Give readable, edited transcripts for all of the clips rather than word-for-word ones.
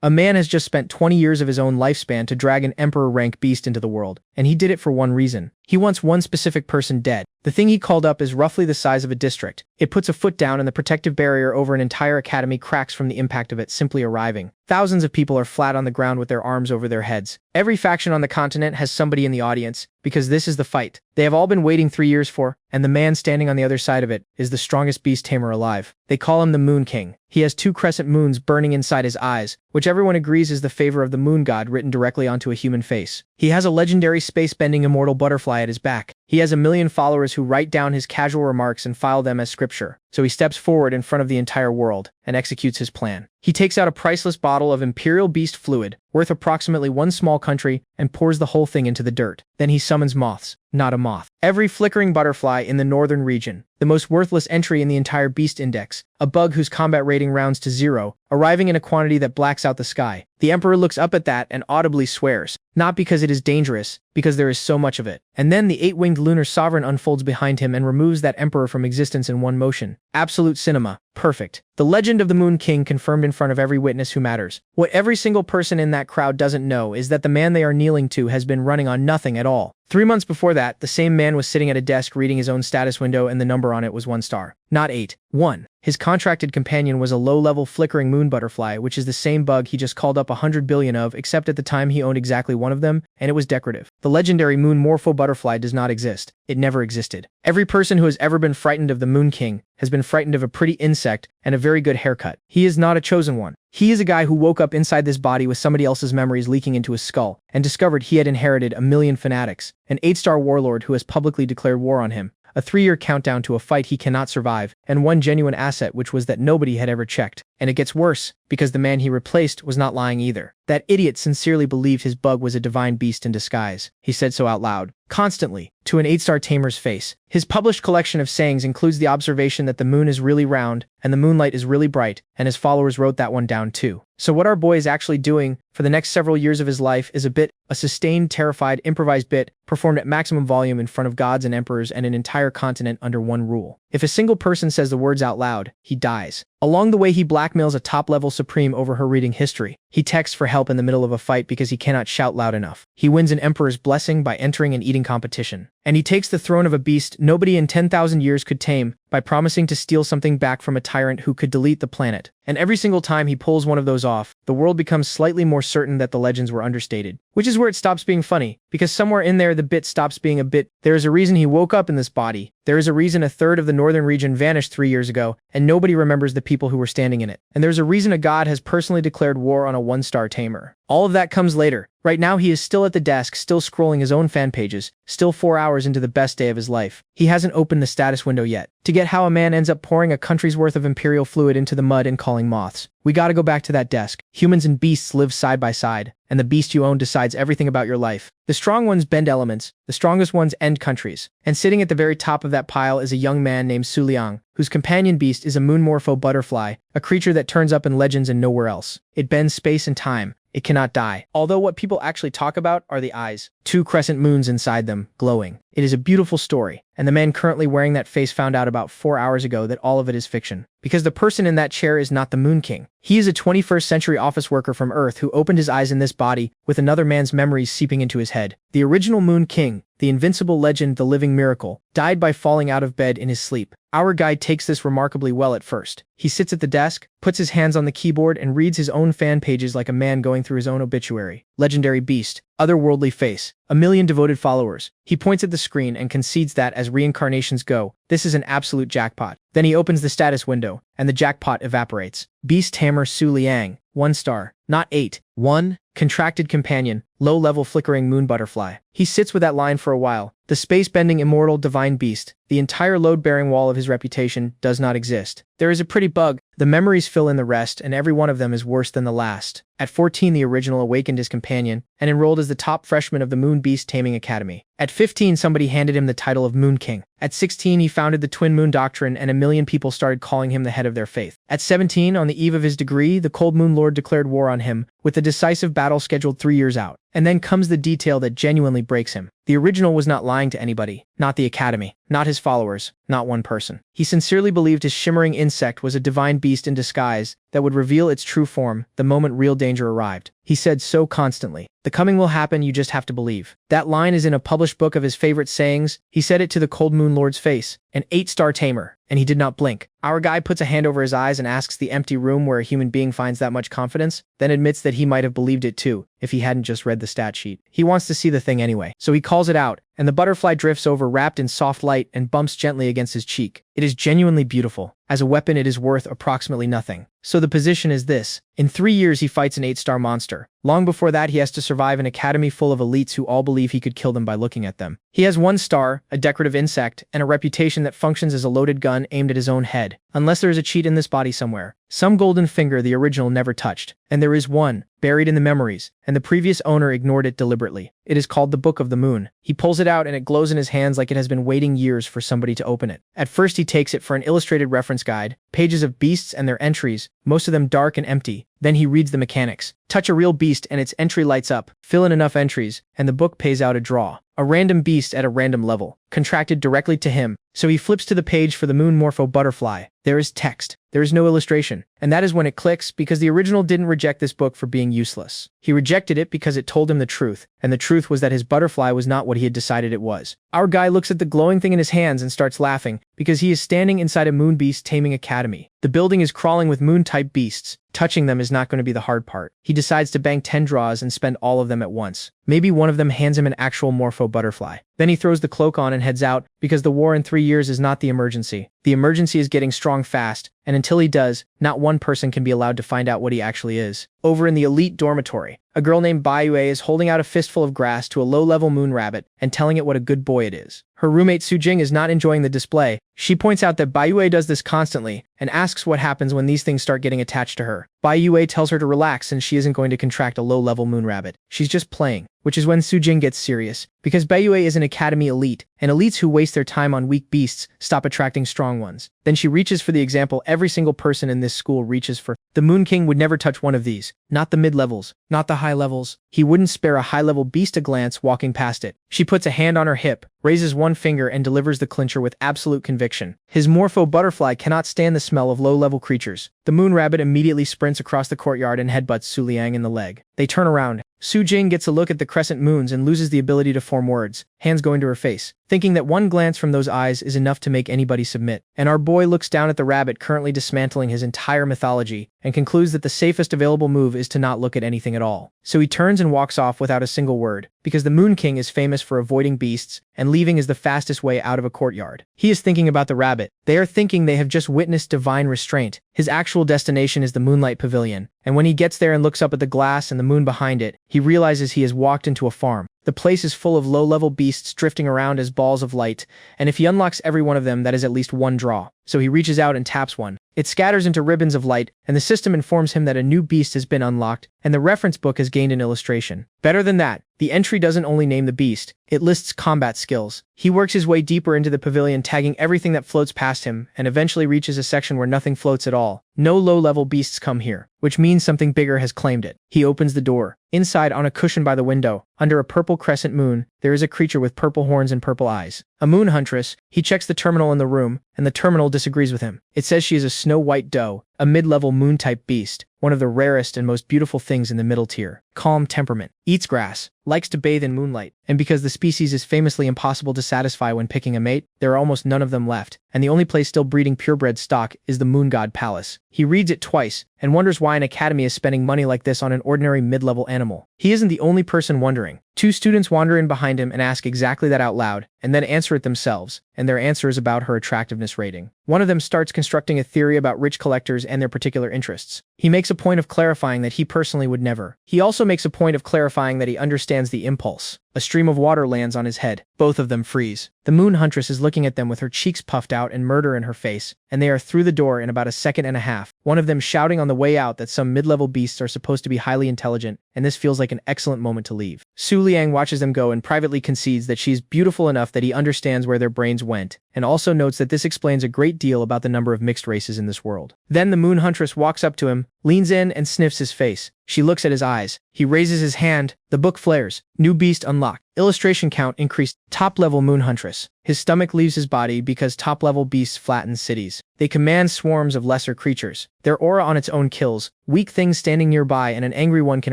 A man has just spent 20 years of his own lifespan to drag an emperor-rank beast into the world, and he did it for one reason. He wants one specific person dead. The thing he called up is roughly the size of a district. It puts a foot down and the protective barrier over an entire academy cracks from the impact of it simply arriving. Thousands of people are flat on the ground with their arms over their heads. Every faction on the continent has somebody in the audience, because this is the fight they have all been waiting 3 years for, and the man standing on the other side of it is the strongest beast tamer alive. They call him the Moon King. He has 2 crescent moons burning inside his eyes, which everyone agrees is the favor of the moon god written directly onto a human face. He has a legendary space-bending immortal butterfly at his back. He has 1 million followers who write down his casual remarks and file them as scripture. So he steps forward in front of the entire world and executes his plan. He takes out a priceless bottle of imperial beast fluid, worth approximately 1 small country, and pours the whole thing into the dirt. Then he summons moths. Not a moth. Every flickering butterfly in the northern region. The most worthless entry in the entire beast index. A bug whose combat rating rounds to 0, arriving in a quantity that blacks out the sky. The emperor looks up at that and audibly swears. Not because it is dangerous, because there is so much of it. And then the 8-winged lunar sovereign unfolds behind him and removes that emperor from existence in one motion. Absolute cinema. Perfect. The legend of the Moon King confirmed in front of every witness who matters. What every single person in that crowd doesn't know is that the man they are kneeling to has been running on nothing at all. 3 months before that, the same man was sitting at a desk reading his own status window and the number on it was 1 star. Not 8. 1. His contracted companion was a low-level flickering moon butterfly, which is the same bug he just called up 100 billion of, except at the time he owned exactly 1 of them, and it was decorative. The legendary moon morpho butterfly does not exist. It never existed. Every person who has ever been frightened of the Moon King has been frightened of a pretty insect and a very good haircut. He is not a chosen one. He is a guy who woke up inside this body with somebody else's memories leaking into his skull and discovered he had inherited 1 million fanatics, an 8-star warlord who has publicly declared war on him, a 3-year countdown to a fight he cannot survive, and 1 genuine asset, which was that nobody had ever checked. And it gets worse, because the man he replaced was not lying either. That idiot sincerely believed his bug was a divine beast in disguise. He said so out loud, constantly, to an 8-star tamer's face. His published collection of sayings includes the observation that the moon is really round, and the moonlight is really bright, and his followers wrote that one down too. So what our boy is actually doing for the next several years of his life is a sustained, terrified, improvised bit, performed at maximum volume in front of gods and emperors and an entire continent under one rule. If a single person says the words out loud, he dies. Along the way, he blackmails a top-level supreme over her reading history. He texts for help in the middle of a fight because he cannot shout loud enough. He wins an emperor's blessing by entering an eating competition. And he takes the throne of a beast nobody in 10,000 years could tame by promising to steal something back from a tyrant who could delete the planet. And every single time he pulls one of those off, the world becomes slightly more certain that the legends were understated. Which is where it stops being funny, because somewhere in there the bit stops being a bit. There is a reason he woke up in this body. There is a reason 1/3 of the northern region vanished 3 years ago, and nobody remembers the people who were standing in it. And there's a reason a god has personally declared war on a 1-star tamer. All of that comes later. Right now he is still at the desk, still scrolling his own fan pages, still 4 hours into the best day of his life. He hasn't opened the status window yet. To get how a man ends up pouring a country's worth of imperial fluid into the mud and calling moths. We gotta go back to that desk. Humans and beasts live side by side, and the beast you own decides everything about your life. The strong ones bend elements, the strongest ones end countries. And sitting at the very top of that pile is a young man named Su Liang, whose companion beast is a moon morpho butterfly, a creature that turns up in legends and nowhere else. It bends space and time. It cannot die. Although what people actually talk about are the eyes. 2 crescent moons inside them, glowing. It is a beautiful story, and the man currently wearing that face found out about 4 hours ago that all of it is fiction. Because the person in that chair is not the Moon King. He is a 21st century office worker from Earth who opened his eyes in this body, with another man's memories seeping into his head. The original Moon King, the invincible legend, the living miracle, died by falling out of bed in his sleep. Our guy takes this remarkably well at first. He sits at the desk, puts his hands on the keyboard, and reads his own fan pages like a man going through his own obituary. Legendary beast, otherworldly face, 1 million devoted followers. He points at the screen and concedes that as reincarnations go, this is an absolute jackpot. Then he opens the status window, and the jackpot evaporates. Beast tamer Su Liang, 1 star, not 8. 1. Contracted companion, low-level flickering moon butterfly. He sits with that line for a while. The space-bending immortal divine beast, the entire load-bearing wall of his reputation, does not exist. There is a pretty bug. The memories fill in the rest, and every one of them is worse than the last. At 14, the original awakened his companion and enrolled as the top freshman of the Moon Beast Taming Academy. At 15, somebody handed him the title of Moon King. At 16, he founded the Twin Moon Doctrine, and 1 million people started calling him the head of their faith. At 17, on the eve of his degree, the Cold Moon Lord declared war on him, with the decisive battle scheduled 3 years out. And then comes the detail that genuinely breaks him. The original was not lying to anybody, not the Academy, not his followers, not one person. He sincerely believed his shimmering insect was a divine beast in disguise that would reveal its true form the moment real danger arrived. He said so constantly. The coming will happen, you just have to believe. That line is in a published book of his favorite sayings. He said it to the Cold Moon Lord's face, an 8-star tamer, and he did not blink. Our guy puts a hand over his eyes and asks the empty room where a human being finds that much confidence, then admits that he might have believed it too, if he hadn't just read the stat sheet. He wants to see the thing anyway, so he calls it out, and the butterfly drifts over wrapped in soft light and bumps gently against his cheek. It is genuinely beautiful. As a weapon, it is worth approximately nothing. So the position is this. In 3 years, he fights an 8-star monster. Long before that, he has to survive an academy full of elites who all believe he could kill them by looking at them. He has 1 star, a decorative insect, and a reputation that functions as a loaded gun aimed at his own head. Unless there is a cheat in this body somewhere. Some golden finger the original never touched. And there is one, buried in the memories, and the previous owner ignored it deliberately. It is called the Book of the Moon. He pulls it out and it glows in his hands like it has been waiting years for somebody to open it. At first he takes it for an illustrated reference guide, pages of beasts and their entries, most of them dark and empty. Then he reads the mechanics. Touch a real beast and its entry lights up. Fill in enough entries, and the book pays out a draw. A random beast at a random level, contracted directly to him. So he flips to the page for the moon morpho butterfly. There is text. There is no illustration. And that is when it clicks, because the original didn't reject this book for being useless. He rejected it because it told him the truth, and the truth was that his butterfly was not what he had decided it was. Our guy looks at the glowing thing in his hands and starts laughing, because he is standing inside a moon beast taming academy. The building is crawling with moon-type beasts. Touching them is not going to be the hard part. He decides to bank 10 draws and spend all of them at once. Maybe one of them hands him an actual morpho butterfly. Then he throws the cloak on and heads out, because the war in 3 years is not the emergency. The emergency is getting strong fast, and until he does, not one person can be allowed to find out what he actually is. Over in the elite dormitory, a girl named Bayue is holding out a fistful of grass to a low-level moon rabbit and telling it what a good boy it is. Her roommate Sujing is not enjoying the display. She points out that Bayue does this constantly and asks what happens when these things start getting attached to her. Bayue tells her to relax since she isn't going to contract a low-level moon rabbit. She's just playing, which is when Sujing gets serious, because Bayue is an academy elite, and elites who waste their time on weak beasts stop attracting strong ones. Then she reaches for the example every single person in this school reaches for. The Moon King would never touch one of these, not the mid-levels, not the high levels. He wouldn't spare a high-level beast a glance walking past it. She puts a hand on her hip, raises one finger and delivers the clincher with absolute conviction. His morpho butterfly cannot stand the smell of low-level creatures. The moon rabbit immediately sprints across the courtyard and headbutts Su Liang in the leg. They turn around. Su Jing gets a look at the crescent moons and loses the ability to form words, hands going to her face, thinking that one glance from those eyes is enough to make anybody submit. And our boy looks down at the rabbit currently dismantling his entire mythology and concludes that the safest available move is to not look at anything at all. So he turns and walks off without a single word, because the Moon King is famous for avoiding beasts, and leaving is the fastest way out of a courtyard. He is thinking about the rabbit. They are thinking they have just witnessed divine restraint. His actual destination is the Moonlight Pavilion, and when he gets there and looks up at the glass and the moon behind it, he realizes he has walked into a farm. The place is full of low-level beasts drifting around as balls of light, and if he unlocks every one of them, that is at least one draw. So he reaches out and taps one. It scatters into ribbons of light, and the system informs him that a new beast has been unlocked, and the reference book has gained an illustration. Better than that, the entry doesn't only name the beast, it lists combat skills. He works his way deeper into the pavilion, tagging everything that floats past him, and eventually reaches a section where nothing floats at all. No low-level beasts come here, which means something bigger has claimed it. He opens the door. Inside, on a cushion by the window, under a purple crescent moon, there is a creature with purple horns and purple eyes. A moon huntress. He checks the terminal in the room, and the terminal disagrees with him. It says she is a snow-white doe, a mid-level moon-type beast, one of the rarest and most beautiful things in the middle tier. Calm temperament. Eats grass. Likes to bathe in moonlight. And because the species is famously impossible to satisfy when picking a mate, there are almost none of them left, and the only place still breeding purebred stock is the Moon God Palace. He reads it twice, and wonders why an academy is spending money like this on an ordinary mid-level animal. He isn't the only person wondering. 2 students wander in behind him and ask exactly that out loud, and then answer it themselves, and their answer is about her attractiveness rating. One of them starts constructing a theory about rich collectors and their particular interests. He makes a point of clarifying that he personally would never. He also makes a point of clarifying that he understands the impulse. A stream of water lands on his head. Both of them freeze. The moon huntress is looking at them with her cheeks puffed out and murder in her face, and they are through the door in about a second and a half, one of them shouting on the way out that some mid-level beasts are supposed to be highly intelligent, and this feels like an excellent moment to leave. Su Liang watches them go and privately concedes that she's beautiful enough that he understands where their brains went, and also notes that this explains a great deal about the number of mixed races in this world. Then the moon huntress walks up to him, leans in and sniffs his face. She looks at his eyes. He raises his hand. The book flares. New beast unlocked. Illustration count increased. Top-level moon huntress. His stomach leaves his body because top-level beasts flatten cities. They command swarms of lesser creatures. Their aura on its own kills weak things standing nearby, and an angry one can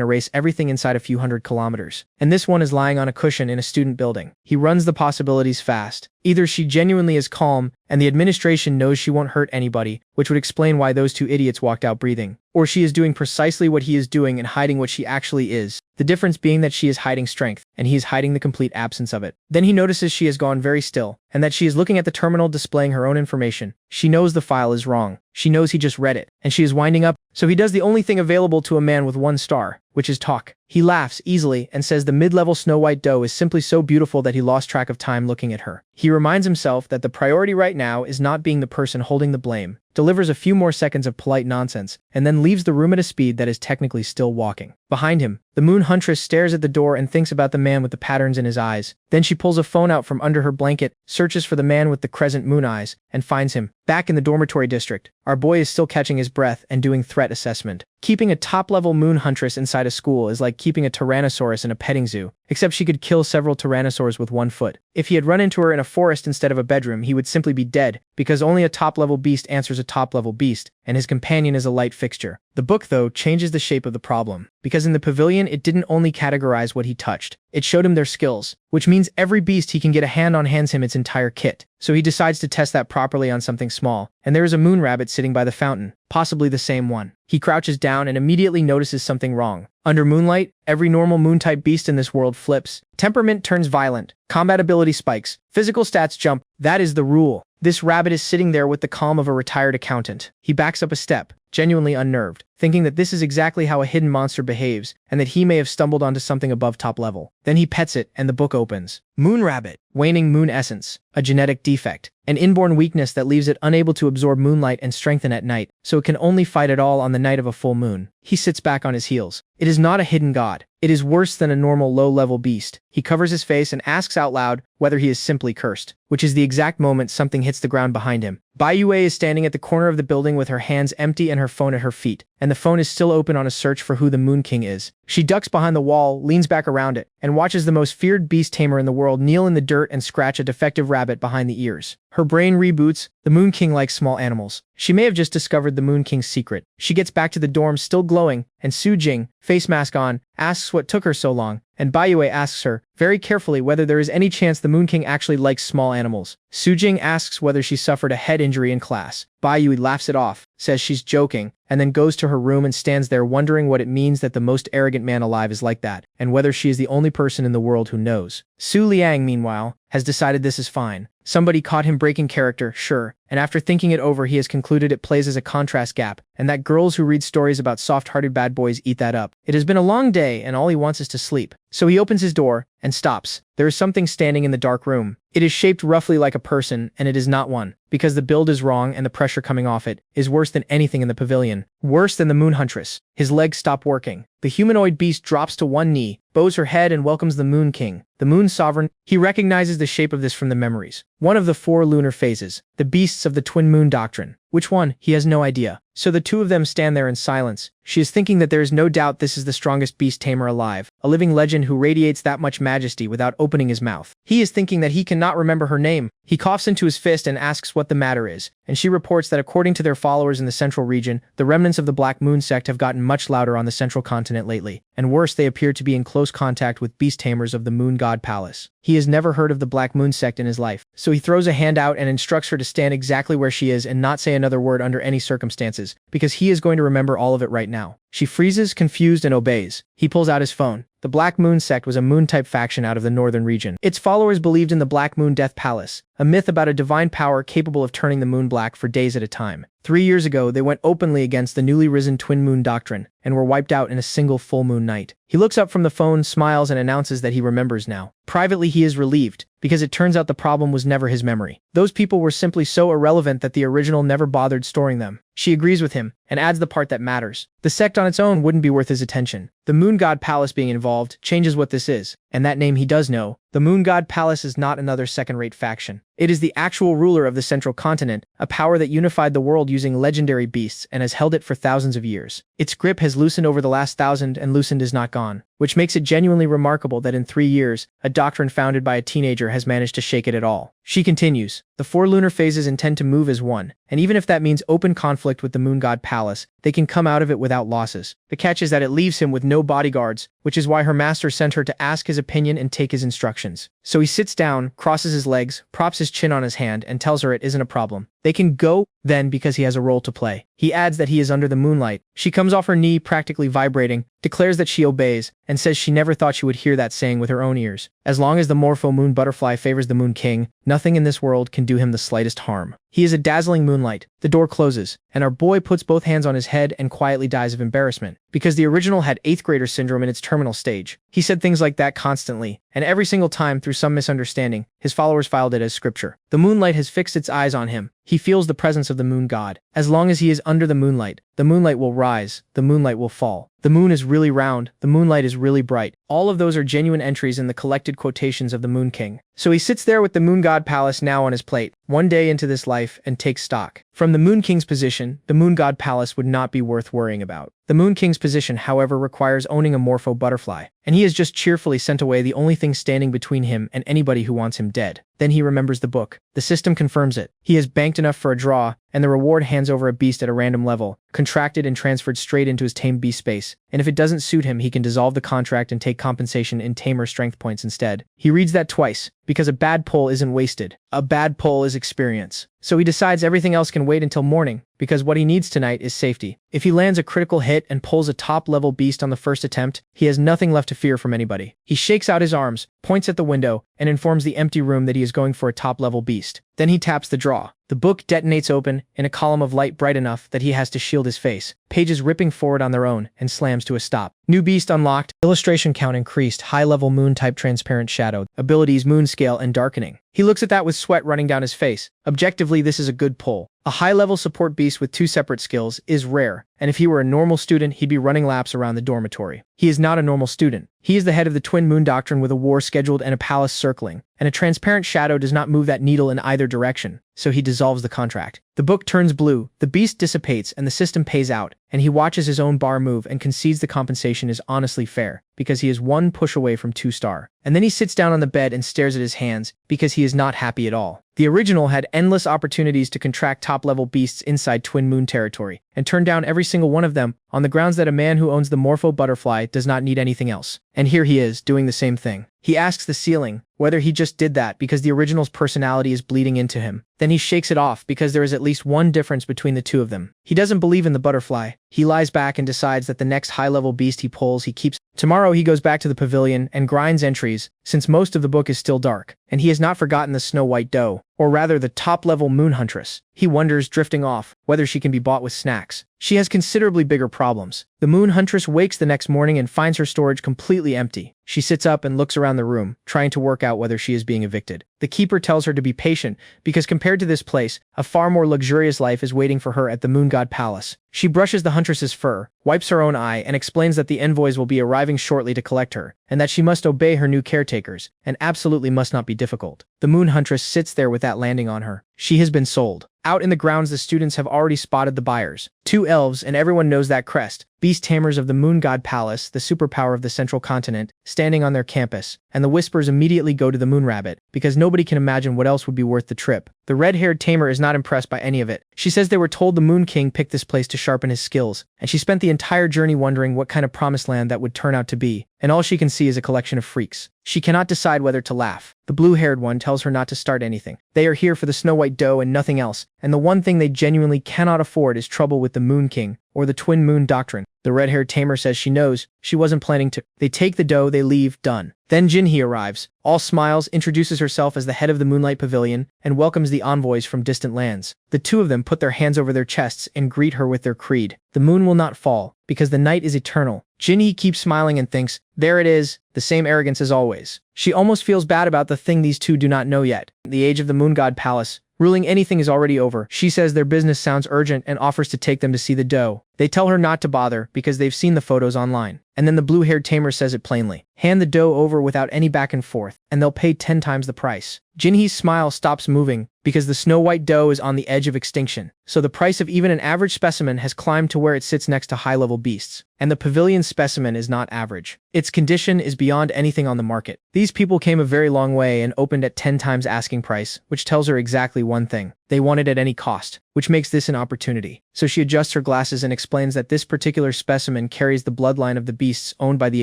erase everything inside a few hundred kilometers. And this one is lying on a cushion in a student building. He runs the possibilities fast. Either she genuinely is calm, and the administration knows she won't hurt anybody, which would explain why those two idiots walked out breathing, or she is doing precisely what he is doing and hiding what she actually is, the difference being that she is hiding strength, and he is hiding the complete absence of it. Then he notices she has gone very still, and that she is looking at the terminal displaying her own information. She knows the file is wrong. She knows he just read it, and she is winding up, so he does the only thing available to a man with 1 star, which is talk. He laughs easily and says the mid-level Snow White doe is simply so beautiful that he lost track of time looking at her. He reminds himself that the priority right now is not being the person holding the blame, delivers a few more seconds of polite nonsense, and then leaves the room at a speed that is technically still walking. Behind him, the moon huntress stares at the door and thinks about the man with the patterns in his eyes. Then she pulls a phone out from under her blanket, searches for the man with the crescent moon eyes, and finds him. Back in the dormitory district, our boy is still catching his breath and doing threat assessment. Keeping a top-level moon huntress inside a school is like keeping a tyrannosaurus in a petting zoo, except she could kill several tyrannosaurs with 1 foot. If he had run into her in a forest instead of a bedroom, he would simply be dead, because only a top-level beast answers a top-level beast, and his companion is a light fixture. The book, though, changes the shape of the problem, because in the pavilion it didn't only categorize what he touched, it showed him their skills, which means every beast he can get a hand on hands him its entire kit. So he decides to test that properly on something small, and there is a moon rabbit sitting by the fountain, possibly the same one. He crouches down and immediately notices something wrong. Under moonlight, every normal moon-type beast in this world flips. Temperament turns violent, combat ability spikes, physical stats jump. That is the rule. This rabbit is sitting there with the calm of a retired accountant. He backs up a step, genuinely unnerved, thinking that this is exactly how a hidden monster behaves, and that he may have stumbled onto something above top level. Then he pets it, and the book opens. Moon rabbit, waning moon essence, a genetic defect, an inborn weakness that leaves it unable to absorb moonlight and strengthen at night, so it can only fight at all on the night of a full moon. He sits back on his heels. It is not a hidden god. It is worse than a normal low-level beast. He covers his face and asks out loud whether he is simply cursed, which is the exact moment something hits the ground behind him. Bai Yue is standing at the corner of the building with her hands empty and her phone at her feet, and the phone is still open on a search for who the Moon King is. She ducks behind the wall, leans back around it, and watches the most feared beast tamer in the world kneel in the dirt and scratch a defective rabbit behind the ears. Her brain reboots. The Moon King likes small animals. She may have just discovered the Moon King's secret. She gets back to the dorm still glowing, and Su Jing, face mask on, asks what took her so long, and Bai Yue asks her, very carefully, whether there is any chance the Moon King actually likes small animals. Su Jing asks whether she suffered a head injury in class. Bai Yue laughs it off, says she's joking, and then goes to her room and stands there wondering what it means that the most arrogant man alive is like that, and whether she is the only person in the world who knows. Su Liang, meanwhile, has decided this is fine. Somebody caught him breaking character, sure, and after thinking it over he has concluded it plays as a contrast gap, and that girls who read stories about soft-hearted bad boys eat that up. It has been a long day, and all he wants is to sleep. So he opens his door, and stops. There is something standing in the dark room. It is shaped roughly like a person, and it is not one, because the build is wrong and the pressure coming off it is worse than anything in the pavilion. Worse than the Moon Huntress. His legs stop working. The humanoid beast drops to one knee, bows her head and welcomes the Moon King, the Moon Sovereign. He recognizes the shape of this from the memories. One of the 4 lunar phases, the beasts of the Twin Moon Doctrine. Which one? He has no idea. So the two of them stand there in silence. She is thinking that there is no doubt this is the strongest beast tamer alive, a living legend who radiates that much majesty without opening his mouth. He is thinking that he cannot remember her name. He coughs into his fist and asks what the matter is, and she reports that according to their followers in the central region, the remnants of the Black Moon sect have gotten much louder on the central continent lately, and worse, they appear to be in close contact with beast tamers of the Moon God Palace. He has never heard of the Black Moon sect in his life, so he throws a hand out and instructs her to stand exactly where she is and not say another word under any circumstances, because he is going to remember all of it right now. She freezes, confused, and obeys. He pulls out his phone. The Black Moon sect was a moon-type faction out of the northern region. Its followers believed in the Black Moon Death Palace, a myth about a divine power capable of turning the moon black for days at a time. 3 years ago, they went openly against the newly risen Twin Moon Doctrine, and were wiped out in a single full moon night. He looks up from the phone, smiles, and announces that he remembers now. Privately, he is relieved, because it turns out the problem was never his memory. Those people were simply so irrelevant that the original never bothered storing them. She agrees with him, and adds the part that matters. The sect on its own wouldn't be worth his attention. The Moon God Palace being involved changes what this is, and that name he does know. The Moon God Palace is not another second-rate faction. It is the actual ruler of the central continent, a power that unified the world using legendary beasts and has held it for thousands of years. Its grip has loosened over the last 1,000 and loosened is not gone, which makes it genuinely remarkable that in 3 years, a doctrine founded by a teenager has managed to shake it at all. She continues, the 4 lunar phases intend to move as one, and even if that means open conflict with the Moon God Palace, they can come out of it without losses. The catch is that it leaves him with no bodyguards, which is why her master sent her to ask his opinion and take his instructions. So he sits down, crosses his legs, props his chin on his hand, and tells her it isn't a problem. They can go, then, because he has a role to play. He adds that he is under the moonlight. She comes off her knee, practically vibrating, declares that she obeys, and says she never thought she would hear that saying with her own ears. As long as the Morpho Moon Butterfly favors the Moon King, nothing in this world can do him the slightest harm. He is a dazzling moonlight. The door closes, and our boy puts both hands on his head and quietly dies of embarrassment, because the original had 8th grader syndrome in its terminal stage. He said things like that constantly, and every single time through some misunderstanding, his followers filed it as scripture. The moonlight has fixed its eyes on him. He feels the presence of the moon god. As long as he is under the moonlight will rise, the moonlight will fall. The moon is really round, the moonlight is really bright. All of those are genuine entries in the collected quotations of the Moon King. So he sits there with the Moon God Palace now on his plate, one day into this life, and takes stock. From the Moon King's position, the Moon God Palace would not be worth worrying about. The Moon King's position, however, requires owning a Morpho butterfly, and he has just cheerfully sent away the only thing standing between him and anybody who wants him dead. Then he remembers the book. The system confirms it. He has banked enough for a draw, and the reward hands over a beast at a random level, contracted and transferred straight into his tamed beast space, and if it doesn't suit him, he can dissolve the contract and take compensation in tamer strength points instead. He reads that twice, because a bad pull isn't wasted. A bad pull is experience. So he decides everything else can wait until morning, because what he needs tonight is safety. If he lands a critical hit and pulls a top-level beast on the first attempt, he has nothing left to fear from anybody. He shakes out his arms, points at the window, and informs the empty room that he is going for a top-level beast. Then he taps the draw. The book detonates open in a column of light bright enough that he has to shield his face, pages ripping forward on their own, and slams to a stop. New beast unlocked, illustration count increased, high-level moon-type transparent shadow, abilities moon scale and darkening. He looks at that with sweat running down his face. Objectively, this is a good pull. A high-level support beast with 2 separate skills is rare, and if he were a normal student, he'd be running laps around the dormitory. He is not a normal student. He is the head of the Twin Moon Doctrine with a war scheduled and a palace circling, and a transparent shadow does not move that needle in either direction, so he dissolves the contract. The book turns blue, the beast dissipates, and the system pays out, and he watches his own bar move and concedes the compensation is honestly fair, because he is 1 push away from 2-star. And then he sits down on the bed and stares at his hands, because he is not happy at all. The original had endless opportunities to contract top-level beasts inside Twin Moon territory, and turned down every single one of them, on the grounds that a man who owns the Morpho Butterfly does not need anything else. And here he is, doing the same thing. He asks the ceiling whether he just did that because the original's personality is bleeding into him. Then he shakes it off because there is at least one difference between the two of them. He doesn't believe in the butterfly. He lies back and decides that the next high-level beast he pulls he keeps. Tomorrow he goes back to the pavilion and grinds entries, since most of the book is still dark, and he has not forgotten the Snow White Doe, or rather the top-level moon huntress. He wonders, drifting off, whether she can be bought with snacks. She has considerably bigger problems. The moon huntress wakes the next morning and finds her storage completely empty. She sits up and looks around the room, trying to work out whether she is being evicted. The keeper tells her to be patient, because compared to this place, a far more luxurious life is waiting for her at the Moon God Palace. She brushes the huntress's fur, wipes her own eye, and explains that the envoys will be arriving shortly to collect her, and that she must obey her new caretakers, and absolutely must not be difficult. The moon huntress sits there with that landing on her. She has been sold. Out in the grounds, the students have already spotted the buyers. 2 elves, and everyone knows that crest. Beast tamers of the Moon God Palace, the superpower of the central continent, standing on their campus, and the whispers immediately go to the Moon Rabbit, because nobody can imagine what else would be worth the trip. The red-haired tamer is not impressed by any of it. She says they were told the Moon King picked this place to sharpen his skills, and she spent the entire journey wondering what kind of promised land that would turn out to be, and all she can see is a collection of freaks. She cannot decide whether to laugh. The blue-haired one tells her not to start anything. They are here for the Snow White Doe and nothing else, and the one thing they genuinely cannot afford is trouble with the Moon King, or the Twin Moon Doctrine. The red-haired tamer says she knows, she wasn't planning to. They take the dough, they leave, done. Then Jinhee arrives, all smiles, introduces herself as the head of the Moonlight Pavilion, and welcomes the envoys from distant lands. The 2 of them put their hands over their chests and greet her with their creed. The moon will not fall, because the night is eternal. Jinhee keeps smiling and thinks, there it is, the same arrogance as always. She almost feels bad about the thing these two do not know yet. The age of the Moon God Palace. Ruling anything is already over. She says their business sounds urgent and offers to take them to see the dough. They tell her not to bother because they've seen the photos online. And then the blue-haired tamer says it plainly. Hand the dough over without any back and forth, and they'll pay 10 times the price. Jinhee's smile stops moving because the snow-white dough is on the edge of extinction. So the price of even an average specimen has climbed to where it sits next to high-level beasts. And the pavilion specimen is not average. Its condition is beyond anything on the market. These people came a very long way and opened at 10 times asking price, which tells her exactly one thing. They want it at any cost, which makes this an opportunity. So she adjusts her glasses and explains that this particular specimen carries the bloodline of the beasts owned by the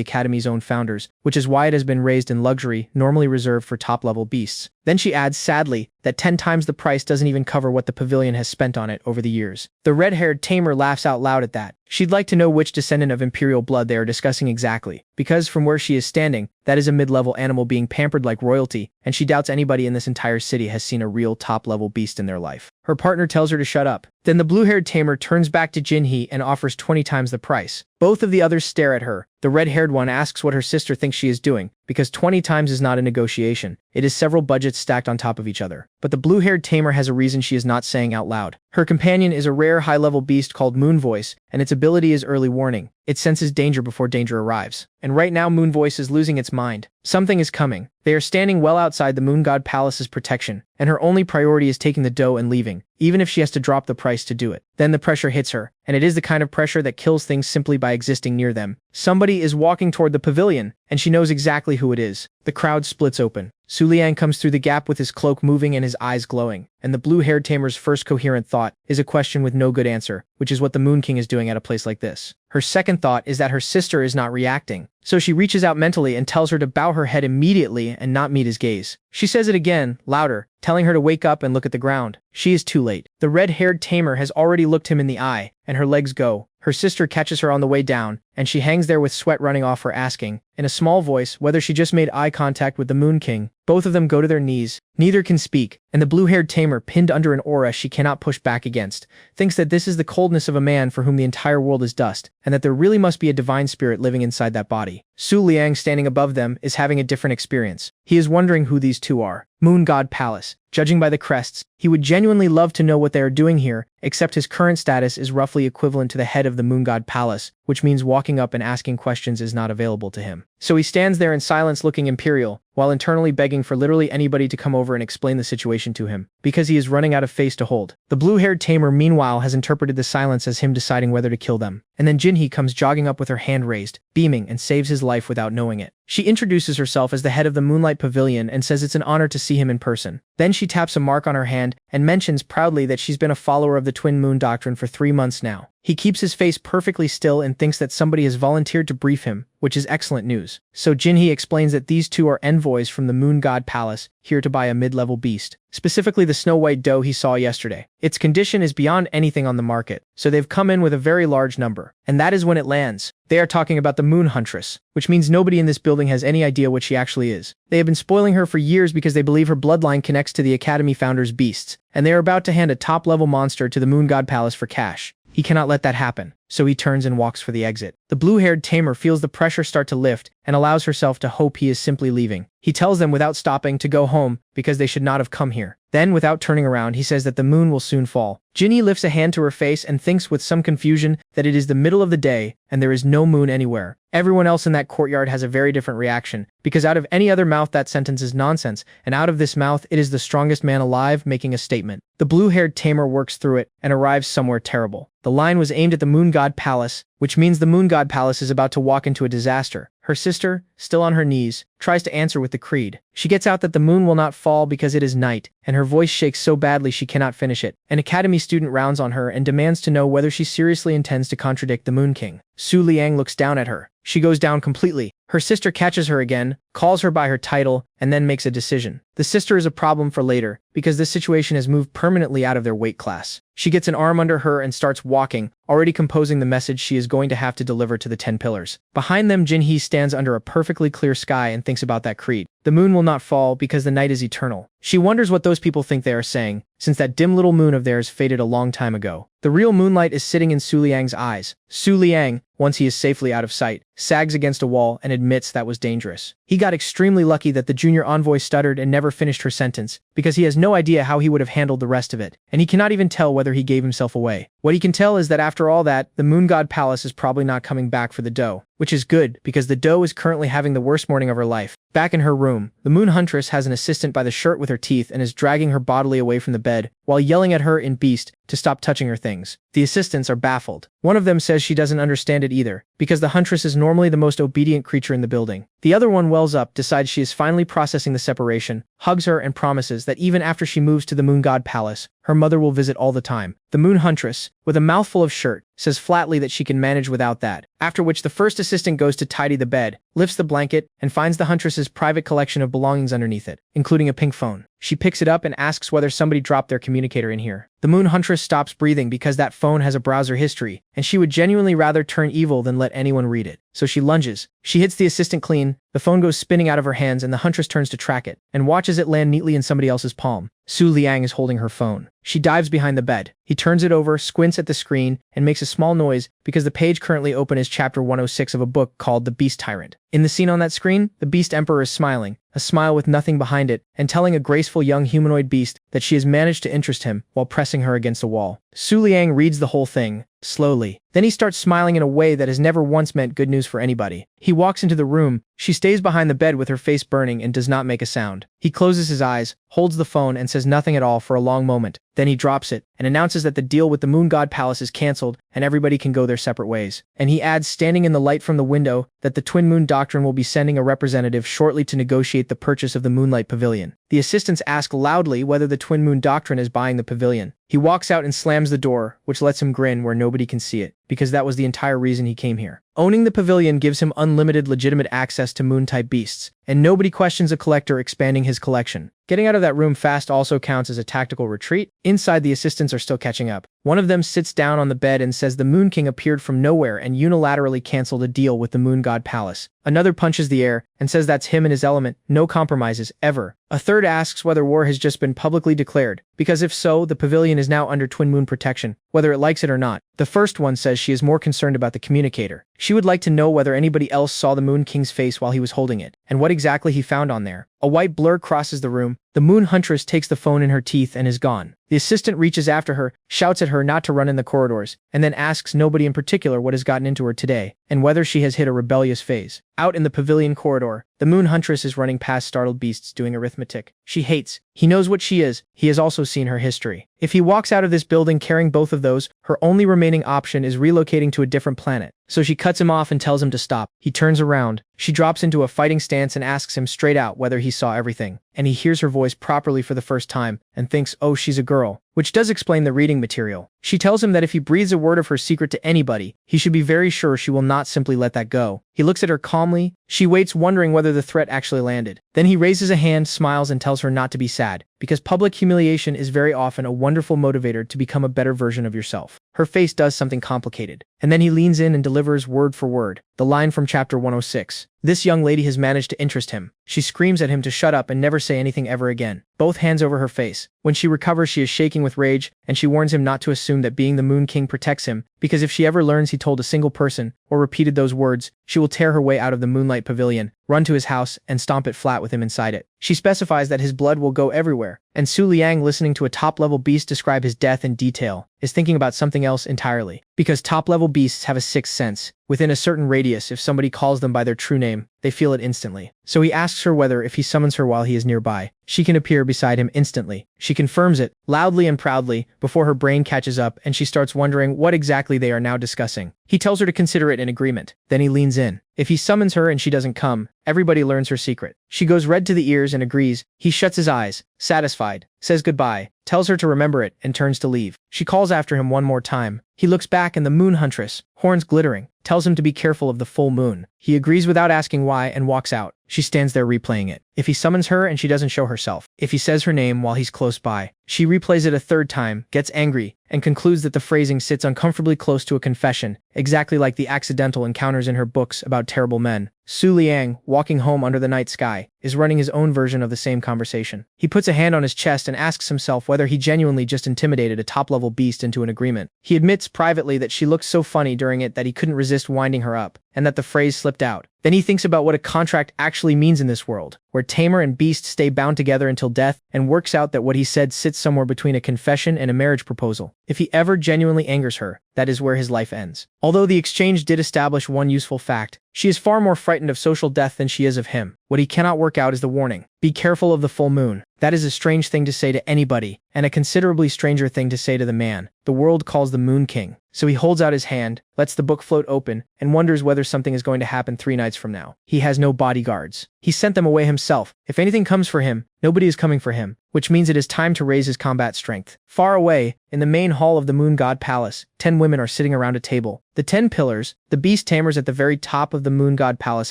Academy's own founders, which is why it has been raised in luxury, normally reserved for top-level beasts. Then she adds, sadly, that 10 times the price doesn't even cover what the pavilion has spent on it over the years. The red-haired tamer laughs out loud at that. She'd like to know which descendant of imperial blood they are discussing exactly, because from where she is standing, that is a mid-level animal being pampered like royalty, and she doubts anybody in this entire city has seen a real top-level beast in their life. Her partner tells her to shut up. Then the blue-haired tamer turns back to Jinhee and offers 20 times the price. Both of the others stare at her. The red-haired one asks what her sister thinks she is doing, because 20 times is not a negotiation. It is several budgets stacked on top of each other. But the blue-haired tamer has a reason she is not saying out loud. Her companion is a rare high-level beast called Moon Voice, and its ability is early warning. It senses danger before danger arrives. And right now Moon Voice is losing its mind. Something is coming. They are standing well outside the Moon God Palace's protection, and her only priority is taking the dough and leaving, even if she has to drop the price to do it. Then the pressure hits her, and it is the kind of pressure that kills things simply by existing near them. Somebody is walking toward the pavilion, and she knows exactly who it is. The crowd splits open. Su Liang comes through the gap with his cloak moving and his eyes glowing, and the blue-haired tamer's first coherent thought is a question with no good answer, which is what the Moon King is doing at a place like this. Her second thought is that her sister is not reacting, so she reaches out mentally and tells her to bow her head immediately and not meet his gaze. She says it again, louder, telling her to wake up and look at the ground. She is too late. The red-haired tamer has already looked him in the eye, and her legs go. Her sister catches her on the way down, and she hangs there with sweat running off her, asking, in a small voice, whether she just made eye contact with the Moon King. Both of them go to their knees. Neither can speak, and the blue-haired tamer, pinned under an aura she cannot push back against, thinks that this is the coldness of a man for whom the entire world is dust, and that there really must be a divine spirit living inside that body. Su Liang, standing above them, is having a different experience. He is wondering who these two are. Moon God Palace. Judging by the crests, he would genuinely love to know what they are doing here, except his current status is roughly equivalent to the head of the Moon God Palace, which means walking up and asking questions is not available to him. So he stands there in silence looking imperial, while internally begging for literally anybody to come over and explain the situation to him, because he is running out of face to hold. The blue-haired tamer meanwhile has interpreted the silence as him deciding whether to kill them. And then Jinhee comes jogging up with her hand raised, beaming, and saves his life without knowing it. She introduces herself as the head of the Moonlight Pavilion and says it's an honor to see him in person. Then she taps a mark on her hand and mentions proudly that she's been a follower of the Twin Moon Doctrine for 3 months now. He keeps his face perfectly still and thinks that somebody has volunteered to brief him, which is excellent news. So Jinhee explains that these two are envoys from the Moon God Palace, here to buy a mid-level beast, specifically the snow-white doe he saw yesterday. Its condition is beyond anything on the market, so they've come in with a very large number. And that is when it lands. They are talking about the Moon Huntress, which means nobody in this building has any idea what she actually is. They have been spoiling her for years because they believe her bloodline connects to the Academy founders' beasts, and they are about to hand a top-level monster to the Moon God Palace for cash. He cannot let that happen, so he turns and walks for the exit. The blue-haired tamer feels the pressure start to lift and allows herself to hope he is simply leaving. He tells them without stopping to go home because they should not have come here. Then, without turning around, he says that the moon will soon fall. Jinhee lifts a hand to her face and thinks with some confusion that it is the middle of the day and there is no moon anywhere. Everyone else in that courtyard has a very different reaction, because out of any other mouth that sentence is nonsense, and out of this mouth it is the strongest man alive making a statement. The blue-haired tamer works through it and arrives somewhere terrible. The line was aimed at the Moon God Palace, which means the Moon God Palace is about to walk into a disaster. Her sister, still on her knees, tries to answer with the creed. She gets out that the moon will not fall because it is night, and her voice shakes so badly she cannot finish it. An academy student rounds on her and demands to know whether she seriously intends to contradict the Moon King. Su Liang looks down at her. She goes down completely. Her sister catches her again, calls her by her title, and then makes a decision. The sister is a problem for later, because this situation has moved permanently out of their weight class. She gets an arm under her and starts walking, already composing the message she is going to have to deliver to the 10 pillars. Behind them, Jinhee stands under a perfectly clear sky and thinks about that creed. The moon will not fall because the night is eternal. She wonders what those people think they are saying, since that dim little moon of theirs faded a long time ago. The real moonlight is sitting in Su Liang's eyes. Su Liang, once he is safely out of sight, sags against a wall and admits that was dangerous. He got extremely lucky that the junior envoy stuttered and never finished her sentence, because he has no idea how he would have handled the rest of it, and he cannot even tell whether he gave himself away. What he can tell is that after all that, the Moon God Palace is probably not coming back for the doe, which is good, because the doe is currently having the worst morning of her life. Back in her room, the Moon Huntress has an assistant by the shirt with her teeth and is dragging her bodily away from the bed, while yelling at her in Beast to stop touching her things. The assistants are baffled. One of them says she doesn't understand it either, because the Huntress is normally the most obedient creature in the building. The other one wells up, decides she is finally processing the separation, hugs her and promises that even after she moves to the Moon God Palace, her mother will visit all the time. The Moon Huntress, with a mouthful of shirt, says flatly that she can manage without that, after which the first assistant goes to tidy the bed, lifts the blanket, and finds the Huntress's private collection of belongings underneath it, including a pink phone. She picks it up and asks whether somebody dropped their communicator in here. The Moon Huntress stops breathing because that phone has a browser history, and she would genuinely rather turn evil than let anyone read it. So she lunges. She hits the assistant clean, the phone goes spinning out of her hands and the Huntress turns to track it, and watches it land neatly in somebody else's palm. Su Liang is holding her phone. She dives behind the bed. He turns it over, squints at the screen, and makes a small noise because the page currently open is chapter 106 of a book called The Beast Tyrant. In the scene on that screen, the Beast Emperor is smiling, a smile with nothing behind it, and telling a graceful young humanoid beast that she has managed to interest him while pressing her against a wall. Su Liang reads the whole thing, slowly. Then he starts smiling in a way that has never once meant good news for anybody. He walks into the room. She stays behind the bed with her face burning and does not make a sound. He closes his eyes, holds the phone, and says nothing at all for a long moment. Then he drops it and announces that the deal with the Moon God Palace is cancelled and everybody can go their separate ways. And he adds, standing in the light from the window, that the Twin Moon Doctrine will be sending a representative shortly to negotiate the purchase of the Moonlight Pavilion. The assistants ask loudly whether the Twin Moon Doctrine is buying the pavilion. He walks out and slams the door, which lets him grin where nobody can see it, because that was the entire reason he came here. Owning the pavilion gives him unlimited legitimate access to moon-type beasts, and nobody questions a collector expanding his collection. Getting out of that room fast also counts as a tactical retreat. Inside, the assistants are still catching up. One of them sits down on the bed and says the Moon King appeared from nowhere and unilaterally canceled a deal with the Moon God Palace. Another punches the air and says that's him in his element, no compromises, ever. A third asks whether war has just been publicly declared, because if so, the pavilion is now under Twin Moon protection, whether it likes it or not. The first one says she is more concerned about the communicator. She would like to know whether anybody else saw the Moon King's face while he was holding it, and what exactly he found on there. A white blur crosses the room. The Moon Huntress takes the phone in her teeth and is gone. The assistant reaches after her, shouts at her not to run in the corridors, and then asks nobody in particular what has gotten into her today, and whether she has hit a rebellious phase. Out in the pavilion corridor, the Moon Huntress is running past startled beasts doing arithmetic. She hates. He knows what she is. He has also seen her history. If he walks out of this building carrying both of those, her only remaining option is relocating to a different planet. So she cuts him off and tells him to stop. He turns around. She drops into a fighting stance and asks him straight out whether he saw everything. And he hears her voice properly for the first time and thinks, oh, she's a girl, which does explain the reading material. She tells him that if he breathes a word of her secret to anybody, he should be very sure she will not simply let that go. He looks at her calmly. She waits, wondering whether the threat actually landed. Then he raises a hand, smiles, and tells her not to be sad, because public humiliation is very often a wonderful motivator to become a better version of yourself. Her face does something complicated. And then he leans in and delivers word for word the line from chapter 106. This young lady has managed to interest him. She screams at him to shut up and never say anything ever again. Both hands over her face. When she recovers, she is shaking with rage, and she warns him not to assume that being the Moon King protects him, because if she ever learns he told a single person, or repeated those words, she will tear her way out of the Moonlight Pavilion, run to his house, and stomp it flat with him inside it. She specifies that his blood will go everywhere, and Su Liang, listening to a top-level beast describe his death in detail, is thinking about something else entirely. Because top-level beasts have a sixth sense. Within a certain radius, if somebody calls them by their true name, they feel it instantly. So he asks her whether, if he summons her while he is nearby, she can appear beside him instantly. She confirms it, loudly and proudly, before her brain catches up and she starts wondering what exactly they are now discussing. He tells her to consider it an agreement. Then he leans in. If he summons her and she doesn't come, everybody learns her secret. She goes red to the ears and agrees. He shuts his eyes, satisfied, says goodbye, tells her to remember it, and turns to leave. She calls after him one more time. He looks back and the Moon Huntress, horns glittering, tells him to be careful of the full moon. He agrees without asking why and walks out. She stands there replaying it. If he summons her and she doesn't show herself. If he says her name while he's close by. She replays it a third time, gets angry, and concludes that the phrasing sits uncomfortably close to a confession, exactly like the accidental encounters in her books about terrible men. Su Liang, walking home under the night sky, is running his own version of the same conversation. He puts a hand on his chest and asks himself whether he genuinely just intimidated a top-level beast into an agreement. He admits privately that she looked so funny during it that he couldn't resist winding her up, and that the phrase slipped out. Then he thinks about what a contract actually means in this world, where tamer and beast stay bound together until death, and works out that what he said sits somewhere between a confession and a marriage proposal. If he ever genuinely angers her, that is where his life ends. Although the exchange did establish one useful fact, she is far more frightened of social death than she is of him. What he cannot work out is the warning. Be careful of the full moon. That is a strange thing to say to anybody, and a considerably stranger thing to say to the man the world calls the Moon King. So he holds out his hand, lets the book float open, and wonders whether something is going to happen 3 nights from now. He has no bodyguards. He sent them away himself. If anything comes for him, nobody is coming for him, which means it is time to raise his combat strength. Far away, in the main hall of the Moon God Palace, 10 women are sitting around a table. The 10 pillars, the beast tamers at the very top of the Moon God Palace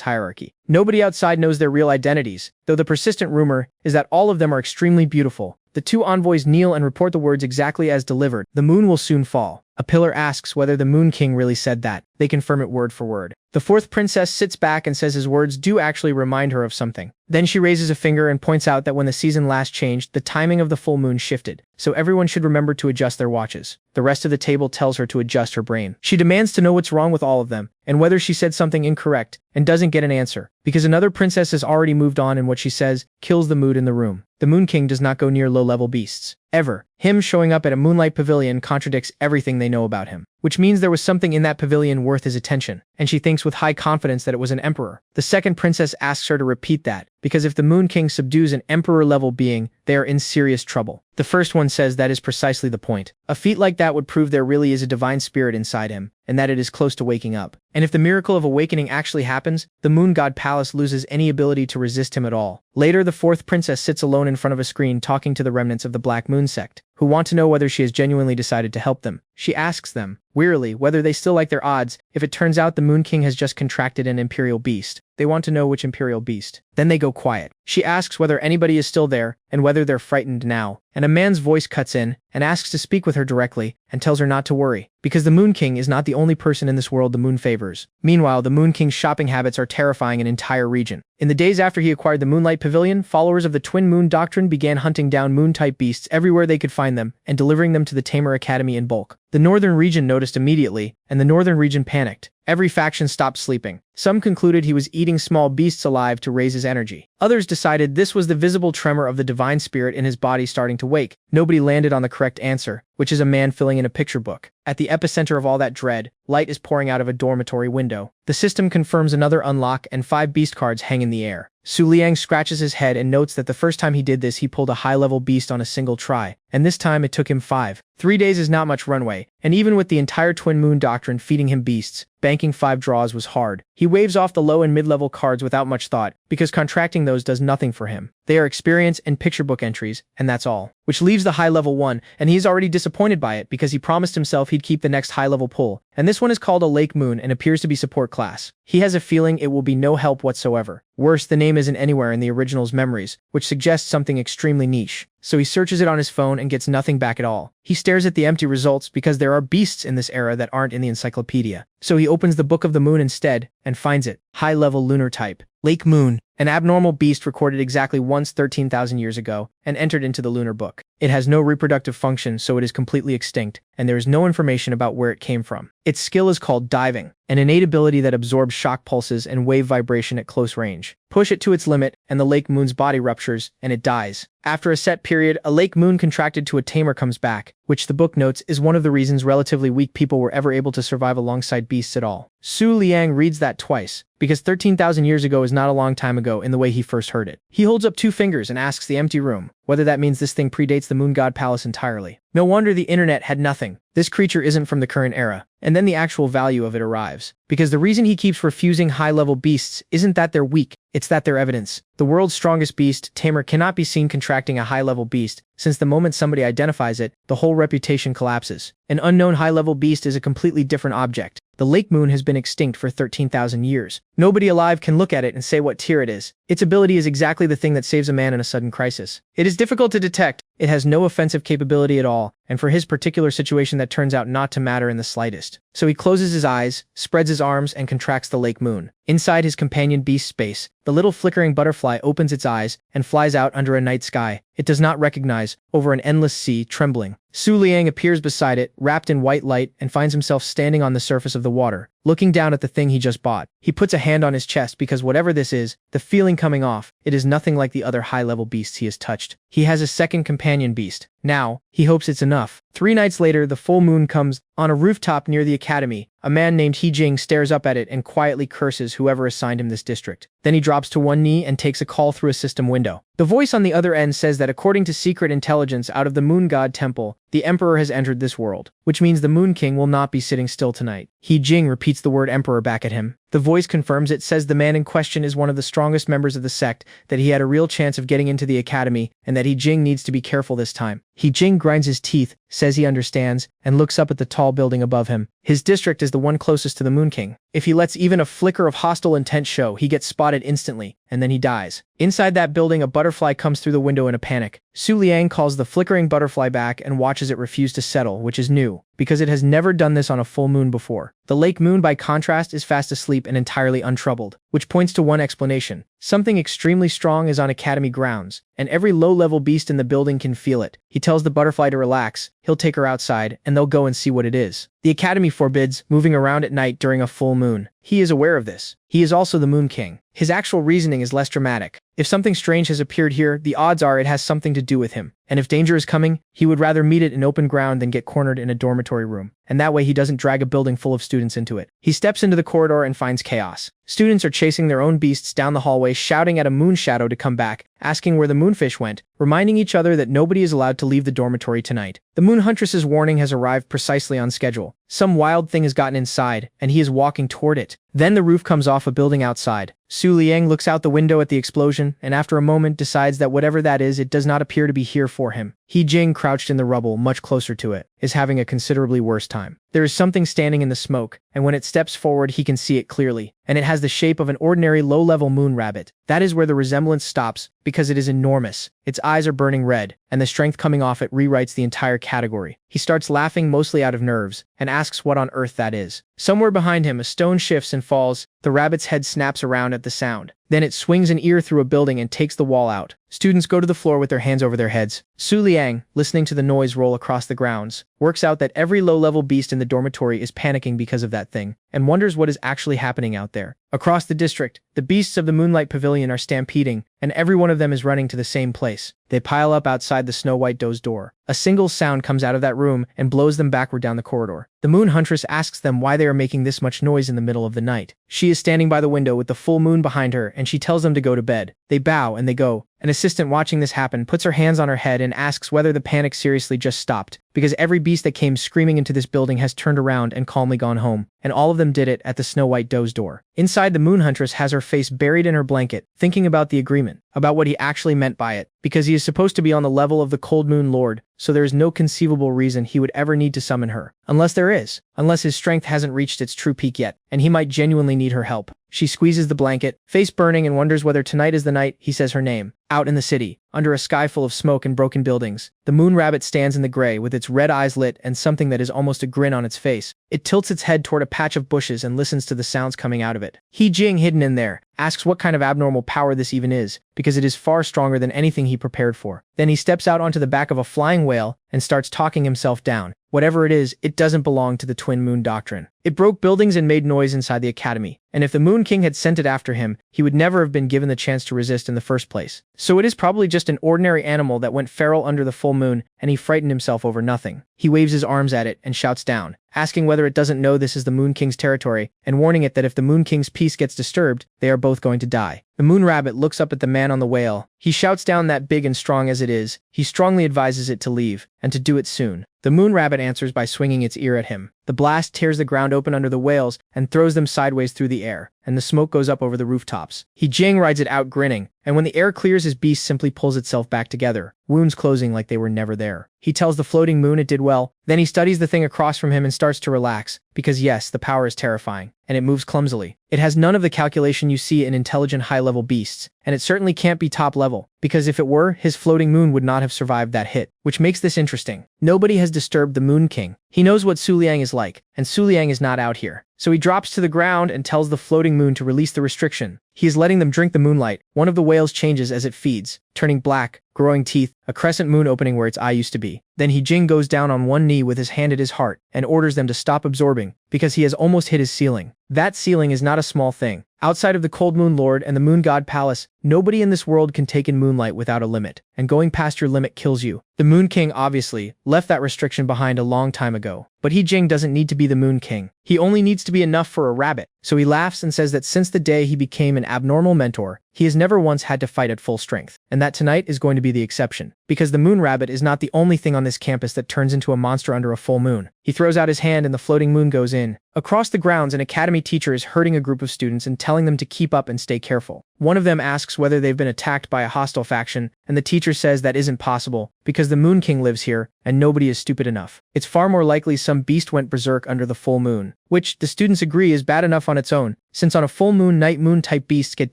hierarchy. Nobody outside knows their real identities, though the persistent rumor is that all of them are extremely beautiful. The 2 envoys kneel and report the words exactly as delivered. The moon will soon fall. A pillar asks whether the Moon King really said that. They confirm it word for word. The 4th princess sits back and says his words do actually remind her of something. Then she raises a finger and points out that when the season last changed, the timing of the full moon shifted, so everyone should remember to adjust their watches. The rest of the table tells her to adjust her brain. She demands to know what's wrong with all of them, and whether she said something incorrect, and doesn't get an answer, because another princess has already moved on and what she says kills the mood in the room. The Moon King does not go near low-level beasts. Ever. Him showing up at a moonlight pavilion contradicts everything they know about him, which means there was something in that pavilion worth his attention, and she thinks with high confidence that it was an emperor. The 2nd princess asks her to repeat that, because if the Moon King subdues an emperor-level being, they are in serious trouble. The first one says that is precisely the point. A feat like that would prove there really is a divine spirit inside him, and that it is close to waking up. And if the miracle of awakening actually happens, the Moon God Palace loses any ability to resist him at all. Later, the 4th princess sits alone in front of a screen talking to the remnants of the Black Moon sect, who want to know whether she has genuinely decided to help them. She asks them, wearily, whether they still like their odds if it turns out the Moon King has just contracted an imperial beast. They want to know which imperial beast. Then they go quiet. She asks whether anybody is still there, and whether they're frightened now, and a man's voice cuts in, and asks to speak with her directly, and tells her not to worry, because the Moon King is not the only person in this world the moon favors. Meanwhile, the Moon King's shopping habits are terrifying an entire region. In the days after he acquired the Moonlight Pavilion, followers of the Twin Moon Doctrine began hunting down moon-type beasts everywhere they could find them, and delivering them to the Tamer Academy in bulk. The Northern region noticed immediately, and the Northern region panicked. Every faction stopped sleeping. Some concluded he was eating small beasts alive to raise his energy. Others decided this was the visible tremor of the divine spirit in his body starting to wake. Nobody landed on the correct answer, which is a man filling in a picture book. At the epicenter of all that dread, light is pouring out of a dormitory window. The system confirms another unlock and 5 beast cards hang in the air. Su Liang scratches his head and notes that the first time he did this he pulled a high-level beast on a single try, and this time it took him 5. 3 days is not much runway, and even with the entire Twin Moon Doctrine feeding him beasts, banking 5 draws was hard. He waves off the low and mid-level cards without much thought, because contracting those does nothing for him. They are experience and picture book entries, and that's all. Which leaves the high-level one, and he is already disappointed by it because he promised himself he'd keep the next high-level pull, and this one is called a Lake Moon and appears to be support class. He has a feeling it will be no help whatsoever. Worse, the name isn't anywhere in the original's memories, which suggests something extremely niche. So he searches it on his phone and gets nothing back at all. He stares at the empty results because there are beasts in this era that aren't in the encyclopedia. So he opens the Book of the Moon instead, and finds it. High-level lunar type. Lake Moon. An abnormal beast recorded exactly once 13,000 years ago, and entered into the lunar book. It has no reproductive function, so it is completely extinct, and there is no information about where it came from. Its skill is called diving, an innate ability that absorbs shock pulses and wave vibration at close range. Push it to its limit, and the Lake Moon's body ruptures, and it dies. After a set period, a Lake Moon contracted to a tamer comes back, which the book notes is one of the reasons relatively weak people were ever able to survive alongside beasts at all. Su Liang reads that twice, because 13,000 years ago is not a long time ago in the way he first heard it. He holds up 2 fingers and asks the empty room whether that means this thing predates the Moon God Palace entirely. No wonder the internet had nothing. This creature isn't from the current era. And then the actual value of it arrives. Because the reason he keeps refusing high-level beasts isn't that they're weak, it's that they're evidence. The world's strongest beast, Tamer, cannot be seen contracting a high-level beast, since the moment somebody identifies it, the whole reputation collapses. An unknown high-level beast is a completely different object. The Lake Moon has been extinct for 13,000 years. Nobody alive can look at it and say what tier it is. Its ability is exactly the thing that saves a man in a sudden crisis. It is difficult to detect, it has no offensive capability at all, and for his particular situation that turns out not to matter in the slightest. So he closes his eyes, spreads his arms, and contracts the lake moon. Inside his companion beast's space, the little flickering butterfly opens its eyes and flies out under a night sky it does not recognize, over an endless sea, trembling. Su Liang appears beside it, wrapped in white light, and finds himself standing on the surface of the water, looking down at the thing he just bought. He puts a hand on his chest because whatever this is, the feeling coming off, it is nothing like the other high-level beasts he has touched. He has a second companion beast. Now, he hopes it's enough. 3 nights later, the full moon comes. On a rooftop near the academy, a man named He Jing stares up at it and quietly curses whoever assigned him this district. Then he drops to one knee and takes a call through a system window. The voice on the other end says that according to secret intelligence out of the Moon God Temple, the Emperor has entered this world, which means the Moon King will not be sitting still tonight. He Jing repeats the word Emperor back at him. The voice confirms it, says the man in question is one of the strongest members of the sect, that he had a real chance of getting into the academy, and that He Jing needs to be careful this time. He Jing grinds his teeth, says he understands, and looks up at the tall building above him. His district is the one closest to the Moon King. If he lets even a flicker of hostile intent show, he gets spotted instantly, and then he dies. Inside that building, a butterfly comes through the window in a panic. Su Liang calls the flickering butterfly back and watches it refuse to settle, which is new, because it has never done this on a full moon before. The lake moon, by contrast, is fast asleep and entirely untroubled, which points to one explanation. Something extremely strong is on academy grounds, and every low-level beast in the building can feel it. He tells the butterfly to relax, he'll take her outside, and they'll go and see what it is. The academy forbids moving around at night during a full moon. He is aware of this. He is also the Moon King. His actual reasoning is less dramatic. If something strange has appeared here, the odds are it has something to do with him. And if danger is coming, he would rather meet it in open ground than get cornered in a dormitory room. And that way he doesn't drag a building full of students into it. He steps into the corridor and finds chaos. Students are chasing their own beasts down the hallway, shouting at a moon shadow to come back, asking where the moonfish went, reminding each other that nobody is allowed to leave the dormitory tonight. The Moon Huntress's warning has arrived precisely on schedule. Some wild thing has gotten inside, and he is walking toward it. Then the roof comes off a building outside. Su Liang looks out the window at the explosion, and after a moment decides that whatever that is, it does not appear to be here for him. He Jing, crouched in the rubble much closer to it, is having a considerably worse time. There is something standing in the smoke, and when it steps forward he can see it clearly, and it has the shape of an ordinary low-level moon rabbit. That is where the resemblance stops, because it is enormous. Its eyes are burning red, and the strength coming off it rewrites the entire category. He starts laughing, mostly out of nerves, and asks what on earth that is. Somewhere behind him, a stone shifts and falls. The rabbit's head snaps around at the sound. Then it swings an ear through a building and takes the wall out. Students go to the floor with their hands over their heads. Su Liang, listening to the noise roll across the grounds, works out that every low-level beast in the dormitory is panicking because of that thing, and wonders what is actually happening out there. Across the district, the beasts of the Moonlight Pavilion are stampeding, and every one of them is running to the same place. They pile up outside the Snow White Doe's door. A single sound comes out of that room and blows them backward down the corridor. The Moon Huntress asks them why they are making this much noise in the middle of the night. She is standing by the window with the full moon behind her, and she tells them to go to bed. They bow and they go. An assistant watching this happen puts her hands on her head and asks whether the panic seriously just stopped, because every beast that came screaming into this building has turned around and calmly gone home, and all of them did it at the Snow White Doe's door. Inside, the Moon Huntress has her face buried in her blanket, thinking about the agreement, about what he actually meant by it, because he is supposed to be on the level of the Cold Moon Lord, so there is no conceivable reason he would ever need to summon her. Unless there is. Unless his strength hasn't reached its true peak yet, and he might genuinely need her help. She squeezes the blanket, face burning, and wonders whether tonight is the night. He says her name. Out in the city, under a sky full of smoke and broken buildings, the moon rabbit stands in the gray with its red eyes lit and something that is almost a grin on its face. It tilts its head toward a patch of bushes and listens to the sounds coming out of it. He Jing, hidden in there, asks what kind of abnormal power this even is, because it is far stronger than anything he prepared for. Then he steps out onto the back of a flying whale and starts talking himself down. Whatever it is, it doesn't belong to the Twin Moon Doctrine. It broke buildings and made noise inside the academy, and if the Moon King had sent it after him, he would never have been given the chance to resist in the first place. So it is probably just an ordinary animal that went feral under the full moon, and he frightened himself over nothing. He waves his arms at it and shouts down, asking whether it doesn't know this is the Moon King's territory, and warning it that if the Moon King's peace gets disturbed, they are both going to die. The Moon Rabbit looks up at the man on the whale. He shouts down that big and strong as it is, he strongly advises it to leave, and to do it soon. The Moon Rabbit answers by swinging its ear at him. The blast tears the ground open under the whales and throws them sideways through the air, and the smoke goes up over the rooftops. He Jing rides it out grinning, and when the air clears, his beast simply pulls itself back together, wounds closing like they were never there. He tells the floating moon it did well, then he studies the thing across from him and starts to relax, because yes, the power is terrifying, and it moves clumsily. It has none of the calculation you see in intelligent high-level beasts, and it certainly can't be top level, because if it were, his floating moon would not have survived that hit, which makes this interesting. Nobody has disturbed the Moon King. He knows what Su Liang is like, and Su Liang is not out here. So he drops to the ground and tells the floating moon to release the restriction. He is letting them drink the moonlight. One of the whales changes as it feeds, turning black, growing teeth, a crescent moon opening where its eye used to be. Then Jing goes down on one knee with his hand at his heart and orders them to stop absorbing, because he has almost hit his ceiling. That ceiling is not a small thing. Outside of the Cold Moon Lord and the Moon God Palace, nobody in this world can take in moonlight without a limit, and going past your limit kills you. The Moon King, obviously, left that restriction behind a long time ago. But Jing doesn't need to be the Moon King. He only needs to be enough for a rabbit. So he laughs and says that since the day he became an abnormal mentor, he has never once had to fight at full strength, and that tonight is going to be the exception. Because the Moon Rabbit is not the only thing on this campus that turns into a monster under a full moon. He throws out his hand and the floating moon goes in. Across the grounds, an academy teacher is herding a group of students and telling them to keep up and stay careful. One of them asks whether they've been attacked by a hostile faction, and the teacher says that isn't possible, because the Moon King lives here, and nobody is stupid enough. It's far more likely some beast went berserk under the full moon, which, the students agree, is bad enough on its own, since on a full moon night moon-type beasts get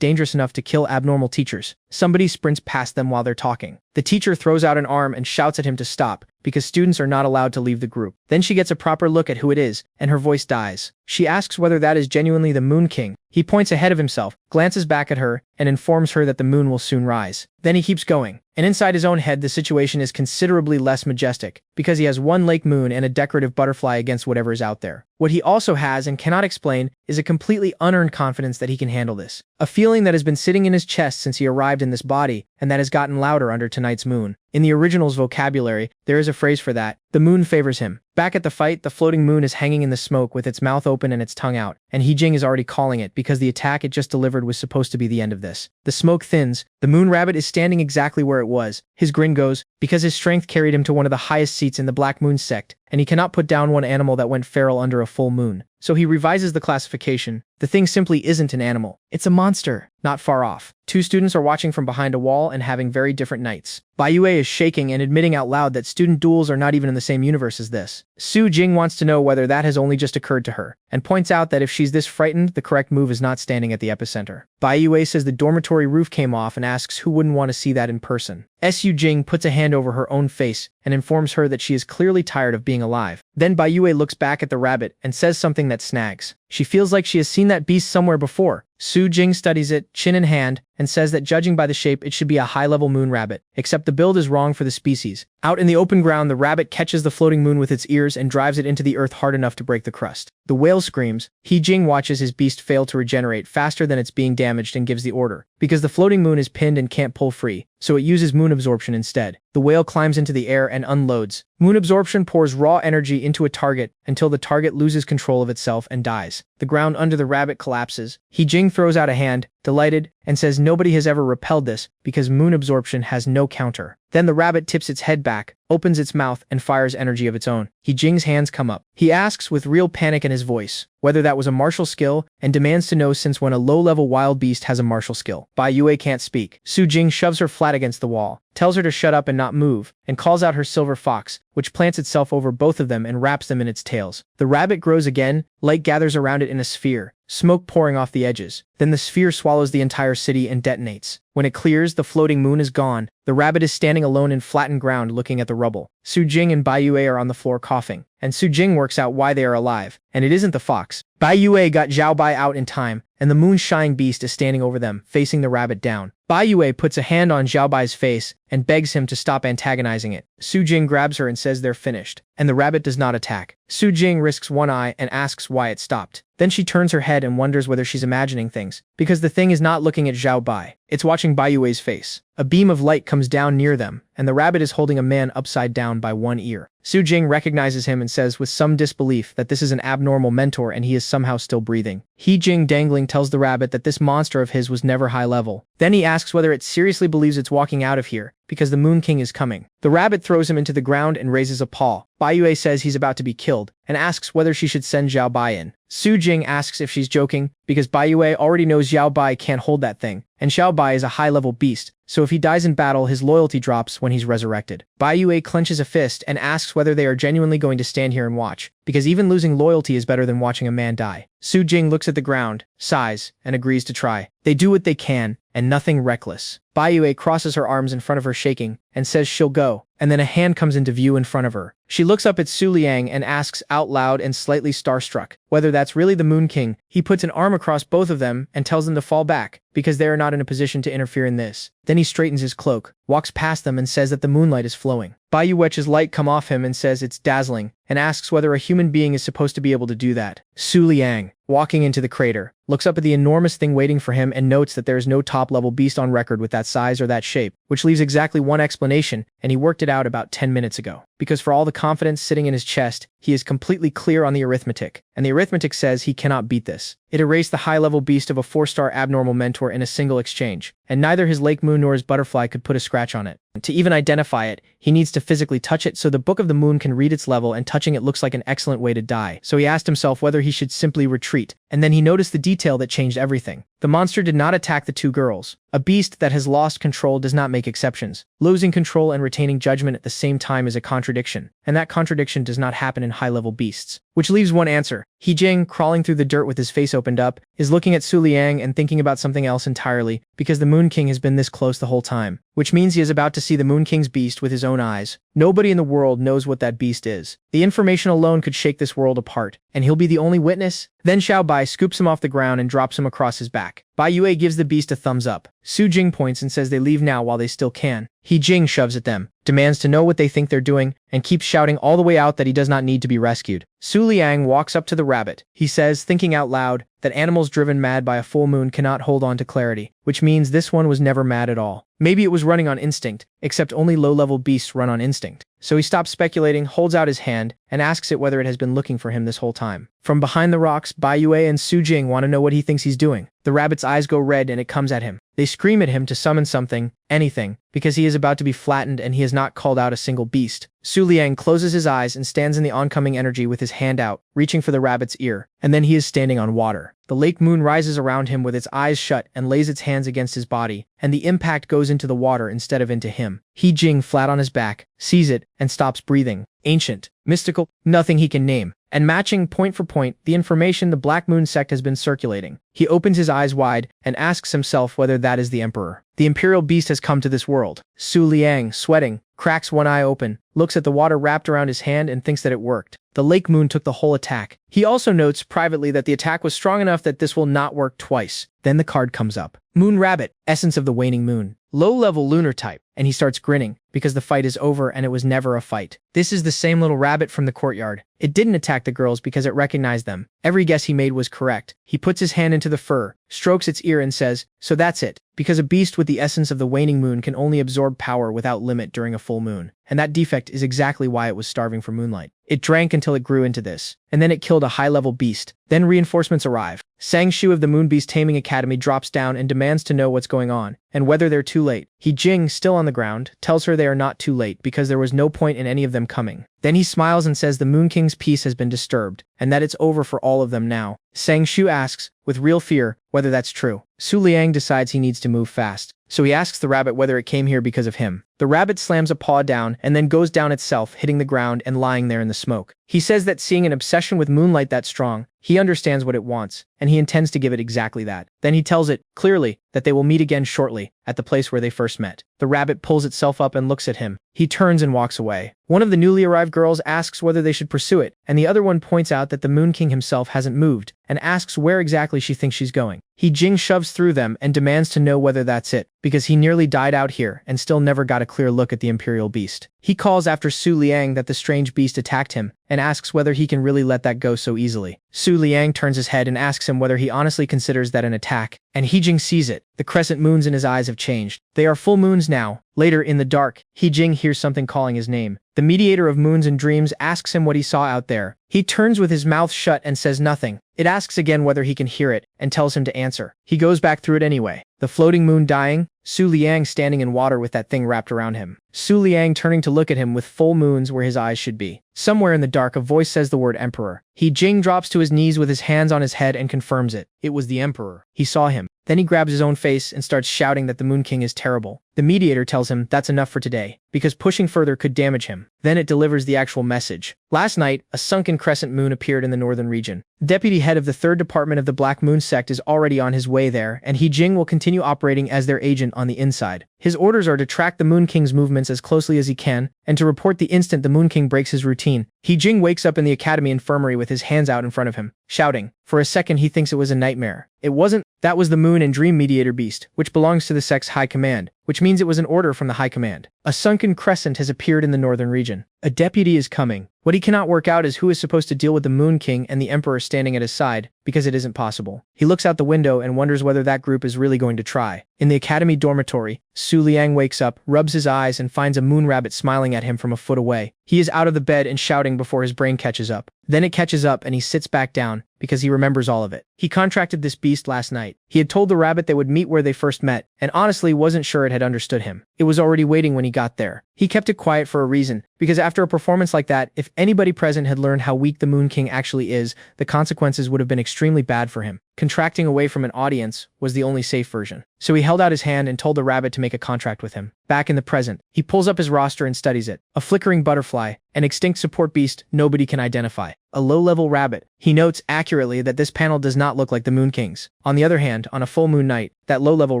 dangerous enough to kill abnormal teachers. Somebody sprints past them while they're talking. The teacher throws out an arm and shouts at him to stop, because students are not allowed to leave the group. Then she gets a proper look at who it is, and her voice dies. She asks whether that is genuinely the Moon King. He points ahead of himself, glances back at her, and informs her that the moon will soon rise. Then he keeps going. And inside his own head, the situation is considerably less majestic, because he has one lake moon and a decorative butterfly against whatever is out there. What he also has and cannot explain is a completely unearned confidence that he can handle this. A feeling that has been sitting in his chest since he arrived in this body, and that has gotten louder under tonight's moon. In the original's vocabulary, there is a phrase for that. The moon favors him. Back at the fight, the floating moon is hanging in the smoke with its mouth open and its tongue out, and Jing is already calling it because the attack it just delivered was supposed to be the end of this. The smoke thins. The Moon Rabbit is standing exactly where it was. His grin goes, because his strength carried him to one of the highest seats in the Black Moon sect, and he cannot put down one animal that went feral under a full moon. So he revises the classification. The thing simply isn't an animal. It's a monster. Not far off. Two students are watching from behind a wall and having very different nights. Yue is shaking and admitting out loud that student duels are not even in the same universe as this. Su Jing wants to know whether that has only just occurred to her, and points out that if she's this frightened, the correct move is not standing at the epicenter. Yue says the dormitory roof came off and asks who wouldn't want to see that in person. Su Jing puts a hand over her own face and informs her that she is clearly tired of being alive. Then Yue looks back at the rabbit and says something that snags. She feels like she has seen that beast somewhere before. Su Jing studies it, chin in hand, and says that judging by the shape it should be a high-level moon rabbit, except the build is wrong for the species. Out in the open ground, the rabbit catches the floating moon with its ears and drives it into the earth hard enough to break the crust. The whale screams. Jing watches his beast fail to regenerate faster than it's being damaged and gives the order, because the floating moon is pinned and can't pull free, so it uses moon absorption instead. The whale climbs into the air and unloads. Moon absorption pours raw energy into a target until the target loses control of itself and dies. The ground under the rabbit collapses. Jing throws out a hand, delighted, and says nobody has ever repelled this because moon absorption has no counter. Then the rabbit tips its head back, opens its mouth, and fires energy of its own. Jing's hands come up. He asks with real panic in his voice whether that was a martial skill and demands to know since when a low-level wild beast has a martial skill. Yue can't speak. Su Jing shoves her flat against the wall, tells her to shut up and not move, and calls out her silver fox, which plants itself over both of them and wraps them in its tails. The rabbit grows again, light gathers around it in a sphere, smoke pouring off the edges. Then the sphere swallows the entire city and detonates. When it clears, the floating moon is gone. The rabbit is standing alone in flattened ground looking at the rubble. Su Jing and Yue are on the floor coughing, and Su Jing works out why they are alive, and it isn't the fox. Yue got Zhao Bai out in time, and the moonshine beast is standing over them, facing the rabbit down. Yue puts a hand on Zhao Bai's face and begs him to stop antagonizing it. Su Jing grabs her and says they're finished, and the rabbit does not attack. Su Jing risks one eye and asks why it stopped. Then she turns her head and wonders whether she's imagining things, because the thing is not looking at Zhao Bai. It's watching Yue's face. A beam of light comes down near them, and the rabbit is holding a man upside down by one ear. Su Jing recognizes him and says with some disbelief that this is an abnormal mentor and he is somehow still breathing. Jing dangling tells the rabbit that this monster of his was never high level. Then he asks whether it seriously believes it's walking out of here, because the Moon King is coming. The rabbit throws him into the ground and raises a paw. Baiyue says he's about to be killed and asks whether she should send Xiao Bai in. Su Jing asks if she's joking because Baiyue already knows Xiao Bai can't hold that thing, and Xiao Bai is a high-level beast, so if he dies in battle, his loyalty drops when he's resurrected. Baiyue clenches a fist and asks whether they are genuinely going to stand here and watch, because even losing loyalty is better than watching a man die. Su Jing looks at the ground, sighs, and agrees to try. They do what they can, and nothing reckless. Baiyue crosses her arms in front of her shaking and says she'll go, and then a hand comes into view in front of her. She looks up at Su Liang and asks out loud and slightly starstruck whether that's really the Moon King. He puts an arm across both of them and tells them to fall back, because they are not in a position to interfere in this. Then he straightens his cloak, walks past them and says that the moonlight is flowing. Baiyue's light come off him and says it's dazzling, and asks whether a human being is supposed to be able to do that. Su Liang, walking into the crater, looks up at the enormous thing waiting for him and notes that there is no top-level beast on record with that size or that shape, which leaves exactly one explanation, and he worked it out about 10 minutes ago. Because for all the confidence sitting in his chest, he is completely clear on the arithmetic, and the arithmetic says he cannot beat this. It erased the high-level beast of a 4-star abnormal mentor in a single exchange, and neither his lake moon nor his butterfly could put a scratch on it. To even identify it, he needs to physically touch it so the Book of the Moon can read its level, and touching it looks like an excellent way to die. So he asked himself whether he should simply retreat, and then he noticed the detail that changed everything. The monster did not attack the two girls. A beast that has lost control does not make exceptions. Losing control and retaining judgment at the same time is a contradiction, and that contradiction does not happen in high-level beasts. Which leaves one answer. He Jing, crawling through the dirt with his face opened up, is looking at Su Liang and thinking about something else entirely, because the Moon King has been this close the whole time. Which means he is about to see the Moon King's beast with his own eyes. Nobody in the world knows what that beast is. The information alone could shake this world apart, and he'll be the only witness? Then Xiao Bai scoops him off the ground and drops him across his back. Baiyue gives the beast a thumbs up. Su Jing points and says they leave now while they still can. He Jing shoves at them, demands to know what they think they're doing, and keeps shouting all the way out that he does not need to be rescued. Su Liang walks up to the rabbit. He says, thinking out loud, that animals driven mad by a full moon cannot hold on to clarity, which means this one was never mad at all. Maybe it was running on instinct, except only low-level beasts run on instinct. So he stops speculating, holds out his hand, and asks it whether it has been looking for him this whole time. From behind the rocks, Baiyue and Su Jing want to know what he thinks he's doing. The rabbit's eyes go red and it comes at him. They scream at him to summon something, anything, because he is about to be flattened and he has not called out a single beast. Su Liang closes his eyes and stands in the oncoming energy with his hand out, reaching for the rabbit's ear, and then he is standing on water. The lake moon rises around him with its eyes shut and lays its hands against his body, and the impact goes into the water instead of into him. He Jing, flat on his back, sees it and stops breathing. Ancient, mystical, nothing he can name. And matching point for point the information the Black Moon sect has been circulating. He opens his eyes wide and asks himself whether that is the Emperor. The Imperial Beast has come to this world. Su Liang, sweating, cracks one eye open, looks at the water wrapped around his hand and thinks that it worked. The Lake Moon took the whole attack. He also notes privately that the attack was strong enough that this will not work twice. Then the card comes up. Moon Rabbit, essence of the waning moon. Low-level lunar type. And he starts grinning, because the fight is over and it was never a fight. This is the same little rabbit from the courtyard. It didn't attack the girls because it recognized them. Every guess he made was correct. He puts his hand into the fur, strokes its ear and says, so that's it. Because a beast with the essence of the waning moon can only absorb power without limit during a full moon. And that defect is exactly why it was starving for moonlight. It drank until it grew into this. And then it killed a high-level beast. Then reinforcements arrive. Sang Shu of the Moon Beast Taming Academy drops down and demands to know what's going on, and whether they're too late. He Jing, still on the ground, tells her they are not too late because there was no point in any of them coming. Then he smiles and says the Moon King's peace has been disturbed, and that it's over for all of them now. Sang Shu asks, with real fear, whether that's true. Su Liang decides he needs to move fast, so he asks the rabbit whether it came here because of him. The rabbit slams a paw down and then goes down itself, hitting the ground and lying there in the smoke. He says that seeing an obsession with moonlight that strong, he understands what it wants, and he intends to give it exactly that. Then he tells it, clearly, that they will meet again shortly, at the place where they first met. The rabbit pulls itself up and looks at him. He turns and walks away. One of the newly arrived girls asks whether they should pursue it, and the other one points out that the Moon King himself hasn't moved, and asks where exactly she thinks she's going. He Jing shoves through them and demands to know whether that's it, because he nearly died out here and still never got a clear look at the Imperial Beast. He calls after Su Liang that the strange beast attacked him, and asks whether he can really let that go so easily. Su Liang turns his head and asks him whether he honestly considers that an attack, and He Jing sees it. The crescent moons in his eyes have changed. They are full moons now. Later, in the dark, He Jing hears something calling his name. The mediator of moons and dreams asks him what he saw out there. He turns with his mouth shut and says nothing. It asks again whether he can hear it, and tells him to answer. He goes back through it anyway. The floating moon dying, Su Liang standing in water with that thing wrapped around him. Su Liang turning to look at him with full moons where his eyes should be. Somewhere in the dark, a voice says the word Emperor. He Jing drops to his knees with his hands on his head and confirms it. It was the Emperor. He saw him. Then he grabs his own face and starts shouting that the Moon King is terrible. The mediator tells him that's enough for today, because pushing further could damage him. Then it delivers the actual message. Last night, a sunken crescent moon appeared in the northern region. The deputy head of the 3rd Department of the Black Moon sect is already on his way there, and He Jing will continue operating as their agent on the inside. His orders are to track the Moon King's movements as closely as he can, and to report the instant the Moon King breaks his routine. He Jing wakes up in the academy infirmary with his hands out in front of him, shouting. For a second he thinks it was a nightmare. It wasn't. That was the Moon and Dream Mediator Beast, which belongs to the sect's High Command, which means it was an order from the High Command. A sunken crescent has appeared in the northern region. A deputy is coming. What he cannot work out is who is supposed to deal with the Moon King and the Emperor standing at his side, because it isn't possible. He looks out the window and wonders whether that group is really going to try. In the academy dormitory, Su Liang wakes up, rubs his eyes, and finds a moon rabbit smiling at him from a foot away. He is out of the bed and shouting before his brain catches up. Then it catches up and he sits back down, because he remembers all of it. He contracted this beast last night. He had told the rabbit they would meet where they first met, and honestly wasn't sure it had understood him. It was already waiting when he got there. He kept it quiet for a reason, because after a performance like that, if anybody present had learned how weak the Moon King actually is, the consequences would have been extremely bad for him. Contracting away from an audience was the only safe version. So he held out his hand and told the rabbit to make a contract with him. Back in the present, he pulls up his roster and studies it. A flickering butterfly, an extinct support beast nobody can identify. A low-level rabbit. He notes accurately that this panel does not look like the Moon King's. On the other hand, on a full moon night, that low-level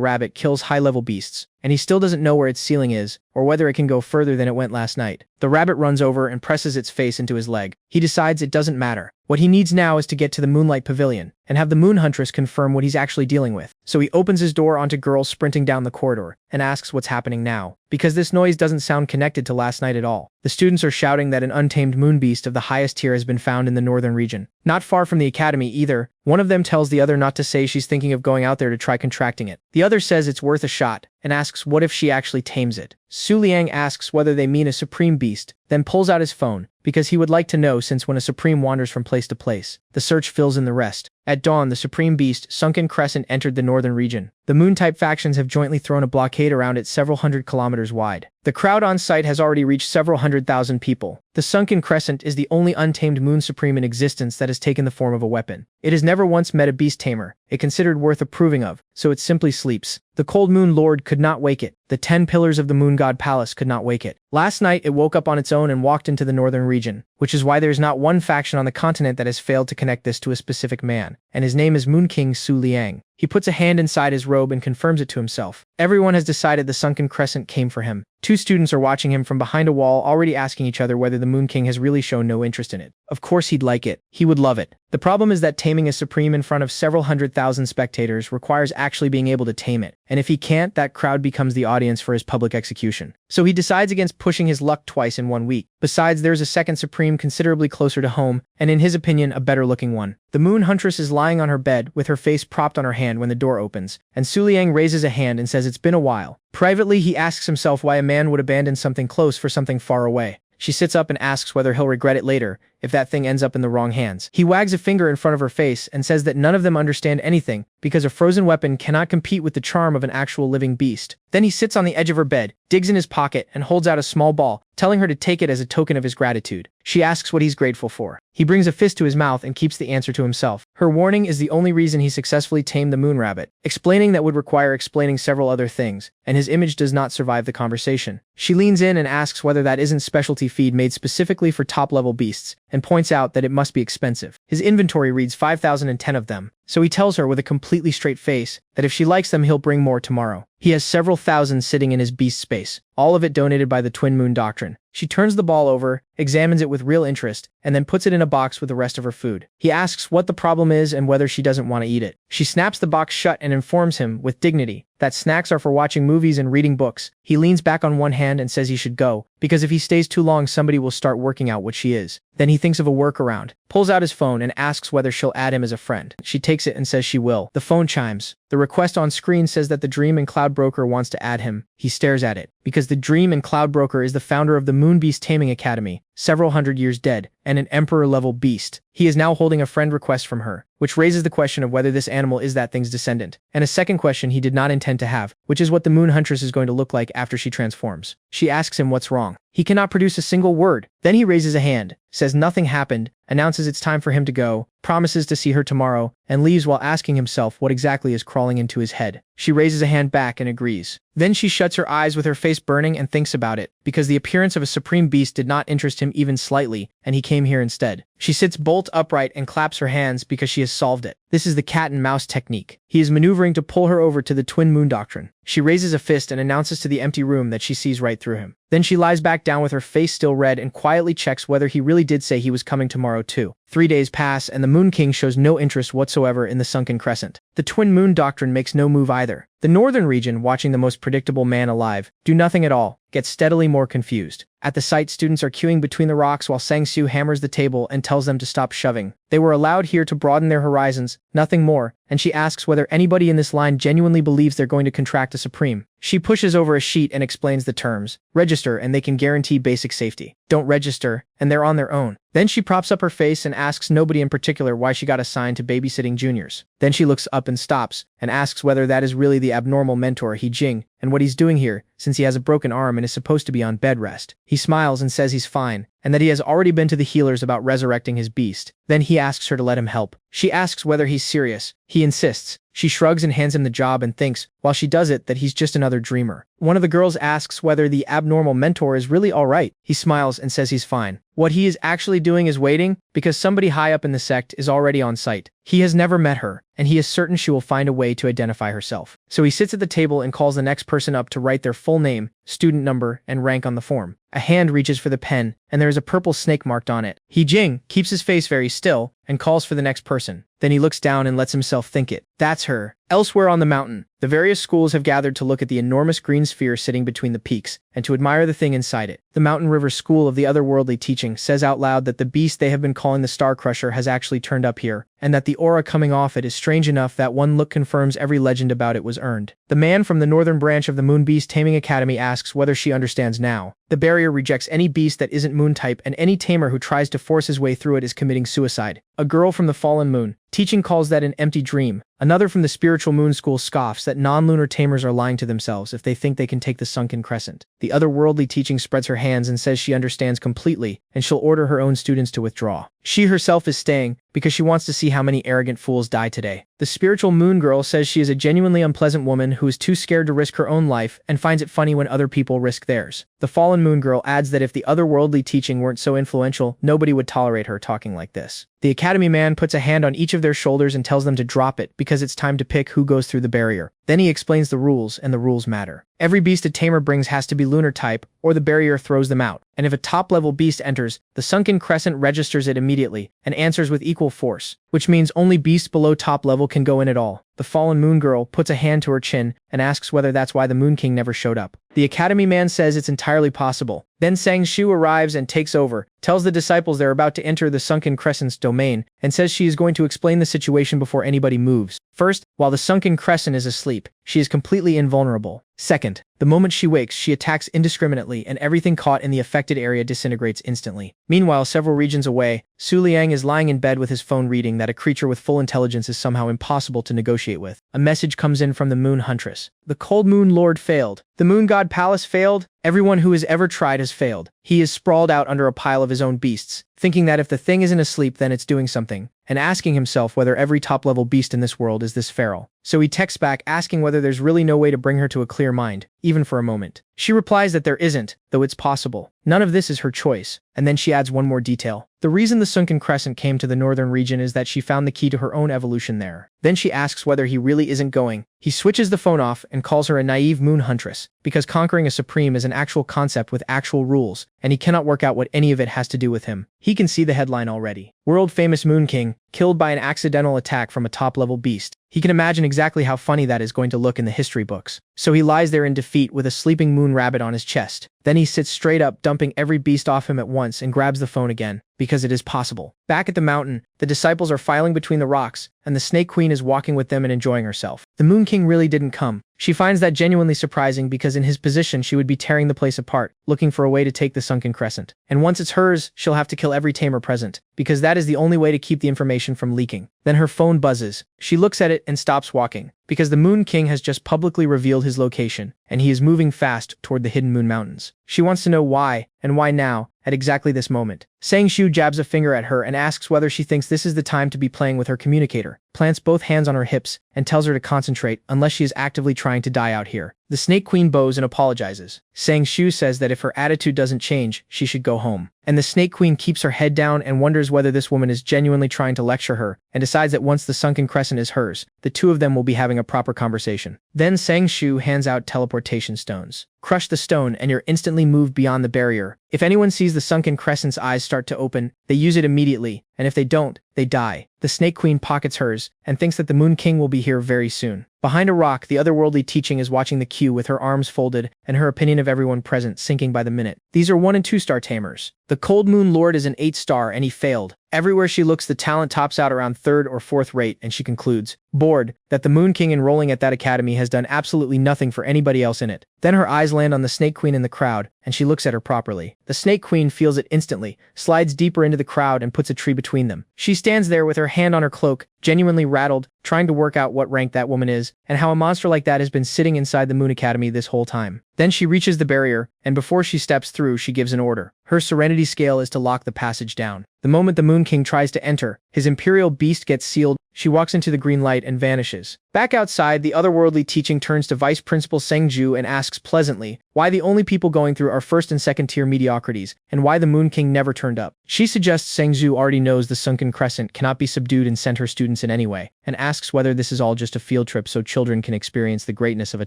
rabbit kills high-level beasts, and he still doesn't know where its ceiling is, or whether it can go further than it went last night. The rabbit runs over and presses its face into his leg. He decides it doesn't matter. What he needs now is to get to the Moonlight Pavilion, and have the Moon Huntress confirm what he's actually dealing with. So he opens his door onto girls sprinting down the corridor, and asks what's happening now, because this noise doesn't sound connected to last night at all. The students are shouting that an untamed moon beast of the highest tier has been found in the northern region. Not far from the academy either. One of them tells the other not to say she's thinking of going out there to try contracting it. The other says it's worth a shot, and asks what if she actually tames it. Su Liang asks whether they mean a supreme beast, then pulls out his phone, because he would like to know, since when a supreme wanders from place to place, the search fills in the rest. At dawn, the supreme beast, Sunken Crescent, entered the northern region. The Moon-type factions have jointly thrown a blockade around it several hundred kilometers wide. The crowd on site has already reached several 100,000 people. The Sunken Crescent is the only untamed Moon Supreme in existence that has taken the form of a weapon. It has never once met a beast tamer, it considered worth approving of, so it simply sleeps. The Cold Moon Lord could not wake it. The 10 pillars of the Moon God Palace could not wake it. Last night, it woke up on its own and walked into the northern region, which is why there's not one faction on the continent that has failed to connect this to a specific man, and his name is Moon King Su Liang. He puts a hand inside his robe and confirms it to himself. Everyone has decided the Sunken Crescent came for him. 2 students are watching him from behind a wall, already asking each other whether the Moon King has really shown no interest in it. Of course he'd like it. He would love it. The problem is that taming a supreme in front of several 100,000 spectators requires actually being able to tame it, and if he can't, that crowd becomes the audience for his public execution. So he decides against pushing his luck twice in 1 week. Besides, there's a second supreme considerably closer to home, and in his opinion, a better-looking one. The Moon Huntress is lying on her bed, with her face propped on her hand when the door opens, and Su Liang raises a hand and says it's been a while. Privately, he asks himself why a man would abandon something close for something far away. She sits up and asks whether he'll regret it later, if that thing ends up in the wrong hands. He wags a finger in front of her face and says that none of them understand anything, because a frozen weapon cannot compete with the charm of an actual living beast. Then he sits on the edge of her bed, digs in his pocket, and holds out a small ball, telling her to take it as a token of his gratitude. She asks what he's grateful for. He brings a fist to his mouth and keeps the answer to himself. Her warning is the only reason he successfully tamed the moon rabbit, explaining that would require explaining several other things, and his image does not survive the conversation. She leans in and asks whether that isn't specialty feed made specifically for top-level beasts, and points out that it must be expensive. His inventory reads 5,010 of them, so he tells her with a completely straight face that if she likes them he'll bring more tomorrow. He has several thousand sitting in his beast space, all of it donated by the Twin Moon Doctrine. She turns the ball over, examines it with real interest, and then puts it in a box with the rest of her food. He asks what the problem is and whether she doesn't want to eat it. She snaps the box shut and informs him, with dignity, that snacks are for watching movies and reading books. He leans back on one hand and says he should go, because if he stays too long somebody will start working out what she is. Then he thinks of a workaround, pulls out his phone and asks whether she'll add him as a friend. She takes it and says she will. The phone chimes. The request on screen says that the Dream and Cloud Broker wants to add him. He stares at it, because the Dream and Cloud Broker is the founder of the Moon Beast Taming Academy, several hundred years dead, and an emperor-level beast. He is now holding a friend request from her, which raises the question of whether this animal is that thing's descendant, and a second question he did not intend to have, which is what the Moon Huntress is going to look like after she transforms. She asks him what's wrong. He cannot produce a single word. Then he raises a hand, says nothing happened, announces it's time for him to go, promises to see her tomorrow, and leaves while asking himself what exactly is crawling into his head. She raises a hand back and agrees. Then she shuts her eyes with her face burning and thinks about it, because the appearance of a supreme beast did not interest him even slightly, and he came here instead. She sits bolt upright and claps her hands because she has solved it. This is the cat and mouse technique. He is maneuvering to pull her over to the twin moon doctrine. She raises a fist and announces to the empty room that she sees right through him. Then she lies back down with her face still red and quietly checks whether he really did say he was coming tomorrow too. 3 days pass and the Moon King shows no interest whatsoever in the sunken crescent. The twin moon doctrine makes no move either. The northern region, watching the most predictable man alive do nothing at all, gets steadily more confused. At the site, students are queuing between the rocks while Sang-Soo hammers the table and tells them to stop shoving. They were allowed here to broaden their horizons, nothing more, and she asks whether anybody in this line genuinely believes they're going to contract a supreme. She pushes over a sheet and explains the terms. Register and they can guarantee basic safety. Don't register, and they're on their own. Then she props up her face and asks nobody in particular why she got assigned to babysitting juniors. Then she looks up and stops, and asks whether that is really the abnormal mentor He Jing, and what he's doing here, since he has a broken arm and is supposed to be on bed rest. He smiles and says he's fine, and that he has already been to the healers about resurrecting his beast. Then he asks her to let him help. She asks whether he's serious. He insists. She shrugs and hands him the job and thinks, while she does it, that he's just another dreamer. One of the girls asks whether the abnormal mentor is really alright. He smiles and says he's fine. What he is actually doing is waiting, because somebody high up in the sect is already on site. He has never met her, and he is certain she will find a way to identify herself. So he sits at the table and calls the next person up to write their full name, student number, and rank on the form. A hand reaches for the pen, and there is a purple snake marked on it. He Jing keeps his face very still, and calls for the next person. Then he looks down and lets himself think it. That's her. Elsewhere on the mountain, the various schools have gathered to look at the enormous green sphere sitting between the peaks, and to admire the thing inside it. The Mountain River School of the Otherworldly Teaching says out loud that the beast they have been calling the Star Crusher has actually turned up here, and that the aura coming off it is strange enough that one look confirms every legend about it was earned. The man from the northern branch of the Moon Beast Taming Academy asks whether she understands now. The barrier rejects any beast that isn't moon type, and any tamer who tries to force his way through it is committing suicide. A girl from the fallen moon teaching calls that an empty dream. Another from the spiritual moon school scoffs that non-lunar tamers are lying to themselves if they think they can take the sunken crescent. The otherworldly teaching spreads her hands and says she understands completely, and she'll order her own students to withdraw. She herself is staying, because she wants to see how many arrogant fools die today. The spiritual moon girl says she is a genuinely unpleasant woman who is too scared to risk her own life and finds it funny when other people risk theirs. The fallen moon girl adds that if the otherworldly teaching weren't so influential, nobody would tolerate her talking like this. The academy man puts a hand on each of their shoulders and tells them to drop it because it's time to pick who goes through the barrier. Then he explains the rules, and the rules matter. Every beast a tamer brings has to be lunar type, or the barrier throws them out. And if a top-level beast enters, the sunken crescent registers it immediately, and answers with equal force, which means only beasts below top level can go in at all. The fallen moon girl puts a hand to her chin and asks whether that's why the Moon King never showed up. The academy man says it's entirely possible. Then Sang-Soo arrives and takes over, tells the disciples they're about to enter the sunken crescent's domain, and says she is going to explain the situation before anybody moves. First, while the sunken crescent is asleep, she is completely invulnerable. Second, the moment she wakes, she attacks indiscriminately and everything caught in the affected area disintegrates instantly. Meanwhile, several regions away, Su Liang is lying in bed with his phone reading that a creature with full intelligence is somehow impossible to negotiate with. A message comes in from the Moon Huntress. The Cold Moon Lord failed. The Moon God Palace failed. Everyone who has ever tried has failed. He is sprawled out under a pile of his own beasts, thinking that if the thing isn't asleep then it's doing something, and asking himself whether every top-level beast in this world is this feral. So he texts back asking whether there's really no way to bring her to a clear mind, even for a moment. She replies that there isn't, though it's possible. None of this is her choice, and then she adds one more detail. The reason the sunken crescent came to the northern region is that she found the key to her own evolution there. Then she asks whether he really isn't going. He switches the phone off and calls her a naive moon huntress, because conquering a supreme is an actual concept with actual rules, and he cannot work out what any of it has to do with him. He can see the headline already. World-famous Moon King, killed by an accidental attack from a top-level beast. He can imagine exactly how funny that is going to look in the history books. So he lies there in defeat with a sleeping moon rabbit on his chest. Then he sits straight up, dumping every beast off him at once, and grabs the phone again, because it is possible. Back at the mountain, the disciples are filing between the rocks, and the Snake Queen is walking with them and enjoying herself. The Moon King really didn't come. She finds that genuinely surprising because in his position she would be tearing the place apart, looking for a way to take the sunken crescent. And once it's hers, she'll have to kill every tamer present, because that is the only way to keep the information from leaking. Then her phone buzzes. She looks at it and stops walking, because the Moon King has just publicly revealed his location, and he is moving fast toward the Hidden Moon Mountains. She wants to know why, and why now, at exactly this moment. Sang-Shu jabs a finger at her and asks whether she thinks this is the time to be playing with her communicator, plants both hands on her hips, and tells her to concentrate unless she is actively trying to die out here. The Snake Queen bows and apologizes. Sang-Shu says that if her attitude doesn't change, she should go home. And the Snake Queen keeps her head down and wonders whether this woman is genuinely trying to lecture her, and decides that once the sunken crescent is hers, the two of them will be having a proper conversation. Then Sang-Shu hands out teleportation stones. Crush the stone and you're instantly moved beyond the barrier. If anyone sees the sunken crescent's eyes start to open, they use it immediately, and if they don't, they die. The Snake Queen pockets hers, and thinks that the Moon King will be here very soon. Behind a rock, the otherworldly teaching is watching the queue with her arms folded, and her opinion of everyone present sinking by the minute. These are 1- and 2-star tamers. The Cold Moon Lord is an 8-star, and he failed. Everywhere she looks, the talent tops out around 3rd or 4th rate, and she concludes, bored, that the Moon King enrolling at that academy has done absolutely nothing for anybody else in it. Then her eyes land on the Snake Queen in the crowd, and she looks at her properly. The Snake Queen feels it instantly, slides deeper into the crowd, and puts a tree between them. She stands there with her hand on her cloak, genuinely rattled, trying to work out what rank that woman is, and how a monster like that has been sitting inside the Moon Academy this whole time. Then she reaches the barrier, and before she steps through, she gives an order. Her serenity scale is to lock the passage down. The moment the Moon King tries to enter, his imperial beast gets sealed. She walks into the green light and vanishes. Back outside, the otherworldly teaching turns to Vice Principal Sang-Ju and asks pleasantly why the only people going through are 1st and 2nd tier mediocrities, and why the Moon King never turned up. She suggests Sang-Ju already knows the sunken crescent cannot be subdued and sent her students in anyway, and asks whether this is all just a field trip so children can experience the greatness of a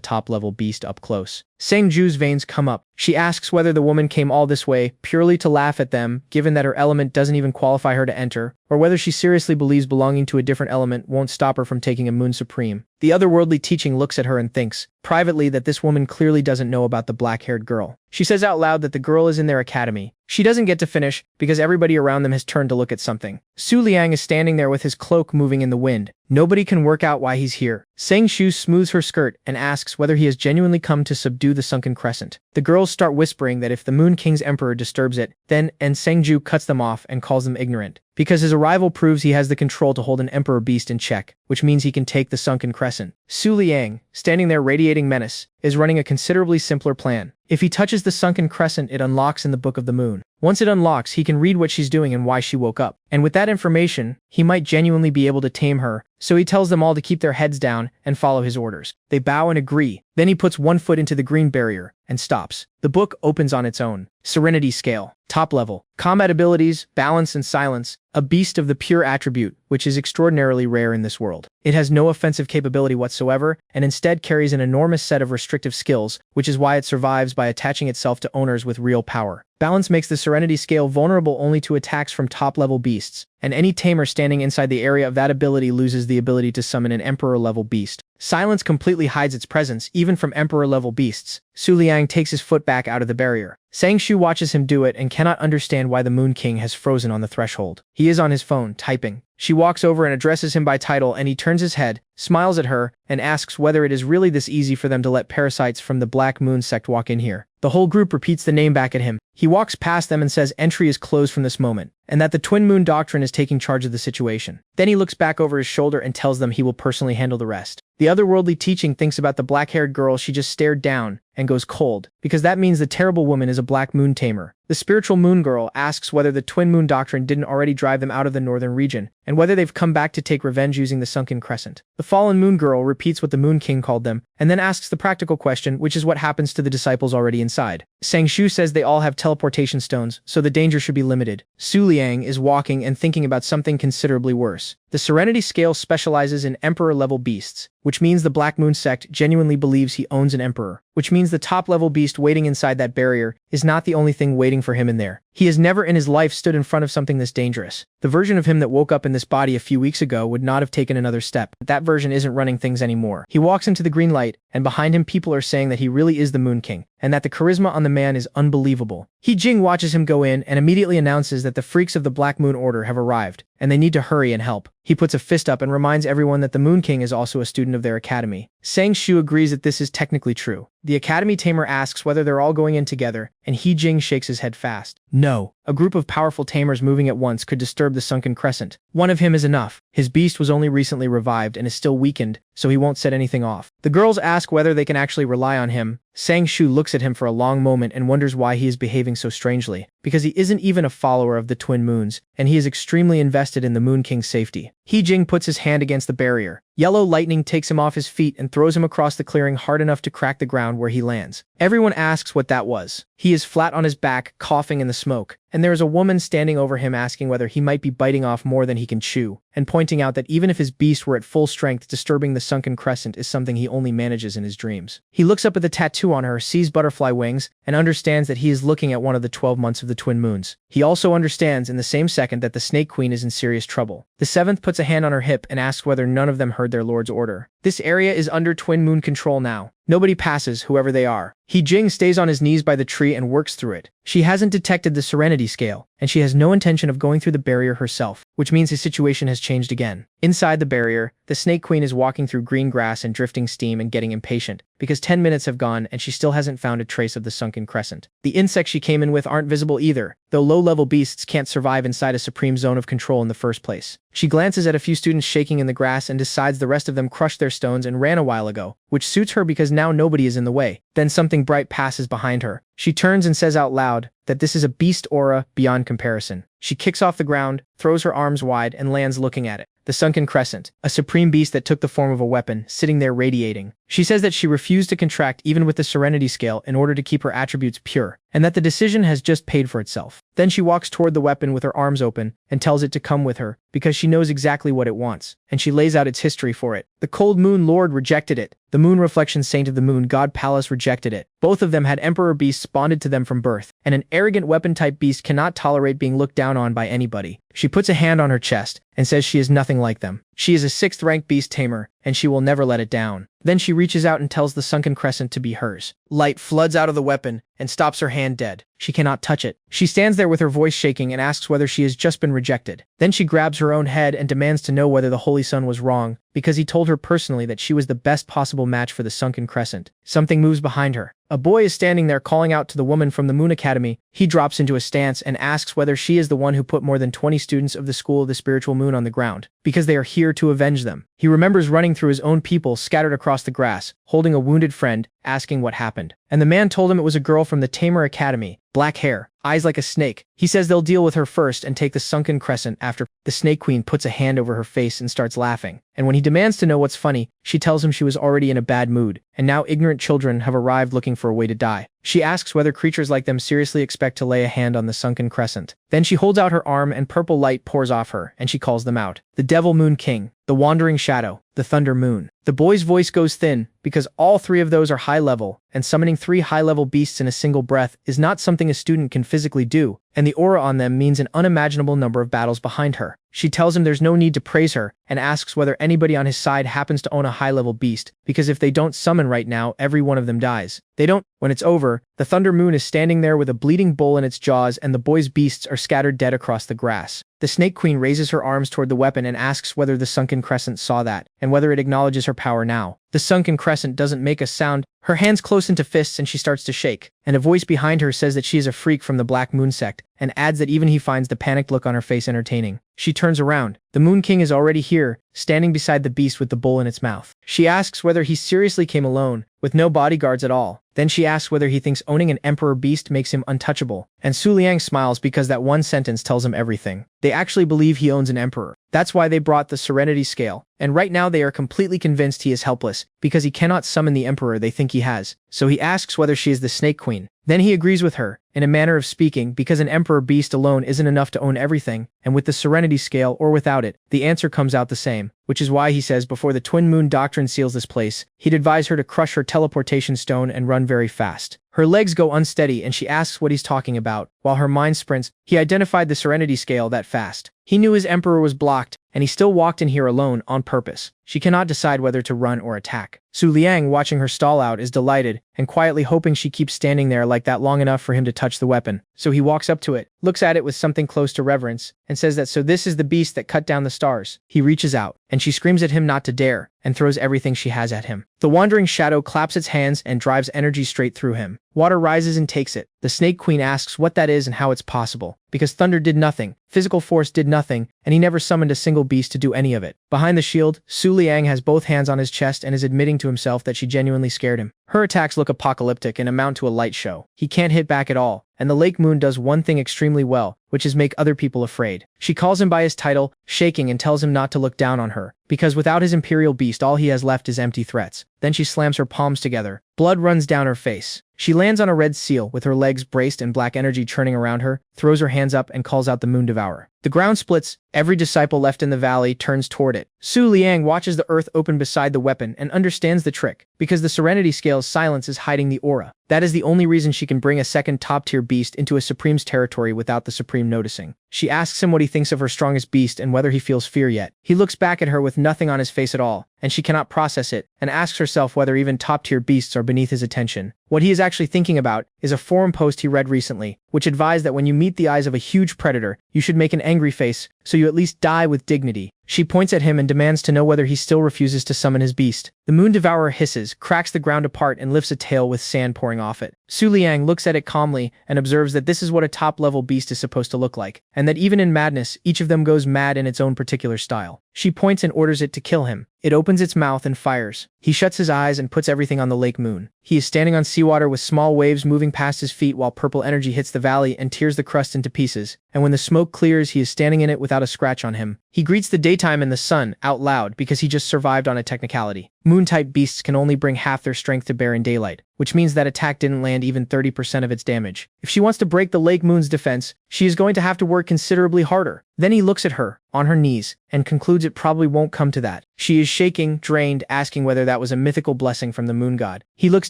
top-level beast up close. Sang-Ju's veins come up. She asks whether the woman came all this way purely to laugh at them, given that her element doesn't even qualify her to enter, or whether she seriously believes belonging to a different element won't stop her from taking a Moon Supreme. The otherworldly teaching looks at her and thinks, privately, that this woman clearly doesn't know about the black-haired girl. She says out loud that the girl is in their academy. She doesn't get to finish, because everybody around them has turned to look at something. Su Liang is standing there with his cloak moving in the wind. Nobody can work out why he's here. Sang-Shu smooths her skirt and asks whether he has genuinely come to subdue the sunken crescent. The girls start whispering that if the Moon King's emperor disturbs it, then Sang-Ju cuts them off and calls them ignorant, because his arrival proves he has the control to hold an emperor beast in check, which means he can take the sunken crescent. Su Liang, standing there radiating menace, is running a considerably simpler plan. If he touches the sunken crescent, it unlocks in the Book of the Moon. Once it unlocks, he can read what she's doing and why she woke up. And with that information, he might genuinely be able to tame her, so he tells them all to keep their heads down and follow his orders. They bow and agree. Then he puts one foot into the green barrier and stops. The book opens on its own. Serenity scale. Top level. Combat abilities, balance and silence. A beast of the pure attribute, which is extraordinarily rare in this world. It has no offensive capability whatsoever, and instead carries an enormous set of restrictive skills, which is why it survives by attaching itself to owners with real power. Balance makes the Serenity scale vulnerable only to attacks from top-level beasts, and any tamer standing inside the area of that ability loses the ability to summon an Emperor-level beast. Silence completely hides its presence, even from Emperor-level beasts. Su Liang takes his foot back out of the barrier. Sang-Shu watches him do it and cannot understand why the Moon King has frozen on the threshold. He is on his phone, typing. She walks over and addresses him by title, and he turns his head, smiles at her, and asks whether it is really this easy for them to let parasites from the Black Moon sect walk in here. The whole group repeats the name back at him. He walks past them and says entry is closed from this moment, and that the Twin Moon Doctrine is taking charge of the situation. Then he looks back over his shoulder and tells them he will personally handle the rest. The otherworldly teaching thinks about the black-haired girl she just stared down and goes cold, because that means the terrible woman is a Black Moon tamer. The spiritual moon girl asks whether the Twin Moon Doctrine didn't already drive them out of the northern region, and whether they've come back to take revenge using the sunken crescent. The fallen moon girl repeats what the Moon King called them, and then asks the practical question, which is what happens to the disciples already inside. Sangshu says they all have teleportation stones, so the danger should be limited. Su Liang is walking and thinking about something considerably worse. The Serenity Scale specializes in Emperor-level beasts, which means the Black Moon sect genuinely believes he owns an Emperor, which means the top-level beast waiting inside that barrier is not the only thing waiting for him in there. He has never in his life stood in front of something this dangerous. The version of him that woke up in this body a few weeks ago would not have taken another step. That version isn't running things anymore. He walks into the green light, and behind him people are saying that he really is the Moon King, and that the charisma on the man is unbelievable. He Jing watches him go in and immediately announces that the freaks of the Black Moon Order have arrived, and they need to hurry and help. He puts a fist up and reminds everyone that the Moon King is also a student of their academy. Sangshu agrees that this is technically true. The Academy Tamer asks whether they're all going in together, and He Jing shakes his head fast. No. A group of powerful tamers moving at once could disturb the sunken crescent. One of him is enough. His beast was only recently revived and is still weakened, so he won't set anything off. The girls ask whether they can actually rely on him. Sangshu looks at him for a long moment and wonders why he is behaving so strangely, because he isn't even a follower of the Twin Moons, and he is extremely invested in the Moon King's safety. He Jing puts his hand against the barrier. Yellow lightning takes him off his feet and throws him across the clearing hard enough to crack the ground where he lands. Everyone asks what that was. He is flat on his back, coughing in the smoke, and there is a woman standing over him asking whether he might be biting off more than he can chew, and pointing out that even if his beast were at full strength, disturbing the sunken crescent is something he only manages in his dreams. He looks up at the tattoo on her, sees butterfly wings, and understands that he is looking at one of the 12 months of the Twin Moons. He also understands in the same second that the Snake Queen is in serious trouble. The seventh puts a hand on her hip and asks whether none of them heard their lord's order. This area is under Twin Moon control now. Nobody passes, whoever they are. He Jing stays on his knees by the tree and works through it. She hasn't detected the Serenity Scale, and she has no intention of going through the barrier herself, which means his situation has changed again. Inside the barrier, the Snake Queen is walking through green grass and drifting steam and getting impatient, because 10 minutes have gone and she still hasn't found a trace of the sunken crescent. The insects she came in with aren't visible either, though low-level beasts can't survive inside a supreme zone of control in the first place. She glances at a few students shaking in the grass and decides the rest of them crushed their stones and ran a while ago, which suits her because now nobody is in the way. Then something bright passes behind her. She turns and says out loud that this is a beast aura beyond comparison. She kicks off the ground, throws her arms wide, and lands looking at it. The sunken crescent, a supreme beast that took the form of a weapon, sitting there radiating. She says that she refused to contract even with the Serenity Scale in order to keep her attributes pure, and that the decision has just paid for itself. Then she walks toward the weapon with her arms open and tells it to come with her, because she knows exactly what it wants, and she lays out its history for it. The Cold Moon Lord rejected it. The Moon Reflection Saint of the Moon God Palace rejected it. Both of them had Emperor beasts bonded to them from birth, and an arrogant weapon-type beast cannot tolerate being looked down on by anybody. She puts a hand on her chest and says she is nothing like them. She is a 6th-ranked beast tamer, and she will never let it down. Then she reaches out and tells the sunken crescent to be hers. Light floods out of the weapon and stops her hand dead. She cannot touch it. She stands there with her voice shaking and asks whether she has just been rejected. Then she grabs her own head and demands to know whether the Holy Sun was wrong, because he told her personally that she was the best possible match for the sunken crescent. Something moves behind her. A boy is standing there calling out to the woman from the Moon Academy. He drops into a stance and asks whether she is the one who put more than 20 students of the School of the Spiritual Moon on the ground, because they are here to avenge them. He remembers running through his own people scattered across the grass, holding a wounded friend, asking what happened. And the man told him it was a girl from the Tamer Academy, black hair, eyes like a snake. He says they'll deal with her first and take the sunken crescent after. The Snake Queen puts a hand over her face and starts laughing. And when he demands to know what's funny, she tells him she was already in a bad mood, and now ignorant children have arrived looking for a way to die. She asks whether creatures like them seriously expect to lay a hand on the sunken crescent. Then she holds out her arm and purple light pours off her, and she calls them out. The Devil Moon King, the Wandering Shadow, the Thunder Moon. The boy's voice goes thin, because all 3 of those are high level, and summoning 3 high-level beasts in a single breath is not something a student can physically do, and the aura on them means an unimaginable number of battles behind her. She tells him there's no need to praise her, and asks whether anybody on his side happens to own a high-level beast, because if they don't summon right now, every one of them dies. They don't. When it's over, the Thunder Moon is standing there with a bleeding bull in its jaws, and the boy's beasts are scattered dead across the grass. The Snake Queen raises her arms toward the weapon and asks whether the sunken crescent saw that, and whether it acknowledges her power now. The sunken crescent doesn't make a sound. Her hands close into fists and she starts to shake, and a voice behind her says that she is a freak from the Black Moon sect, and adds that even he finds the panicked look on her face entertaining. She turns around. The Moon King is already here, standing beside the beast with the bull in its mouth. She asks whether he seriously came alone, with no bodyguards at all. Then she asks whether he thinks owning an Emperor beast makes him untouchable, and Su Liang smiles because that one sentence tells him everything. They actually believe he owns an Emperor. That's why they brought the Serenity Scale, and right now they are completely convinced he is helpless, because he cannot summon the Emperor they think he has. So he asks whether she is the Snake Queen. Then he agrees with her, in a manner of speaking, because an emperor beast alone isn't enough to own everything, and with the serenity scale or without it, the answer comes out the same, which is why he says before the twin moon doctrine seals this place, he'd advise her to crush her teleportation stone and run very fast. Her legs go unsteady and she asks what he's talking about, while her mind sprints. He identified the serenity scale that fast. He knew his emperor was blocked, and he still walked in here alone on purpose. She cannot decide whether to run or attack. Su Liang, watching her stall out, is delighted, and quietly hoping she keeps standing there like that long enough for him to touch the weapon. So he walks up to it, looks at it with something close to reverence, and says that so this is the beast that cut down the stars. He reaches out, and she screams at him not to dare, and throws everything she has at him. The wandering shadow claps its hands and drives energy straight through him. Water rises and takes it. The Snake Queen asks what that is and how it's possible. Because thunder did nothing, physical force did nothing, and he never summoned a single beast to do any of it. Behind the shield, Su Liang has both hands on his chest and is admitting to himself that she genuinely scared him. Her attacks look apocalyptic and amount to a light show. He can't hit back at all, and the Lake Moon does one thing extremely well, which is make other people afraid. She calls him by his title, shaking, and tells him not to look down on her, because without his imperial beast all he has left is empty threats. Then she slams her palms together. Blood runs down her face. She lands on a red seal with her legs braced and black energy churning around her, throws her hands up and calls out the Moon Devourer. The ground splits. Every disciple left in the valley turns toward it. Su Liang watches the earth open beside the weapon and understands the trick, because the Serenity Scale's silence is hiding the aura. That is the only reason she can bring a second top-tier beast into a Supreme's territory without the Supreme noticing. She asks him what he thinks of her strongest beast and whether he feels fear yet. He looks back at her with nothing on his face at all, and she cannot process it, and asks herself whether even top-tier beasts are beneath his attention. What he is actually thinking about is a forum post he read recently, which advised that when you meet the eyes of a huge predator, you should make an angry face, so you at least die with dignity. She points at him and demands to know whether he still refuses to summon his beast. The Moon Devourer hisses, cracks the ground apart, and lifts a tail with sand pouring off it. Su Liang looks at it calmly and observes that this is what a top-level beast is supposed to look like, and that even in madness, each of them goes mad in its own particular style. She points and orders it to kill him. It opens its mouth and fires. He shuts his eyes and puts everything on the Lake Moon. He is standing on seawater with small waves moving past his feet while purple energy hits the valley and tears the crust into pieces, and when the smoke clears he is standing in it without a scratch on him. He greets the daytime and the sun out loud because he just survived on a technicality. Moon-type beasts can only bring half their strength to bear in daylight, which means that attack didn't land even 30% of its damage. If she wants to break the Lake Moon's defense, she is going to have to work considerably harder. Then he looks at her, on her knees, and concludes it probably won't come to that. She is shaking, drained, asking whether that was a mythical blessing from the moon god. He looks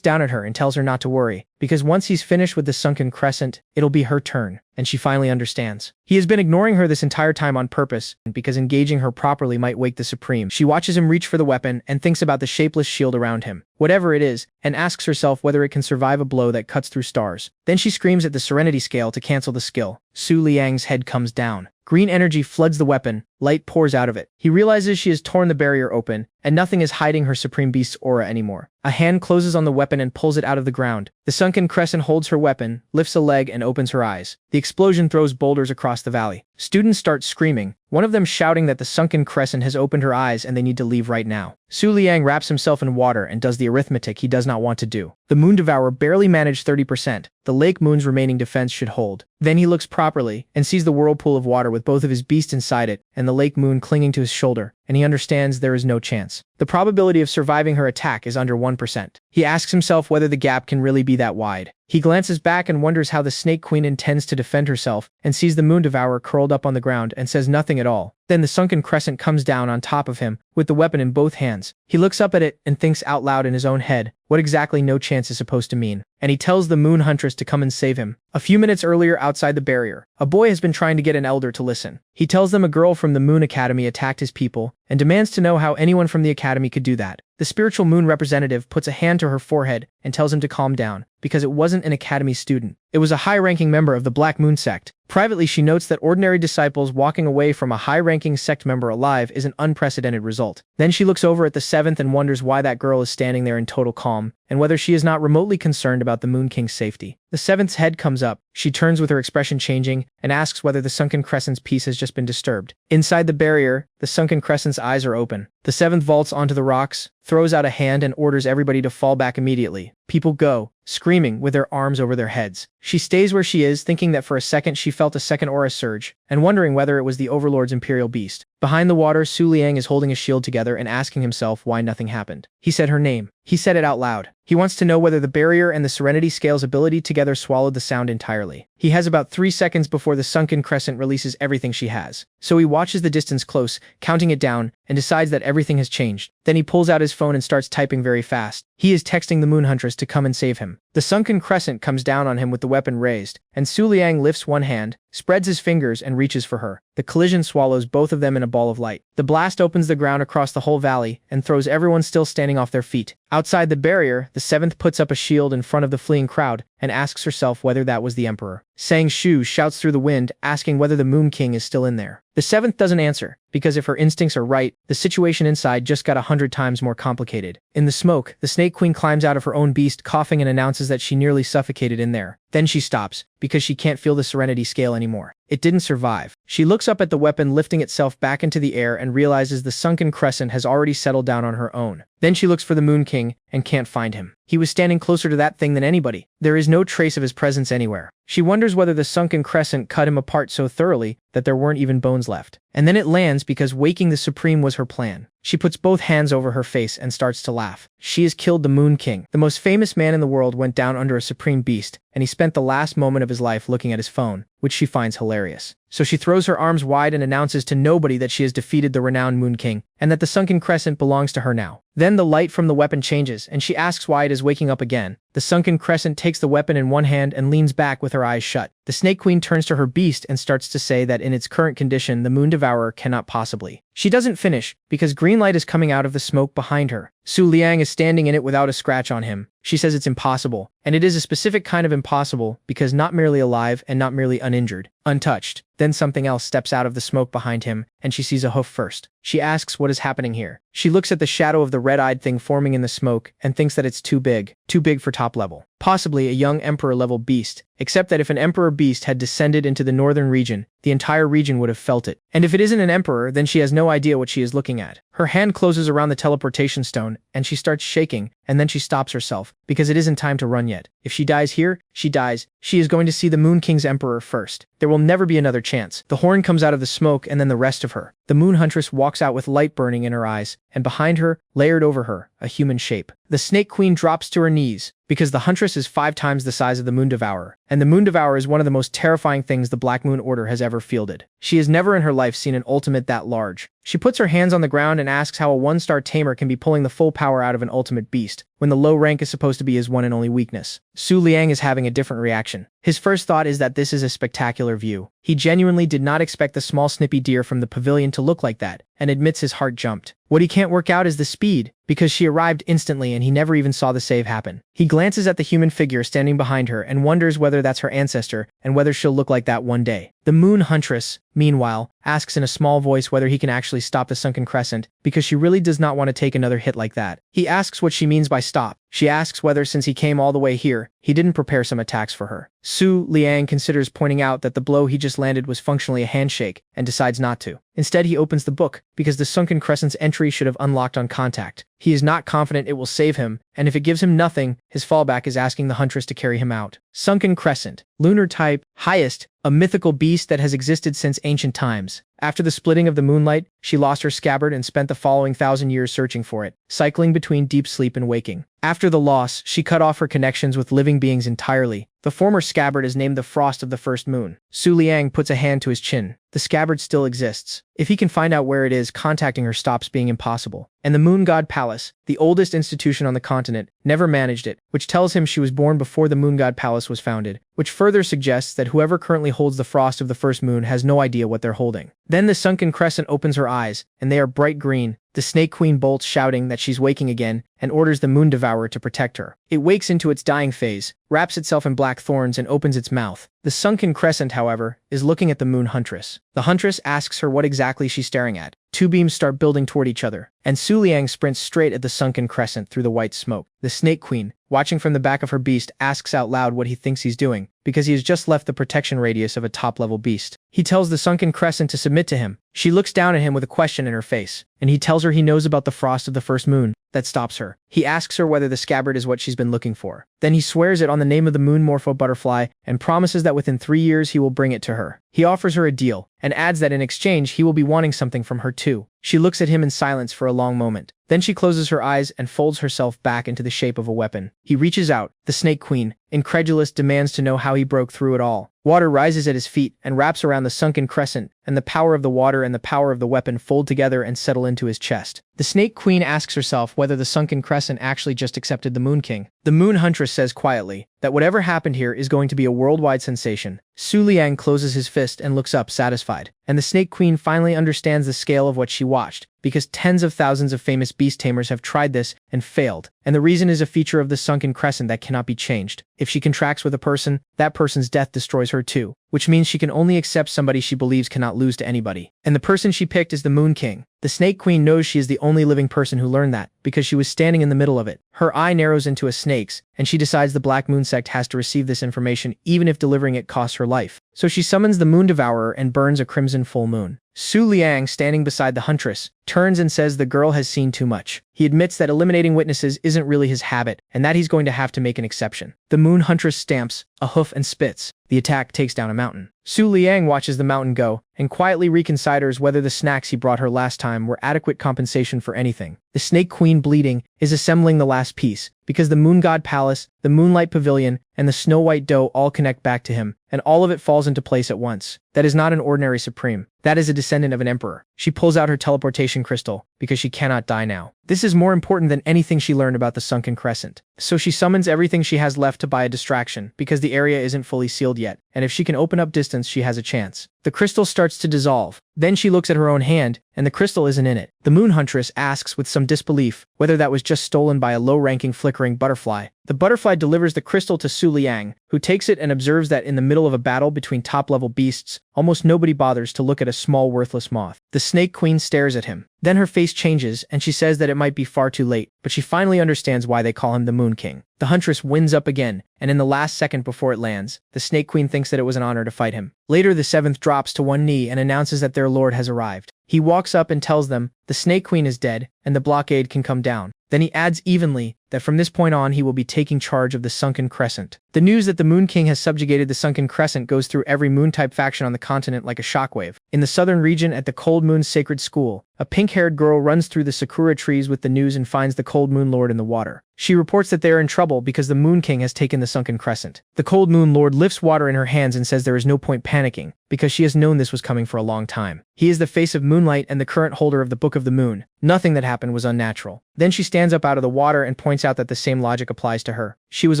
down at her and tells her not to worry, because once he's finished with the sunken crescent, it'll be her turn, and she finally understands. He has been ignoring her this entire time on purpose, because engaging her properly might wake the Supreme. She watches him reach for the weapon and thinks about the shapeless shield around him, whatever it is, and asks herself whether it can survive a blow that cuts through stars. Then she screams at the Serenity Scale to cancel the skill. Su Liang's head comes down. Green energy floods the weapon, light pours out of it. He realizes she has torn the barrier open, and nothing is hiding her Supreme Beast's aura anymore. A hand closes on the weapon and pulls it out of the ground. The sunken crescent holds her weapon, lifts a leg, and opens her eyes. The explosion throws boulders across the valley. Students start screaming, one of them shouting that the sunken crescent has opened her eyes and they need to leave right now. Su Liang wraps himself in water and does the arithmetic he does not want to do. The Moon Devourer barely managed 30%. The Lake Moon's remaining defense should hold. Then he looks properly and sees the whirlpool of water with both of his beasts inside it and the Lake Moon clinging to his shoulder, and he understands there is no chance. The probability of surviving her attack is under 1%. He asks himself whether the gap can really be that wide. He glances back and wonders how the Snake Queen intends to defend herself, and sees the Moon Devourer curled up on the ground and says nothing at all. Then the sunken crescent comes down on top of him, with the weapon in both hands. He looks up at it and thinks out loud in his own head what exactly no chance is supposed to mean, and he tells the Moon Huntress to come and save him. A few minutes earlier outside the barrier, a boy has been trying to get an elder to listen. He tells them a girl from the Moon Academy attacked his people, and demands to know how anyone from the academy could do that. The spiritual moon representative puts a hand to her forehead and tells him to calm down, because it wasn't an academy student. It was a high-ranking member of the Black Moon sect. Privately, she notes that ordinary disciples walking away from a high-ranking sect member alive is an unprecedented result. Then she looks over at the seventh and wonders why that girl is standing there in total calm, and whether she is not remotely concerned about the Moon King's safety. The seventh's head comes up. She turns with her expression changing and asks whether the sunken crescent's peace has just been disturbed. Inside the barrier, the sunken crescent's eyes are open. The seventh vaults onto the rocks, throws out a hand and orders everybody to fall back immediately. People go, screaming, with their arms over their heads. She stays where she is, thinking that for a second she felt a second aura surge, and wondering whether it was the Overlord's Imperial Beast. Behind the water, Su Liang is holding a shield together and asking himself why nothing happened. He said her name. He said it out loud. He wants to know whether the barrier and the Serenity Scale's ability together swallowed the sound entirely. He has about 3 seconds before the sunken crescent releases everything she has. So he watches the distance close, counting it down, and decides that everything has changed. Then he pulls out his phone and starts typing very fast. He is texting the Moon Huntress to come and save him. The sunken crescent comes down on him with the weapon raised, and Su Liang lifts one hand, spreads his fingers, and reaches for her. The collision swallows both of them in a ball of light. The blast opens the ground across the whole valley and throws everyone still standing off their feet. Outside the barrier, the seventh puts up a shield in front of the fleeing crowd and asks herself whether that was the Emperor. Sang Shu shouts through the wind, asking whether the Moon King is still in there. The seventh doesn't answer, because if her instincts are right, the situation inside just got 100 times more complicated. In the smoke, the Snake Queen climbs out of her own beast, coughing, and announces that she nearly suffocated in there. Then she stops, because she can't feel the Serenity Scale anymore. It didn't survive. She looks up at the weapon lifting itself back into the air and realizes the sunken crescent has already settled down on her own. Then she looks for the Moon King and can't find him. He was standing closer to that thing than anybody. There is no trace of his presence anywhere. She wonders whether the sunken crescent cut him apart so thoroughly that there weren't even bones left. And then it lands because waking the Supreme was her plan. She puts both hands over her face and starts to laugh. She has killed the Moon King. The most famous man in the world went down under a supreme beast, and he spent the last moment of his life looking at his phone, which she finds hilarious. So she throws her arms wide and announces to nobody that she has defeated the renowned Moon King, and that the sunken crescent belongs to her now. Then the light from the weapon changes, and she asks why it is waking up again. The sunken crescent takes the weapon in one hand and leans back with her eyes shut. The Snake Queen turns to her beast and starts to say that in its current condition, the Moon Devourer cannot possibly. She doesn't finish, because green light is coming out of the smoke behind her. Su Liang is standing in it without a scratch on him. She says it's impossible, and it is a specific kind of impossible because not merely alive and not merely uninjured, untouched. Then something else steps out of the smoke behind him, and she sees a hoof first. She asks what is happening here. She looks at the shadow of the red-eyed thing forming in the smoke and thinks that it's too big for top level. Possibly a young emperor-level beast, except that if an emperor beast had descended into the northern region, the entire region would have felt it. And if it isn't an emperor, then she has no idea what she is looking at. Her hand closes around the teleportation stone, and she starts shaking, and then she stops herself, because it isn't time to run yet. If she dies here, she dies. She is going to see the Moon King's emperor first. There will never be another chance. The horn comes out of the smoke, and then the rest of her. The Moon Huntress walks out with light burning in her eyes, and behind her, layered over her, a human shape. The Snake Queen drops to her knees, because the Huntress is 5 times the size of the Moon Devourer, and the Moon Devourer is one of the most terrifying things the Black Moon Order has ever fielded. She has never in her life seen an ultimate that large. She puts her hands on the ground and asks how a 1-star tamer can be pulling the full power out of an ultimate beast, when the low rank is supposed to be his one and only weakness. Su Liang is having a different reaction. His first thought is that this is a spectacular view. He genuinely did not expect the small snippy deer from the pavilion to look like that, and admits his heart jumped. What he can't work out is the speed, because she arrived instantly and he never even saw the save happen. He glances at the human figure standing behind her and wonders whether that's her ancestor and whether she'll look like that one day. The Moon Huntress, meanwhile, asks in a small voice whether he can actually stop the sunken crescent, because she really does not want to take another hit like that. He asks what she means by stop. She asks whether since he came all the way here, he didn't prepare some attacks for her. Su Liang considers pointing out that the blow he just landed was functionally a handshake, and decides not to. Instead, he opens the book, because the sunken crescent's entry should have unlocked on contact. He is not confident it will save him, and if it gives him nothing, his fallback is asking the Huntress to carry him out. Sunken crescent. Lunar type. Highest. A mythical beast that has existed since ancient times. After the splitting of the moonlight, she lost her scabbard and spent the following 1,000 years searching for it, cycling between deep sleep and waking. After the loss, she cut off her connections with living beings entirely. The former scabbard is named the Frost of the First Moon. Su Liang puts a hand to his chin. The scabbard still exists. If he can find out where it is, contacting her stops being impossible. And the Moon God Palace, the oldest institution on the continent, never managed it, which tells him she was born before the Moon God Palace was founded, which further suggests that whoever currently holds the Frost of the First Moon has no idea what they're holding. Then the sunken crescent opens her eyes, and they are bright green. The Snake Queen bolts, shouting that she's waking again, and orders the Moon Devourer to protect her. It wakes into its dying phase, wraps itself in black thorns, and opens its mouth. The sunken crescent, however, is looking at the Moon Huntress. The Huntress asks her what exactly she's staring at. 2 beams start building toward each other, and Su Liang sprints straight at the sunken crescent through the white smoke. The Snake Queen, watching from the back of her beast, asks out loud what he thinks he's doing, because he has just left the protection radius of a top-level beast. He tells the sunken crescent to submit to him. She looks down at him with a question in her face, and he tells her he knows about the Frost of the First Moon. that stops her. He asks her whether the scabbard is what she's been looking for. Then he swears it on the name of the moon morpho butterfly and promises that within 3 years he will bring it to her. He offers her a deal and adds that in exchange he will be wanting something from her too. She looks at him in silence for a long moment. Then she closes her eyes and folds herself back into the shape of a weapon. He reaches out. The Snake Queen, incredulous, demands to know how he broke through it all. Water rises at his feet and wraps around the sunken crescent, and the power of the water and the power of the weapon fold together and settle into his chest. The Snake Queen asks herself whether the sunken crescent actually just accepted the Moon King. The Moon Huntress says quietly that whatever happened here is going to be a worldwide sensation. Su Liang closes his fist and looks up satisfied, and the Snake Queen finally understands the scale of what she watched, because tens of thousands of famous beast tamers have tried this and failed, and the reason is a feature of the sunken crescent that cannot be changed. If she contracts with a person, that person's death destroys her too, which means she can only accept somebody she believes cannot lose to anybody. And the person she picked is the Moon King. The Snake Queen knows she is the only living person who learned that, because she was standing in the middle of it. Her eye narrows into a snake's, and she decides the Black Moon sect has to receive this information even if delivering it costs her life. So she summons the Moon Devourer and burns a crimson full moon. Su Liang, standing beside the Huntress, turns and says the girl has seen too much. He admits that eliminating witnesses isn't really his habit, and that he's going to have to make an exception. The Moon Huntress stamps a hoof and spits. The attack takes down a mountain. Su Liang watches the mountain go, and quietly reconsiders whether the snacks he brought her last time were adequate compensation for anything. The Snake Queen, bleeding, is assembling the last piece, because the Moon God Palace, the Moonlight Pavilion, and the Snow White Doe all connect back to him, and all of it falls into place at once. That is not an ordinary supreme. That is a descendant of an emperor. She pulls out her teleportation crystal, because she cannot die now. This is more important than anything she learned about the sunken crescent. So she summons everything she has left to buy a distraction, because the area isn't fully sealed yet, and if she can open up distance she has a chance. The crystal starts to dissolve. Then she looks at her own hand, and the crystal isn't in it. The Moon Huntress asks with some disbelief whether that was just stolen by a low-ranking flickering butterfly. The butterfly delivers the crystal to Su Liang, who takes it and observes that in the middle of a battle between top-level beasts, almost nobody bothers to look at a small worthless moth. The Snake Queen stares at him. Then her face changes, and she says that it might be far too late, but she finally understands why they call him the Moon King. The Huntress winds up again, and in the last second before it lands, the Snake Queen thinks that it was an honor to fight him. Later, the seventh drops to one knee and announces that their lord has arrived. He walks up and tells them the Snake Queen is dead, and the blockade can come down. Then he adds evenly that from this point on he will be taking charge of the Sunken Crescent. The news that the Moon King has subjugated the Sunken Crescent goes through every Moon-type faction on the continent like a shockwave. In the southern region at the Cold Moon Sacred School, a pink-haired girl runs through the sakura trees with the news and finds the Cold Moon Lord in the water. She reports that they are in trouble because the Moon King has taken the Sunken Crescent. The Cold Moon Lord lifts water in her hands and says there is no point panicking, because she has known this was coming for a long time. He is the face of moonlight and the current holder of the Book of the Moon. Nothing that happened was unnatural. Then she stands up out of the water and points out that the same logic applies to her. She was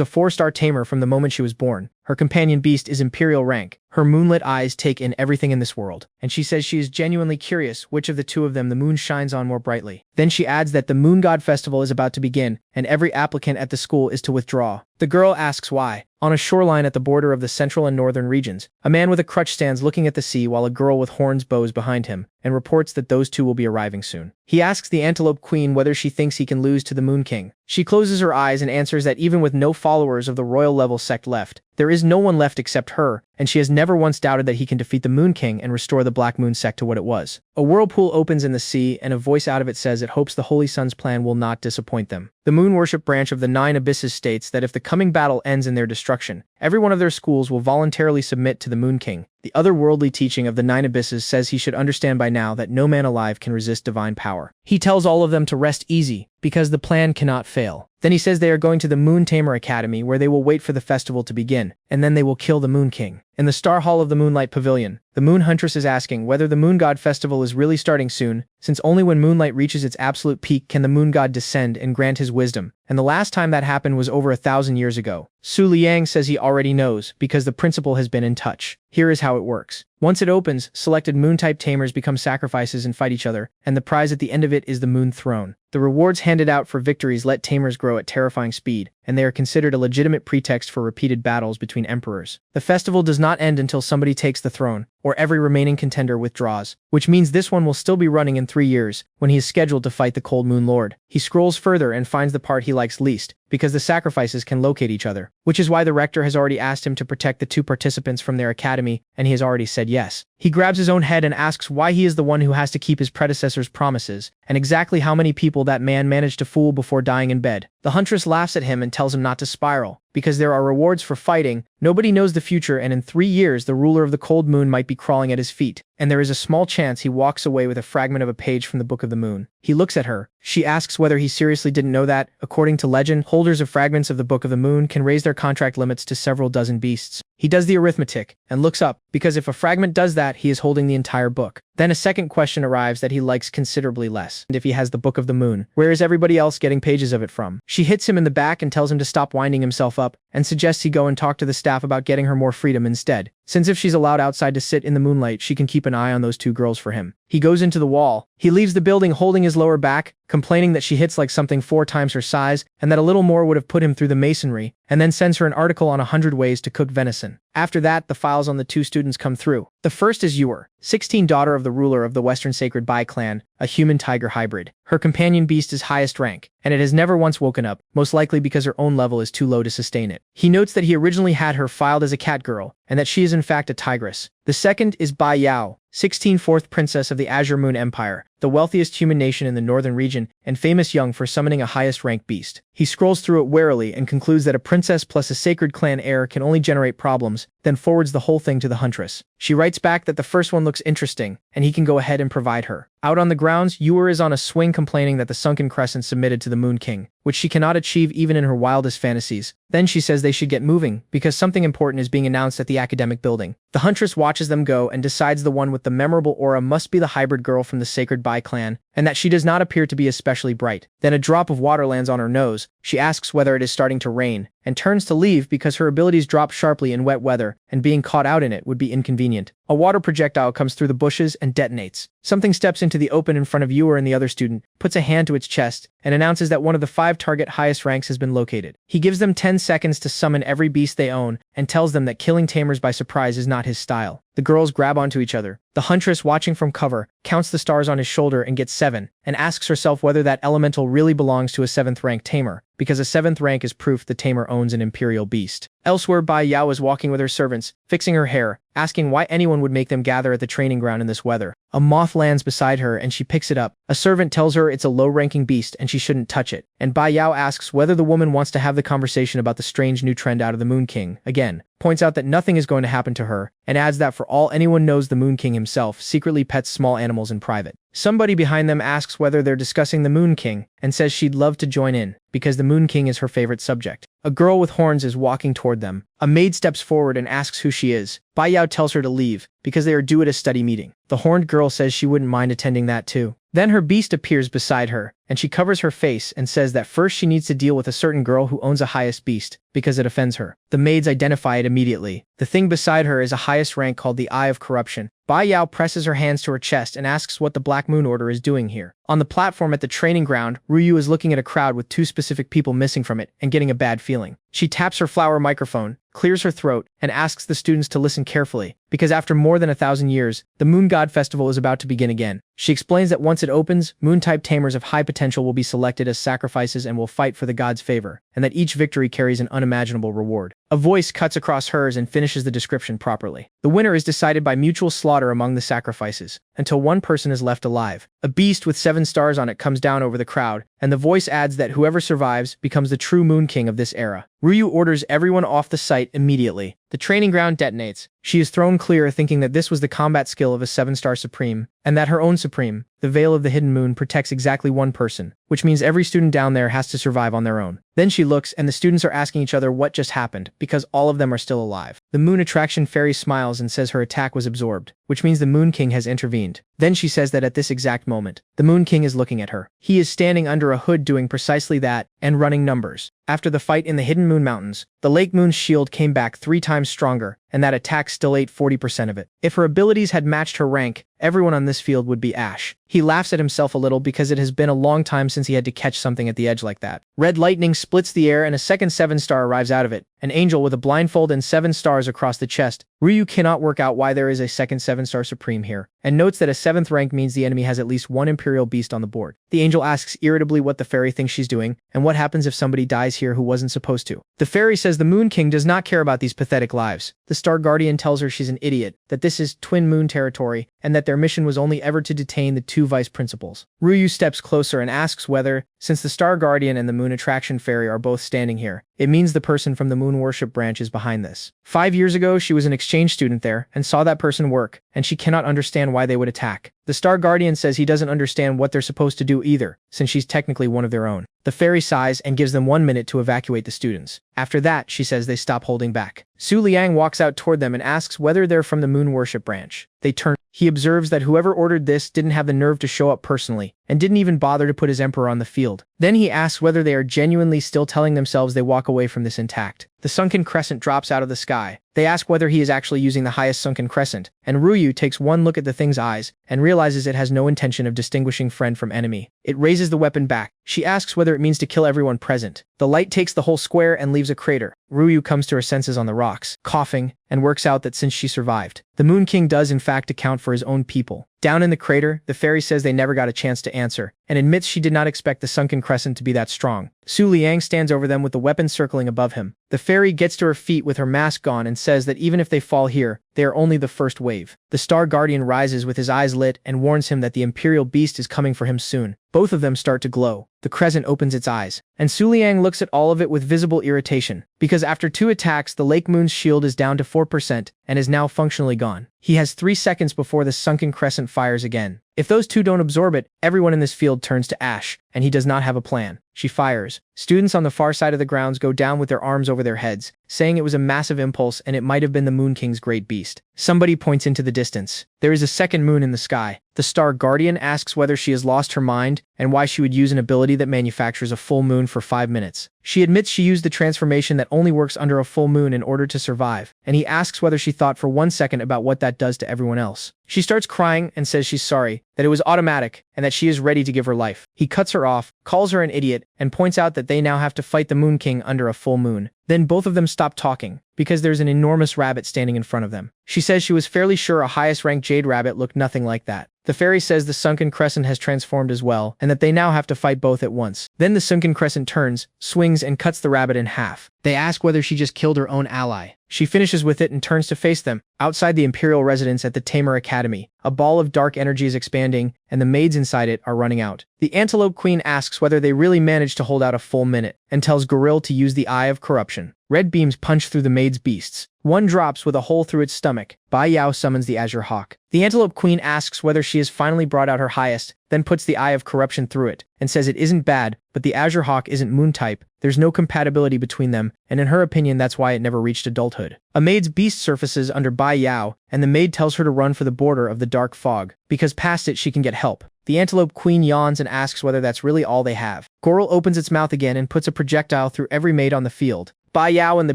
a 4-star tamer from the moment she was born. Her companion beast is imperial rank. Her moonlit eyes take in everything in this world, and she says she is genuinely curious which of the two of them the moon shines on more brightly. Then she adds that the Moon God Festival is about to begin, and every applicant at the school is to withdraw. The girl asks why. On a shoreline at the border of the central and northern regions, a man with a crutch stands looking at the sea while a girl with horns bows behind him, and reports that those two will be arriving soon. He asks the Antelope Queen whether she thinks he can lose to the Moon King. She closes her eyes and answers that even with no followers of the royal level sect left, there is no one left except her, and she has never once doubted that he can defeat the Moon King and restore the Black Moon sect to what it was. A whirlpool opens in the sea, and a voice out of it says it hopes the Holy Sun's plan will not disappoint them. The Moon Worship branch of the Nine Abysses states that if the coming battle ends in their destruction, every one of their schools will voluntarily submit to the Moon King. The otherworldly teaching of the Nine Abysses says he should understand by now that no man alive can resist divine power. He tells all of them to rest easy, because the plan cannot fail. Then he says they are going to the Moon Tamer Academy where they will wait for the festival to begin, and then they will kill the Moon King. In the Star Hall of the Moonlight Pavilion, the Moon Huntress is asking whether the Moon God Festival is really starting soon, since only when moonlight reaches its absolute peak can the Moon God descend and grant his wisdom, and the last time that happened was over 1,000 years ago. Su Liang says he already knows, because the principal has been in touch. Here is how it works. Once it opens, selected Moon-type tamers become sacrifices and fight each other, and the prize at the end of it is the Moon Throne. The rewards handed out for victories let tamers grow at terrifying speed, and they are considered a legitimate pretext for repeated battles between emperors. The festival does not end until somebody takes the throne, or every remaining contender withdraws, which means this one will still be running in 3 years, when he is scheduled to fight the Cold Moon Lord. He scrolls further and finds the part he likes least, because the sacrifices can locate each other, which is why the rector has already asked him to protect the 2 participants from their academy, and he has already said yes. He grabs his own head and asks why he is the one who has to keep his predecessor's promises, and exactly how many people that man managed to fool before dying in bed. The huntress laughs at him and tells him not to spiral, because there are rewards for fighting. Nobody knows the future, and in 3 years the ruler of the Cold Moon might be crawling at his feet, and there is a small chance he walks away with a fragment of a page from the Book of the Moon. He looks at her. She asks whether he seriously didn't know that, according to legend, holders of fragments of the Book of the Moon can raise their contract limits to several dozen beasts. He does the arithmetic, and looks up, because if a fragment does that, he is holding the entire book. Then a second question arrives that he likes considerably less. And if he has the Book of the Moon, where is everybody else getting pages of it from? She hits him in the back and tells him to stop winding himself up, and suggests he go and talk to the staff about getting her more freedom instead, since if she's allowed outside to sit in the moonlight, she can keep an eye on those 2 girls for him. He goes into the wall. He leaves the building holding his lower back, complaining that she hits like something 4 times her size, and that a little more would have put him through the masonry, and then sends her an article on 100 ways to cook venison. After that, the files on the 2 students come through. The first is Yor, 16, daughter of the ruler of the Western Sacred Bai clan, a human-tiger hybrid. Her companion beast is highest rank, and it has never once woken up, most likely because her own level is too low to sustain it. He notes that he originally had her filed as a cat girl, and that she is in fact a tigress. The second is Bai Yao, 16, 4th princess of the Azure Moon Empire, the wealthiest human nation in the northern region, and famous young for summoning a highest-ranked beast. He scrolls through it warily and concludes that a princess plus a sacred clan heir can only generate problems, then forwards the whole thing to the huntress. She writes back that the first one looks interesting, and he can go ahead and provide her. Out on the grounds, Yor is on a swing complaining that the sunken crescent submitted to the Moon King, which she cannot achieve even in her wildest fantasies. Then she says they should get moving, because something important is being announced at the academic building. The huntress watches them go and decides the one with the memorable aura must be the hybrid girl from the Sacred Bai clan, and that she does not appear to be especially bright. Then a drop of water lands on her nose. She asks whether it is starting to rain, and turns to leave because her abilities drop sharply in wet weather, and being caught out in it would be inconvenient. A water projectile comes through the bushes and detonates. Something steps into the open in front of Yor and the other student, puts a hand to its chest, and announces that one of the 5 target highest ranks has been located. He gives them 10 seconds to summon every beast they own, and tells them that killing tamers by surprise is not his style. The girls grab onto each other. The huntress, watching from cover, counts the stars on his shoulder and gets 7, and asks herself whether that elemental really belongs to a 7th rank tamer, because a 7th rank is proof the tamer owns an imperial beast. Elsewhere, Bai Yao is walking with her servants, fixing her hair, asking why anyone would make them gather at the training ground in this weather. A moth lands beside her and she picks it up. A servant tells her it's a low-ranking beast and she shouldn't touch it, and Bai Yao asks whether the woman wants to have the conversation about the strange new trend out of the Moon King, again, points out that nothing is going to happen to her, and adds that for all anyone knows the Moon King himself secretly pets small animals in private. Somebody behind them asks whether they're discussing the Moon King, and says she'd love to join in, because the Moon King is her favorite subject. A girl with horns is walking toward them. A maid steps forward and asks who she is. Bai Yao tells her to leave, because they are due at a study meeting. The horned girl says she wouldn't mind attending that too. Then her beast appears beside her, and she covers her face and says that first she needs to deal with a certain girl who owns a highest beast, because it offends her. The maids identify it immediately. The thing beside her is a highest rank called the Eye of Corruption. Bai Yao presses her hands to her chest and asks what the Black Moon Order is doing here. On the platform at the training ground, Ryu is looking at a crowd with 2 specific people missing from it and getting a bad feeling. She taps her flower microphone, clears her throat, and asks the students to listen carefully, because after more than 1,000 years, the Moon God Festival is about to begin again. She explains that once it opens, Moon-type tamers of high potential will be selected as sacrifices and will fight for the god's favor, and that each victory carries an unimaginable reward. A voice cuts across hers and finishes the description properly. The winner is decided by mutual slaughter among the sacrifices, until one person is left alive. A beast with 7 stars on it comes down over the crowd, and the voice adds that whoever survives becomes the true Moon King of this era. Ryu orders everyone off the site immediately. The training ground detonates. She is thrown clear, thinking that this was the combat skill of a 7-star Supreme, and that her own Supreme, the Veil of the Hidden Moon, protects exactly one person, which means every student down there has to survive on their own. Then she looks, and the students are asking each other what just happened, because all of them are still alive. The Moon Attraction Fairy smiles and says her attack was absorbed, which means the Moon King has intervened. Then she says that at this exact moment, the Moon King is looking at her. He is standing under a hood doing precisely that, and running numbers. After the fight in the Hidden Moon Mountains, the Lake Moon's shield came back 3 times stronger, and that attack still ate 40% of it. If her abilities had matched her rank, everyone on this field would be ash. He laughs at himself a little because it has been a long time since he had to catch something at the edge like that. Red lightning splits the air and a second 7-star arrives out of it, an angel with a blindfold and 7 stars across the chest. Ryu cannot work out why there is a second 7-star supreme here, and notes that a 7th rank means the enemy has at least 1 imperial beast on the board. The angel asks irritably what the fairy thinks she's doing, and what happens if somebody dies here who wasn't supposed to. The fairy says the Moon King does not care about these pathetic lives. The Star Guardian tells her she's an idiot, that this is Twin Moon territory, and that their mission was only ever to detain the 2 vice principals. Ryu steps closer and asks whether, since the Star Guardian and the Moon Attraction Fairy are both standing here, it means the person from the Moon Worship branch is behind this. 5 years ago, she was an exchange student there and saw that person work, and she cannot understand why they would attack. The Star Guardian says he doesn't understand what they're supposed to do either, since she's technically one of their own. The fairy sighs and gives them 1 minute to evacuate the students. After that, she says they stop holding back. Su Liang walks out toward them and asks whether they're from the Moon Worship branch. They turn. He observes that whoever ordered this didn't have the nerve to show up personally, and didn't even bother to put his emperor on the field. Then he asks whether they are genuinely still telling themselves they walk away from this intact. The sunken crescent drops out of the sky. They ask whether he is actually using the highest sunken crescent, and Ryu takes 1 look at the thing's eyes and realizes it has no intention of distinguishing friend from enemy. It raises the weapon back. She asks whether it means to kill everyone present. The light takes the whole square and leaves a crater. Ryu comes to her senses on the rocks, coughing, and works out that since she survived, the Moon King does in fact account for his own people. Down in the crater, the fairy says they never got a chance to answer, and admits she did not expect the sunken crescent to be that strong. Su Liang stands over them with the weapon circling above him. The fairy gets to her feet with her mask gone and says that even if they fall here, they are only the first wave. The Star Guardian rises with his eyes lit and warns him that the Imperial Beast is coming for him soon. Both of them start to glow. The crescent opens its eyes, and Su Liang looks at all of it with visible irritation, because after 2 attacks the Lake Moon's shield is down to 4% and is now functionally gone. He has 3 seconds before the sunken crescent fires again. If those 2 don't absorb it, everyone in this field turns to ash, and he does not have a plan. She fires. Students on the far side of the grounds go down with their arms over their heads, saying it was a massive impulse and it might have been the Moon King's great beast. Somebody points into the distance. There is a second moon in the sky. The Star Guardian asks whether she has lost her mind and why she would use an ability that manufactures a full moon for 5 minutes. She admits she used the transformation that only works under a full moon in order to survive, and he asks whether she thought for 1 second about what that does to everyone else. She starts crying and says she's sorry, that it was automatic, and that she is ready to give her life. He cuts her off, calls her an idiot, and points out that they now have to fight the Moon King under a full moon. Then both of them stop talking, because there's an enormous rabbit standing in front of them. She says she was fairly sure a highest-ranked jade rabbit looked nothing like that. The fairy says the sunken crescent has transformed as well, and that they now have to fight both at once. Then the sunken crescent turns, swings, and cuts the rabbit in half. They ask whether she just killed her own ally. She finishes with it and turns to face them. Outside the Imperial residence at the Tamer Academy, a ball of dark energy is expanding, and the maids inside it are running out. The Antelope Queen asks whether they really managed to hold out a full minute, and tells Gorille to use the Eye of Corruption. Red beams punch through the maid's beasts. One drops with a hole through its stomach. Bai Yao summons the Azure Hawk. The Antelope Queen asks whether she has finally brought out her highest, then puts the Eye of Corruption through it, and says it isn't bad, but the Azure Hawk isn't moon type, there's no compatibility between them, and in her opinion that's why it never reached adulthood. A maid's beast surfaces under Bai Yao, and the maid tells her to run for the border of the dark fog, because past it she can get help. The Antelope Queen yawns and asks whether that's really all they have. Gorille opens its mouth again and puts a projectile through every maid on the field. Bai Yao and the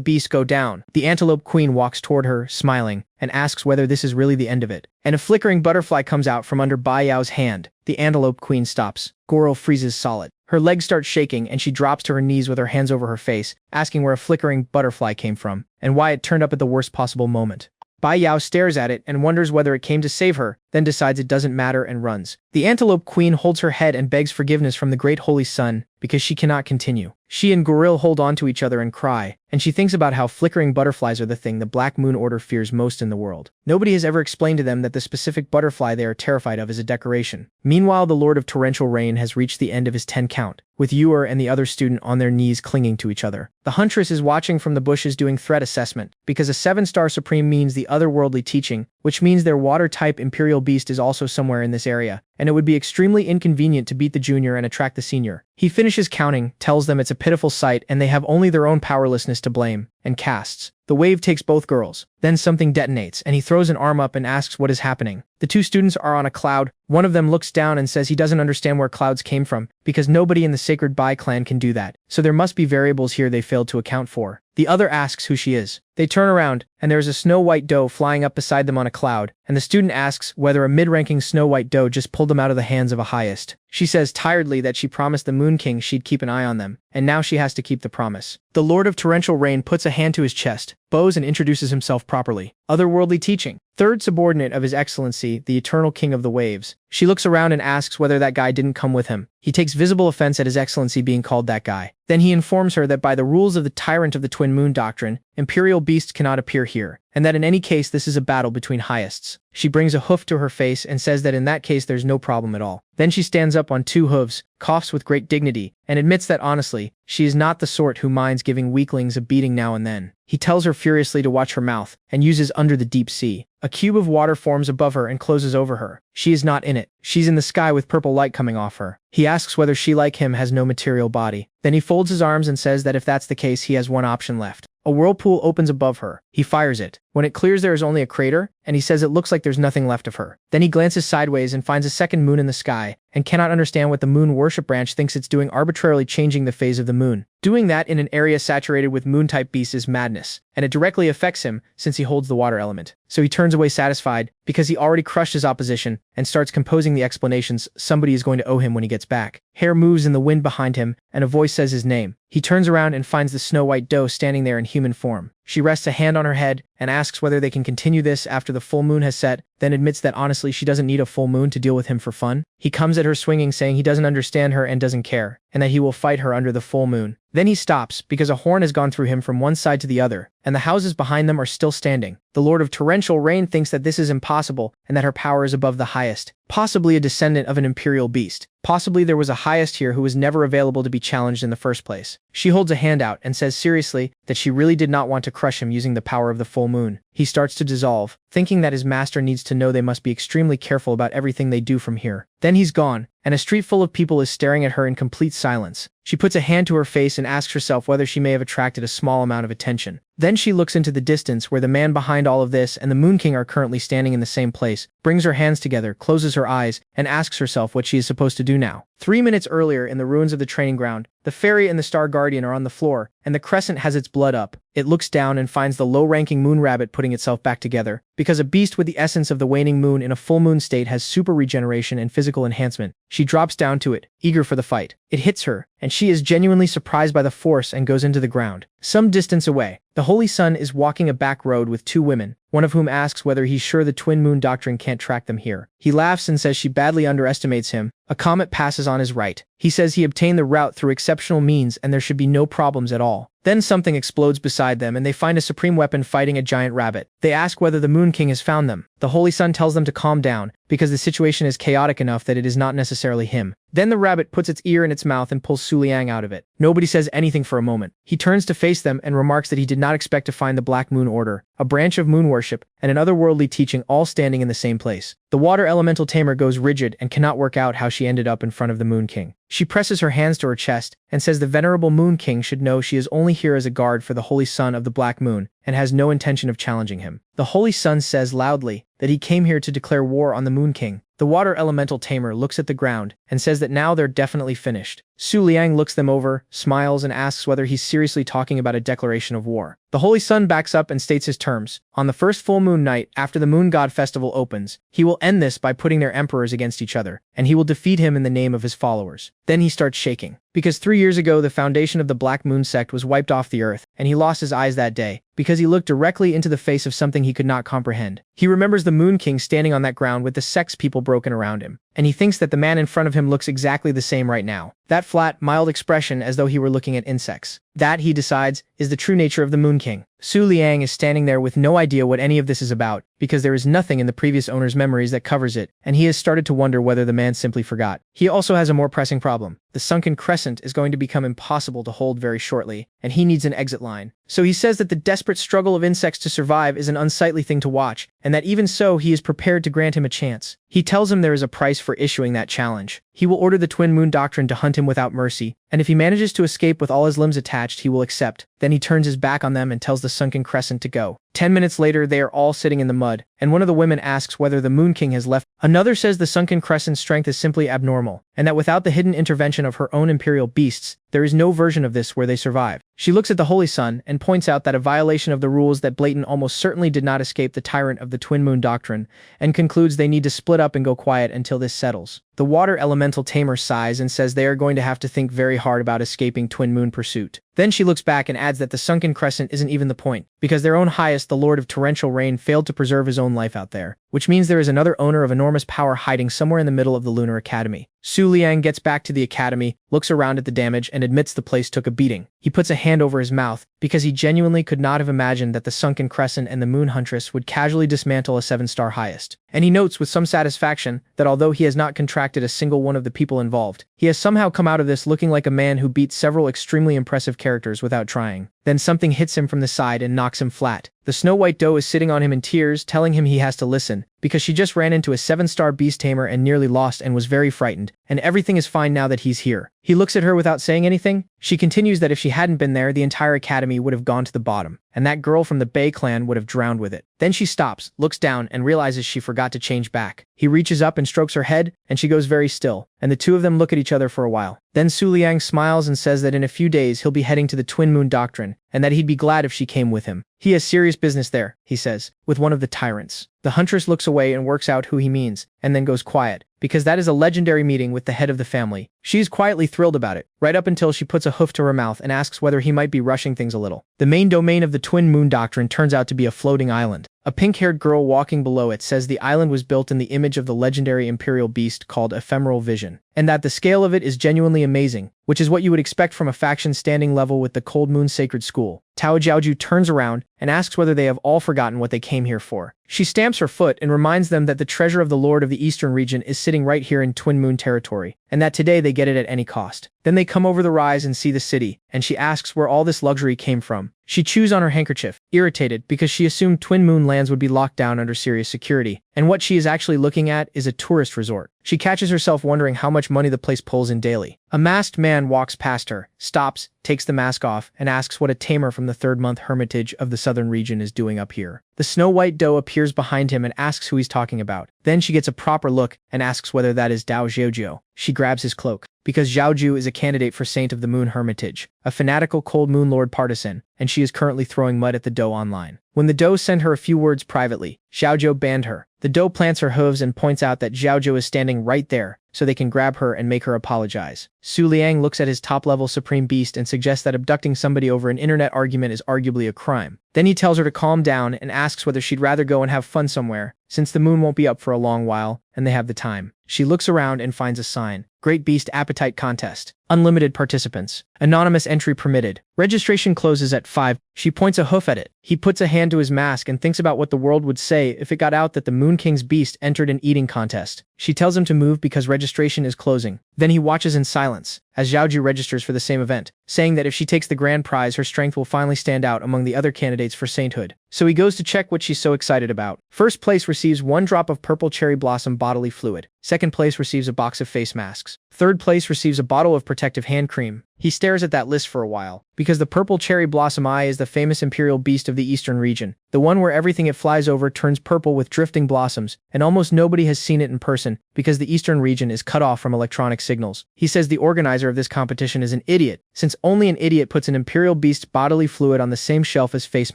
beast go down. The Antelope Queen walks toward her, smiling, and asks whether this is really the end of it. And a flickering butterfly comes out from under Bai Yao's hand. The Antelope Queen stops. Gorille freezes solid. Her legs start shaking and she drops to her knees with her hands over her face, asking where a flickering butterfly came from, and why it turned up at the worst possible moment. Bai Yao stares at it and wonders whether it came to save her, then decides it doesn't matter and runs. The Antelope Queen holds her head and begs forgiveness from the Great Holy Sun, because she cannot continue. She and Gorille hold on to each other and cry, and she thinks about how flickering butterflies are the thing the Black Moon Order fears most in the world. Nobody has ever explained to them that the specific butterfly they are terrified of is a decoration. Meanwhile, the Lord of Torrential Rain has reached the end of his 10 count, with Ewer and the other student on their knees clinging to each other. The Huntress is watching from the bushes doing threat assessment, because a 7-star Supreme means the otherworldly teaching, which means their water-type Imperial Beast is also somewhere in this area, and it would be extremely inconvenient to beat the junior and attract the senior. He finishes counting, tells them it's a pitiful sight and they have only their own powerlessness to blame, and casts. The wave takes both girls. Then something detonates, and he throws an arm up and asks what is happening. The two students are on a cloud. One of them looks down and says he doesn't understand where clouds came from, because nobody in the Sacred Bai clan can do that, so there must be variables here they failed to account for. The other asks who she is. They turn around, and there is a snow-white doe flying up beside them on a cloud, and the student asks whether a mid-ranking snow-white doe just pulled them out of the hands of a highest. She says tiredly that she promised the Moon King she'd keep an eye on them, and now she has to keep the promise. The Lord of Torrential Rain puts a hand to his chest, bows and introduces himself properly. Otherworldly teaching. Third subordinate of His Excellency, the Eternal King of the Waves. She looks around and asks whether that guy didn't come with him. He takes visible offense at His Excellency being called that guy. Then he informs her that by the rules of the Tyrant of the Twin Moon Doctrine, Imperial beasts cannot appear here, and that in any case this is a battle between highestes. She brings a hoof to her face and says that in that case there's no problem at all. Then she stands up on two hooves, coughs with great dignity, and admits that honestly, she is not the sort who minds giving weaklings a beating now and then. He tells her furiously to watch her mouth, and uses Under the Deep Sea. A cube of water forms above her and closes over her. She is not in it. She's in the sky with purple light coming off her. He asks whether she, like him, has no material body. Then he folds his arms and says that if that's the case, he has one option left. A whirlpool opens above her. He fires it. When it clears, there is only a crater, and he says it looks like there's nothing left of her. Then he glances sideways and finds a second moon in the sky, and cannot understand what the moon worship branch thinks it's doing, arbitrarily changing the phase of the moon. Doing that in an area saturated with moon-type beasts is madness, and it directly affects him since he holds the water element. So he turns away satisfied, because he already crushed his opposition, and starts composing the explanations somebody is going to owe him when he gets back. Hair moves in the wind behind him, and a voice says his name. He turns around and finds the snow-white doe standing there in human form. She rests a hand on her head and asks whether they can continue this after the full moon has set, then admits that honestly she doesn't need a full moon to deal with him for fun. He comes at her swinging, saying he doesn't understand her and doesn't care, and that he will fight her under the full moon. Then he stops, because a horn has gone through him from one side to the other, and the houses behind them are still standing. The Lord of Torrential Rain thinks that this is impossible, and that her power is above the highest. Possibly a descendant of an imperial beast. Possibly there was a highest here who was never available to be challenged in the first place. She holds a hand out and says seriously that she really did not want to crush him using the power of the full moon. He starts to dissolve, thinking that his master needs to know they must be extremely careful about everything they do from here. Then he's gone, and a street full of people is staring at her in complete silence. She puts a hand to her face and asks herself whether she may have attracted a small amount of attention. Then she looks into the distance where the man behind all of this and the Moon King are currently standing in the same place, brings her hands together, closes her eyes, and asks herself what she is supposed to do now. 3 minutes earlier, in the ruins of the training ground, the fairy and the Star Guardian are on the floor, and the crescent has its blood up. It looks down and finds the low-ranking moon rabbit putting itself back together, because a beast with the essence of the waning moon in a full moon state has super regeneration and physical enhancement. She drops down to it, eager for the fight. It hits her, and she is genuinely surprised by the force and goes into the ground. Some distance away, the Holy Sun is walking a back road with two women, one of whom asks whether he's sure the Twin Moon Doctrine can't track them here. He laughs and says she badly underestimates him. A comet passes on his right. He says he obtained the route through exceptional means and there should be no problems at all. Then something explodes beside them and they find a supreme weapon fighting a giant rabbit. They ask whether the Moon King has found them. The Holy Sun tells them to calm down, because the situation is chaotic enough that it is not necessarily him. Then the rabbit puts its ear in its mouth and pulls Su Liang out of it. Nobody says anything for a moment. He turns to face them and remarks that he did not expect to find the Black Moon Order, a branch of moon worship, and an otherworldly teaching all standing in the same place. The water elemental Tamer goes rigid and cannot work out how she ended up in front of the Moon King. She presses her hands to her chest and says the venerable Moon King should know she is only here as a guard for the Holy Sun of the Black Moon and has no intention of challenging him. The Holy Sun says loudly that he came here to declare war on the Moon King. The water elemental Tamer looks at the ground and says that now they're definitely finished. Su Liang looks them over, smiles, and asks whether he's seriously talking about a declaration of war. The Holy Sun backs up and states his terms. On the first full moon night after the Moon God Festival opens, he will end this by putting their emperors against each other, and he will defeat him in the name of his followers. Then he starts shaking, because 3 years ago the foundation of the Black Moon sect was wiped off the earth, and he lost his eyes that day, because he looked directly into the face of something he could not comprehend. He remembers the Moon King standing on that ground with the sex people broken around him, and he thinks that the man in front of him looks exactly the same right now. That flat, mild expression as though he were looking at insects. That, he decides, is the true nature of the Moon King. Su Liang is standing there with no idea what any of this is about, because there is nothing in the previous owner's memories that covers it, and he has started to wonder whether the man simply forgot. He also has a more pressing problem. The sunken crescent is going to become impossible to hold very shortly, and he needs an exit line. So he says that the desperate struggle of insects to survive is an unsightly thing to watch, and that even so he is prepared to grant him a chance. He tells him there is a price for issuing that challenge. He will order the Twin Moon Doctrine to hunt him without mercy, and if he manages to escape with all his limbs attached, he will accept. Then he turns his back on them and tells the Sunken Crescent to go. 10 minutes later, they are all sitting in the mud, and one of the women asks whether the Moon King has left. Another says the Sunken Crescent's strength is simply abnormal, and that without the hidden intervention of her own imperial beasts, there is no version of this where they survive. She looks at the Holy Sun and points out that a violation of the rules that Blatant almost certainly did not escape the tyrant of the Twin Moon Doctrine, and concludes they need to split up and go quiet until this settles. The water elemental Tamer sighs and says they are going to have to think very hard about escaping Twin Moon pursuit. Then she looks back and adds that the Sunken Crescent isn't even the point, because their own highest, the Lord of Torrential Rain, failed to preserve his own life out there, which means there is another owner of enormous power hiding somewhere in the middle of the Lunar Academy. Su Liang gets back to the academy, looks around at the damage, and admits the place took a beating. He puts a hand over his mouth, because he genuinely could not have imagined that the Sunken Crescent and the Moon Huntress would casually dismantle a 7-star highest. And he notes with some satisfaction that although he has not contracted a single one of the people involved, he has somehow come out of this looking like a man who beat several extremely impressive characters without trying. Then something hits him from the side and knocks him flat. The Snow White Doe is sitting on him in tears, telling him he has to listen, because she just ran into a 7-star beast tamer and nearly lost and was very frightened, and everything is fine now that he's here. He looks at her without saying anything. She continues that if she hadn't been there, the entire academy would have gone to the bottom, and that girl from the Bay clan would have drowned with it. Then she stops, looks down, and realizes she forgot to change back. He reaches up and strokes her head, and she goes very still, and the two of them look at each other for a while. Then Su Liang smiles and says that in a few days he'll be heading to the Twin Moon Doctrine, and that he'd be glad if she came with him. He has serious business there, he says, with one of the tyrants. The Huntress looks away and works out who he means, and then goes quiet, because that is a legendary meeting with the head of the family. She's quietly thrilled about it, right up until she puts a hoof to her mouth and asks whether he might be rushing things a little. The main domain of the Twin Moon Doctrine turns out to be a floating island. A pink-haired girl walking below it says the island was built in the image of the legendary imperial beast called Ephemeral Vision, and that the scale of it is genuinely amazing, which is what you would expect from a faction standing level with the Cold Moon Sacred School. Tao Jiaoju turns around and asks whether they have all forgotten what they came here for. She stamps her foot and reminds them that the treasure of the Lord of the Eastern region is sitting right here in Twin Moon territory, and that today they get it at any cost. Then they come over the rise and see the city, and she asks where all this luxury came from. She chews on her handkerchief, irritated because she assumed Twin Moon lands would be locked down under serious security, and what she is actually looking at is a tourist resort. She catches herself wondering how much money the place pulls in daily. A masked man walks past her, stops, takes the mask off, and asks what a tamer from the third-month hermitage of the southern region is doing up here. The Snow White Doe appears behind him and asks who he's talking about. Then she gets a proper look and asks whether that is Dao Xiaojiu. She grabs his cloak, because Xiaoju is a candidate for Saint of the Moon Hermitage, a fanatical Cold Moon Lord partisan, and she is currently throwing mud at the Doe online. When the Doe sent her a few words privately, Xiaoju banned her. The Doe plants her hooves and points out that Xiaoju is standing right there, so they can grab her and make her apologize. Su Liang looks at his top-level Supreme Beast and suggests that abducting somebody over an internet argument is arguably a crime. Then he tells her to calm down and asks whether she'd rather go and have fun somewhere, since the moon won't be up for a long while, and they have the time. She looks around and finds a sign. Great Beast Appetite Contest. Unlimited participants. Anonymous entry permitted. Registration closes at 5. She points a hoof at it. He puts a hand to his mask and thinks about what the world would say if it got out that the Moon King's beast entered an eating contest. She tells him to move because registration is closing. Then he watches in silence, as Xiaoju registers for the same event, saying that if she takes the grand prize, her strength will finally stand out among the other candidates for sainthood. So he goes to check what she's so excited about. First place receives 1 drop of purple cherry blossom bodily fluid. Second place receives a box of face masks. Third place receives a bottle of protective hand cream. He stares at that list for a while, because the purple cherry blossom eye is the famous imperial beast of the eastern region, the one where everything it flies over turns purple with drifting blossoms, and almost nobody has seen it in person because the eastern region is cut off from electronic signals. He says the organizer of this competition is an idiot, since only an idiot puts an imperial beast bodily fluid on the same shelf as face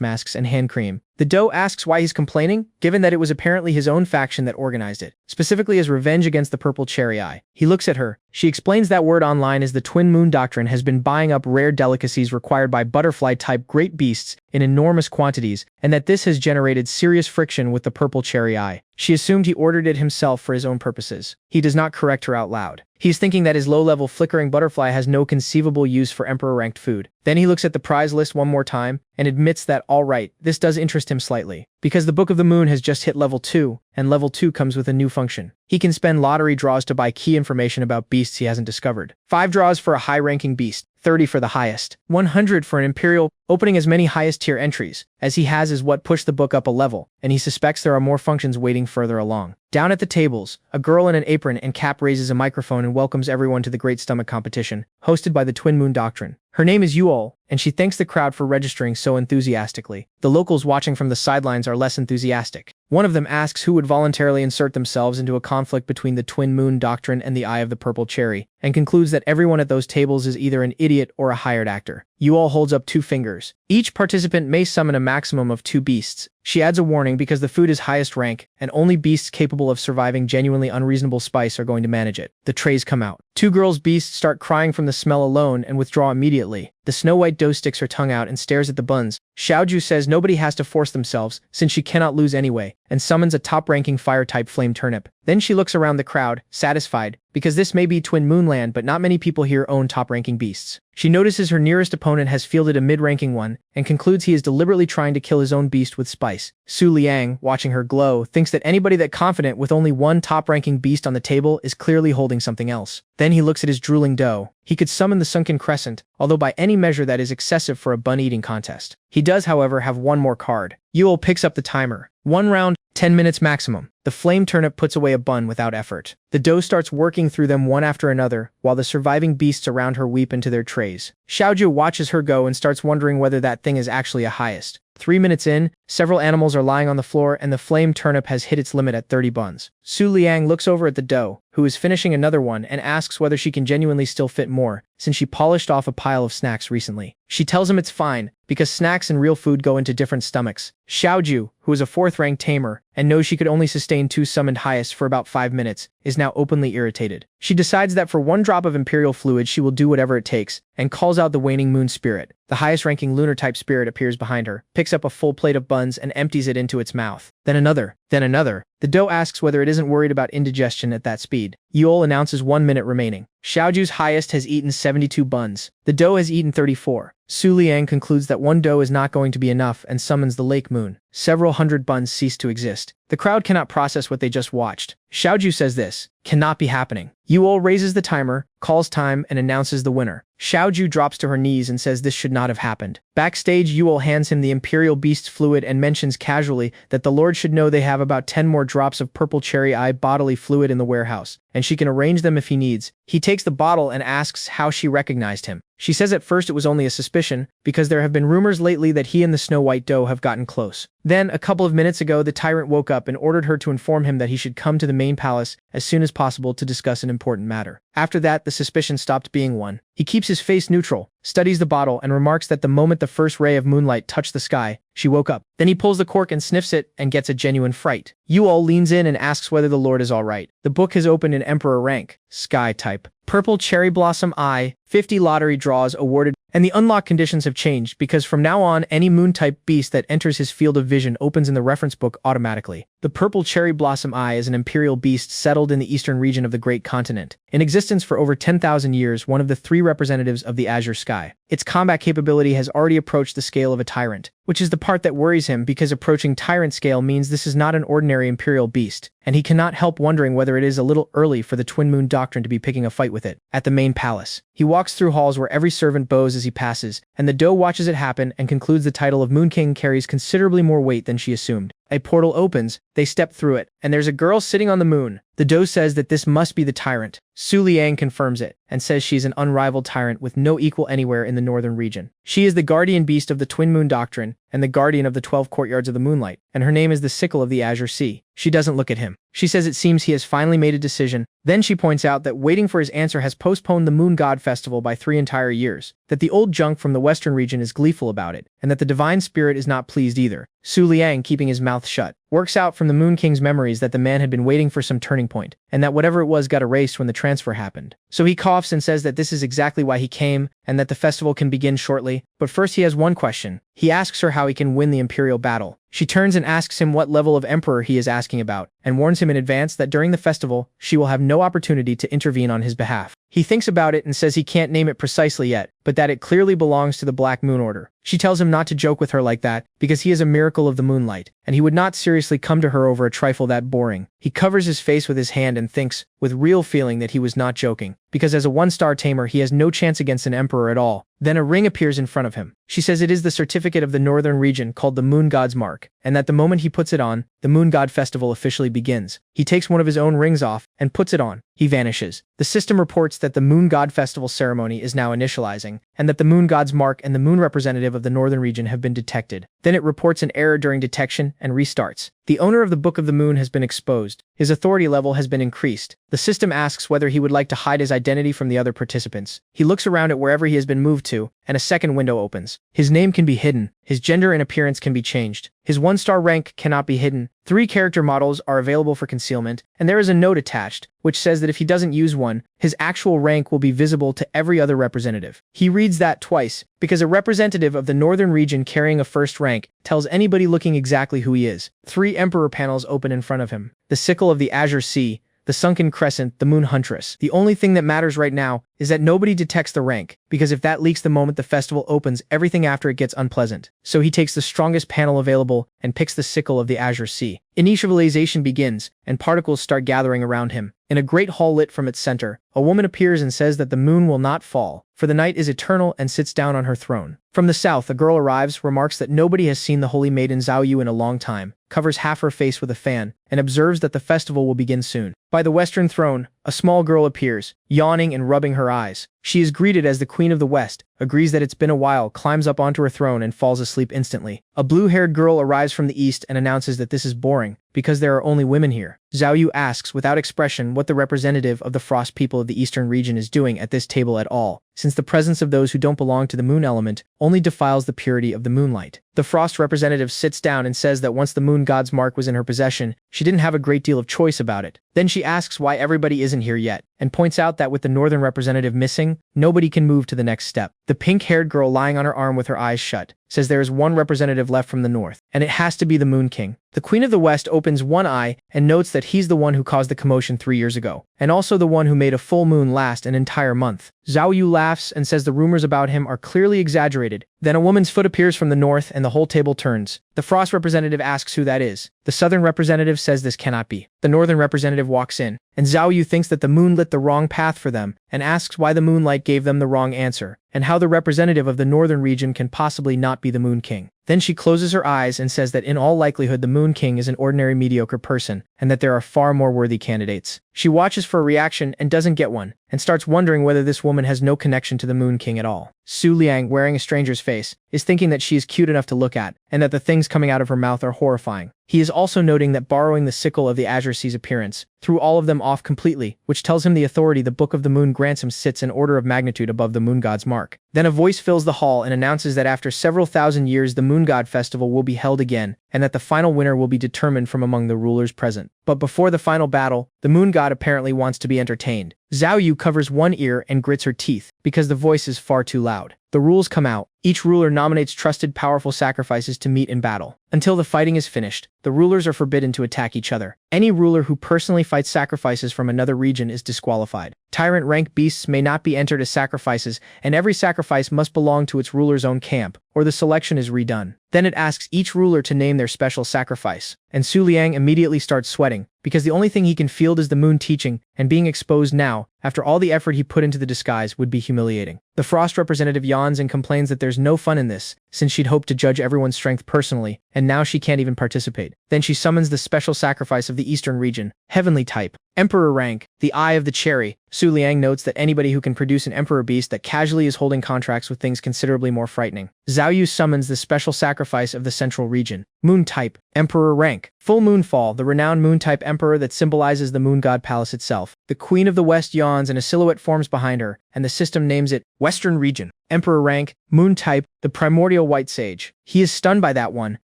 masks and hand cream. The Doe asks why he's complaining, given that it was apparently his own faction that organized it, specifically as revenge against the purple cherry eye. He looks at her. She explains that word online is the Twin Moon Doctrine has been buying up rare delicacies required by butterfly-type great beasts in enormous quantities, and that this has generated serious friction with the purple cherry eye. She assumed he ordered it himself for his own purposes. He does not correct her out loud. He's thinking that his low-level flickering butterfly has no conceivable use for emperor-ranked food. Then he looks at the prize list one more time, and admits that, alright, this does interest him slightly, because the Book of the Moon has just hit level 2, and level 2 comes with a new function. He can spend lottery draws to buy key information about beasts he hasn't discovered. 5 draws for a high-ranking beast, 30 for the highest, 100 for an imperial. Opening as many highest-tier entries as he has is what pushed the book up a level, and he suspects there are more functions waiting further along. Down at the tables, a girl in an apron and cap raises a microphone and welcomes everyone to the Great Stomach competition, hosted by the Twin Moon Doctrine. Her name is Yuol, and she thanks the crowd for registering so enthusiastically. The locals watching from the sidelines are less enthusiastic. One of them asks who would voluntarily insert themselves into a conflict between the Twin Moon Doctrine and the Eye of the Purple Cherry, and concludes that everyone at those tables is either an idiot or a hired actor. Yuol holds up 2 fingers. Each participant may summon a maximum of 2 beasts. She adds a warning because the food is highest rank, and only beasts capable of surviving genuinely unreasonable spice are going to manage it. The trays come out. 2 girls' beasts start crying from the smell alone and withdraw immediately. The Snow White doe sticks her tongue out and stares at the buns. Xiaoju says nobody has to force themselves, since she cannot lose anyway, and summons a top-ranking fire-type flame turnip. Then she looks around the crowd, satisfied, because this may be Twin Moonland but not many people here own top-ranking beasts. She notices her nearest opponent has fielded a mid-ranking one, and concludes he is deliberately trying to kill his own beast with spice. Su Liang, watching her glow, thinks that anybody that confident with only one top-ranking beast on the table is clearly holding something else. Then he looks at his drooling doe. He could summon the Sunken Crescent, although by any measure that is excessive for a bun-eating contest. He does, however, have one more card. Yuol picks up the timer. 1 round, 10 minutes maximum. The flame turnip puts away a bun without effort. The doe starts working through them one after another, while the surviving beasts around her weep into their trays. Xiaoju watches her go and starts wondering whether that thing is actually a highest. 3 minutes in, several animals are lying on the floor and the flame turnip has hit its limit at 30 buns. Su Liang looks over at the doe, who is finishing another one, and asks whether she can genuinely still fit more, since she polished off a pile of snacks recently. She tells him it's fine, because snacks and real food go into different stomachs. Xiaoju, who is a 4th-ranked tamer, and knows she could only sustain 2 summoned highest for about 5 minutes, is now openly irritated. She decides that for 1 drop of imperial fluid she will do whatever it takes, and calls out the waning moon spirit. The highest-ranking lunar-type spirit appears behind her, picks up a full plate of buns and empties it into its mouth. Then another. Then another. The doe asks whether it isn't worried about indigestion at that speed. Yuol announces 1 minute remaining. Xiaoju's highest has eaten 72 buns. The doe has eaten 34. Su Liang concludes that 1 doe is not going to be enough and summons the lake moon. Several hundred buns cease to exist. The crowd cannot process what they just watched. Xiaoju says this cannot be happening. Yuol raises the timer, calls time, and announces the winner. Xiaoju drops to her knees and says this should not have happened. Backstage, Yuol hands him the Imperial Beast fluid and mentions casually that the Lord should know they have about 10 more drops of purple cherry eye bodily fluid in the warehouse, and she can arrange them if he needs. He takes the bottle and asks how she recognized him. She says at first it was only a suspicion, because there have been rumors lately that he and the Snow White doe have gotten close. Then, a couple of minutes ago, the tyrant woke up and ordered her to inform him that he should come to the main palace as soon as possible to discuss an important matter. After that, the suspicion stopped being one. He keeps his face neutral, studies the bottle, and remarks that the moment the first ray of moonlight touched the sky, she woke up. Then he pulls the cork and sniffs it and gets a genuine fright. Yuol leans in and asks whether the Lord is alright. The book has opened in Emperor rank, Sky type. Purple Cherry Blossom Eye, 50 lottery draws awarded, and the unlock conditions have changed because from now on any moon-type beast that enters his field of vision opens in the reference book automatically. The Purple Cherry Blossom Eye is an imperial beast settled in the eastern region of the Great Continent. In existence for over 10,000 years, one of the 3 representatives of the azure sky. Its combat capability has already approached the scale of a tyrant, which is the part that worries him because approaching tyrant scale means this is not an ordinary imperial beast, and he cannot help wondering whether it is a little early for the Twin Moon Doctrine to be picking a fight with it. At the main palace, he walks through halls where every servant bows as he passes, and the doe watches it happen and concludes the title of Moon King carries considerably more weight than she assumed. A portal opens, they step through it, and there's a girl sitting on the moon. The doe says that this must be the tyrant. Su Liang confirms it, and says she's an unrivaled tyrant with no equal anywhere in the northern region. She is the guardian beast of the Twin Moon Doctrine, and the guardian of the 12 courtyards of the moonlight, and her name is the Sickle of the Azure Sea. She doesn't look at him. She says it seems he has finally made a decision. Then she points out that waiting for his answer has postponed the Moon God Festival by 3 entire years, that the old junk from the western region is gleeful about it, and that the divine spirit is not pleased either. Su Liang, keeping his mouth shut, works out from the Moon King's memories that the man had been waiting for some turning point, and that whatever it was got erased when the transfer happened. So he coughs and says that this is exactly why he came, and that the festival can begin shortly, but first he has one question. He asks her how he can win the imperial battle. She turns and asks him what level of emperor he is asking about, and warns him in advance that during the festival, she will have no opportunity to intervene on his behalf. He thinks about it and says he can't name it precisely yet, but that it clearly belongs to the Black Moon Order. She tells him not to joke with her like that, because he is a miracle of the moonlight, and he would not seriously come to her over a trifle that boring. He covers his face with his hand and thinks, with real feeling, that he was not joking, because as a one-star tamer he has no chance against an emperor at all. Then a ring appears in front of him. She says it is the certificate of the northern region called the moon god's mark, and that the moment he puts it on, the moon god festival officially begins. He takes one of his own rings off and puts it on. He vanishes. The system reports that the moon god festival ceremony is now initializing, and that the moon god's mark and the moon representative of the northern region have been detected. Then it reports an error during detection and restarts. The owner of the Book of the Moon has been exposed. His authority level has been increased. The system asks whether he would like to hide his identity from the other participants. He looks around at wherever he has been moved to, and a second window opens. His name can be hidden. His gender and appearance can be changed. His one-star rank cannot be hidden. 3 character models are available for concealment, and there is a note attached, which says that if he doesn't use one, his actual rank will be visible to every other representative. He reads that twice, because a representative of the northern region carrying a first rank tells anybody looking exactly who he is. 3 emperor panels open in front of him. The sickle of the azure sea, the sunken crescent, the moon huntress. The only thing that matters right now is that nobody detects the rank, because if that leaks the moment the festival opens, everything after it gets unpleasant. So he takes the strongest panel available and picks the sickle of the azure sea. Initialization begins, and particles start gathering around him. In a great hall lit from its center, a woman appears and says that the moon will not fall, for the night is eternal, and sits down on her throne. From the south, a girl arrives, remarks that nobody has seen the holy maiden Zhao Yu in a long time, covers half her face with a fan, and observes that the festival will begin soon. By the western throne, a small girl appears, yawning and rubbing her eyes. She is greeted as the Queen of the West, agrees that it's been a while, climbs up onto her throne, and falls asleep instantly. A blue-haired girl arrives from the east and announces that this is boring, because there are only women here. Zhao Yu asks without expression what the representative of the frost people of the eastern region is doing at this table at all, since the presence of those who don't belong to the moon element only defiles the purity of the moonlight. The frost representative sits down and says that once the moon god's mark was in her possession, she didn't have a great deal of choice about it. Then she asks why everybody isn't here yet, and points out that with the northern representative missing, nobody can move to the next step. The pink-haired girl lying on her arm with her eyes shut says there is one representative left from the north, and it has to be the Moon King. The Queen of the West opens one eye and notes that he's the one who caused the commotion 3 years ago, and also the one who made a full moon last an entire month. Zhao Yu laughs and says the rumors about him are clearly exaggerated. Then a woman's foot appears from the north and the whole table turns. The frost representative asks who that is. The southern representative says this cannot be. The northern representative walks in, and Zhao Yu thinks that the moon lit the wrong path for them, and asks why the moonlight gave them the wrong answer, and how the representative of the northern region can possibly not be the Moon King. Then she closes her eyes and says that in all likelihood the Moon King is an ordinary mediocre person, and that there are far more worthy candidates. She watches for a reaction and doesn't get one, and starts wondering whether this woman has no connection to the Moon King at all. Su Liang, wearing a stranger's face, is thinking that she is cute enough to look at, and that the things coming out of her mouth are horrifying. He is also noting that borrowing the sickle of the azure sea's appearance threw all of them off completely, which tells him the authority the Book of the Moon grants him sits an order of magnitude above the moon god's mark. Then a voice fills the hall and announces that after several thousand years the moon god festival will be held again, and that the final winner will be determined from among the rulers present. But before the final battle, the moon god apparently wants to be entertained. Zhao Yu covers one ear and grits her teeth, because the voice is far too loud. The rules come out. Each ruler nominates trusted powerful sacrifices to meet in battle. Until the fighting is finished, the rulers are forbidden to attack each other. Any ruler who personally fights sacrifices from another region is disqualified. Tyrant rank beasts may not be entered as sacrifices, and every sacrifice must belong to its ruler's own camp, or the selection is redone. Then it asks each ruler to name their special sacrifice, and Su Liang immediately starts sweating, because the only thing he can field is the moon teaching, and being exposed now, after all the effort he put into the disguise, would be humiliating. The frost representative yawns and complains that there's no fun in this, since she'd hoped to judge everyone's strength personally, and now she can't even participate. Then she summons the special sacrifice of the eastern region, heavenly type, emperor rank, the eye of the cherry. Su Liang notes that anybody who can produce an emperor beast that casually is holding contracts with things considerably more frightening. Zhao Yu summons the special sacrifice of the central region, moon type, emperor rank, full moonfall, the renowned moon type emperor that symbolizes the moon god palace itself. The Queen of the West yawns and a silhouette forms behind her, and the system names it western region, emperor rank, moon type, the primordial white sage. He is stunned by that one,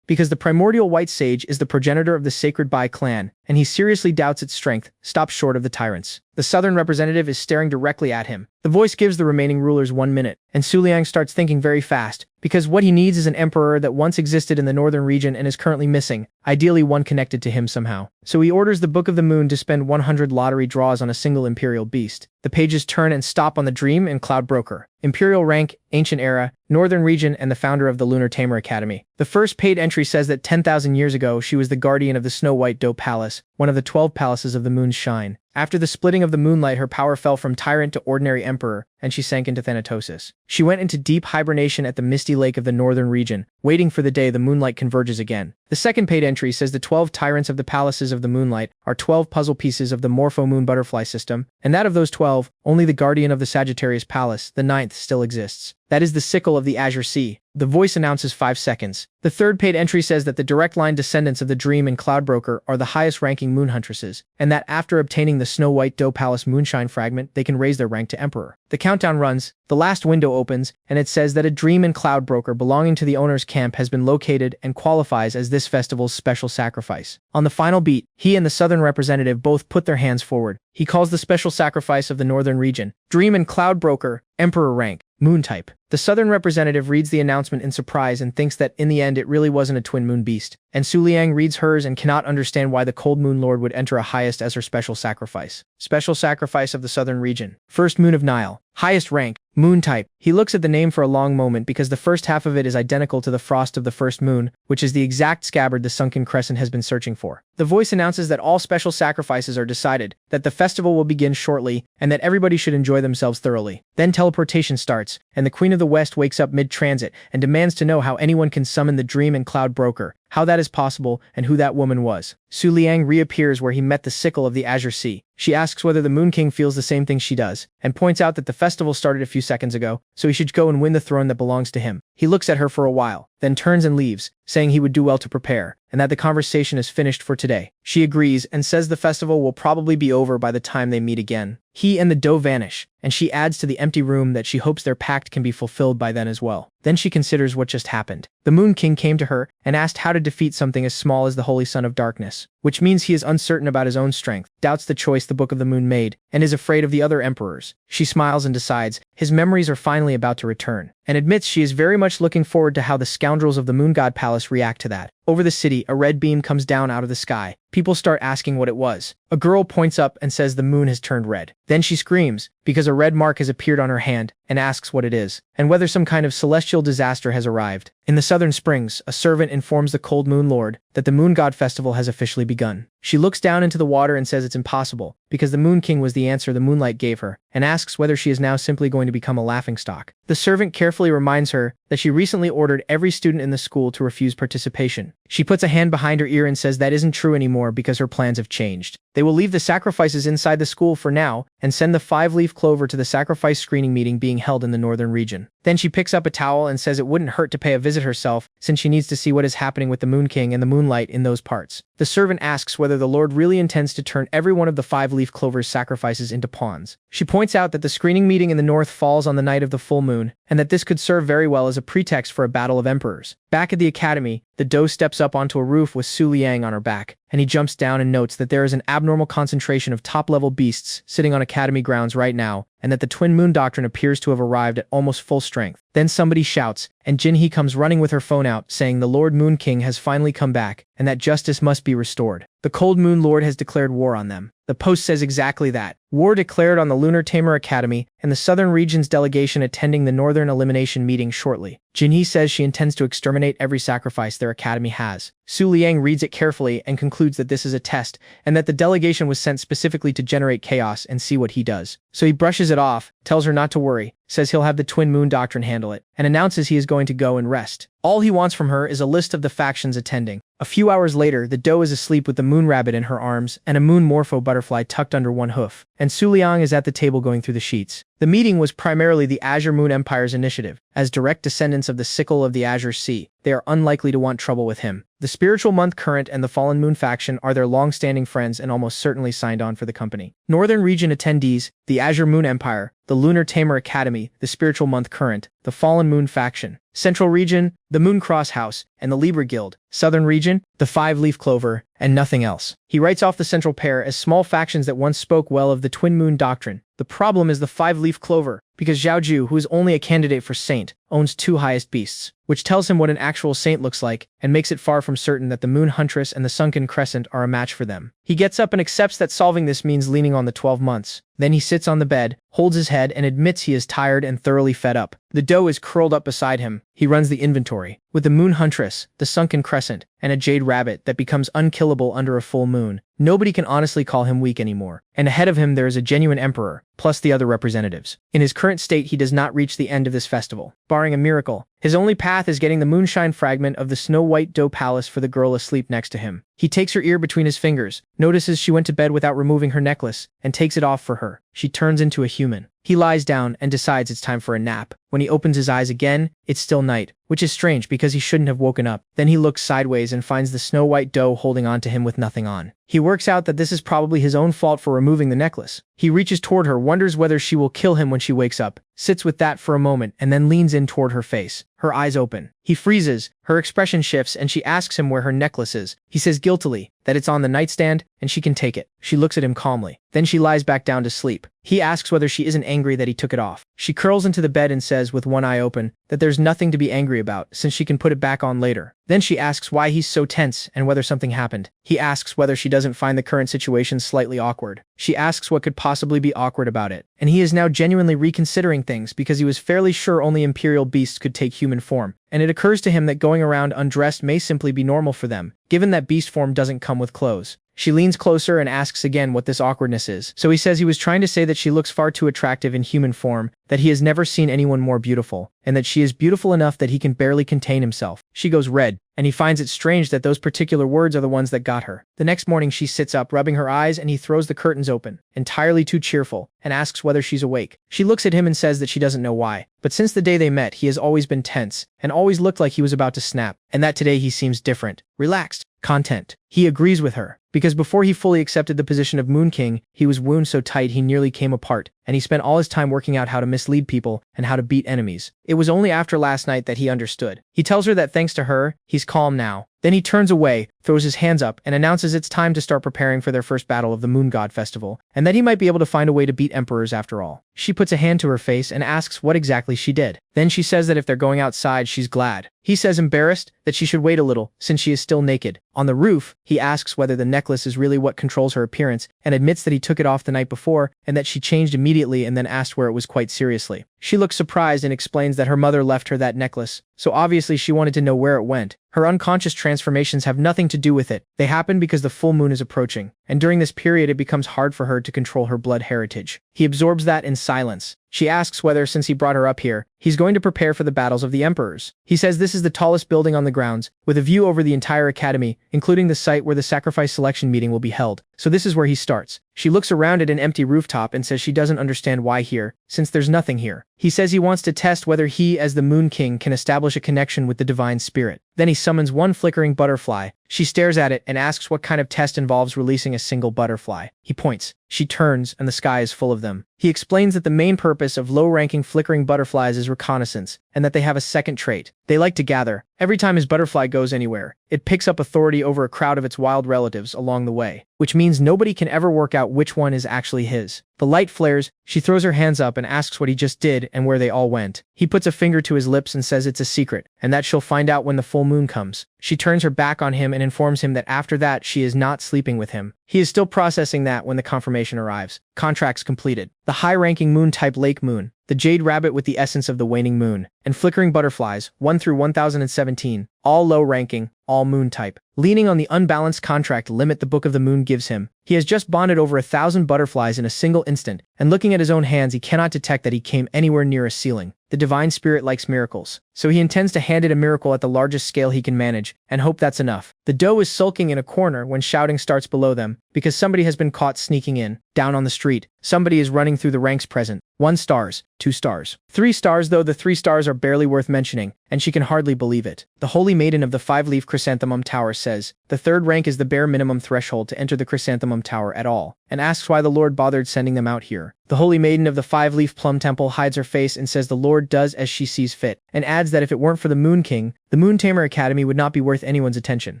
because the primordial white sage is the progenitor of the sacred Bai clan, and he seriously doubts its strength, stops short of the tyrants. The southern representative is staring directly at him. The voice gives the remaining rulers 1 minute, and Su Liang starts thinking very fast, because what he needs is an emperor that once existed in the northern region and is currently missing, ideally one connected to him somehow. So he orders the Book of the Moon to spend 100 lottery draws on a single imperial beast. The pages turn and stop on the Dream and Cloud Broker. Imperial rank, ancient era, northern region, and the founder of the Lunar Tamer Academy. The first paid entry says that 10,000 years ago she was the guardian of the Snow-White Doe Palace, one of the 12 palaces of the moon's shine. After the splitting of the moonlight, her power fell from tyrant to ordinary emperor, and she sank into thanatosis. She went into deep hibernation at the misty lake of the northern region, waiting for the day the moonlight converges again. The second paid entry says the 12 tyrants of the palaces of the moonlight are 12 puzzle pieces of the Morpho-Moon butterfly system, and that of those 12, only the guardian of the Sagittarius Palace, the ninth, still exists. That is the sickle of the Azure Sea. The voice announces 5 seconds. The third paid entry says that the direct line descendants of the Dream and Cloudbroker are the highest-ranking moon huntresses, and that after obtaining the Snow-White Doe Palace moonshine fragment, they can raise their rank to Emperor. The countdown runs, the last window opens, and it says that a Dream and Cloudbroker belonging to the owner's camp has been located and qualifies as this festival's special sacrifice. On the final beat, he and the southern representative both put their hands forward. He calls the special sacrifice of the northern region Dream and Cloudbroker, Emperor rank, moon type. The southern representative reads the announcement in surprise and thinks that in the end it really wasn't a twin moon beast. And Su Liang reads hers and cannot understand why the cold moon lord would enter a highest as her special sacrifice. Special sacrifice of the southern region. First moon of Nile. Highest rank, moon type. He looks at the name for a long moment because the first half of it is identical to the frost of the first moon, which is the exact scabbard the sunken crescent has been searching for. The voice announces that all special sacrifices are decided, that the festival will begin shortly, and that everybody should enjoy themselves thoroughly. Then teleportation starts, and the Queen of the West wakes up mid-transit and demands to know how anyone can summon the Dream and Cloudbroker, how that is possible, and who that woman was. Su Liang reappears where he met the sickle of the Azure Sea. She asks whether the Moon King feels the same thing she does, and points out that the festival started a few seconds ago, so he should go and win the throne that belongs to him. He looks at her for a while, then turns and leaves, saying he would do well to prepare, and that the conversation is finished for today. She agrees and says the festival will probably be over by the time they meet again. He and the doe vanish, and she adds to the empty room that she hopes their pact can be fulfilled by then as well. Then she considers what just happened. The Moon King came to her and asked how to defeat something as small as the Holy Son of Darkness, which means he is uncertain about his own strength, doubts the choice the Book of the Moon made, and is afraid of the other emperors. She smiles and decides his memories are finally about to return, and admits she is very much looking forward to how the scoundrels of the Moon God Palace react to that. Over the city, a red beam comes down out of the sky. People start asking what it was. A girl points up and says the moon has turned red. Then she screams, because a red mark has appeared on her hand, and asks what it is, and whether some kind of celestial disaster has arrived. In the southern springs, a servant informs the cold moon lord that the Moon God Festival has officially begun. She looks down into the water and says it's impossible, because the Moon King was the answer the moonlight gave her, and asks whether she is now simply going to become a laughingstock. The servant carefully reminds her that she recently ordered every student in the school to refuse participation. She puts a hand behind her ear and says that isn't true anymore because her plans have changed. They will leave the sacrifices inside the school for now and send the 5-leaf clover to the sacrifice screening meeting being held in the northern region. Then she picks up a towel and says it wouldn't hurt to pay a visit herself since she needs to see what is happening with the Moon King and the moonlight in those parts. The servant asks whether the Lord really intends to turn every one of the 5-leaf clover's sacrifices into pawns. She points out that the screening meeting in the north falls on the night of the full moon, and that this could serve very well as a pretext for a battle of emperors. Back at the academy, the doe steps up onto a roof with Su Liang on her back, and he jumps down and notes that there is an abnormal concentration of top-level beasts sitting on academy grounds right now, and that the twin moon doctrine appears to have arrived at almost full strength. Then somebody shouts, and Jinhee comes running with her phone out, saying the Lord Moon King has finally come back, and that justice must be restored. The Cold Moon Lord has declared war on them. The post says exactly that. War declared on the Lunar Tamer Academy and the Southern Region's delegation attending the Northern Elimination meeting shortly. Jinhee says she intends to exterminate every sacrifice their academy has. Su Liang reads it carefully and concludes that this is a test, and that the delegation was sent specifically to generate chaos and see what he does. So he brushes it off, tells her not to worry, says he'll have the Twin Moon Doctrine handle it, and announces he is going to go and rest. All he wants from her is a list of the factions attending. A few hours later, the doe is asleep with the moon rabbit in her arms and a moon morpho butterfly tucked under one hoof, and Su Liang is at the table going through the sheets. The meeting was primarily the Azure Moon Empire's initiative. As direct descendants of the sickle of the Azure Sea, they are unlikely to want trouble with him. The Spiritual Month Current and the Fallen Moon faction are their long-standing friends and almost certainly signed on for the company. Northern Region attendees, the Azure Moon Empire, the Lunar Tamer Academy, the Spiritual Month Current, the Fallen Moon faction. Central Region, the Moon Cross House, and the Libra Guild. Southern Region, the 5-leaf clover, and nothing else. He writes off the central pair as small factions that once spoke well of the Twin Moon Doctrine, The problem is the 5-leaf clover, because Zhaoju, who is only a candidate for saint, owns 2 highest beasts, which tells him what an actual saint looks like and makes it far from certain that the moon huntress and the sunken crescent are a match for them. He gets up and accepts that solving this means leaning on the 12 months. Then he sits on the bed, holds his head, and admits he is tired and thoroughly fed up. The doe is curled up beside him. He runs the inventory. With the moon huntress, the sunken crescent, and a jade rabbit that becomes unkillable under a full moon, nobody can honestly call him weak anymore. And ahead of him there is a genuine emperor, plus the other representatives. In his current state, he does not reach the end of this festival. Barring a miracle, his only path is getting the moonshine fragment of the snow-white doe palace for the girl asleep next to him. He takes her ear between his fingers, notices she went to bed without removing her necklace, and takes it off for her. She turns into a human. He lies down and decides it's time for a nap. When he opens his eyes again, it's still night, which is strange because he shouldn't have woken up. Then he looks sideways and finds the snow-white doe holding on to him with nothing on. He works out that this is probably his own fault for removing the necklace. He reaches toward her, wonders whether she will kill him when she wakes up, sits with that for a moment, and then leans in toward her face. Her eyes open. He freezes, her expression shifts, and she asks him where her necklace is. He says guiltily that it's on the nightstand and she can take it. She looks at him calmly. Then she lies back down to sleep. He asks whether she isn't angry that he took it off. She curls into the bed and says with one eye open that there's nothing to be angry about since she can put it back on later. Then she asks why he's so tense and whether something happened. He asks whether she doesn't find the current situation slightly awkward. She asks what could possibly be awkward about it. And he is now genuinely reconsidering things because he was fairly sure only imperial beasts could take human form. And it occurs to him that going around undressed may simply be normal for them, given that beast form doesn't come with clothes. She leans closer and asks again what this awkwardness is. So he says he was trying to say that she looks far too attractive in human form, that he has never seen anyone more beautiful, and that she is beautiful enough that he can barely contain himself. She goes red, and he finds it strange that those particular words are the ones that got her. The next morning she sits up, rubbing her eyes, and he throws the curtains open, entirely too cheerful, and asks whether she's awake. She looks at him and says that she doesn't know why. But since the day they met, he has always been tense, and always looked like he was about to snap, and that today he seems different, relaxed, content. He agrees with her, because before he fully accepted the position of Moon King, he was wound so tight he nearly came apart, and he spent all his time working out how to mislead people and how to beat enemies. It was only after last night that he understood. He tells her that thanks to her, he's calm now. Then he turns away, throws his hands up, and announces it's time to start preparing for their first battle of the Moon God Festival, and that he might be able to find a way to beat emperors after all. She puts a hand to her face and asks what exactly she did. Then she says that if they're going outside, she's glad. He says, embarrassed, that she should wait a little, since she is still naked. On the roof, he asks whether the necklace is really what controls her appearance, and admits that he took it off the night before, and that she changed immediately and then asked where it was quite seriously. She looks surprised and explains that her mother left her that necklace, so obviously she wanted to know where it went. Her unconscious transformations have nothing to do with it. They happen because the full moon is approaching, and during this period it becomes hard for her to control her blood heritage. He absorbs that in silence. She asks whether, since he brought her up here, he's going to prepare for the battles of the emperors. He says this is the tallest building on the grounds, with a view over the entire academy, including the site where the sacrifice selection meeting will be held. So this is where he starts. She looks around at an empty rooftop and says she doesn't understand why here, since there's nothing here. He says he wants to test whether he, as the Moon King, can establish a connection with the divine spirit. Then he summons one flickering butterfly. She stares at it and asks what kind of test involves releasing a single butterfly. He points. She turns, and the sky is full of them. He explains that the main purpose of low-ranking flickering butterflies is reconnaissance, and that they have a second trait. They like to gather. Every time his butterfly goes anywhere, it picks up authority over a crowd of its wild relatives along the way, which means nobody can ever work out which one is actually his. The light flares, she throws her hands up and asks what he just did and where they all went. He puts a finger to his lips and says it's a secret, and that she'll find out when the full moon comes. She turns her back on him and informs him that after that she is not sleeping with him. He is still processing that when the confirmation arrives. Contracts completed. The high-ranking moon-type Lake Moon, the Jade Rabbit with the essence of the waning moon, and flickering butterflies, 1 through 1017, all low-ranking, all moon-type. Leaning on the unbalanced contract limit the Book of the Moon gives him, he has just bonded over 1,000 butterflies in a single instant, and looking at his own hands he cannot detect that he came anywhere near a ceiling. The divine spirit likes miracles, so he intends to hand it a miracle at the largest scale he can manage, and hope that's enough. The doe is sulking in a corner when shouting starts below them, because somebody has been caught sneaking in. Down on the street, somebody is running through the ranks present. 1 stars, 2 stars, 3 stars, though the 3 stars are barely worth mentioning, and she can hardly believe it. The Holy Maiden of the 5-leaf Chrysanthemum Tower says, the 3rd rank is the bare minimum threshold to enter the Chrysanthemum Tower at all. and asks why the Lord bothered sending them out here. The holy maiden of the five-leaf plum temple hides her face and says the Lord does as she sees fit, and adds that if it weren't for the Moon King, the Moon Tamer Academy would not be worth anyone's attention.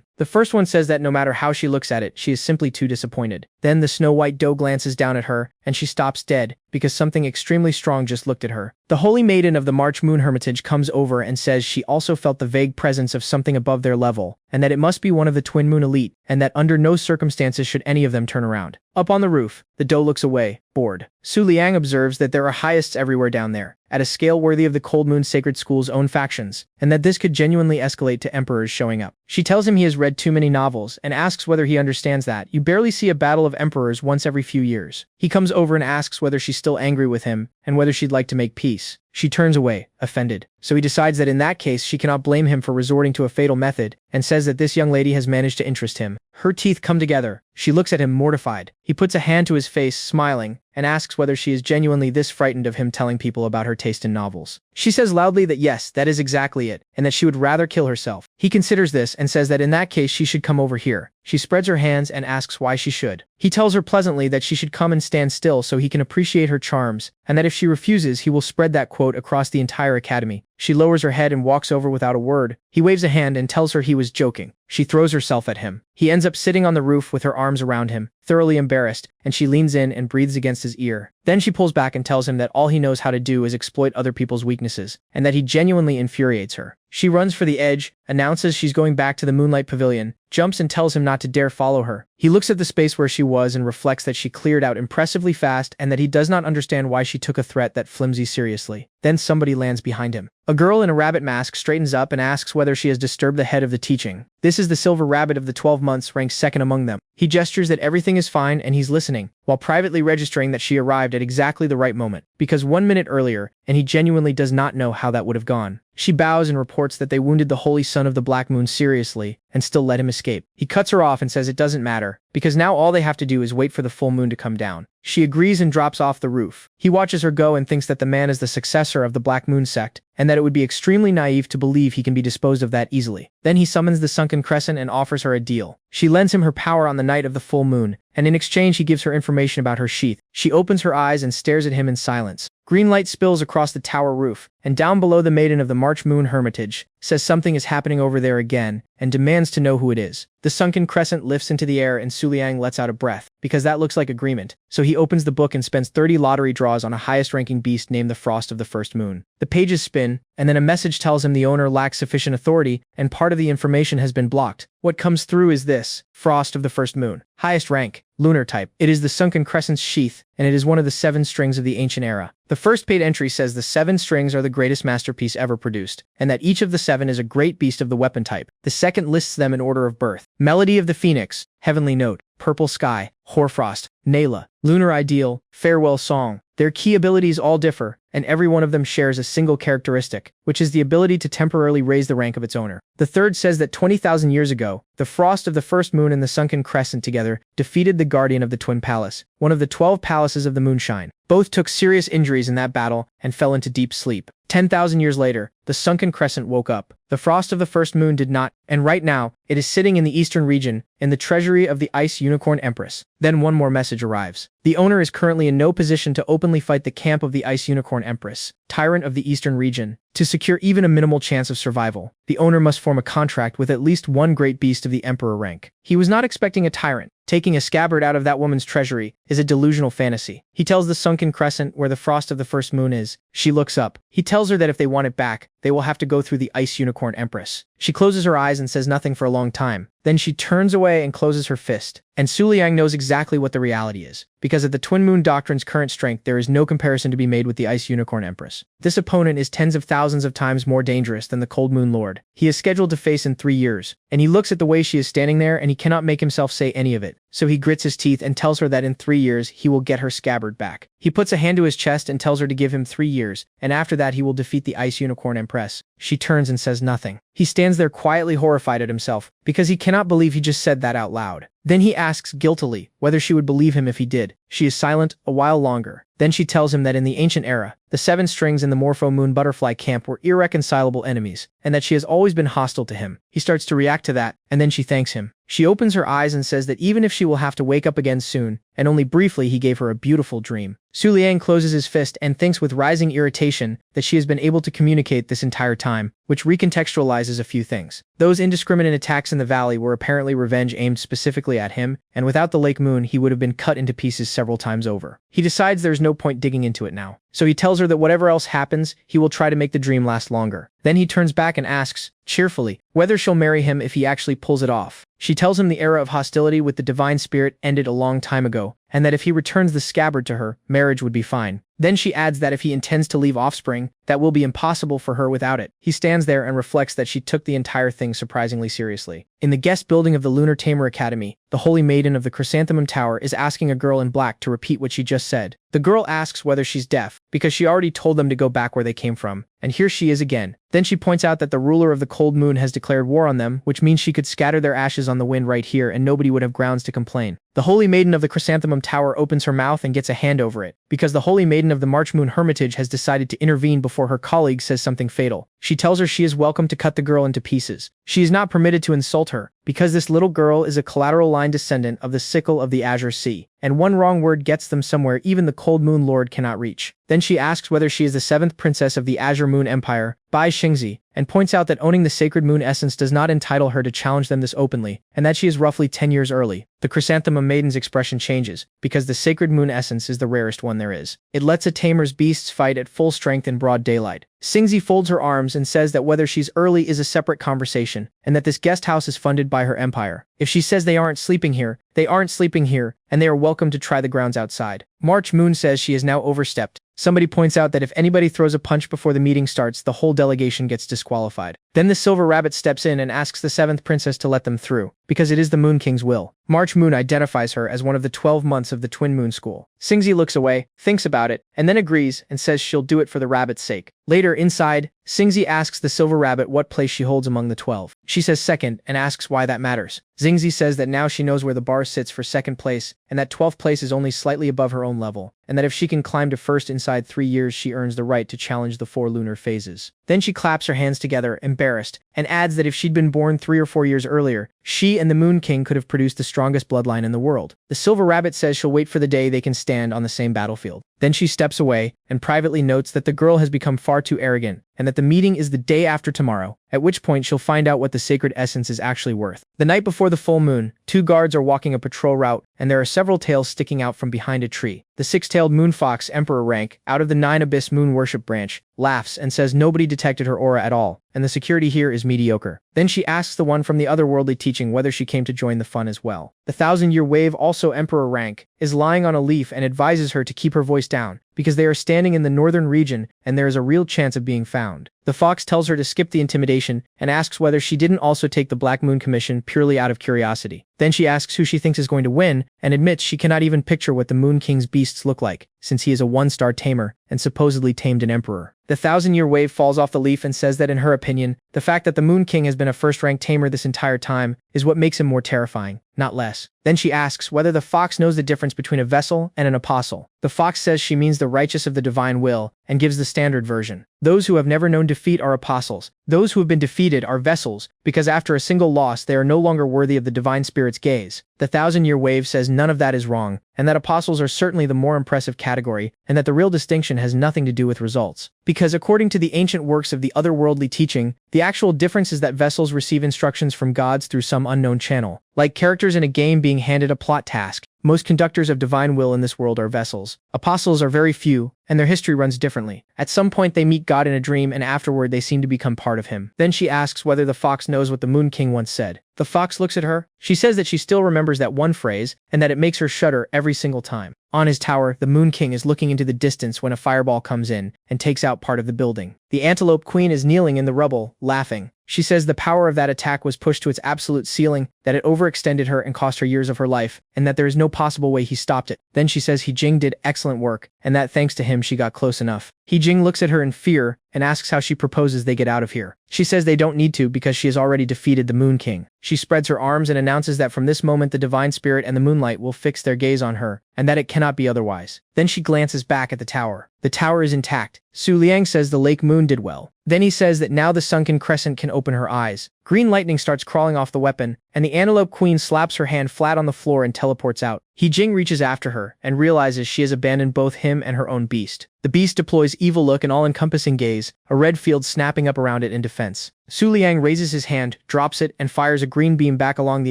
The first one says that no matter how she looks at it, she is simply too disappointed. Then the snow-white doe glances down at her, and she stops dead, because something extremely strong just looked at her. The holy maiden of the March Moon Hermitage comes over and says she also felt the vague presence of something above their level, and that it must be one of the Twin Moon Elite, and that under no circumstances should any of them turn around. Up on the roof, the doe looks away, bored. Su Liang observes that there are heists everywhere down there, at a scale worthy of the Cold Moon Sacred School's own factions, and that this could genuinely escalate to emperors showing up. She tells him he has read too many novels, and asks whether he understands that you barely see a battle of emperors once every few years. He comes over and asks whether she's still angry with him, and whether she'd like to make peace. She turns away, offended. So he decides that in that case she cannot blame him for resorting to a fatal method, and says that this young lady has managed to interest him. Her teeth come together. She looks at him mortified. He puts a hand to his face, smiling, and asks whether she is genuinely this frightened of him telling people about her taste in novels. She says loudly that yes, that is exactly it, and that she would rather kill herself. He considers this and says that in that case she should come over here. She spreads her hands and asks why she should. He tells her pleasantly that she should come and stand still so he can appreciate her charms, and that if she refuses he will spread that quote across the entire academy. She lowers her head and walks over without a word. He waves a hand and tells her he was joking. She throws herself at him. He ends up sitting on the roof with her arms around him, thoroughly embarrassed, and she leans in and breathes against his ear. Then she pulls back and tells him that all he knows how to do is exploit other people's weaknesses, and that he genuinely infuriates her. She runs for the edge, announces she's going back to the Moonlight Pavilion, jumps and tells him not to dare follow her. He looks at the space where she was and reflects that she cleared out impressively fast and that he does not understand why she took a threat that flimsy seriously. Then somebody lands behind him. A girl in a rabbit mask straightens up and asks whether she has disturbed the head of the teaching. This is the silver rabbit of the 12 months, ranked second among them. He gestures that everything is fine and he's listening, while privately registering that she arrived at exactly the right moment, because 1 minute earlier, and he genuinely does not know how that would have gone. She bows and reports that they wounded the holy son of the Black Moon seriously and still let him escape. He cuts her off and says it doesn't matter, because now all they have to do is wait for the full moon to come down. She agrees and drops off the roof. He watches her go and thinks that the man is the successor of the Black Moon sect, and that it would be extremely naive to believe he can be disposed of that easily. Then he summons the Sunken Crescent and offers her a deal. She lends him her power on the night of the full moon, and in exchange he gives her information about her sheath. She opens her eyes and stares at him in silence. Green light spills across the tower roof, and down below the maiden of the March Moon Hermitage says something is happening over there again, and demands to know who it is. The Sunken Crescent lifts into the air and Su Liang lets out a breath, because that looks like agreement. So he opens the book and spends 30 lottery draws on a highest-ranking beast named the Frost of the First Moon. The pages spin, and then a message tells him the owner lacks sufficient authority, and part of the information has been blocked. What comes through is this: Frost of the First Moon. Highest rank, lunar type. It is the Sunken Crescent's sheath, and it is one of the 7 strings of the ancient era. The first paid entry says the 7 strings are the greatest masterpiece ever produced, and that each of the 7 is a great beast of the weapon type. The second lists them in order of birth: Melody of the Phoenix, Heavenly Note, Purple Sky, Hoarfrost, Nayla, Lunar Ideal, Farewell Song. Their key abilities all differ, and every one of them shares a single characteristic, which is the ability to temporarily raise the rank of its owner. The third says that 20,000 years ago, the Frost of the First Moon and the Sunken Crescent together defeated the Guardian of the Twin Palace, one of the 12 palaces of the Moonshine. Both took serious injuries in that battle and fell into deep sleep. 10,000 years later, the Sunken Crescent woke up. The Frost of the First Moon did not, and right now, it is sitting in the eastern region, in the treasury of the Ice Unicorn Empress. Then one more message arrives. The owner is currently in no position to openly fight the camp of the Ice Unicorn Empress, tyrant of the eastern region. To secure even a minimal chance of survival, the owner must form a contract with at least one great beast of the emperor rank. He was not expecting a tyrant. Taking a scabbard out of that woman's treasury is a delusional fantasy. He tells the Sunken Crescent where the Frost of the First Moon is. She looks up. He tells her that if they want it back, they will have to go through the Ice Unicorn Empress. She closes her eyes and says nothing for a long time. Then she turns away and closes her fist. And Su Liang knows exactly what the reality is, because at the Twin Moon Doctrine's current strength there is no comparison to be made with the Ice Unicorn Empress. This opponent is tens of thousands of times more dangerous than the Cold Moon Lord. He is scheduled to face in 3 years, and he looks at the way she is standing there and he cannot make himself say any of it. So he grits his teeth and tells her that in 3 years he will get her scabbard back. He puts a hand to his chest and tells her to give him 3 years, and after that he will defeat the Ice Unicorn Empress. She turns and says nothing. He stands there quietly horrified at himself, because he cannot believe he just said that out loud. Then he asks guiltily whether she would believe him if he did. She is silent a while longer. Then she tells him that in the ancient era, the 7 strings in the Morpho Moon Butterfly camp were irreconcilable enemies, and that she has always been hostile to him. He starts to react to that, and then she thanks him. She opens her eyes and says that even if she will have to wake up again soon, and only briefly he gave her a beautiful dream. Su Liang closes his fist and thinks with rising irritation that she has been able to communicate this entire time, which recontextualizes a few things. Those indiscriminate attacks in the valley were apparently revenge aimed specifically at him, and without the Lake Moon he would have been cut into pieces several times over. He decides there's no point digging into it now. So he tells her that whatever else happens, he will try to make the dream last longer. Then he turns back and asks, cheerfully, whether she'll marry him if he actually pulls it off. She tells him the era of hostility with the divine spirit ended a long time ago, and that if he returns the scabbard to her, marriage would be fine. Then she adds that if he intends to leave offspring, that will be impossible for her without it. He stands there and reflects that she took the entire thing surprisingly seriously. In the guest building of the Lunar Tamer Academy, the Holy Maiden of the Chrysanthemum Tower is asking a girl in black to repeat what she just said. The girl asks whether she's deaf, because she already told them to go back where they came from, and here she is again. Then she points out that the ruler of the cold moon has declared war on them, which means she could scatter their ashes on the wind right here and nobody would have grounds to complain. The Holy Maiden of the Chrysanthemum Tower opens her mouth and gets a hand over it, because the Holy Maiden of the March Moon Hermitage has decided to intervene before her colleague says something fatal. She tells her she is welcome to cut the girl into pieces. She is not permitted to insult her, because this little girl is a collateral line descendant of the sickle of the Azure Sea, and one wrong word gets them somewhere even the Cold Moon Lord cannot reach. Then she asks whether she is the 7th princess of the Azure Moon Empire, Bai Xingzi, and points out that owning the sacred moon essence does not entitle her to challenge them this openly, and that she is roughly 10 years early. The Chrysanthemum Maiden's expression changes, because the sacred moon essence is the rarest one there is. It lets a tamer's beasts fight at full strength in broad daylight. Xingzi folds her arms and says that whether she's early is a separate conversation, and that this guest house is funded by her empire. If she says they aren't sleeping here, they aren't sleeping here, and they are welcome to try the grounds outside. March Moon says she is now overstepped. Somebody points out that if anybody throws a punch before the meeting starts, the whole delegation gets disqualified. Then the Silver Rabbit steps in and asks the 7th princess to let them through, because it is the Moon King's will. March Moon identifies her as one of the 12 months of the Twin Moon School. Xingzi looks away, thinks about it, and then agrees and says she'll do it for the rabbit's sake. Later, inside, Xingzi asks the Silver Rabbit what place she holds among the 12. She says second and asks why that matters. Xingzi says that now she knows where the bar sits for second place, and that 12th place is only slightly above her own level, and that if she can climb to first inside 3 years, she earns the right to challenge the 4 lunar phases. Then she claps her hands together, embarrassed, and adds that if she'd been born 3 or 4 years earlier, she and the Moon King could have produced the strongest bloodline in the world. The Silver Rabbit says she'll wait for the day they can stand on the same battlefield. Then she steps away and privately notes that the girl has become far too arrogant and that the meeting is the day after tomorrow, at which point she'll find out what the sacred essence is actually worth. The night before the full moon, 2 guards are walking a patrol route, and there are several tails sticking out from behind a tree. The 6-tailed moon fox, Emperor rank, out of the 9 Abyss Moon Worship branch, laughs and says nobody detected her aura at all, and the security here is mediocre. Then she asks the one from the otherworldly teaching whether she came to join the fun as well. The 1,000-year wave, also Emperor rank, is lying on a leaf and advises her to keep her voice down, because they are standing in the northern region and there is a real chance of being found. The fox tells her to skip the intimidation and asks whether she didn't also take the Black Moon Commission purely out of curiosity. Then she asks who she thinks is going to win and admits she cannot even picture what the Moon King's beasts look like, since he is a 1-star tamer and supposedly tamed an emperor. The 1,000-year wave falls off the leaf and says that in her opinion, the fact that the Moon King has been a first-rank tamer this entire time is what makes him more terrifying, not less. Then she asks whether the fox knows the difference between a vessel and an apostle. The fox says she means the righteous of the divine will and gives the standard version. Those who have never known defeat are apostles. Those who have been defeated are vessels, because after a single loss they are no longer worthy of the divine spirit's gaze. The 1,000-year wave says none of that is wrong, and that apostles are certainly the more impressive category, and that the real distinction has nothing to do with results. Because according to the ancient works of the otherworldly teaching, the actual difference is that vessels receive instructions from gods through some unknown channel. Like characters in a game being handed a plot task, most conductors of divine will in this world are vessels. Apostles are very few, and their history runs differently. At some point they meet God in a dream and afterward they seem to become part of him. Then she asks whether the fox knows what the Moon King once said. The fox looks at her. She says that she still remembers that one phrase, and that it makes her shudder every single time. On his tower, the Moon King is looking into the distance when a fireball comes in and takes out part of the building. The Antelope Queen is kneeling in the rubble, laughing. She says the power of that attack was pushed to its absolute ceiling, that it overextended her and cost her years of her life, and that there is no possible way he stopped it. Then she says He Jing did excellent work, and that thanks to him she got close enough. He Jing looks at her in fear and asks how she proposes they get out of here. She says they don't need to because she has already defeated the Moon King. She spreads her arms and announces that from this moment the divine spirit and the moonlight will fix their gaze on her, and that it cannot be otherwise. Then she glances back at the tower. The tower is intact. Su Liang says the Lake Moon did well. Then he says that now the sunken crescent can open her eyes. Green lightning starts crawling off the weapon, and the Antelope Queen slaps her hand flat on the floor and teleports out. Jing reaches after her and realizes she has abandoned both him and her own beast. The beast deploys evil look and all-encompassing gaze, a red field snapping up around it in defense. Su Liang raises his hand, drops it, and fires a green beam back along the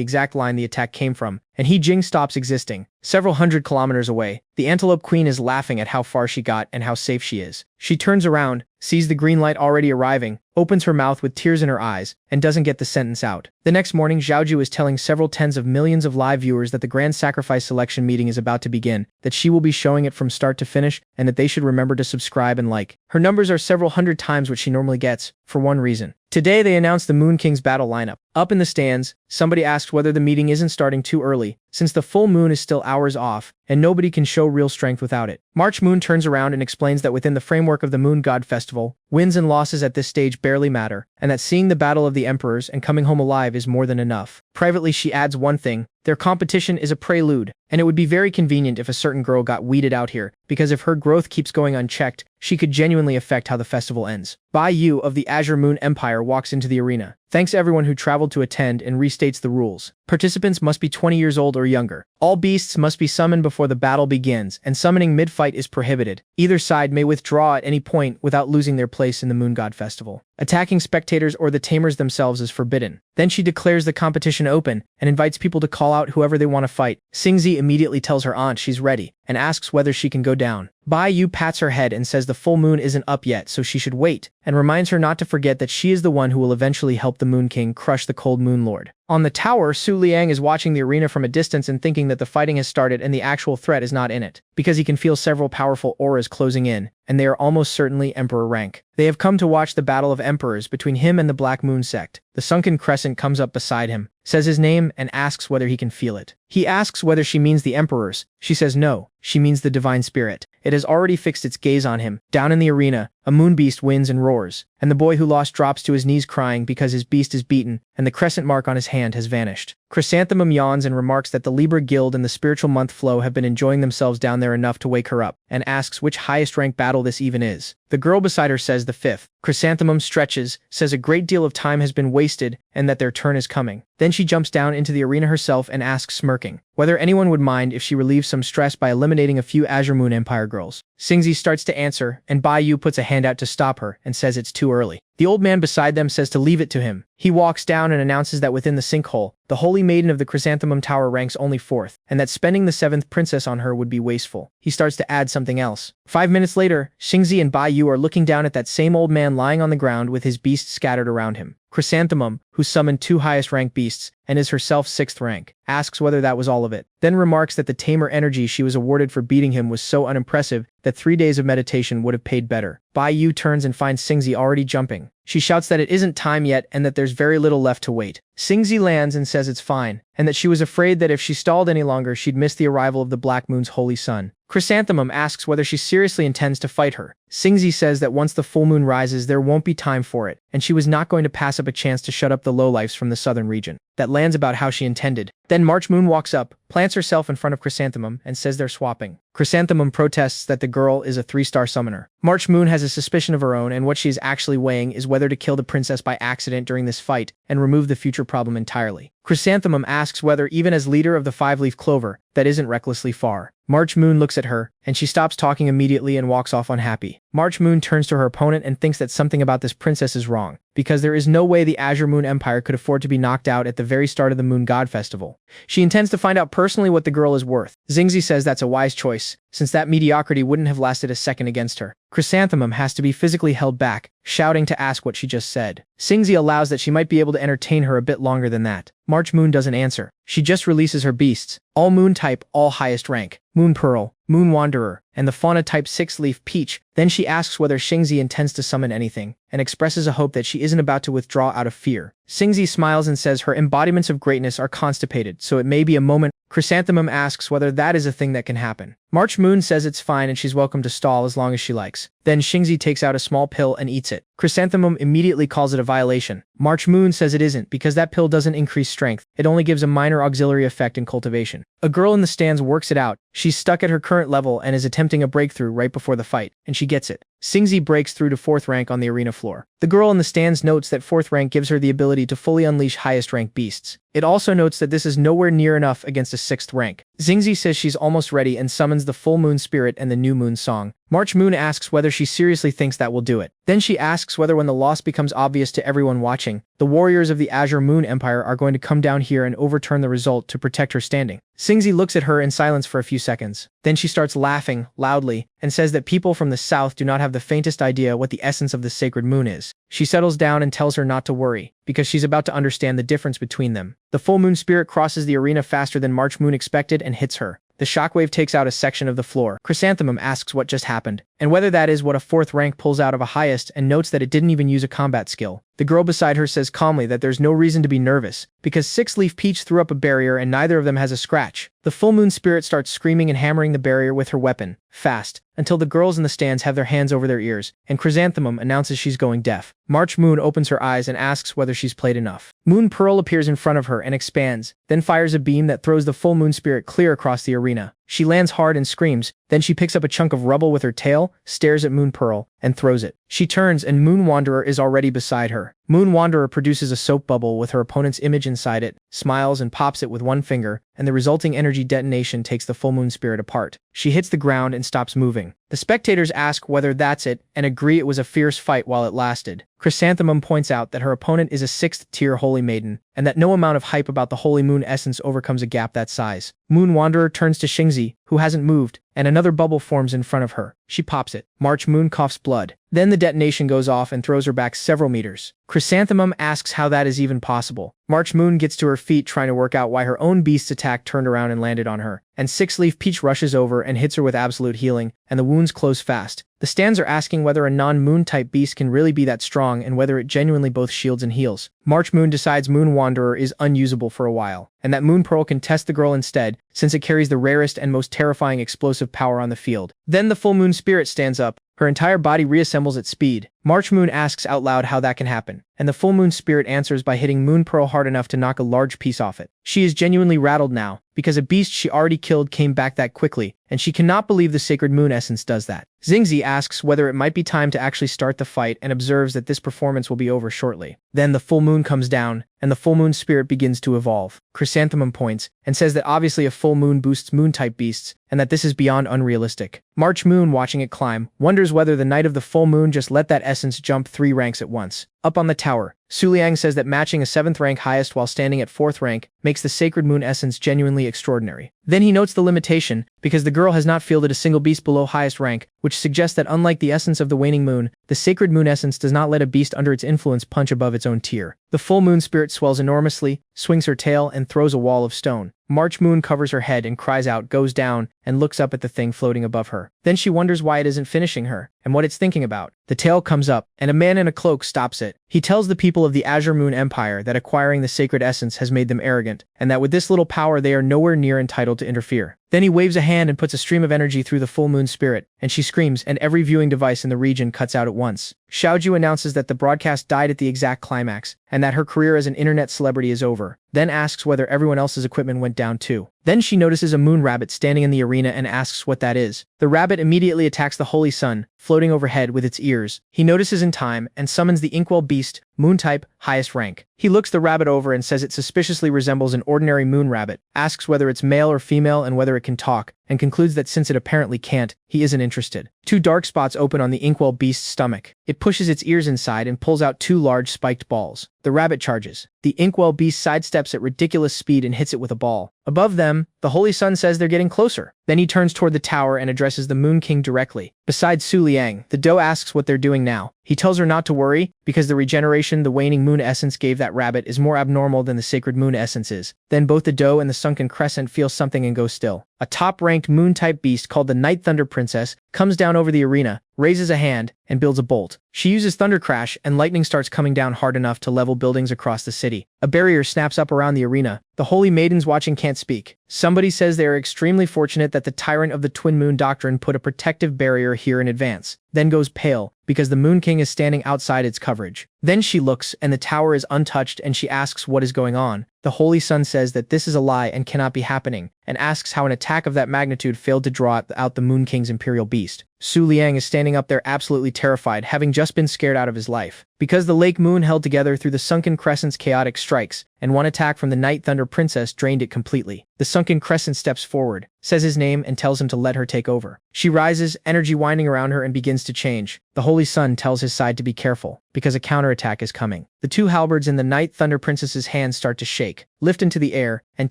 exact line the attack came from, and Jing stops existing. Several hundred kilometers away, the Antelope Queen is laughing at how far she got and how safe she is. She turns around, sees the green light already arriving, opens her mouth with tears in her eyes, and doesn't get the sentence out. The next morning, Zhaoju is telling several tens of millions of live viewers that the Grand Sacrifice selection meeting is about to begin, that she will be showing it from start to finish, and that they should remember to subscribe and like. Her numbers are several hundred times what she normally gets, for one reason. Today they announced the Moon King's battle lineup. Up in the stands, somebody asked whether the meeting isn't starting too early, since the full moon is still hours off, and nobody can show real strength without it. March Moon turns around and explains that within the framework of the Moon God Festival, wins and losses at this stage barely matter, and that seeing the battle of the emperors and coming home alive is more than enough. Privately, she adds one thing: their competition is a prelude, and it would be very convenient if a certain girl got weeded out here, because if her growth keeps going unchecked, she could genuinely affect how the festival ends. Bai Yu of the Azure Moon Empire walks into the arena, thanks everyone who traveled to attend, and restates the rules. Participants must be 20 years old or younger. All beasts must be summoned before the battle begins, and summoning mid-fight is prohibited. Either side may withdraw at any point without losing their place in the Moon God Festival. Attacking spectators or the tamers themselves is forbidden. Then she declares the competition open and invites people to call out whoever they want to fight. Xingzi immediately tells her aunt she's ready and asks whether she can go down. Bai Yu pats her head and says the full moon isn't up yet, so she should wait, and reminds her not to forget that she is the one who will eventually help the Moon King crush the Cold Moon Lord. On the tower, Su Liang is watching the arena from a distance and thinking that the fighting has started and the actual threat is not in it, because he can feel several powerful auras closing in, and they are almost certainly Emperor rank. They have come to watch the battle of emperors between him and the Black Moon sect. The sunken crescent comes up beside him, says his name, and asks whether he can feel it. He asks whether she means the emperors. She says no, she means the divine spirit. It has already fixed its gaze on him. Down in the arena, a moon beast wins and roars, and the boy who lost drops to his knees crying because his beast is beaten, and the crescent mark on his hand has vanished. Chrysanthemum yawns and remarks that the Libra Guild and the Spiritual Month Flow have been enjoying themselves down there enough to wake her up, and asks which highest rank battle this even is. The girl beside her says the 5th. Chrysanthemum stretches, says a great deal of time has been wasted, and that their turn is coming. Then she jumps down into the arena herself and asks, smirking, whether anyone would mind if she relieves some stress by eliminating a few Azure Moon Empire girls. Xingzi starts to answer, and Bai Yu puts a hand out to stop her and says it's too early. The old man beside them says to leave it to him. He walks down and announces that within the sinkhole, the Holy Maiden of the Chrysanthemum Tower ranks only 4th, and that spending the 7th princess on her would be wasteful. He starts to add something else. 5 minutes later, Xingzi and Bai Yu are looking down at that same old man lying on the ground with his beasts scattered around him. Chrysanthemum, who summoned 2 highest rank beasts, and is herself 6th rank, asks whether that was all of it, then remarks that the tamer energy she was awarded for beating him was so unimpressive that 3 days of meditation would have paid better. Bai Yu turns and finds Xingzi already jumping. She shouts that it isn't time yet and that there's very little left to wait. Xingzi lands and says it's fine, and that she was afraid that if she stalled any longer she'd miss the arrival of the Black Moon's holy sun. Chrysanthemum asks whether she seriously intends to fight her. Xingzi says that once the full moon rises there won't be time for it, and she was not going to pass up a chance to shut up the lowlifes from the southern region. That lands about how she intended. Then March Moon walks up, plants herself in front of Chrysanthemum, and says they're swapping. Chrysanthemum protests that the girl is a 3-star summoner. March Moon has a suspicion of her own, and what she is actually weighing is whether to kill the princess by accident during this fight and remove the future problem entirely. Chrysanthemum asks whether, even as leader of the 5-leaf clover, that isn't recklessly far. March Moon looks at her, and she stops talking immediately and walks off unhappy. March Moon turns to her opponent and thinks that something about this princess is wrong, because there is no way the Azure Moon Empire could afford to be knocked out at the very start of the Moon God Festival. She intends to find out personally what the girl is worth. Xingzi says that's a wise choice, since that mediocrity wouldn't have lasted a second against her. Chrysanthemum has to be physically held back, shouting to ask what she just said. Xingzi allows that she might be able to entertain her a bit longer than that. March Moon doesn't answer. She just releases her beasts. All Moon type, all highest rank. Moon Pearl, Moon Wanderer, and the Fauna type 6-leaf Peach. Then she asks whether Xingzi intends to summon anything, and expresses a hope that she isn't about to withdraw out of fear. Xingzi smiles and says her embodiments of greatness are constipated, so it may be a moment. Chrysanthemum asks whether that is a thing that can happen. March Moon says it's fine and she's welcome to stall as long as she likes. Then Xingzi takes out a small pill and eats it. Chrysanthemum immediately calls it a violation. March Moon says it isn't, because that pill doesn't increase strength, it only gives a minor auxiliary effect in cultivation. A girl in the stands works it out. She's stuck at her current level and is attempting a breakthrough right before the fight, and she gets it. Xingzi breaks through to 4th rank on the arena floor. The girl in the stands notes that 4th rank gives her the ability to fully unleash highest rank beasts. It also notes that this is nowhere near enough against a 6th rank. Xingzi says she's almost ready and summons the full moon spirit and the new moon song. March Moon asks whether she seriously thinks that will do it. Then she asks whether when the loss becomes obvious to everyone watching, the warriors of the Azure Moon Empire are going to come down here and overturn the result to protect her standing. Xingzi looks at her in silence for a few seconds. Then she starts laughing, loudly, and says that people from the south do not have the faintest idea what the essence of the sacred moon is. She settles down and tells her not to worry, because she's about to understand the difference between them. The full moon spirit crosses the arena faster than March Moon expected and hits her. The shockwave takes out a section of the floor. Chrysanthemum asks what just happened, and whether that is what a 4th rank pulls out of a highest, and notes that it didn't even use a combat skill. The girl beside her says calmly that there's no reason to be nervous, because 6-Leaf Peach threw up a barrier and neither of them has a scratch. The full moon spirit starts screaming and hammering the barrier with her weapon, fast, until the girls in the stands have their hands over their ears, and Chrysanthemum announces she's going deaf. March Moon opens her eyes and asks whether she's played enough. Moon Pearl appears in front of her and expands, then fires a beam that throws the full moon spirit clear across the arena. She lands hard and screams, then she picks up a chunk of rubble with her tail, stares at Moon Pearl, and throws it. She turns and Moon Wanderer is already beside her. Moon Wanderer produces a soap bubble with her opponent's image inside it, smiles and pops it with one finger, and the resulting energy detonation takes the full moon spirit apart. She hits the ground and stops moving. The spectators ask whether that's it and agree it was a fierce fight while it lasted. Chrysanthemum points out that her opponent is a 6th tier holy maiden, and that no amount of hype about the holy moon essence overcomes a gap that size. Moon Wanderer turns to Xingzi, who hasn't moved, and another bubble forms in front of her. She pops it. March Moon coughs blood. Then the detonation goes off and throws her back several meters. Chrysanthemum asks how that is even possible. March Moon gets to her feet trying to work out why her own beast's attack turned around and landed on her, and 6-Leaf Peach rushes over and hits her with absolute healing, and the wounds close fast. The stands are asking whether a non-moon type beast can really be that strong and whether it genuinely both shields and heals. March Moon decides Moon Wanderer is unusable for a while, and that Moon Pearl can test the girl instead, since it carries the rarest and most terrifying explosive power on the field. Then the full moon spirit stands up. Her entire body reassembles at speed. March Moon asks out loud how that can happen, and the full moon spirit answers by hitting Moon Pearl hard enough to knock a large piece off it. She is genuinely rattled now, because a beast she already killed came back that quickly, and she cannot believe the sacred moon essence does that. Xingzi asks whether it might be time to actually start the fight and observes that this performance will be over shortly. Then the full moon comes down, and the full moon spirit begins to evolve. Chrysanthemum points, and says that obviously a full moon boosts moon-type beasts, and that this is beyond unrealistic. March Moon, watching it climb, wonders whether the night of the full moon just let that essence jump 3 ranks at once. Up on the tower, Su Liang says that matching a 7th rank highest while standing at 4th rank makes the sacred moon essence genuinely extraordinary. Then he notes the limitation, because the girl has not fielded a single beast below highest rank, which suggests that unlike the essence of the waning moon, the sacred moon essence does not let a beast under its influence punch above its own tier. The full moon spirit swells enormously, swings her tail, and throws a wall of stone. March Moon covers her head and cries out, goes down, and looks up at the thing floating above her. Then she wonders why it isn't finishing her, and what it's thinking about. The tail comes up, and a man in a cloak stops it. He tells the people of the Azure Moon Empire that acquiring the sacred essence has made them arrogant, and that with this little power they are nowhere near entitled to interfere. Then he waves a hand and puts a stream of energy through the full moon spirit, and she screams, and every viewing device in the region cuts out at once. Xiaoju announces that the broadcast died at the exact climax, and that her career as an internet celebrity is over, then asks whether everyone else's equipment went down too. Then she notices a moon rabbit standing in the arena and asks what that is. The rabbit immediately attacks the holy sun, floating overhead with its ears. He notices in time and summons the inkwell beast, moon type, highest rank. He looks the rabbit over and says it suspiciously resembles an ordinary moon rabbit, asks whether it's male or female and whether it can talk, and concludes that since it apparently can't, he isn't interested. 2 dark spots open on the inkwell beast's stomach. It pushes its ears inside and pulls out 2 large spiked balls. The rabbit charges. The inkwell beast sidesteps at ridiculous speed and hits it with a ball. Above them, the holy sun says they're getting closer. Then he turns toward the tower and addresses the Moon King directly. Besides Su Liang, the doe asks what they're doing now. He tells her not to worry, because the regeneration the waning moon essence gave that rabbit is more abnormal than the sacred moon essence is. Then both the doe and the sunken crescent feel something and go still. A top-ranked moon-type beast called the Night Thunder Princess comes down over the arena, raises a hand, and builds a bolt. She uses Thunder Crash, and lightning starts coming down hard enough to level buildings across the city. A barrier snaps up around the arena. The holy maidens watching can't speak. Somebody says they are extremely fortunate that the tyrant of the Twin Moon Doctrine put a protective barrier here in advance, then goes pale, because the Moon King is standing outside its coverage. Then she looks, and the tower is untouched, and she asks what is going on. The Holy Sun says that this is a lie and cannot be happening, and asks how an attack of that magnitude failed to draw out the Moon King's Imperial Beast. Su Liang is standing up there absolutely terrified, having just been scared out of his life. Because the lake moon held together through the sunken crescent's chaotic strikes, and one attack from the Night Thunder Princess drained it completely. The sunken crescent steps forward, says his name, and tells him to let her take over. She rises, energy winding around her, and begins to change. The Holy Sun tells his side to be careful, because a counterattack is coming. The two halberds in the Night Thunder Princess's hands start to shake, lift into the air, and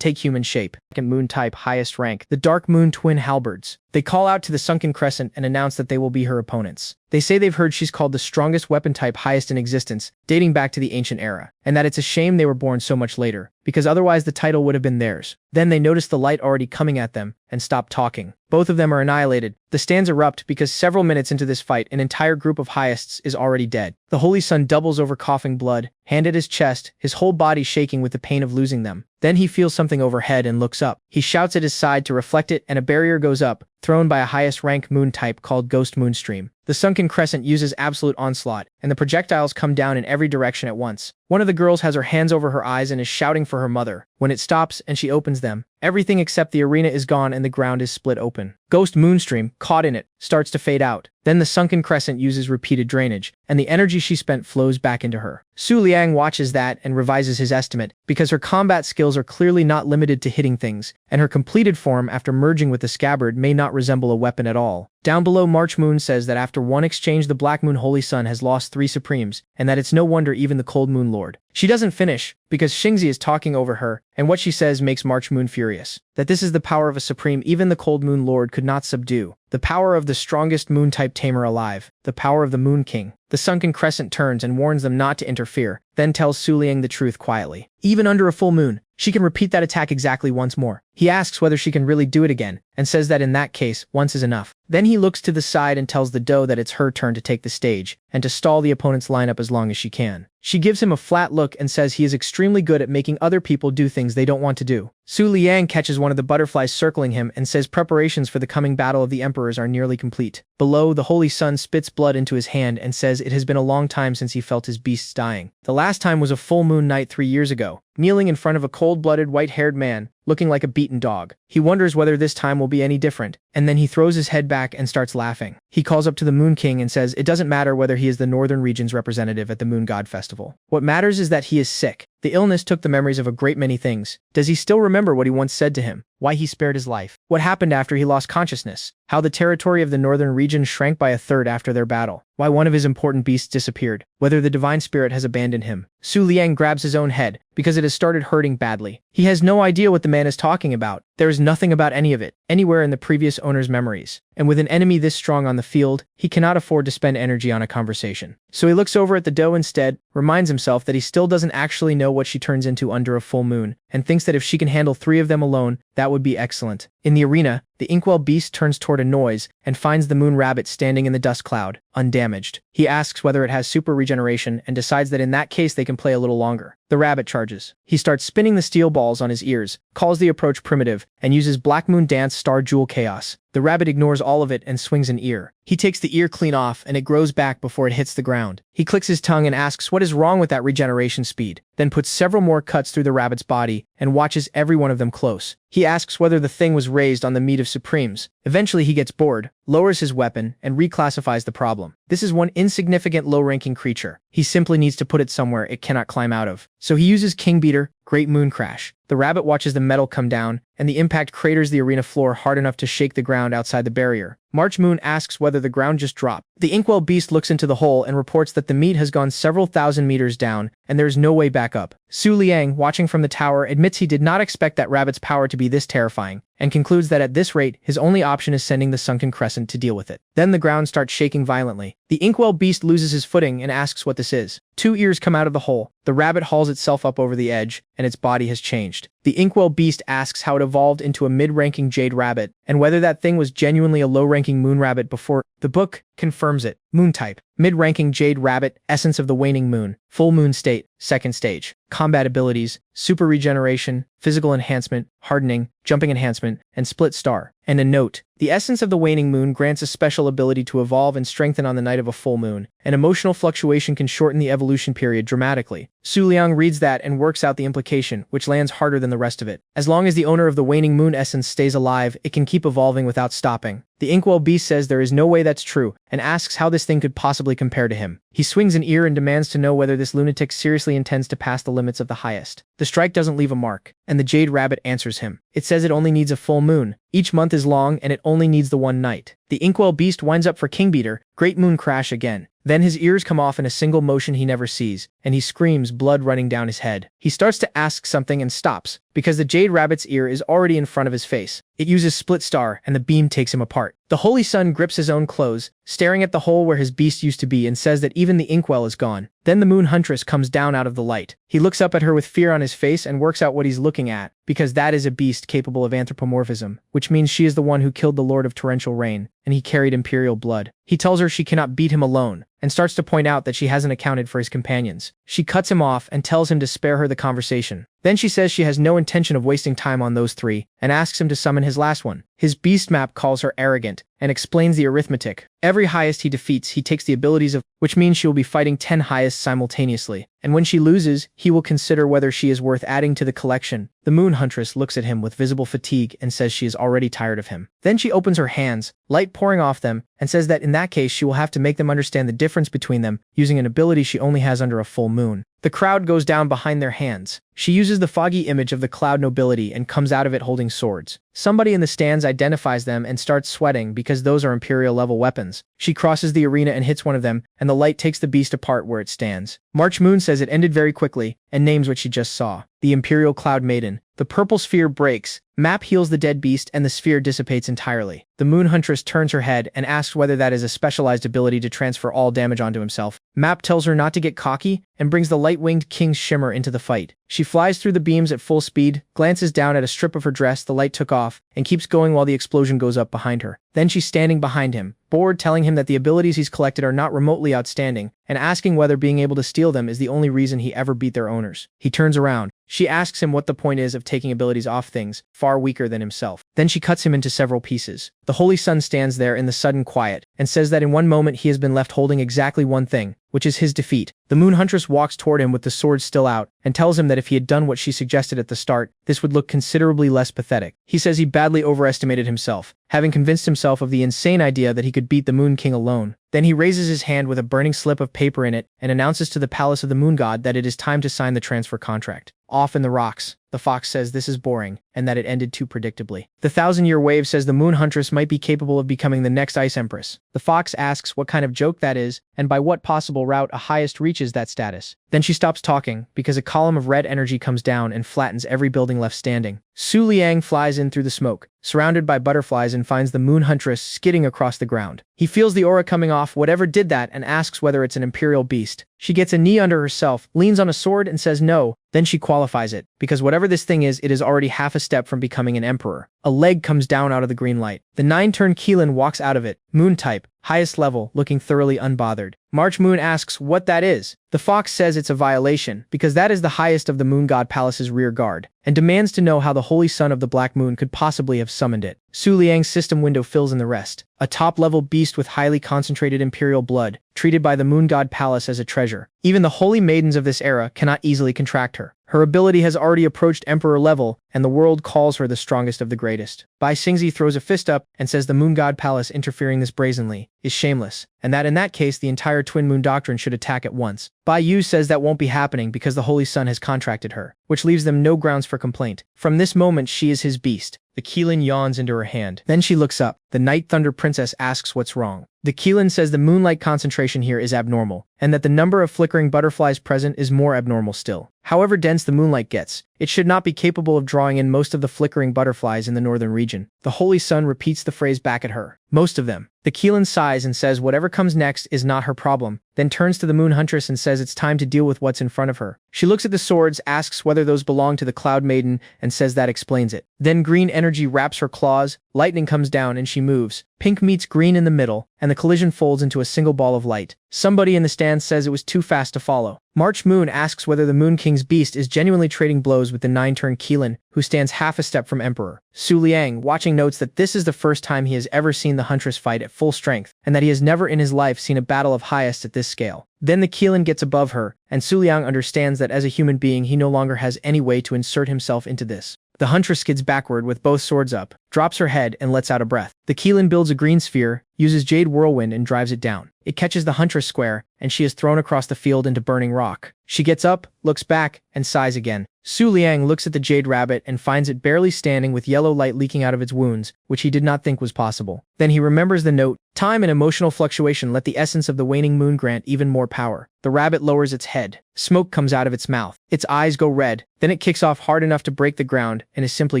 take human shape. Second moon type, highest rank, the Dark Moon Twin Halberds. They call out to the sunken crescent and announce that they will be her opponents. They say they've heard she's called the strongest weapon type, highest in existence, dating back to the ancient era, and that it's a shame they were born so much later, because otherwise the title would have been theirs. Then they notice the light already coming at them, and stop talking. Both of them are annihilated. The stands erupt because several minutes into this fight, an entire group of highests is already dead. The Holy Sun doubles over, coughing blood, hand at his chest, his whole body shaking with the pain of losing them. Then he feels something overhead and looks up. He shouts at his side to reflect it, and a barrier goes up, thrown by a highest rank moon type called Ghost Moonstream. The sunken crescent uses absolute onslaught, and the projectiles come down in every direction at once. One of the girls has her hands over her eyes and is shouting for her mother. When it stops and she opens them, everything except the arena is gone and the ground is split open. Ghost Moonstream, caught in it, starts to fade out. Then the sunken crescent uses repeated drainage, and the energy she spent flows back into her. Su Liang watches that and revises his estimate, because her combat skills are clearly not limited to hitting things, and her completed form after merging with the scabbard may not resemble a weapon at all. Down below, March Moon says that after one exchange the Black Moon Holy Sun has lost 3 Supremes, and that it's no wonder even the Cold Moon Lord. She doesn't finish, because Xingzi is talking over her, and what she says makes March Moon furious. That this is the power of a Supreme even the Cold Moon Lord could not subdue. The power of the strongest moon-type tamer alive. The power of the Moon King. The sunken crescent turns and warns them not to interfere, then tells Su Liang the truth quietly. Even under a full moon, she can repeat that attack exactly once more. He asks whether she can really do it again, and says that in that case, once is enough. Then he looks to the side and tells the doe that it's her turn to take the stage, and to stall the opponent's lineup as long as she can. She gives him a flat look and says he is extremely good at making other people do things they don't want to do. Su Liang catches one of the butterflies circling him and says preparations for the coming battle of the emperors are nearly complete. Below, the Holy Sun spits blood into his hand and says it has been a long time since he felt his beasts dying. The last time was a full moon night 3 years ago, kneeling in front of a cold-blooded white-haired man, looking like a beaten dog. He wonders whether this time will be any different, and then he throws his head back and starts laughing. He calls up to the Moon King and says it doesn't matter whether he is the Northern Region's representative at the Moon God Festival. What matters is that he is sick. The illness took the memories of a great many things. Does he still remember what he once said to him? Why he spared his life? What happened after he lost consciousness? How the territory of the Northern Region shrank by 1/3 after their battle? Why one of his important beasts disappeared? Whether the divine spirit has abandoned him? Su Liang grabs his own head, because it has started hurting badly. He has no idea what the man is talking about. There is nothing about any of it, anywhere in the previous owner's memories. And with an enemy this strong on the field, he cannot afford to spend energy on a conversation. So he looks over at the doe instead, reminds himself that he still doesn't actually know what she turns into under a full moon, and thinks that if she can handle 3 of them alone, that would be excellent. In the arena, the inkwell beast turns toward a noise and finds the moon rabbit standing in the dust cloud, undamaged. He asks whether it has super regeneration and decides that in that case they can play a little longer. The rabbit charges. He starts spinning the steel balls on his ears, calls the approach primitive, and uses Black Moon Dance Star Jewel Chaos. The rabbit ignores all of it and swings an ear. He takes the ear clean off and it grows back before it hits the ground. He clicks his tongue and asks what is wrong with that regeneration speed, then puts several more cuts through the rabbit's body and watches every one of them close. He asks whether the thing was raised on the meat of Supremes. Eventually he gets bored, lowers his weapon, and reclassifies the problem. This is one insignificant low-ranking creature. He simply needs to put it somewhere it cannot climb out of. So he uses King Beater, Great Moon Crash. The rabbit watches the metal come down, and the impact craters the arena floor hard enough to shake the ground outside the barrier. March Moon asks whether the ground just dropped. The inkwell beast looks into the hole and reports that the meat has gone several thousand meters down, and there is no way back up. Su Liang, watching from the tower, admits he did not expect that rabbit's power to be this terrifying, and concludes that at this rate, his only option is sending the sunken crescent to deal with it. Then the ground starts shaking violently. The inkwell beast loses his footing and asks what this is. 2 ears come out of the hole. The rabbit hauls itself up over the edge, and its body has changed. The inkwell beast asks how it evolved into a mid-ranking jade rabbit, and whether that thing was genuinely a low-ranking moon rabbit before. The book confirms it. Moon type. Mid-ranking jade rabbit, essence of the waning moon. Full moon state, 2nd stage. Combat abilities, super regeneration, physical enhancement, hardening, jumping enhancement, and split star. And a note, the essence of the waning moon grants a special ability to evolve and strengthen on the night of a full moon. An emotional fluctuation can shorten the evolution period dramatically. Su Liang reads that and works out the implication, which lands harder than the rest of it. As long as the owner of the waning moon essence stays alive, it can keep evolving without stopping. The The inkwell beast says there is no way that's true and asks how this thing could possibly compare to him. He swings an ear and demands to know whether this lunatic seriously intends to pass the limits of the highest. The strike doesn't leave a mark, and the jade rabbit answers him. It says it only needs a full moon. Each month is long and it only needs the one night. The inkwell beast winds up for Kingbeater. Great moon crash again. Then his ears come off in a single motion he never sees, and he screams, blood running down his head. He starts to ask something and stops, because the jade rabbit's ear is already in front of his face. It uses split star, and the beam takes him apart. The holy sun grips his own clothes, staring at the hole where his beast used to be, and says that even the inkwell is gone. Then the moon huntress comes down out of the light. He looks up at her with fear on his face and works out what he's looking at, because that is a beast capable of anthropomorphism, which means she is the one who killed the Lord of Torrential Rain, and he carried imperial blood. He tells her she cannot beat him alone, and starts to point out that she hasn't accounted for his companions. She cuts him off and tells him to spare her the conversation. Then she says she has no intention of wasting time on those three, and asks him to summon his last one. His beast map calls her arrogant, and explains the arithmetic. Every highest he defeats, he takes the abilities of, which means she will be fighting 10 highest simultaneously. And when she loses, he will consider whether she is worth adding to the collection. The moon huntress looks at him with visible fatigue and says she is already tired of him. Then she opens her hands, light pouring off them, and says that in that case she will have to make them understand the difference between them, using an ability she only has under a full moon. The crowd goes down behind their hands. She uses the foggy image of the cloud nobility and comes out of it holding swords. Somebody in the stands identifies them and starts sweating because those are imperial level weapons. She crosses the arena and hits one of them, and the light takes the beast apart where it stands. March Moon says it ended very quickly, and names what she just saw. The Imperial Cloud Maiden. The purple sphere breaks, Map heals the dead beast, and the sphere dissipates entirely. The moon huntress turns her head and asks whether that is a specialized ability to transfer all damage onto himself. Map tells her not to get cocky, and brings the light-winged King's Shimmer into the fight. She flies through the beams at full speed, glances down at a strip of her dress the light took off, and keeps going while the explosion goes up behind her. Then she's standing behind him, bored, telling him that the abilities he's collected are not remotely outstanding, and asking whether being able to steal them is the only reason he ever beat their owners. He turns around. She asks him what the point is of taking abilities off things far weaker than himself. Then she cuts him into several pieces. The Holy Sun stands there in the sudden quiet, and says that in one moment he has been left holding exactly one thing, which is his defeat. The moon huntress walks toward him with the sword still out, and tells him that if he had done what she suggested at the start, this would look considerably less pathetic. He says he badly overestimated himself, having convinced himself of the insane idea that he could beat the Moon King alone. Then he raises his hand with a burning slip of paper in it, and announces to the palace of the moon god that it is time to sign the transfer contract. Off in the rocks, the fox says this is boring, and that it ended too predictably. The 1,000-year wave says the moon huntress might be capable of becoming the next ice empress. The fox asks what kind of joke that is, and by what possible route a highest reaches that status. Then she stops talking, because a column of red energy comes down and flattens every building left standing. Su Liang flies in through the smoke, surrounded by butterflies, and finds the moon huntress skidding across the ground. He feels the aura coming off whatever did that and asks whether it's an imperial beast. She gets a knee under herself, leans on a sword, and says no. Then she qualifies it, because whatever this thing is, it is already half a step from becoming an emperor. A leg comes down out of the green light. The 9-turn Keelan walks out of it, moon type, highest level, looking thoroughly unbothered. March Moon asks what that is. The fox says it's a violation, because that is the highest of the Moon God Palace's rear guard, and demands to know how the Holy Son of the Black Moon could possibly have summoned it. Su Liang's system window fills in the rest. A top-level beast with highly concentrated imperial blood, treated by the Moon God Palace as a treasure. Even the holy maidens of this era cannot easily contract her. Her ability has already approached emperor level, and the world calls her the strongest of the greatest. Bai Xingzi throws a fist up and says the Moon God Palace interfering this brazenly is shameless, and that in that case the entire Twin Moon Doctrine should attack at once. Bai Yu says that won't be happening because the Holy Sun has contracted her, which leaves them no grounds for complaint. From this moment she is his beast. The Keelan yawns into her hand. Then she looks up. The Night Thunder Princess asks what's wrong. The Keelan says the moonlight concentration here is abnormal, and that the number of flickering butterflies present is more abnormal still. However dense the moonlight gets, it should not be capable of drawing in most of the flickering butterflies in the northern region. The Holy Sun repeats the phrase back at her. Most of them. The Keelan sighs and says whatever comes next is not her problem, then turns to the moon huntress and says it's time to deal with what's in front of her. She looks at the swords, asks whether those belong to the Cloud Maiden, and says that explains it. Then green energy wraps her claws, lightning comes down and she moves. Pink meets green in the middle, and the collision folds into a single ball of light. Somebody in the stands says it was too fast to follow. March Moon asks whether the Moon King's beast is genuinely trading blows with the 9-turn Keelan, who stands half a step from Emperor. Su Liang, watching, notes that this is the first time he has ever seen the Huntress fight at full strength, and that he has never in his life seen a battle of highest at this scale. Then the Keelan gets above her, and Su Liang understands that as a human being he no longer has any way to insert himself into this. The huntress skids backward with both swords up, drops her head, and lets out a breath. The Keelan builds a green sphere, uses Jade Whirlwind, and drives it down. It catches the huntress square, and she is thrown across the field into burning rock. She gets up, looks back, and sighs again. Su Liang looks at the jade rabbit and finds it barely standing with yellow light leaking out of its wounds, which he did not think was possible. Then he remembers the note, "Time and emotional fluctuation let the essence of the waning moon grant even more power." The rabbit lowers its head. Smoke comes out of its mouth. Its eyes go red. Then it kicks off hard enough to break the ground and is simply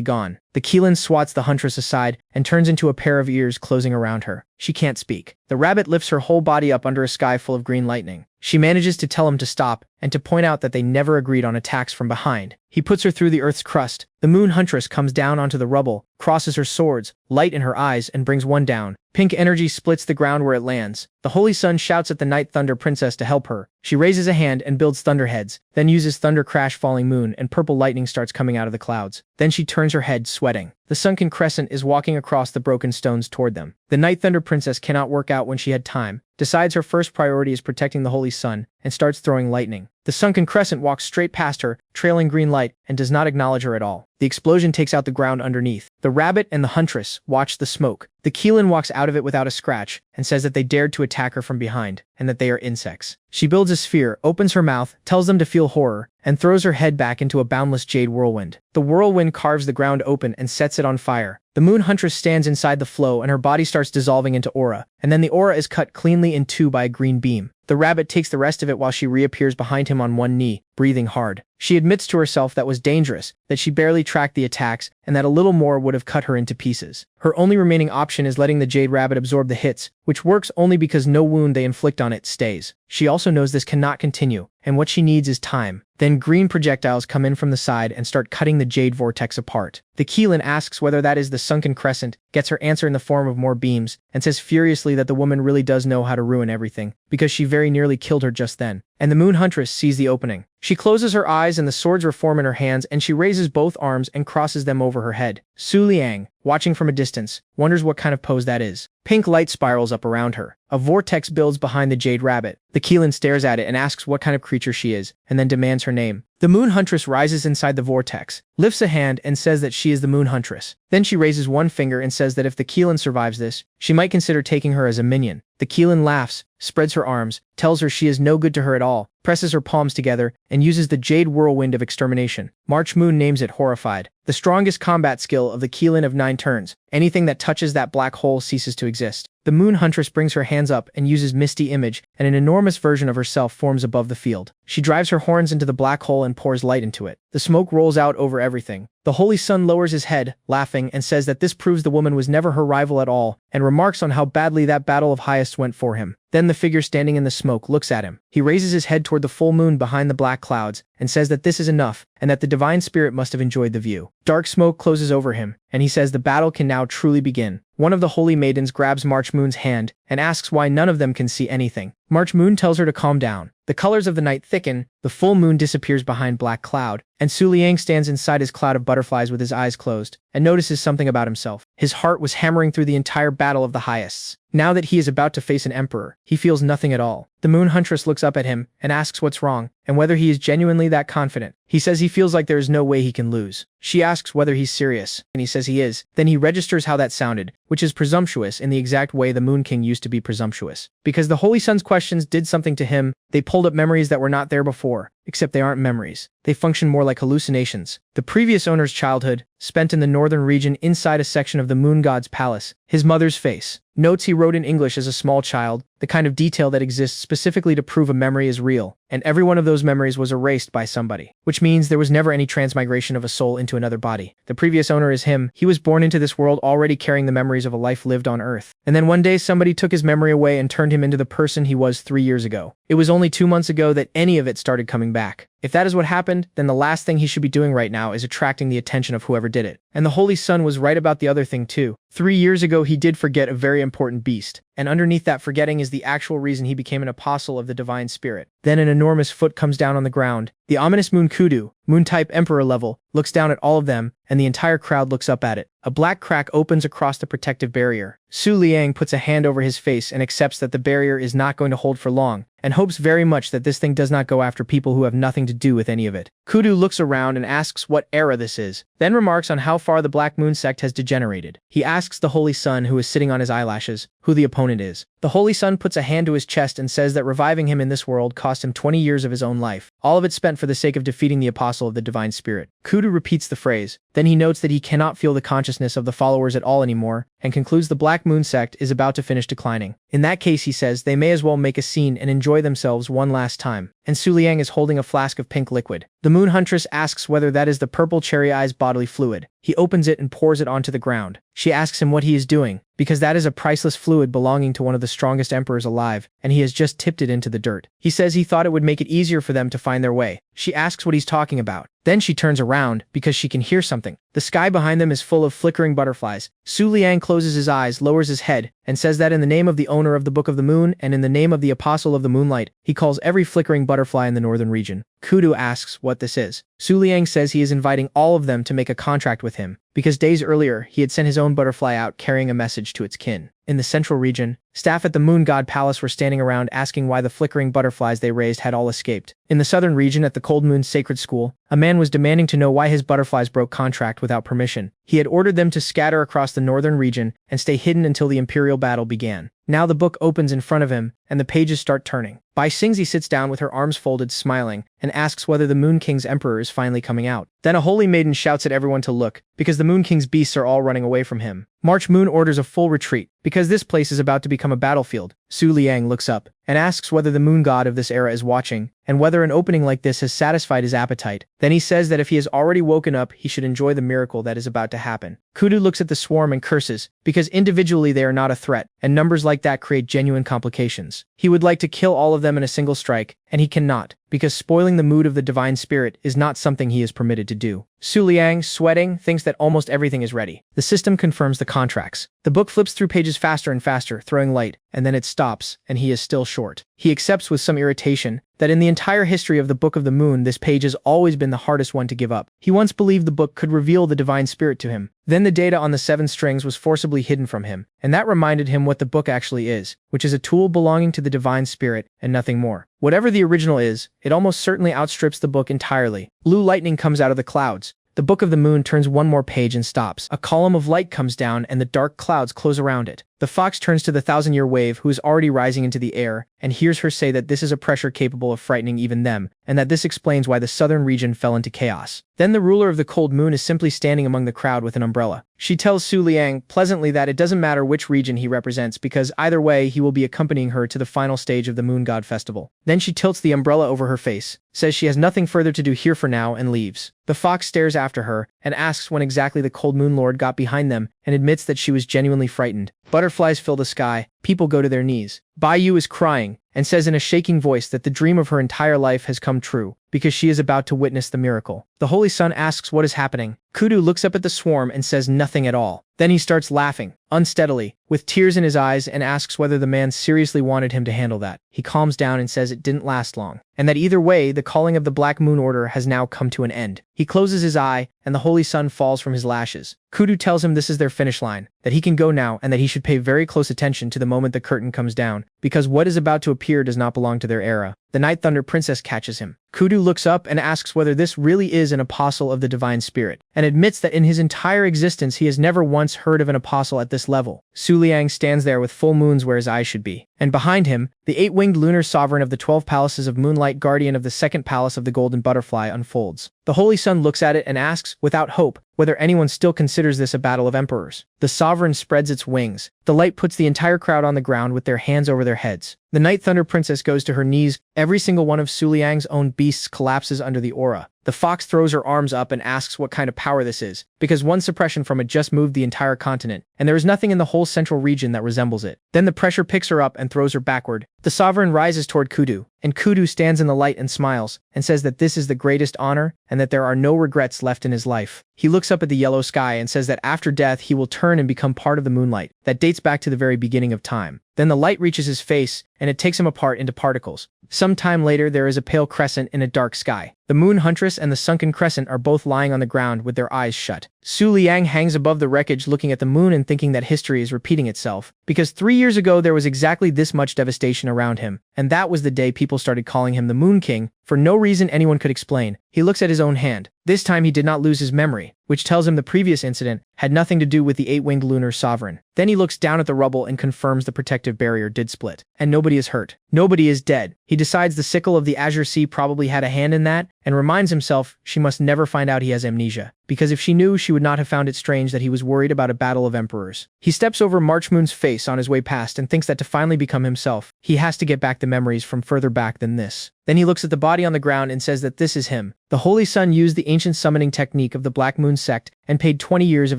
gone. The Keelan swats the huntress aside and turns into a pair of ears closing around her. She can't speak. The rabbit lifts her whole body up under a sky full of green lightning. She manages to tell him to stop and to point out that they never agreed on attacks from behind. He puts her through the earth's crust. The moon huntress comes down onto the rubble, crosses her swords, light in her eyes, and brings one down. Pink energy splits the ground where it lands. The Holy Sun shouts at the Night Thunder Princess to help her. She raises a hand and builds thunderheads, then uses Thunder Crash Falling Moon, and purple lightning starts coming out of the clouds. Then she turns her head, sweating. The sunken crescent is walking across the broken stones toward them. The Night Thunder Princess cannot work out when she had time, decides her first priority is protecting the Holy Sun, and starts throwing lightning. The sunken crescent walks straight past her, trailing green light, and does not acknowledge her at all. The explosion takes out the ground underneath. The rabbit and the huntress watch the smoke. The Keelan walks out of it without a scratch, and says that they dared to attack her from behind, and that they are insects. She builds a sphere, opens her mouth, tells them to feel horror, and throws her head back into a boundless jade whirlwind. The whirlwind carves the ground open and sets it on fire. The moon huntress stands inside the flow and her body starts dissolving into aura, and then the aura is cut cleanly in two by a green beam. The rabbit takes the rest of it while she reappears behind him on one knee, breathing hard. She admits to herself that was dangerous, that she barely tracked the attacks, and that a little more would have cut her into pieces. Her only remaining option is letting the jade rabbit absorb the hits, which works only because no wound they inflict on it stays. She also knows this cannot continue, and what she needs is time. Then green projectiles come in from the side and start cutting the jade vortex apart. The Keelan asks whether that is the sunken crescent, gets her answer in the form of more beams, and says furiously that the woman really does know how to ruin everything, because she very nearly killed her just then. And the moon huntress sees the opening. She closes her eyes and the swords reform in her hands, and she raises both arms and crosses them over her head. Su Liang, watching from a distance, wonders what kind of pose that is. Pink light spirals up around her. A vortex builds behind the jade rabbit. The Keelan stares at it and asks what kind of creature she is, and then demands her name. The moon huntress rises inside the vortex, lifts a hand, and says that she is the moon huntress. Then she raises one finger and says that if the Keelan survives this, she might consider taking her as a minion. The Keelan laughs, spreads her arms, tells her she is no good to her at all, presses her palms together, and uses the jade whirlwind of extermination. March Moon names it Horrified. The strongest combat skill of the Keelan of 9 turns. Anything that touches that black hole ceases to exist. The moon huntress brings her hands up and uses Misty Image, and an enormous version of herself forms above the field. She drives her horns into the black hole and pours light into it. The smoke rolls out over everything. The Holy Sun lowers his head, laughing, and says that this proves the woman was never her rival at all, and remarks on how badly that battle of highest went for him. Then the figure standing in the smoke looks at him. He raises his head toward the full moon behind the black clouds, and says that this is enough, and that the divine spirit must have enjoyed the view. Dark smoke closes over him, and he says the battle can now truly begin. One of the holy maidens grabs March Moon's hand, and asks why none of them can see anything. March Moon tells her to calm down. The colors of the night thicken, the full moon disappears behind black cloud, and Su Liang stands inside his cloud of butterflies with his eyes closed, and notices something about himself. His heart was hammering through the entire battle of the highest. Now that he is about to face an emperor, he feels nothing at all. The moon huntress looks up at him and asks what's wrong, and whether he is genuinely that confident. He says he feels like there is no way he can lose. She asks whether he's serious, and he says he is. Then he registers how that sounded, which is presumptuous in the exact way the Moon King used to be presumptuous. Because the Holy Sun's questions did something to him, they pulled up memories that were not there before. Except they aren't memories. They function more like hallucinations. The previous owner's childhood, spent in the northern region inside a section of the moon god's palace. His mother's face. Notes he wrote in English as a small child, the kind of detail that exists specifically to prove a memory is real, and every one of those memories was erased by somebody. Which means there was never any transmigration of a soul into another body. The previous owner is him. He was born into this world already carrying the memories of a life lived on Earth. And then one day somebody took his memory away and turned him into the person he was 3 years ago. It was only 2 months ago that any of it started coming back. If that is what happened, then the last thing he should be doing right now is attracting the attention of whoever did it. And the Holy Sun was right about the other thing too. 3 years ago he did forget a very important beast. And underneath that forgetting is the actual reason he became an apostle of the divine spirit. Then an enormous foot comes down on the ground. The ominous moon Kudu, moon-type emperor level, looks down at all of them, and the entire crowd looks up at it. A black crack opens across the protective barrier. Su Liang puts a hand over his face and accepts that the barrier is not going to hold for long, and hopes very much that this thing does not go after people who have nothing to do with any of it. Kudu looks around and asks what era this is, then remarks on how far the Black Moon sect has degenerated. He asks the Holy Sun, who is sitting on his eyelashes, who the opponent is. The Holy Sun puts a hand to his chest and says that reviving him in this world cost him 20 years of his own life, all of it spent for the sake of defeating the apostle of the divine spirit. Kudu repeats the phrase, then he notes that he cannot feel the consciousness of the followers at all anymore, and concludes the Black Moon sect is about to finish declining. In that case, he says, they may as well make a scene and enjoy themselves one last time. And Su Liang is holding a flask of pink liquid. The Moon Huntress asks whether that is the purple cherry eyes bodily fluid. He opens it and pours it onto the ground. She asks him what he is doing, because that is a priceless fluid belonging to one of the strongest emperors alive, and he has just tipped it into the dirt. He says he thought it would make it easier for them to find their way. She asks what he's talking about. Then she turns around, because she can hear something. The sky behind them is full of flickering butterflies. Su Liang closes his eyes, lowers his head, and says that in the name of the owner of the Book of the Moon and in the name of the Apostle of the Moonlight, he calls every flickering butterfly in the northern region. Kudu asks what this is. Su Liang says he is inviting all of them to make a contract with him, because days earlier he had sent his own butterfly out carrying a message to its kin. In the central region, staff at the Moon God Palace were standing around asking why the flickering butterflies they raised had all escaped. In the southern region at the Cold Moon Sacred School, a man was demanding to know why his butterflies broke contract without permission. He had ordered them to scatter across the northern region and stay hidden until the imperial battle began. Now the book opens in front of him, and the pages start turning. Bai Xingzi sits down with her arms folded, smiling, and asks whether the Moon King's emperor is finally coming out. Then a holy maiden shouts at everyone to look, because the Moon King's beasts are all running away from him. March Moon orders a full retreat, because this place is about to become a battlefield. Su Liang looks up, and asks whether the moon god of this era is watching, and whether an opening like this has satisfied his appetite. Then he says that if he has already woken up, he should enjoy the miracle that is about to happen. Kudu looks at the swarm and curses, because individually they are not a threat, and numbers like that create genuine complications. He would like to kill all of them in a single strike, and he cannot, because spoiling the mood of the divine spirit is not something he is permitted to do. Su Liang, sweating, thinks that almost everything is ready. The system confirms the contracts. The book flips through pages faster and faster, throwing light, and then it stops, and he is still short. He accepts with some irritation that in the entire history of the Book of the Moon, this page has always been the hardest one to give up. He once believed the book could reveal the divine spirit to him. Then the data on the 7 strings was forcibly hidden from him, and that reminded him what the book actually is, which is a tool belonging to the divine spirit and nothing more. Whatever the original is, it almost certainly outstrips the book entirely. Blue lightning comes out of the clouds. The Book of the Moon turns one more page and stops. A column of light comes down and the dark clouds close around it. The fox turns to the 1,000-year wave, who is already rising into the air, and hears her say that this is a pressure capable of frightening even them, and that this explains why the southern region fell into chaos. Then the ruler of the cold moon is simply standing among the crowd with an umbrella. She tells Su Liang pleasantly that it doesn't matter which region he represents, because either way he will be accompanying her to the final stage of the Moon God Festival. Then she tilts the umbrella over her face, says she has nothing further to do here for now, and leaves. The fox stares after her, and asks when exactly the Cold Moon Lord got behind them, and admits that she was genuinely frightened. Butterflies fill the sky, people go to their knees. Bai Yu is crying, and says in a shaking voice that the dream of her entire life has come true, because she is about to witness the miracle. The Holy Sun asks what is happening. Kudu looks up at the swarm and says nothing at all. Then he starts laughing, unsteadily, with tears in his eyes, and asks whether the man seriously wanted him to handle that. He calms down and says it didn't last long, and that either way, the calling of the Black Moon Order has now come to an end. He closes his eye, and the Holy Sun falls from his lashes. Kudu tells him this is their finish line, that he can go now, and that he should pay very close attention to the moment the curtain comes down, because what is about to appear does not belong to their era. The Night Thunder Princess catches him. Kudu looks up and asks whether this really is an apostle of the divine spirit, and admits that in his entire existence he has never once heard of an apostle at this level. Su Liang stands there with full moons where his eyes should be, and behind him, the 8-winged lunar sovereign of the 12 palaces of Moonlight, guardian of the 2nd palace of the Golden Butterfly, unfolds. The Holy Sun looks at it and asks, without hope, whether anyone still considers this a battle of emperors. The sovereign spreads its wings. The light puts the entire crowd on the ground with their hands over their heads. The Night Thunder Princess goes to her knees. Every single one of Su Liang's own beasts collapses under the aura. The fox throws her arms up and asks what kind of power this is, because one suppression from it just moved the entire continent, and there is nothing in the whole central region that resembles it. Then the pressure picks her up and throws her backward. The sovereign rises toward Kudu, and Kudu stands in the light and smiles, and says that this is the greatest honor, and that there are no regrets left in his life. He looks up at the yellow sky and says that after death he will turn and become part of the moonlight. That dates back to the very beginning of time. Then the light reaches his face, and it takes him apart into particles. Some time later there is a pale crescent in a dark sky. The moon huntress and the sunken crescent are both lying on the ground with their eyes shut. Su Liang hangs above the wreckage looking at the moon and thinking that history is repeating itself, because 3 years ago there was exactly this much devastation around him, and that was the day people started calling him the Moon King, for no reason anyone could explain. He looks at his own hand. This time he did not lose his memory, which tells him the previous incident had nothing to do with the 8-winged lunar sovereign. Then he looks down at the rubble and confirms the protective barrier did split, and nobody is hurt. Nobody is dead. He decides the sickle of the Azure Sea probably had a hand in that, and reminds himself she must never find out he has amnesia, because if she knew, she would not have found it strange that he was worried about a battle of emperors. He steps over Marchmoon's face on his way past and thinks that to finally become himself, he has to get back the memories from further back than this. Then he looks at the body on the ground and says that this is him. The Holy Sun used the ancient summoning technique of the Black Moon sect and paid 20 years of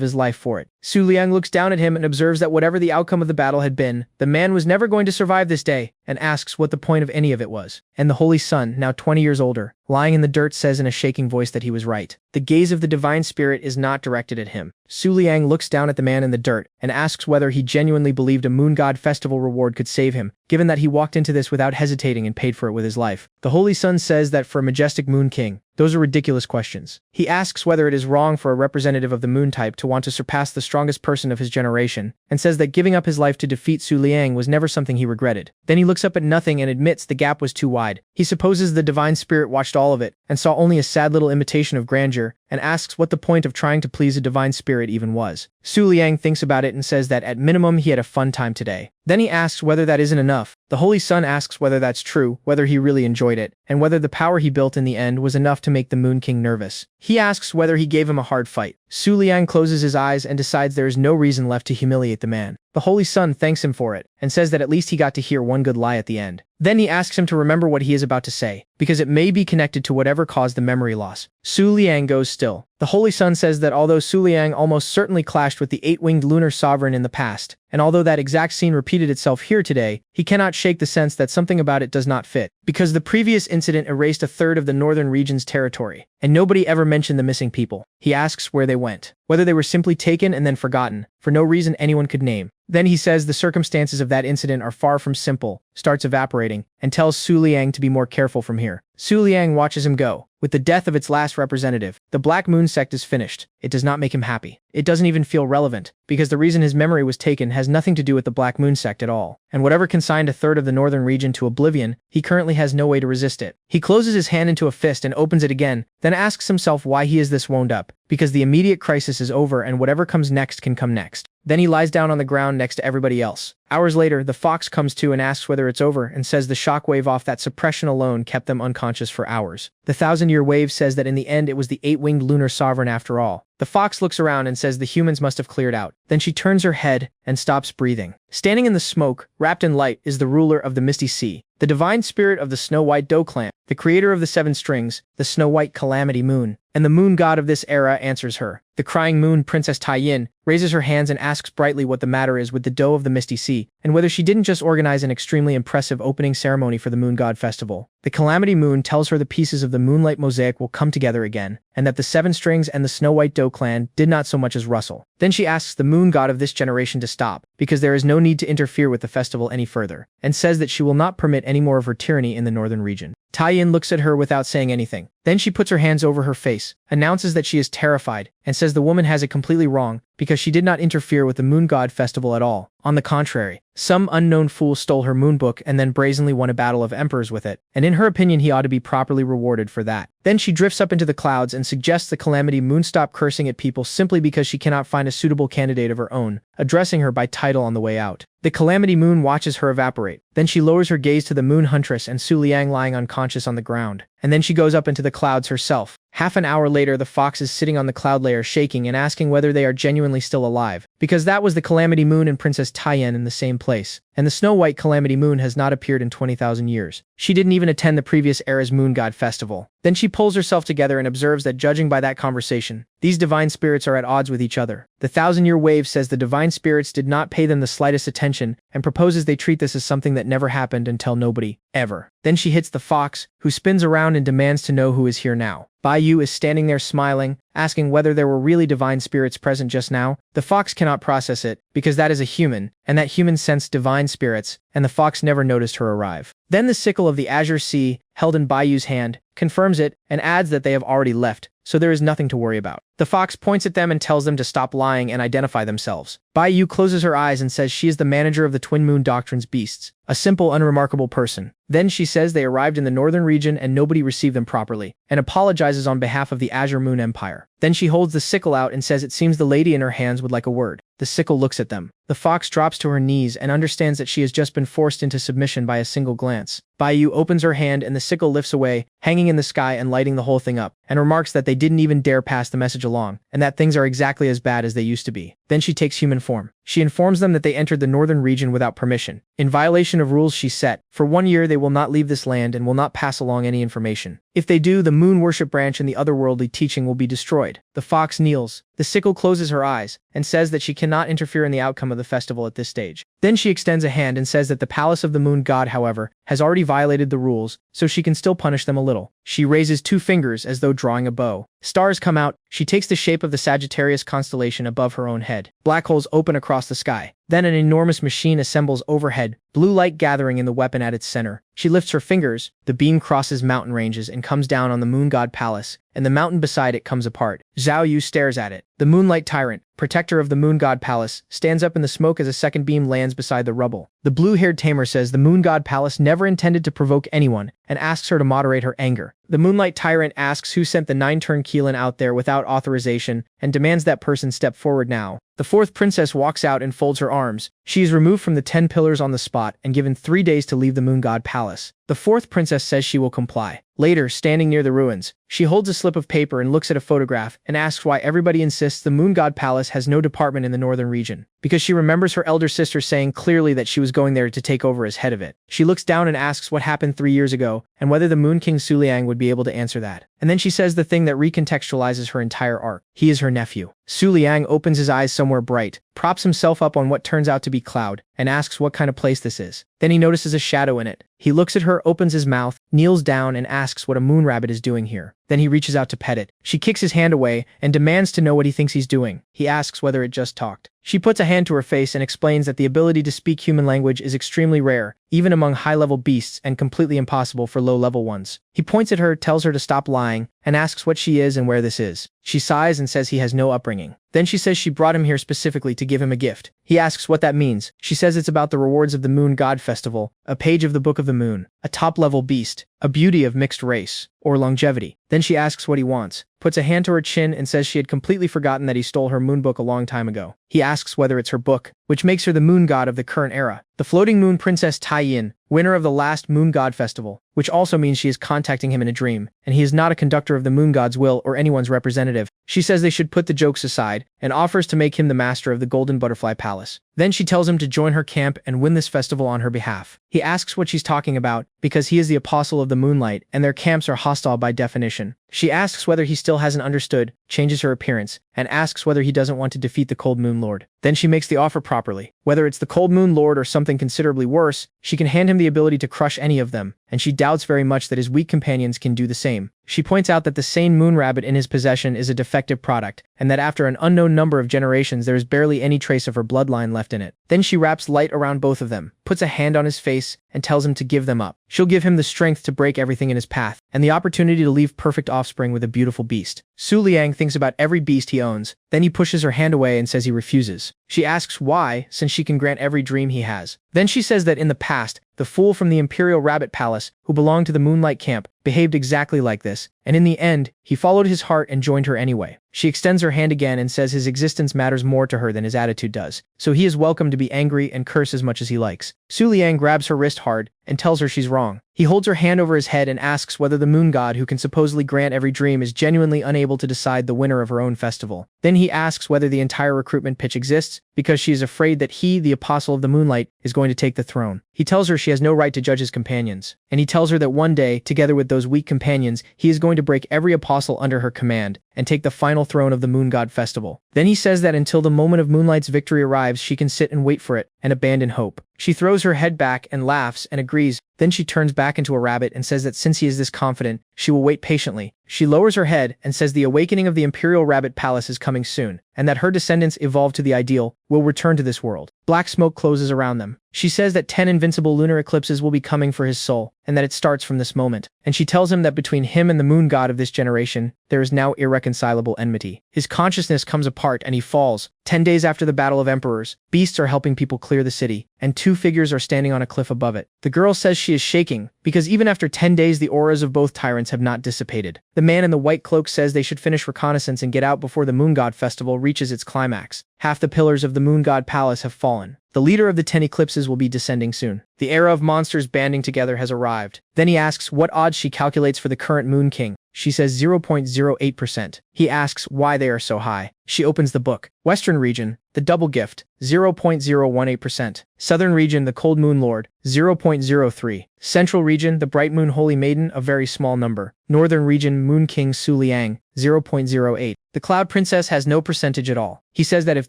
his life for it. Su Liang looks down at him and observes that whatever the outcome of the battle had been, the man was never going to survive this day, and asks what the point of any of it was. And the Holy Sun, now 20 years older, lying in the dirt, says in a shaking voice that he was right. The gaze of the divine spirit is not directed at him. Su Liang looks down at the man in the dirt and asks whether he genuinely believed a moon god festival reward could save him, given that he walked into this without hesitating and paid for it with his life. The Holy Sun says that for a majestic moon king, those are ridiculous questions. He asks whether it is wrong for a representative of the moon type to want to surpass the strongest person of his generation, and says that giving up his life to defeat Su Liang was never something he regretted. Then he looks up at nothing and admits the gap was too wide. He supposes the divine spirit watched all of it, and saw only a sad little imitation of grandeur, and asks what the point of trying to please a divine spirit even was. Su Liang thinks about it and says that at minimum he had a fun time today. Then he asks whether that isn't enough. The Holy Sun asks whether that's true, whether he really enjoyed it, and whether the power he built in the end was enough to make the Moon King nervous. He asks whether he gave him a hard fight. Su Liang closes his eyes and decides there is no reason left to humiliate the man. The Holy Sun thanks him for it, and says that at least he got to hear one good lie at the end. Then he asks him to remember what he is about to say, because it may be connected to whatever caused the memory loss. Su Liang goes still. The Holy Sun says that although Su Liang almost certainly clashed with the 8-winged lunar sovereign in the past, and although that exact scene repeated itself here today, he cannot shake the sense that something about it does not fit, because the previous incident erased a third of the northern region's territory, and nobody ever mentioned the missing people. He asks where they went, whether they were simply taken and then forgotten, for no reason anyone could name. Then he says the circumstances of that incident are far from simple, starts evaporating, and tells Su Liang to be more careful from here. Su Liang watches him go. With the death of its last representative, the Black Moon sect is finished. It does not make him happy. It doesn't even feel relevant, because the reason his memory was taken has nothing to do with the Black Moon sect at all. And whatever consigned a third of the northern region to oblivion, he currently has no way to resist it. He closes his hand into a fist and opens it again, then asks himself why he is this wound up, because the immediate crisis is over and whatever comes next can come next. Then he lies down on the ground next to everybody else. Hours later, the fox comes to and asks whether it's over and says the shockwave off that suppression alone kept them unconscious for hours. The 1,000-year wave says that in the end it was the 8-winged lunar sovereign after all. The fox looks around and says the humans must have cleared out. Then she turns her head and stops breathing. Standing in the smoke, wrapped in light, is the ruler of the Misty Sea, the divine spirit of the Snow White Doe clan, the creator of the 7 strings, the Snow White Calamity Moon. And the moon god of this era answers her. The crying moon Princess Taiyin raises her hands and asks brightly what the matter is with the doe of the Misty Sea, and whether she didn't just organize an extremely impressive opening ceremony for the Moon God Festival. The Calamity Moon tells her the pieces of the moonlight mosaic will come together again, and that the 7 strings and the Snow White Doe clan did not so much as rustle. Then she asks the moon god of this generation to stop, because there is no need to interfere with the festival any further, and says that she will not permit any more of her tyranny in the northern region. Taiyin looks at her without saying anything. Then she puts her hands over her face, announces that she is terrified, and says the woman has it completely wrong, because she did not interfere with the Moon God Festival at all. On the contrary, some unknown fool stole her moon book and then brazenly won a battle of emperors with it, and in her opinion he ought to be properly rewarded for that. Then she drifts up into the clouds and suggests the Calamity Moon stop cursing at people simply because she cannot find a suitable candidate of her own, addressing her by title on the way out. The Calamity Moon watches her evaporate. Then she lowers her gaze to the Moon Huntress and Su Liang lying unconscious on the ground. And then she goes up into the clouds herself. Half an hour later, the fox is sitting on the cloud layer shaking and asking whether they are genuinely still alive, because that was the Calamity Moon and Princess Taiyin in the same place. and the snow-white calamity moon has not appeared in 20,000 years. She didn't even attend the previous era's moon god festival. Then she pulls herself together and observes that judging by that conversation, these divine spirits are at odds with each other. The thousand-year wave says the divine spirits did not pay them the slightest attention and proposes they treat this as something that never happened and tell nobody, ever. Then she hits the fox, who spins around and demands to know who is here now. Bai is standing there smiling, asking whether there were really divine spirits present just now. The fox cannot process it, because that is a human, and that human sensed divine spirits, and the fox never noticed her arrive. Then the sickle of the Azure Sea, held in Bai's hand, confirms it, and adds that they have already left, so there is nothing to worry about. The fox points at them and tells them to stop lying and identify themselves. Bai closes her eyes and says she is the manager of the Twin Moon Doctrine's beasts, a simple, unremarkable person. Then she says they arrived in the northern region and nobody received them properly, and apologizes on behalf of the Azure Moon Empire. Then she holds the sickle out and says it seems the lady in her hands would like a word. The sickle looks at them. The fox drops to her knees and understands that she has just been forced into submission by a single glance. Bai opens her hand and the sickle lifts away, hanging in the sky and lighting the whole thing up, and remarks that they didn't even dare pass the message along, and that things are exactly as bad as they used to be. Then she takes human form. She informs them that they entered the northern region without permission, in violation of rules she set. For 1 year they will not leave this land and will not pass along any information. If they do, the moon worship branch and the otherworldly teaching will be destroyed. The fox kneels. The sickle closes her eyes and says that she cannot interfere in the outcome of the festival at this stage. Then she extends a hand and says that the palace of the moon god, however, has already violated the rules, so she can still punish them a little. She raises 2 fingers as though drawing a bow. Stars come out. She takes the shape of the Sagittarius constellation above her own head. Black holes open across the sky. Then an enormous machine assembles overhead, blue light gathering in the weapon at its center. She lifts her fingers, the beam crosses mountain ranges and comes down on the moon god palace, and the mountain beside it comes apart. Zhao Yu stares at it. The moonlight tyrant, protector of the moon god palace, stands up in the smoke as a second beam lands beside the rubble. The blue-haired tamer says the moon god palace never intended to provoke anyone, and asks her to moderate her anger. The moonlight tyrant asks who sent the 9-turn Keelan out there without authorization, and demands that person step forward now. The 4th princess walks out and folds her arms. She is removed from the 10 pillars on the spot and given 3 days to leave the moon god palace. The 4th princess says she will comply. Later, standing near the ruins, she holds a slip of paper and looks at a photograph and asks why everybody insists the moon god palace has no department in the northern region. Because she remembers her elder sister saying clearly that she was going there to take over as head of it. She looks down and asks what happened 3 years ago and whether the Moon King Su Liang would be able to answer that. And then she says the thing that recontextualizes her entire arc. He is her nephew. Su Liang opens his eyes somewhere bright, props himself up on what turns out to be cloud, and asks what kind of place this is. Then he notices a shadow in it. He looks at her, opens his mouth, kneels down and asks what a moon rabbit is doing here. Then he reaches out to pet it. She kicks his hand away and demands to know what he thinks he's doing. He asks whether it just talked. She puts a hand to her face and explains that the ability to speak human language is extremely rare, even among high-level beasts, and completely impossible for low-level ones. He points at her, tells her to stop lying, and asks what she is and where this is. She sighs and says he has no upbringing. Then she says she brought him here specifically to give him a gift. He asks what that means. She says it's about the rewards of the Moon God Festival, a page of the Book of the Moon, a top-level beast, a beauty of mixed race, or longevity. Then she asks what he wants, puts a hand to her chin and says she had completely forgotten that he stole her moon book a long time ago. He asks whether it's her book, which makes her the moon god of the current era. The floating moon princess Tai Yin, winner of the last Moon God Festival, which also means she is contacting him in a dream, and he is not a conductor of the moon god's will or anyone's representative. She says they should put the jokes aside, and offers to make him the master of the Golden Butterfly Palace. Then she tells him to join her camp and win this festival on her behalf. He asks what she's talking about, because he is the apostle of the moonlight, and their camps are hostile by definition. She asks whether he still hasn't understood, changes her appearance, and asks whether he doesn't want to defeat the Cold Moon Lord. Then she makes the offer properly. Whether it's the Cold Moon Lord or something considerably worse, she can hand him the ability to crush any of them, and she doubts very much that his weak companions can do the same. She points out that the sane moon rabbit in his possession is a defective product, and that after an unknown number of generations there is barely any trace of her bloodline left in it. Then she wraps light around both of them, puts a hand on his face, and tells him to give them up. She'll give him the strength to break everything in his path, and the opportunity to leave perfect offspring with a beautiful beast. Su Liang thinks about every beast he owns, then he pushes her hand away and says he refuses. She asks why, since she can grant every dream he has. Then she says that in the past, the fool from the Imperial Rabbit Palace, who belonged to the Moonlight Camp, behaved exactly like this, and in the end, he followed his heart and joined her anyway. She extends her hand again and says his existence matters more to her than his attitude does, so he is welcome to be angry and curse as much as he likes. Su Liang grabs her wrist hard and tells her she's wrong. He holds her hand over his head and asks whether the moon god who can supposedly grant every dream is genuinely unable to decide the winner of her own festival. Then he asks whether the entire recruitment pitch exists, because she is afraid that he, the Apostle of the Moonlight, is going to take the throne. He tells her she has no right to judge his companions, and he tells her that one day, together with those weak companions, he is going to break every apostle under her command and take the final throne of the Moon God Festival. Then he says that until the moment of Moonlight's victory arrives, she can sit and wait for it and abandon hope. She throws her head back and laughs and agrees. Then she turns back into a rabbit and says that since he is this confident, she will wait patiently. She lowers her head and says the awakening of the Imperial Rabbit Palace is coming soon, and that her descendants evolved to the ideal will return to this world. Black smoke closes around them. She says that 10 invincible lunar eclipses will be coming for his soul, and that it starts from this moment. And she tells him that between him and the moon god of this generation, there is now irreconcilable enmity. His consciousness comes apart and he falls. 10 days after the Battle of Emperors, beasts are helping people clear the city, and 2 figures are standing on a cliff above it. The girl says she is shaking, because even after 10 days the auras of both tyrants have not dissipated. The man in the white cloak says they should finish reconnaissance and get out before the Moon God Festival reaches its climax. Half the pillars of the Moon God Palace have fallen. The leader of the 10 eclipses will be descending soon. The era of monsters banding together has arrived. Then he asks what odds she calculates for the current Moon King. She says 0.08%. He asks why they are so high. She opens the book. Western region, the double gift, 0.018%. Southern region, the cold moon lord, 0.03. Central region, the bright moon holy maiden, a very small number. Northern region, moon king Su Liang, 0.08. The cloud princess has no percentage at all. He says that if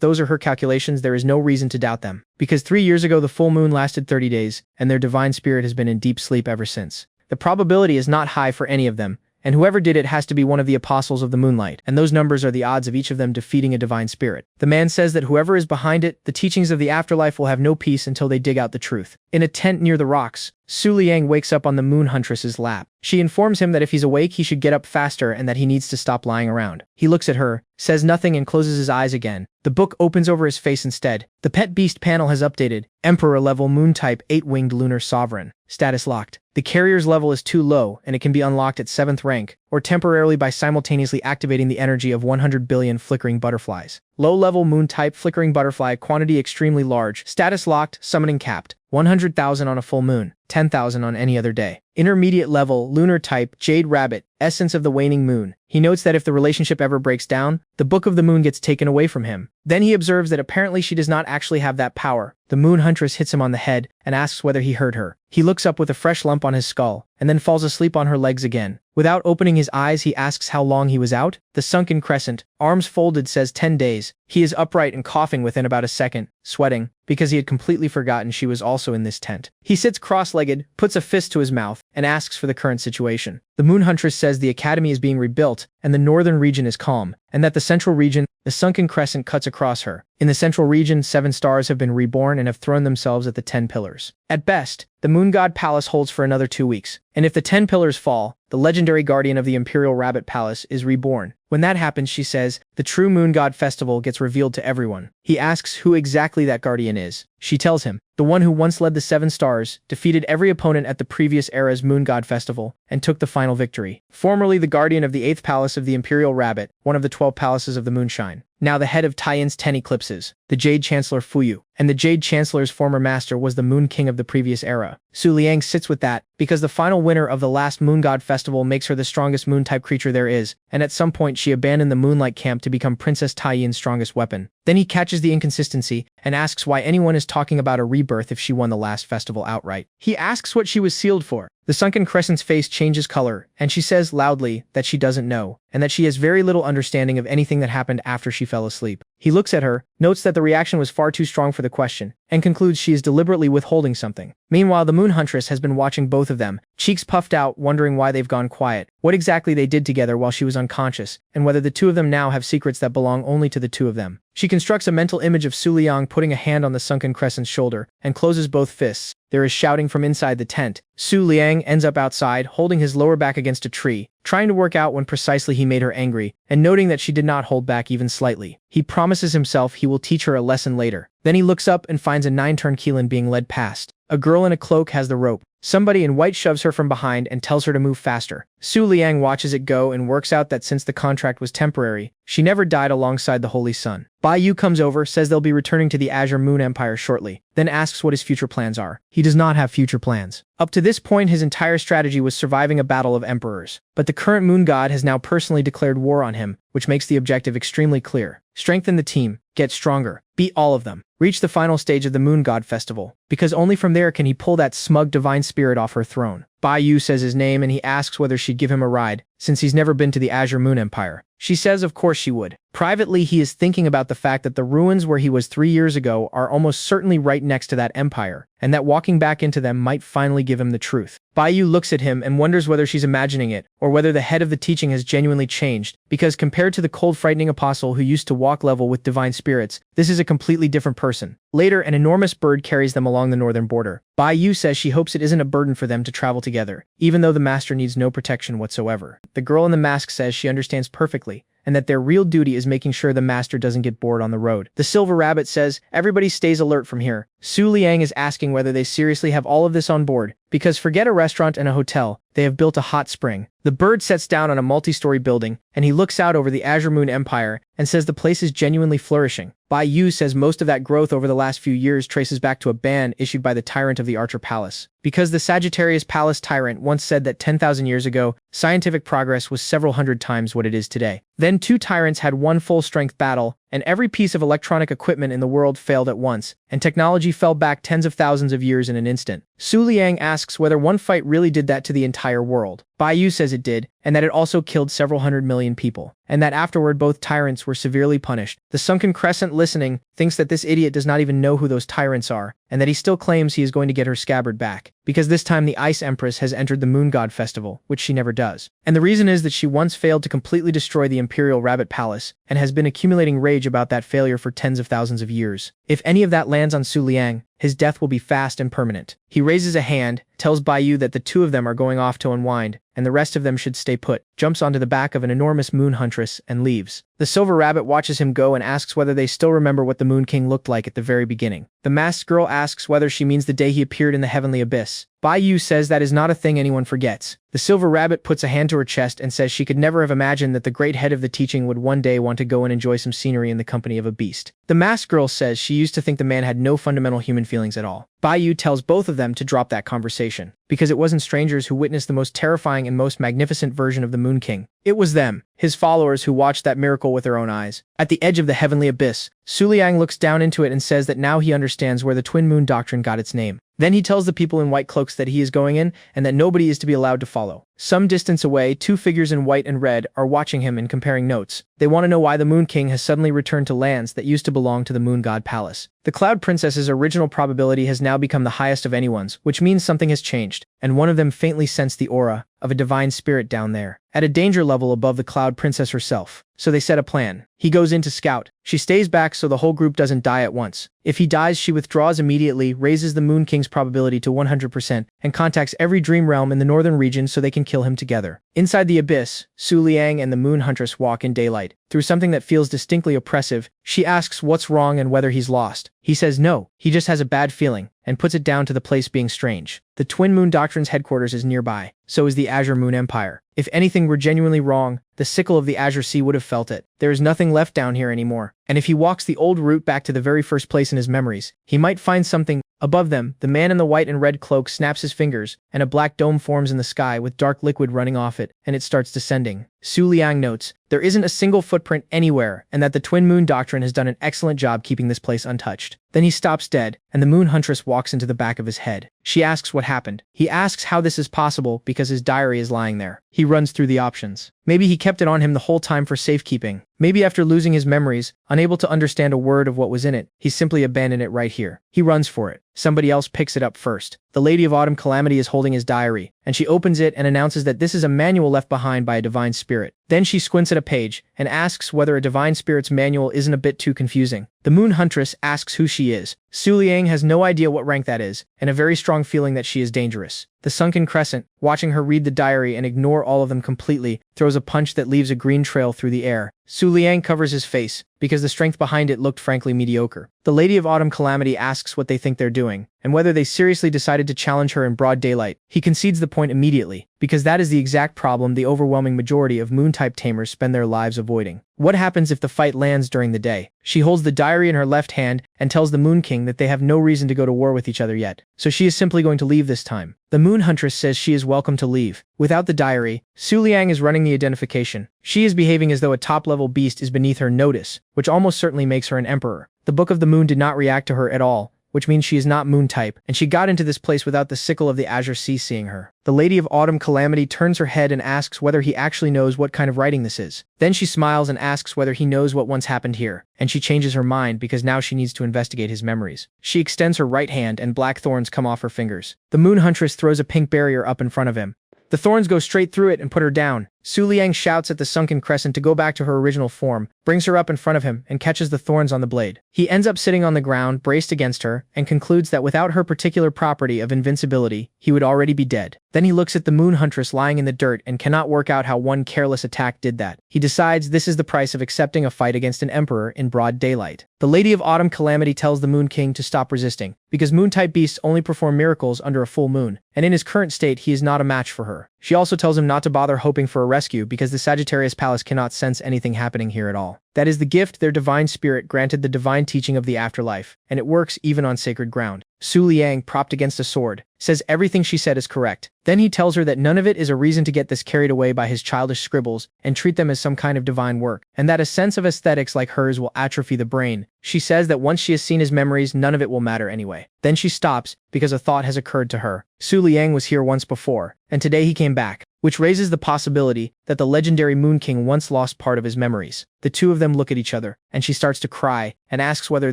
those are her calculations, there is no reason to doubt them, because 3 years ago the full moon lasted 30 days, and their divine spirit has been in deep sleep ever since. The probability is not high for any of them, and whoever did it has to be one of the apostles of the moonlight, and those numbers are the odds of each of them defeating a divine spirit. The man says that whoever is behind it, the teachings of the afterlife will have no peace until they dig out the truth. In a tent near the rocks, Su Liang wakes up on the moon huntress's lap. She informs him that if he's awake he should get up faster and that he needs to stop lying around. He looks at her, says nothing and closes his eyes again. The book opens over his face instead. The pet beast panel has updated. Emperor level moon type 8-winged lunar sovereign. Status locked. The carrier's level is too low and it can be unlocked at 7th rank, or temporarily by simultaneously activating the energy of 100 billion flickering butterflies. Low-level moon type flickering butterfly quantity extremely large. Status locked, summoning capped. 100,000 on a full moon, 10,000 on any other day. Intermediate level, lunar type, jade rabbit, essence of the waning moon. He notes that if the relationship ever breaks down, the Book of the Moon gets taken away from him. Then he observes that apparently she does not actually have that power. The moon huntress hits him on the head and asks whether he heard her. He looks up with a fresh lump on his skull, and then falls asleep on her legs again. Without opening his eyes, he asks how long he was out. The sunken crescent, arms folded, says 10 days. He is upright and coughing within about a second, sweating, because he had completely forgotten she was also in this tent. He sits cross-legged, puts a fist to his mouth, and asks for the current situation. The moon huntress says the academy is being rebuilt, and the northern region is calm, and that the central region, the sunken crescent cuts across her. In the central region, 7 stars have been reborn and have thrown themselves at the 10 pillars. At best, the Moon God Palace holds for another 2 weeks, and if the 10 pillars fall, the legendary guardian of the Imperial Rabbit Palace is reborn. When that happens, she says, the true Moon God Festival gets revealed to everyone. He asks who exactly that guardian is. She tells him, the one who once led the 7 stars, defeated every opponent at the previous era's Moon God Festival, and took the final victory. Formerly the guardian of the 8th palace of the Imperial Rabbit, one of the 12 palaces of the Moonshine. Now the head of Taiyin's 10 eclipses, the Jade Chancellor Fuyu, and the Jade Chancellor's former master was the Moon King of the previous era. Su Liang sits with that, because the final winner of the last Moon God Festival makes her the strongest moon-type creature there is, and at some point she abandoned the Moonlight Camp to become Princess Taiyin's strongest weapon. Then he catches the inconsistency, and asks why anyone is talking about a rebirth if she won the last festival outright. He asks what she was sealed for. The sunken crescent's face changes color, and she says loudly that she doesn't know, and that she has very little understanding of anything that happened after she fell asleep. He looks at her, notes that the reaction was far too strong for the question, and concludes she is deliberately withholding something. Meanwhile, the moon huntress has been watching both of them, cheeks puffed out, wondering why they've gone quiet, what exactly they did together while she was unconscious, and whether the two of them now have secrets that belong only to the two of them. She constructs a mental image of Su Liang putting a hand on the sunken crescent's shoulder, and closes both fists. There is shouting from inside the tent. Su Liang ends up outside, holding his lower back against a tree, trying to work out when precisely he made her angry, and noting that she did not hold back even slightly. He promises himself he will teach her a lesson later. Then he looks up and finds a 9-turn Keelan being led past. A girl in a cloak has the rope. Somebody in white shoves her from behind and tells her to move faster. Su Liang watches it go and works out that since the contract was temporary, she never died alongside the Holy Sun. Bai Yu comes over, says they'll be returning to the Azure Moon Empire shortly, then asks what his future plans are. He does not have future plans. Up to this point, his entire strategy was surviving a battle of emperors, but the current moon god has now personally declared war on him, which makes the objective extremely clear. strengthen the team, get stronger, beat all of them, reach the final stage of the Moon God Festival, because only from there can he pull that smug divine spirit off her throne. Bai Yu says his name and he asks whether she'd give him a ride, since he's never been to the Azure Moon Empire. She says of course she would. Privately, he is thinking about the fact that the ruins where he was 3 years ago are almost certainly right next to that empire, and that walking back into them might finally give him the truth. Bai Yu looks at him and wonders whether she's imagining it, or whether the head of the teaching has genuinely changed, because compared to the cold frightening apostle who used to walk level with divine spirits, this is a completely different person. Later, an enormous bird carries them along the northern border. Bai Yu says she hopes it isn't a burden for them to travel together, even though the master needs no protection whatsoever. The girl in the mask says she understands perfectly, and that their real duty is making sure the master doesn't get bored on the road. The silver rabbit says, everybody stays alert from here. Su Liang is asking whether they seriously have all of this on board, because forget a restaurant and a hotel, they have built a hot spring. The bird sets down on a multi-story building, and he looks out over the Azure Moon Empire and says the place is genuinely flourishing. Bai Yu says most of that growth over the last few years traces back to a ban issued by the tyrant of the Archer Palace. Because the Sagittarius Palace tyrant once said that 10,000 years ago, scientific progress was several hundred times what it is today. Then 2 tyrants had one full-strength battle, and every piece of electronic equipment in the world failed at once, and technology fell back tens of thousands of years in an instant. Su Liang asks whether one fight really did that to the entire world. Bai Yu says it did, and that it also killed several 100 million people, and that afterward both tyrants were severely punished. The Sunken Crescent, listening, thinks that this idiot does not even know who those tyrants are, and that he still claims he is going to get her scabbard back, because this time the Ice Empress has entered the Moon God Festival, which she never does. And the reason is that she once failed to completely destroy the Imperial Rabbit Palace, and has been accumulating rage about that failure for tens of thousands of years. If any of that lands on Su Liang, his death will be fast and permanent. He raises a hand, tells Bai Yu that the 2 of them are going off to unwind, and the rest of them should stay put, jumps onto the back of an enormous moon huntress, and leaves. The Silver Rabbit watches him go and asks whether they still remember what the Moon King looked like at the very beginning. The masked girl asks whether she means the day he appeared in the heavenly abyss. Bai Yu says that is not a thing anyone forgets. The Silver Rabbit puts a hand to her chest and says she could never have imagined that the great head of the teaching would one day want to go and enjoy some scenery in the company of a beast. The masked girl says she used to think the man had no fundamental human feelings at all. Bai Yu tells both of them to drop that conversation, because it wasn't strangers who witnessed the most terrifying and most magnificent version of the Moon King. It was them, his followers, who watched that miracle with their own eyes. At the edge of the heavenly abyss, Su Liang looks down into it and says that now he understands where the Twin Moon Doctrine got its name. Then he tells the people in white cloaks that he is going in and that nobody is to be allowed to follow. Some distance away, 2 figures in white and red are watching him and comparing notes. They want to know why the Moon King has suddenly returned to lands that used to belong to the Moon God Palace. The Cloud Princess's original probability has now become the highest of anyone's, which means something has changed, and one of them faintly sensed the aura of a divine spirit down there, at a danger level above the Cloud Princess herself. So they set a plan. He goes in to scout. She stays back so the whole group doesn't die at once. If he dies, she withdraws immediately, raises the Moon King's probability to 100%, and contacts every dream realm in the northern region so they can kill him together. Inside the abyss, Su Liang and the Moon Huntress walk in daylight. Through something that feels distinctly oppressive, she asks what's wrong and whether he's lost. He says no, he just has a bad feeling, and puts it down to the place being strange. The Twin Moon Doctrine's headquarters is nearby, so is the Azure Moon Empire. If anything were genuinely wrong, the sickle of the Azure Sea would have felt it. There is nothing left down here anymore. And if he walks the old route back to the very first place in his memories, he might find something. Above them, the man in the white and red cloak snaps his fingers, and a black dome forms in the sky with dark liquid running off it, and it starts descending. Su Liang notes, there isn't a single footprint anywhere, and that the Twin Moon Doctrine has done an excellent job keeping this place untouched. Then he stops dead, and the Moon Huntress walks into the back of his head. She asks what happened. He asks how this is possible because his diary is lying there. He runs through the options. Maybe he kept it on him the whole time for safekeeping. Maybe after losing his memories, unable to understand a word of what was in it, he simply abandoned it right here. He runs for it. Somebody else picks it up first. The Lady of Autumn Calamity is holding his diary, and she opens it and announces that this is a manual left behind by a divine spirit. Then she squints at a page and asks whether a divine spirit's manual isn't a bit too confusing. The Moon Huntress asks who she is. Su Liang has no idea what rank that is, and a very strong feeling that she is dangerous. The Sunken Crescent, watching her read the diary and ignore all of them completely, throws a punch that leaves a green trail through the air. Su Liang covers his face, because the strength behind it looked frankly mediocre. The Lady of Autumn Calamity asks what they think they're doing, and whether they seriously decided to challenge her in broad daylight. He concedes the point immediately, because that is the exact problem the overwhelming majority of Moon-type tamers spend their lives avoiding. What happens if the fight lands during the day? She holds the diary in her left hand and tells the Moon King that they have no reason to go to war with each other yet, so she is simply going to leave this time. The Moon Huntress says she is welcome to leave. Without the diary, Su Liang is running the identification. She is behaving as though a top-level beast is beneath her notice, which almost certainly makes her an emperor. The Book of the Moon did not react to her at all, which means she is not moon type, and she got into this place without the sickle of the Azure Sea seeing her. The Lady of Autumn Calamity turns her head and asks whether he actually knows what kind of writing this is. Then she smiles and asks whether he knows what once happened here, and she changes her mind because now she needs to investigate his memories. She extends her right hand and black thorns come off her fingers. The Moon Huntress throws a pink barrier up in front of him. The thorns go straight through it and put her down. Su Liang shouts at the sunken crescent to go back to her original form, brings her up in front of him, and catches the thorns on the blade. He ends up sitting on the ground, braced against her, and concludes that without her particular property of invincibility, he would already be dead. Then he looks at the Moon Huntress lying in the dirt and cannot work out how one careless attack did that. He decides this is the price of accepting a fight against an emperor in broad daylight. The Lady of Autumn Calamity tells the Moon King to stop resisting, because moon-type beasts only perform miracles under a full moon, and in his current state he is not a match for her. She also tells him not to bother hoping for a rescue because the Sagittarius Palace cannot sense anything happening here at all. That is the gift their divine spirit granted the divine teaching of the afterlife, and it works even on sacred ground. Su Liang, propped against a sword, says everything she said is correct. Then he tells her that none of it is a reason to get this carried away by his childish scribbles and treat them as some kind of divine work, and that a sense of aesthetics like hers will atrophy the brain. She says that once she has seen his memories, none of it will matter anyway. Then she stops, because a thought has occurred to her. Su Liang was here once before, and today he came back, which raises the possibility that the legendary Moon King once lost part of his memories. The two of them look at each other, and she starts to cry, and asks whether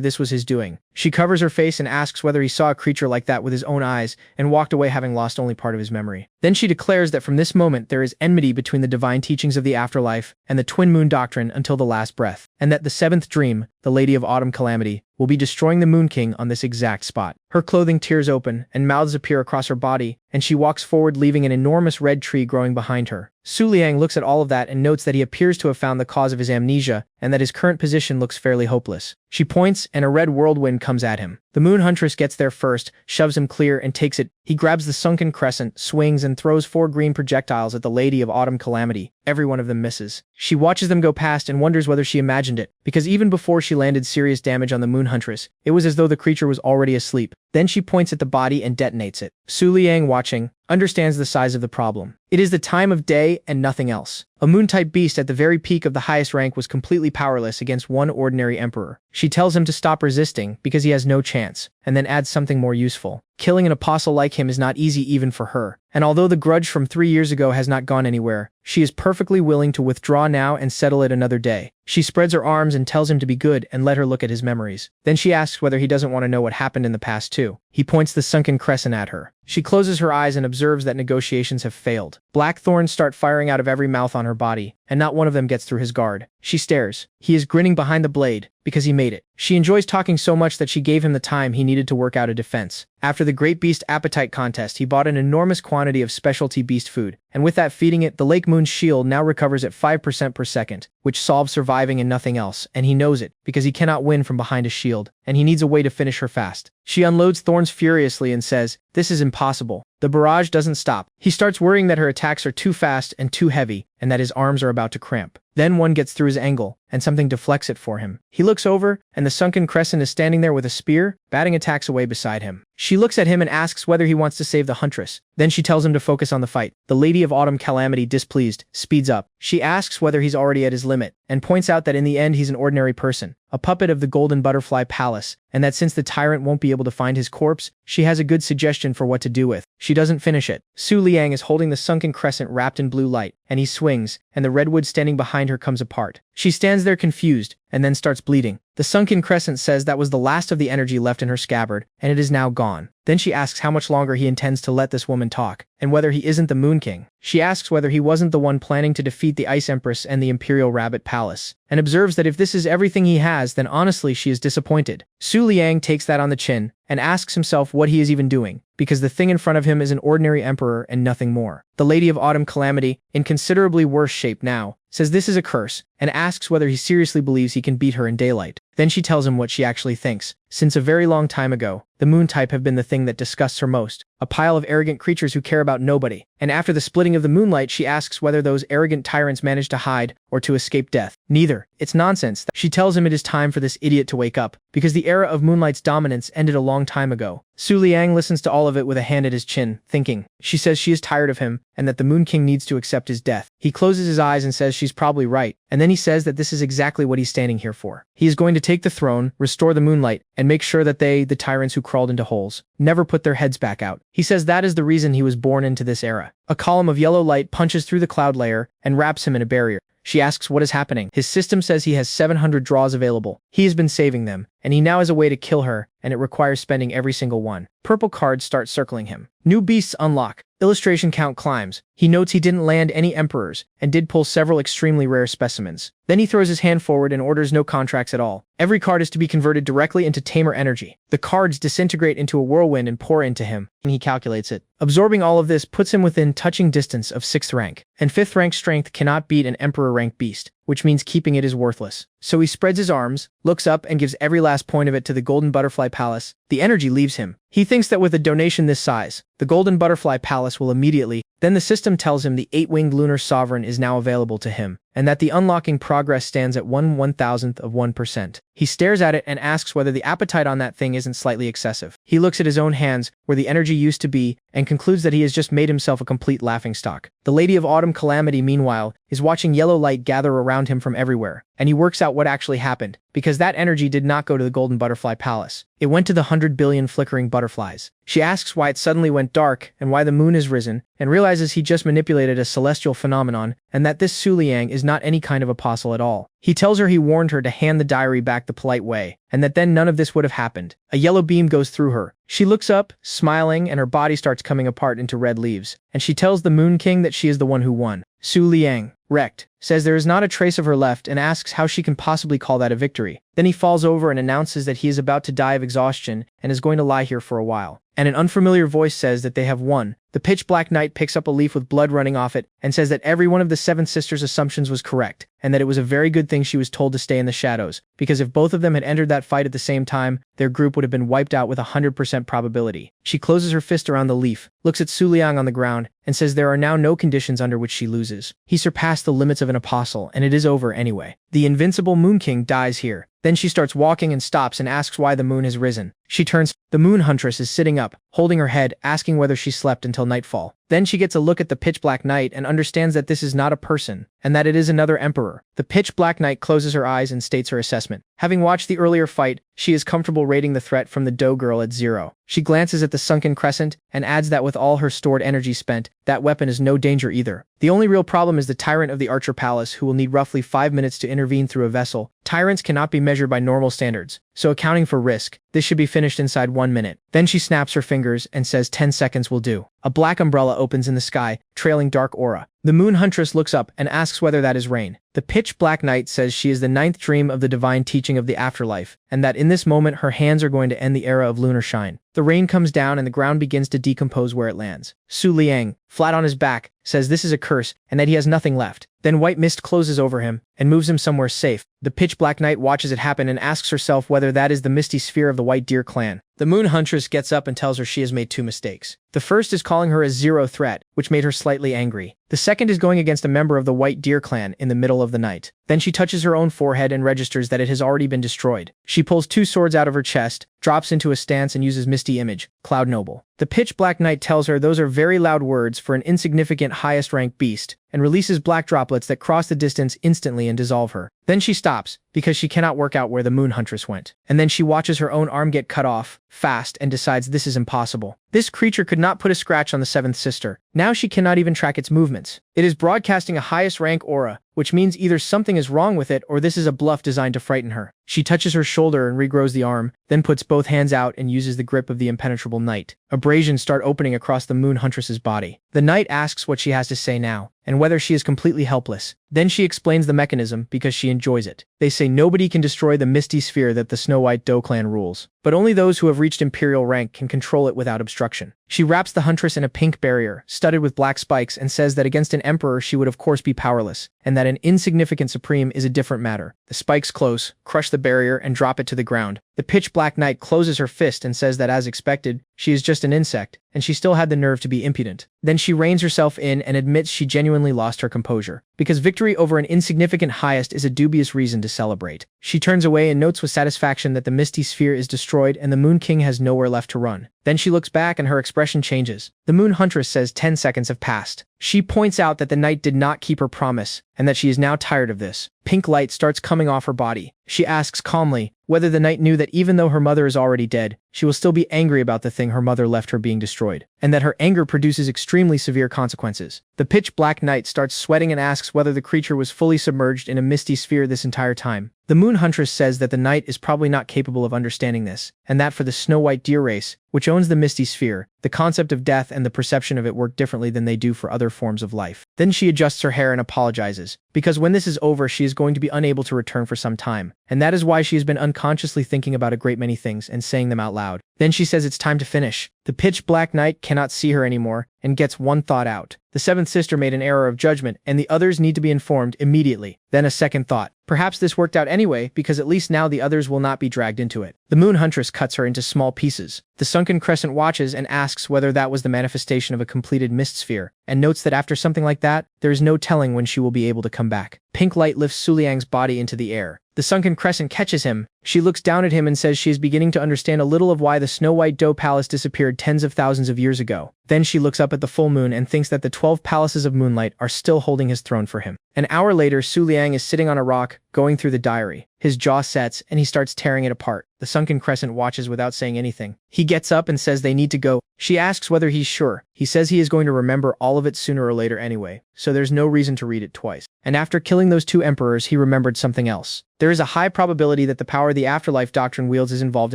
this was his doing. She covers her face and asks whether he saw a creature like that with his own eyes, and walked away having lost only part of his memory. Then she declares that from this moment there is enmity between the divine teachings of the afterlife and the twin moon doctrine until the last breath, and that the seventh dream, the Lady of Autumn Calamity, will be destroying the Moon King on this exact spot. Her clothing tears open, and mouths appear across her body, and she walks forward leaving an enormous red tree growing behind her. Su Liang looks at all of that and notes that he appears to have found the cause of his amnesia, and that his current position looks fairly hopeless. She points, and a red whirlwind comes at him. The Moon Huntress gets there first, shoves him clear, and takes it. He grabs the sunken crescent, swings, and throws 4 green projectiles at the Lady of Autumn Calamity. Every one of them misses. She watches them go past and wonders whether she imagined it, because even before she landed serious damage on the Moon Huntress, it was as though the creature was already asleep. Then she points at the body and detonates it. Su Liang, watching, understands the size of the problem. It is the time of day and nothing else. A moon-type beast at the very peak of the highest rank was completely powerless against one ordinary emperor. She tells him to stop resisting because he has no chance, and then adds something more useful. Killing an apostle like him is not easy even for her, and although the grudge from 3 years ago has not gone anywhere, she is perfectly willing to withdraw now and settle it another day. She spreads her arms and tells him to be good and let her look at his memories. Then she asks whether he doesn't want to know what happened in the past too. He points the sunken crescent at her. She closes her eyes and observes that negotiations have failed. Black thorns start firing out of every mouth on her body, and not one of them gets through his guard. She stares. He is grinning behind the blade, because he made it. She enjoys talking so much that she gave him the time he needed to work out a defense. After the Great Beast Appetite Contest, he bought an enormous quantity of specialty beast food, and with that feeding it, the Lake Moon's shield now recovers at 5% per second, which solves surviving and nothing else, and he knows it, because he cannot win from behind a shield, and he needs a way to finish her fast. She unloads thorns furiously and says, "This is impossible." The barrage doesn't stop. He starts worrying that her attacks are too fast and too heavy, and that his arms are about to cramp. Then one gets through his angle, and something deflects it for him. He looks over, and the sunken crescent is standing there with a spear, batting attacks away beside him. She looks at him and asks whether he wants to save the Huntress. Then she tells him to focus on the fight. The Lady of Autumn Calamity, displeased, speeds up. She asks whether he's already at his limit, and points out that in the end he's an ordinary person, a puppet of the Golden Butterfly Palace, and that since the tyrant won't be able to find his corpse, she has a good suggestion for what to do with. She doesn't finish it. Su Liang is holding the sunken crescent wrapped in blue light, and he swings, and the redwood standing behind her comes apart. She stands there confused, and then starts bleeding. The sunken crescent says that was the last of the energy left in her scabbard, and it is now gone. Then she asks how much longer he intends to let this woman talk, and whether he isn't the Moon King. She asks whether he wasn't the one planning to defeat the Ice Empress and the Imperial Rabbit Palace, and observes that if this is everything he has, then honestly she is disappointed. Su Liang takes that on the chin, and asks himself what he is even doing, because the thing in front of him is an ordinary emperor and nothing more. The Lady of Autumn Calamity, in considerably worse shape now, says this is a curse, and asks whether he seriously believes he can beat her in daylight. Then she tells him what she actually thinks. Since a very long time ago, the moon type have been the thing that disgusts her most. a pile of arrogant creatures who care about nobody. And after the splitting of the moonlight, she asks whether those arrogant tyrants managed to hide or to escape death. Neither. It's nonsense. She tells him it is time for this idiot to wake up, because the era of Moonlight's dominance ended a long time ago. Su Liang listens to all of it with a hand at his chin, thinking. She says she is tired of him, and that the Moon King needs to accept his death. He closes his eyes and says she's probably right, and then he says that this is exactly what he's standing here for. He is going to take the throne, restore the moonlight, and make sure that they, the tyrants who crawled into holes, never put their heads back out. He says that is the reason he was born into this era. A column of yellow light punches through the cloud layer and wraps him in a barrier. She asks what is happening. His system says he has 700 draws available. He has been saving them, and he now has a way to kill her, and it requires spending every single one. Purple cards start circling him. New beasts unlock. Illustration count climbs. He notes he didn't land any emperors, and did pull several extremely rare specimens. Then he throws his hand forward and orders no contracts at all. Every card is to be converted directly into Tamer energy. The cards disintegrate into a whirlwind and pour into him, and he calculates it. Absorbing all of this puts him within touching distance of 6th rank, and 5th rank strength cannot beat an emperor rank beast, which means keeping it is worthless. So he spreads his arms, looks up, and gives every last point of it to the Golden Butterfly Palace. The energy leaves him. He thinks that with a donation this size, the Golden Butterfly Palace will immediately. Then the system tells him the 8-winged lunar sovereign is now available to him, and that the unlocking progress stands at 1/1000th of 1%. He stares at it and asks whether the appetite on that thing isn't slightly excessive. He looks at his own hands, where the energy used to be, and concludes that he has just made himself a complete laughingstock. The Lady of Autumn Calamity, meanwhile, is watching yellow light gather around him from everywhere, and he works out what actually happened, because that energy did not go to the Golden Butterfly Palace. It went to the 100 billion flickering butterflies. She asks why it suddenly went dark, and why the moon has risen, and realizes he just manipulated a celestial phenomenon, and that this Su Liang is not any kind of apostle at all. He tells her he warned her to hand the diary back the polite way, and that then none of this would have happened. A yellow beam goes through her. She looks up, smiling, and her body starts coming apart into red leaves, and she tells the Moon King that she is the one who won. Su Liang, wrecked, says there is not a trace of her left and asks how she can possibly call that a victory. Then he falls over and announces that he is about to die of exhaustion and is going to lie here for a while. And an unfamiliar voice says that they have won. The pitch black knight picks up a leaf with blood running off it and says that every one of the 7 sisters' assumptions was correct, and that it was a very good thing she was told to stay in the shadows, because if both of them had entered that fight at the same time, their group would have been wiped out with 100% probability. She closes her fist around the leaf, looks at Su Liang on the ground, and says there are now no conditions under which she loses. He surpassed the limits of an apostle, and it is over anyway. The invincible Moon King dies here. Then she starts walking and stops and asks why the moon has risen. She turns. The Moon Huntress is sitting up, holding her head, asking whether she slept until nightfall. Then she gets a look at the pitch black knight and understands that this is not a person, and that it is another emperor. The pitch black knight closes her eyes and states her assessment. Having watched the earlier fight, she is comfortable rating the threat from the dough girl at 0. She glances at the sunken crescent and adds that with all her stored energy spent, that weapon is no danger either. The only real problem is the tyrant of the Archer Palace, who will need roughly 5 minutes to intervene through a vessel. Tyrants cannot be measured by normal standards, so accounting for risk, this should be finished inside 1 minute. Then she snaps her fingers and says 10 seconds will do. A black umbrella opens in the sky, trailing dark aura. The Moon Huntress looks up and asks whether that is rain. The pitch black knight says she is the 9th dream of the divine teaching of the afterlife, and that in this moment her hands are going to end the era of lunar shine. The rain comes down and the ground begins to decompose where it lands. Su Liang, flat on his back, says this is a curse and that he has nothing left. Then white mist closes over him and moves him somewhere safe. The pitch black knight watches it happen and asks herself whether that is the misty sphere of the White Deer clan. The Moon Huntress gets up and tells her she has made 2 mistakes. The first is calling her a 0 threat, which made her slightly angry. The second is going against a member of the White Deer clan in the middle of the night. Then she touches her own forehead and registers that it has already been destroyed. She pulls 2 swords out of her chest, drops into a stance and uses Misty Image, Cloud Noble. The pitch black knight tells her those are very loud words for an insignificant highest rank beast, and releases black droplets that cross the distance instantly and dissolve her. Then she stops, because she cannot work out where the Moon Huntress went. And then she watches her own arm get cut off, fast, and decides this is impossible. This creature could not put a scratch on the 7th sister. Now she cannot even track its movements. It is broadcasting a highest rank aura, which means either something is wrong with it or this is a bluff designed to frighten her. She touches her shoulder and regrows the arm, then puts both hands out and uses the grip of the impenetrable knight. Abrasions start opening across the Moon Huntress's body. The knight asks what she has to say now, and whether she is completely helpless. Then she explains the mechanism because she enjoys it. They say nobody can destroy the misty sphere that the Snow White Doe clan rules, but only those who have reached imperial rank can control it without obstruction. She wraps the huntress in a pink barrier, studded with black spikes, and says that against an emperor she would of course be powerless, and that an insignificant supreme is a different matter. The spikes close, crush the barrier, and drop it to the ground. The pitch black knight closes her fist and says that as expected, she is just an insect, and she still had the nerve to be impudent. Then she reins herself in and admits she genuinely lost her composure, because victory over an insignificant highest is a dubious reason to celebrate. She turns away and notes with satisfaction that the misty sphere is destroyed and the Moon King has nowhere left to run. Then she looks back and her expression changes. The Moon Huntress says 10 seconds have passed. She points out that the knight did not keep her promise, and that she is now tired of this. Pink light starts coming off her body. She asks calmly whether the knight knew that even though her mother is already dead, she will still be angry about the thing her mother left her being destroyed, and that her anger produces extremely severe consequences. The pitch-black knight starts sweating and asks whether the creature was fully submerged in a misty sphere this entire time. The Moon Huntress says that the knight is probably not capable of understanding this, and that for the snow-white deer race, which owns the misty sphere, the concept of death and the perception of it work differently than they do for other forms of life. Then she adjusts her hair and apologizes, because when this is over she is going to be unable to return for some time, and that is why she has been unconsciously thinking about a great many things and saying them out loud. Then she says it's time to finish. The pitch-black knight cannot see her anymore, and gets one thought out. The seventh sister made an error of judgment, and the others need to be informed immediately. Then a second thought. Perhaps this worked out anyway, because at least now the others will not be dragged into it. The Moon Huntress cuts her into small pieces. The sunken crescent watches and asks whether that was the manifestation of a completed mist sphere, and notes that after something like that, there is no telling when she will be able to come back. Pink light lifts Su Liang's body into the air. The sunken crescent catches him. She looks down at him and says she is beginning to understand a little of why the Snow-White Doe Palace disappeared tens of thousands of years ago. Then she looks up at the full moon and thinks that the 12 palaces of moonlight are still holding his throne for him. An hour later, Su Liang is sitting on a rock, going through the diary. His jaw sets, and he starts tearing it apart. The sunken crescent watches without saying anything. He gets up and says they need to go. She asks whether he's sure. He says he is going to remember all of it sooner or later anyway, so there's no reason to read it twice. And after killing those 2 emperors, he remembered something else. There is a high probability that the power the afterlife doctrine wields is involved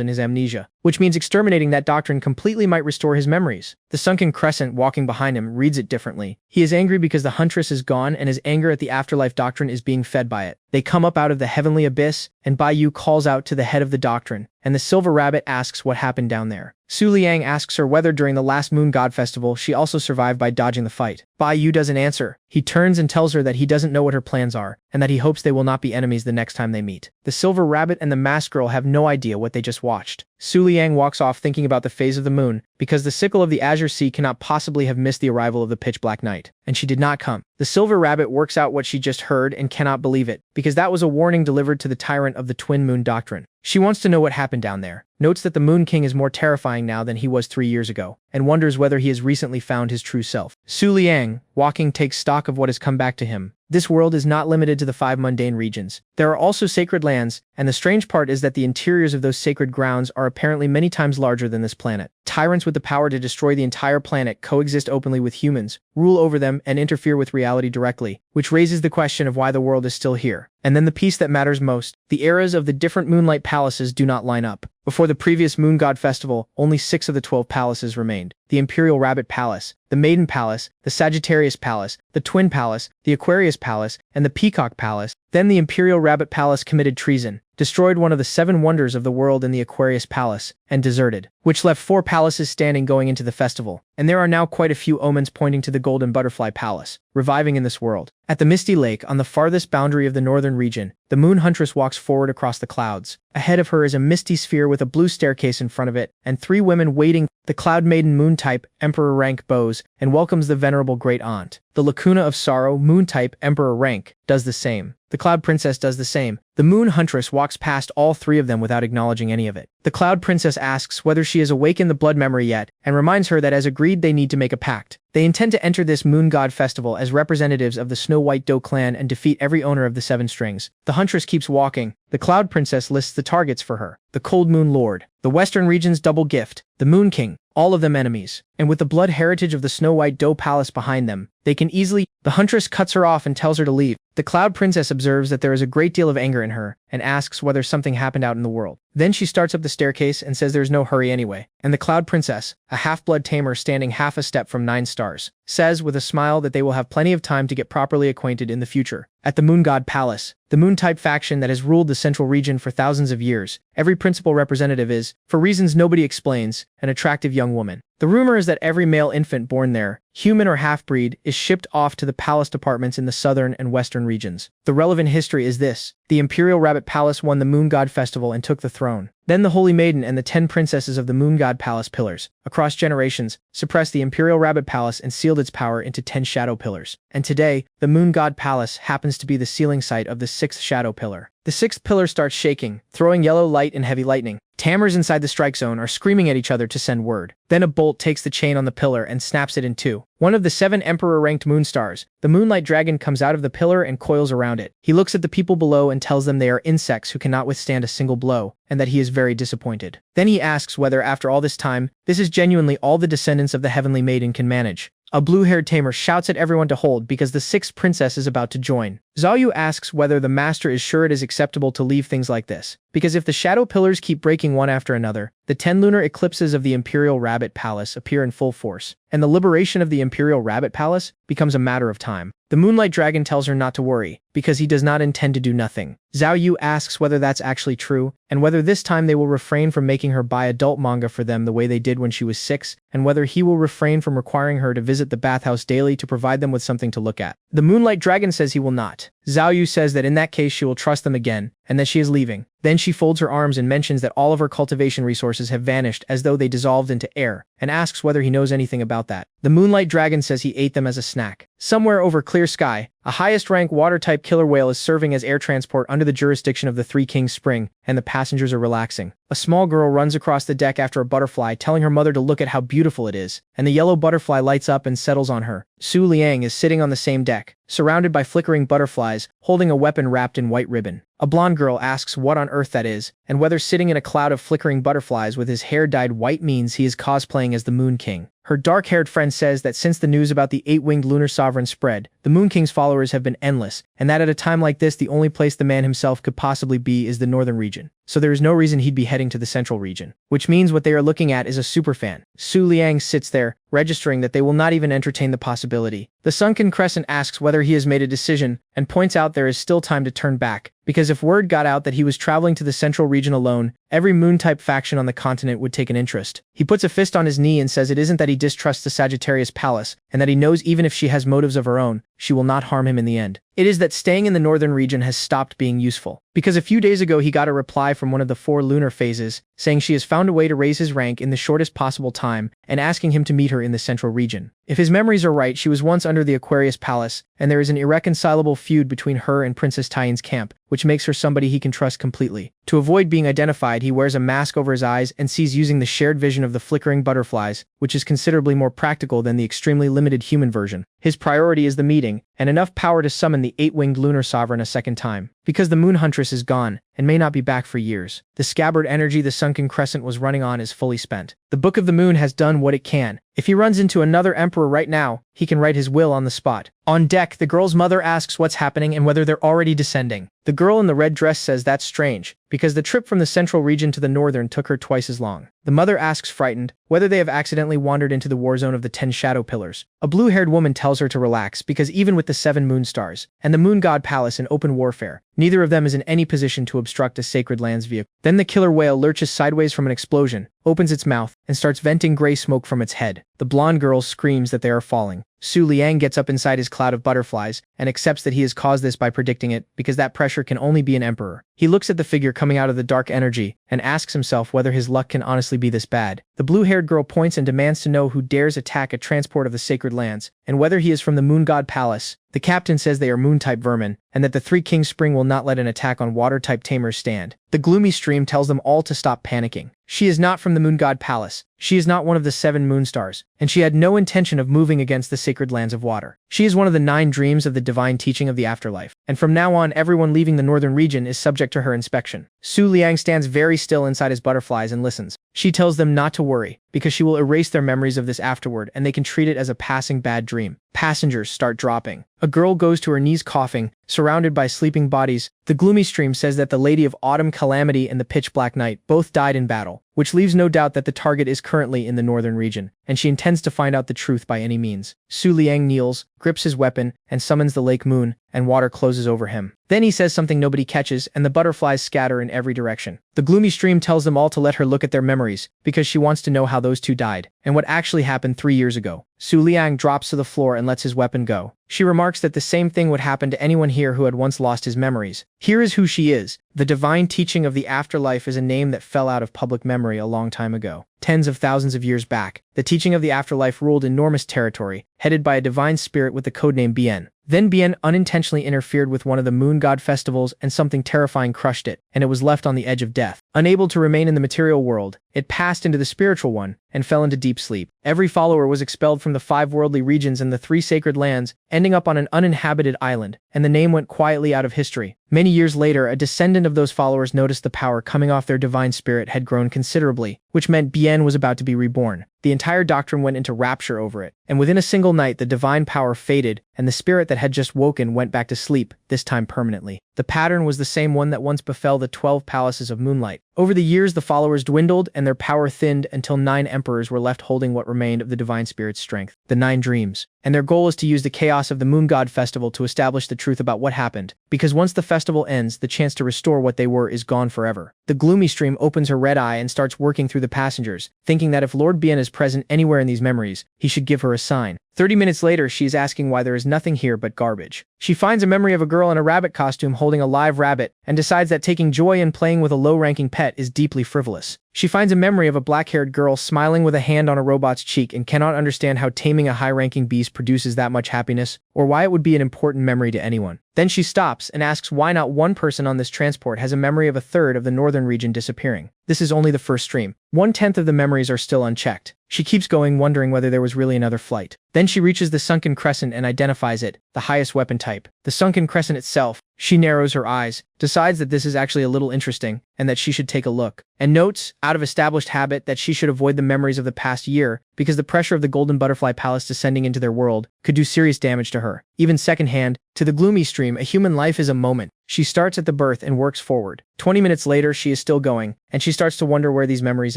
in his amnesia, which means exterminating that doctrine completely might restore his memories. The sunken crescent walking behind him reads it differently. He is angry because the huntress is gone and his anger at the afterlife doctrine is being fed by it. They come up out of the heavenly abyss, and Bai Yu calls out to the head of the doctrine, and the silver rabbit asks what happened down there. Su Liang asks her whether during the last Moon God Festival she also survived by dodging the fight. Bai Yu doesn't answer. He turns and tells her that he doesn't know what her plans are, and that he hopes they will not be enemies the next time they meet. The silver rabbit and the masked girl have no idea what they just watched. Su Liang walks off thinking about the phase of the moon, because the sickle of the azure sea cannot possibly have missed the arrival of the pitch-black night, and she did not come. The silver rabbit works out what she just heard and cannot believe it, because that was a warning delivered to the tyrant of the twin moon doctrine. She wants to know what happened down there, notes that the Moon King is more terrifying now than he was 3 years ago, and wonders whether he has recently found his true self. Su Liang, walking, takes stock of what has come back to him. This world is not limited to the 5 mundane regions. There are also sacred lands, and the strange part is that the interiors of those sacred grounds are apparently many times larger than this planet. Tyrants with the power to destroy the entire planet coexist openly with humans, rule over them, and interfere with reality directly, which raises the question of why the world is still here. And then the piece that matters most, the eras of the different moonlight palaces do not line up. Before the previous Moon God Festival, only 6 of the 12 palaces remained. The Imperial Rabbit Palace, the Maiden Palace, the Sagittarius Palace, the Twin Palace, the Aquarius Palace, and the Peacock Palace. Then the Imperial Rabbit Palace committed treason, destroyed one of the 7 wonders of the world in the Aquarius Palace, and deserted, which left 4 palaces standing going into the festival. And there are now quite a few omens pointing to the Golden Butterfly Palace, reviving in this world. At the Misty Lake, on the farthest boundary of the northern region, the Moon Huntress walks forward across the clouds. Ahead of her is a misty sphere with a blue staircase in front of it, and 3 women waiting. The Cloud Maiden Moon-type, Emperor rank bows, and welcomes the venerable Great Aunt. The Lacuna of Sorrow, Moon-type, Emperor rank, does the same. The Cloud Princess does the same. The Moon Huntress walks past all 3 of them without acknowledging any of it. The Cloud Princess asks whether she has awakened the blood memory yet, and reminds her that as agreed they need to make a pact. They intend to enter this Moon God Festival as representatives of the Snow-White Doe clan and defeat every owner of the 7 strings. The Huntress keeps walking. The Cloud Princess lists the targets for her. The Cold Moon Lord, the Western Region's Double Gift, the Moon King, all of them enemies. And with the blood heritage of the Snow-White Doe Palace behind them, they can easily— The Huntress cuts her off and tells her to leave. The Cloud Princess observes that there is a great deal of anger in her, and asks whether something happened out in the world. Then she starts up the staircase and says there's no hurry anyway. And the Cloud Princess, a half-blood tamer standing half a step from 9 stars, says with a smile that they will have plenty of time to get properly acquainted in the future. At the Moon God Palace, the Moon-type faction that has ruled the central region for thousands of years, every principal representative is, for reasons nobody explains, an attractive young woman. The rumor is that every male infant born there, human or half-breed, is shipped off to the palace departments in the southern and western regions. The relevant history is this: the Imperial Rabbit Palace won the Moon God Festival and took the throne. Then the Holy Maiden and the 10 princesses of the Moon God Palace pillars, across generations, suppressed the Imperial Rabbit Palace and sealed its power into 10 shadow pillars. And today, the Moon God Palace happens to be the sealing site of the 6th shadow pillar. The 6th pillar starts shaking, throwing yellow light and heavy lightning. Tamers inside the strike zone are screaming at each other to send word. Then a bolt takes the chain on the pillar and snaps it in two. One of the 7 Emperor-ranked moon stars, the Moonlight Dragon, comes out of the pillar and coils around it. He looks at the people below and tells them they are insects who cannot withstand a single blow, and that he is very disappointed. Then he asks whether, after all this time, this is genuinely all the descendants of the Heavenly Maiden can manage. A blue-haired tamer shouts at everyone to hold because the 6th princess is about to join. Zhao Yu asks whether the master is sure it is acceptable to leave things like this, because if the shadow pillars keep breaking one after another, the 10 lunar eclipses of the Imperial Rabbit Palace appear in full force, and the liberation of the Imperial Rabbit Palace becomes a matter of time. The Moonlight Dragon tells her not to worry, because he does not intend to do nothing. Zhao Yu asks whether that's actually true, and whether this time they will refrain from making her buy adult manga for them the way they did when she was 6, and whether he will refrain from requiring her to visit the bathhouse daily to provide them with something to look at. The Moonlight Dragon says he will not. Zhao Yu says that in that case she will trust them again, and that she is leaving. Then she folds her arms and mentions that all of her cultivation resources have vanished as though they dissolved into air, and asks whether he knows anything about that. The Moonlight Dragon says he ate them as a snack. Somewhere over clear sky, a highest-rank water-type killer whale is serving as air transport under the jurisdiction of the Three Kings Spring, and the passengers are relaxing. A small girl runs across the deck after a butterfly, telling her mother to look at how beautiful it is, and the yellow butterfly lights up and settles on her. Su Liang is sitting on the same deck, surrounded by flickering butterflies, holding a weapon wrapped in white ribbon. A blonde girl asks what on earth that is, and whether sitting in a cloud of flickering butterflies with his hair dyed white means he is cosplaying as the Moon King. Her dark-haired friend says that since the news about the 8-winged lunar sovereign spread, the Moon King's followers have been endless, and that at a time like this the only place the man himself could possibly be is the northern region. So there is no reason he'd be heading to the central region. Which means what they are looking at is a superfan. Su Liang sits there, registering that they will not even entertain the possibility. The Sunken Crescent asks whether he has made a decision, and points out there is still time to turn back, because if word got out that he was traveling to the central region alone, every moon-type faction on the continent would take an interest. He puts a fist on his knee and says it isn't that he distrusts the Sagittarius Palace, and that he knows even if she has motives of her own, she will not harm him in the end. It is that staying in the northern region has stopped being useful, because a few days ago he got a reply from one of the 4 lunar phases, saying she has found a way to raise his rank in the shortest possible time, and asking him to meet her in the central region. If his memories are right, she was once under the Aquarius Palace, and there is an irreconcilable feud between her and Princess Taiyan's camp, which makes her somebody he can trust completely. To avoid being identified, he wears a mask over his eyes and sees using the shared vision of the flickering butterflies, which is considerably more practical than the extremely limited human version. His priority is the meeting, and enough power to summon the 8-winged lunar sovereign a second time, because the Moon Huntress is gone, and may not be back for years. The scabbard energy the Sunken Crescent was running on is fully spent. The Book of the Moon has done what it can. If he runs into another emperor right now, he can write his will on the spot. On deck, the girl's mother asks what's happening and whether they're already descending. The girl in the red dress says that's strange, because the trip from the central region to the northern took her twice as long. The mother asks, frightened, whether they have accidentally wandered into the war zone of the 10 shadow pillars. A blue-haired woman tells her to relax, because even with the 7 moon stars, and the Moon God Palace in open warfare, neither of them is in any position to obstruct a sacred land's vehicle. Then the killer whale lurches sideways from an explosion, opens its mouth, and starts venting gray smoke from its head. The blonde girl screams that they are falling. Su Liang gets up inside his cloud of butterflies, and accepts that he has caused this by predicting it, because that pressure can only be an emperor. He looks at the figure coming out of the dark energy, and asks himself whether his luck can honestly be this bad. The blue-haired girl points and demands to know who dares attack a transport of the sacred lands, and whether he is from the Moon God Palace. The captain says they are moon-type vermin, and that the Three Kings Spring will not let an attack on water-type tamers stand. The gloomy stream tells them all to stop panicking. She is not from the Moon God Palace. She is not one of the 7 moon stars, and she had no intention of moving against the sacred lands of water. She is one of the 9 dreams of the divine teaching of the afterlife, and from now on everyone leaving the northern region is subject to her inspection. Su Liang stands very still inside his butterflies and listens. She tells them not to worry, because she will erase their memories of this afterward and they can treat it as a passing bad dream. Passengers start dropping. A girl goes to her knees coughing, surrounded by sleeping bodies. The gloomy stream says that the Lady of Autumn Calamity and the Pitch Black Knight both died in battle, which leaves no doubt that the target is currently in the northern region, and she intends to find out the truth by any means. Su Liang kneels, grips his weapon, and summons the lake moon, and water closes over him. Then he says something nobody catches, and the butterflies scatter in every direction. The gloomy stream tells them all to let her look at their memories, because she wants to know how those 2 died. and what actually happened 3 years ago. Su Liang drops to the floor and lets his weapon go. She remarks that the same thing would happen to anyone here who had once lost his memories. Here is who she is. The divine teaching of the afterlife is a name that fell out of public memory a long time ago. Tens of thousands of years back, the teaching of the afterlife ruled enormous territory, headed by a divine spirit with the codename Bien. Then Bien unintentionally interfered with one of the moon god festivals and something terrifying crushed it, and it was left on the edge of death. Unable to remain in the material world, it passed into the spiritual one and fell into deep sleep. Every follower was expelled from the 5 worldly regions and the 3 sacred lands, ending up on an uninhabited island, and the name went quietly out of history. Many years later, a descendant of those followers noticed the power coming off their divine spirit had grown considerably, which meant Bien was about to be reborn. The entire doctrine went into rapture over it, and within a single night the divine power faded, and the spirit that had just woken went back to sleep, this time permanently. The pattern was the same one that once befell the 12 palaces of moonlight. Over the years, the followers dwindled and their power thinned until 9 emperors were left holding what remained of the divine spirit's strength, the 9 dreams. And their goal is to use the chaos of the moon god festival to establish the truth about what happened, because once the festival ends, the chance to restore what they were is gone forever. The gloomy stream opens her red eye and starts working through the passengers, thinking that if Lord Bien is present anywhere in these memories, he should give her a sign. 30 minutes later, she is asking why there is nothing here but garbage. She finds a memory of a girl in a rabbit costume holding a live rabbit and decides that taking joy in playing with a low-ranking pet is deeply frivolous. She finds a memory of a black-haired girl smiling with a hand on a robot's cheek and cannot understand how taming a high-ranking beast produces that much happiness, or why it would be an important memory to anyone. Then she stops and asks why not one person on this transport has a memory of a third of the northern region disappearing. This is only the first stream. 1/10 of the memories are still unchecked. She keeps going, wondering whether there was really another flight. Then she reaches the sunken crescent and identifies it, the highest weapon type. The sunken crescent itself. She narrows her eyes, decides that this is actually a little interesting, and that she should take a look, and notes, out of established habit, that she should avoid the memories of the past year, because the pressure of the Golden Butterfly Palace descending into their world could do serious damage to her. Even secondhand, to the gloomy stream, a human life is a moment. She starts at the birth and works forward. 20 minutes later, she is still going, and she starts to wonder where these memories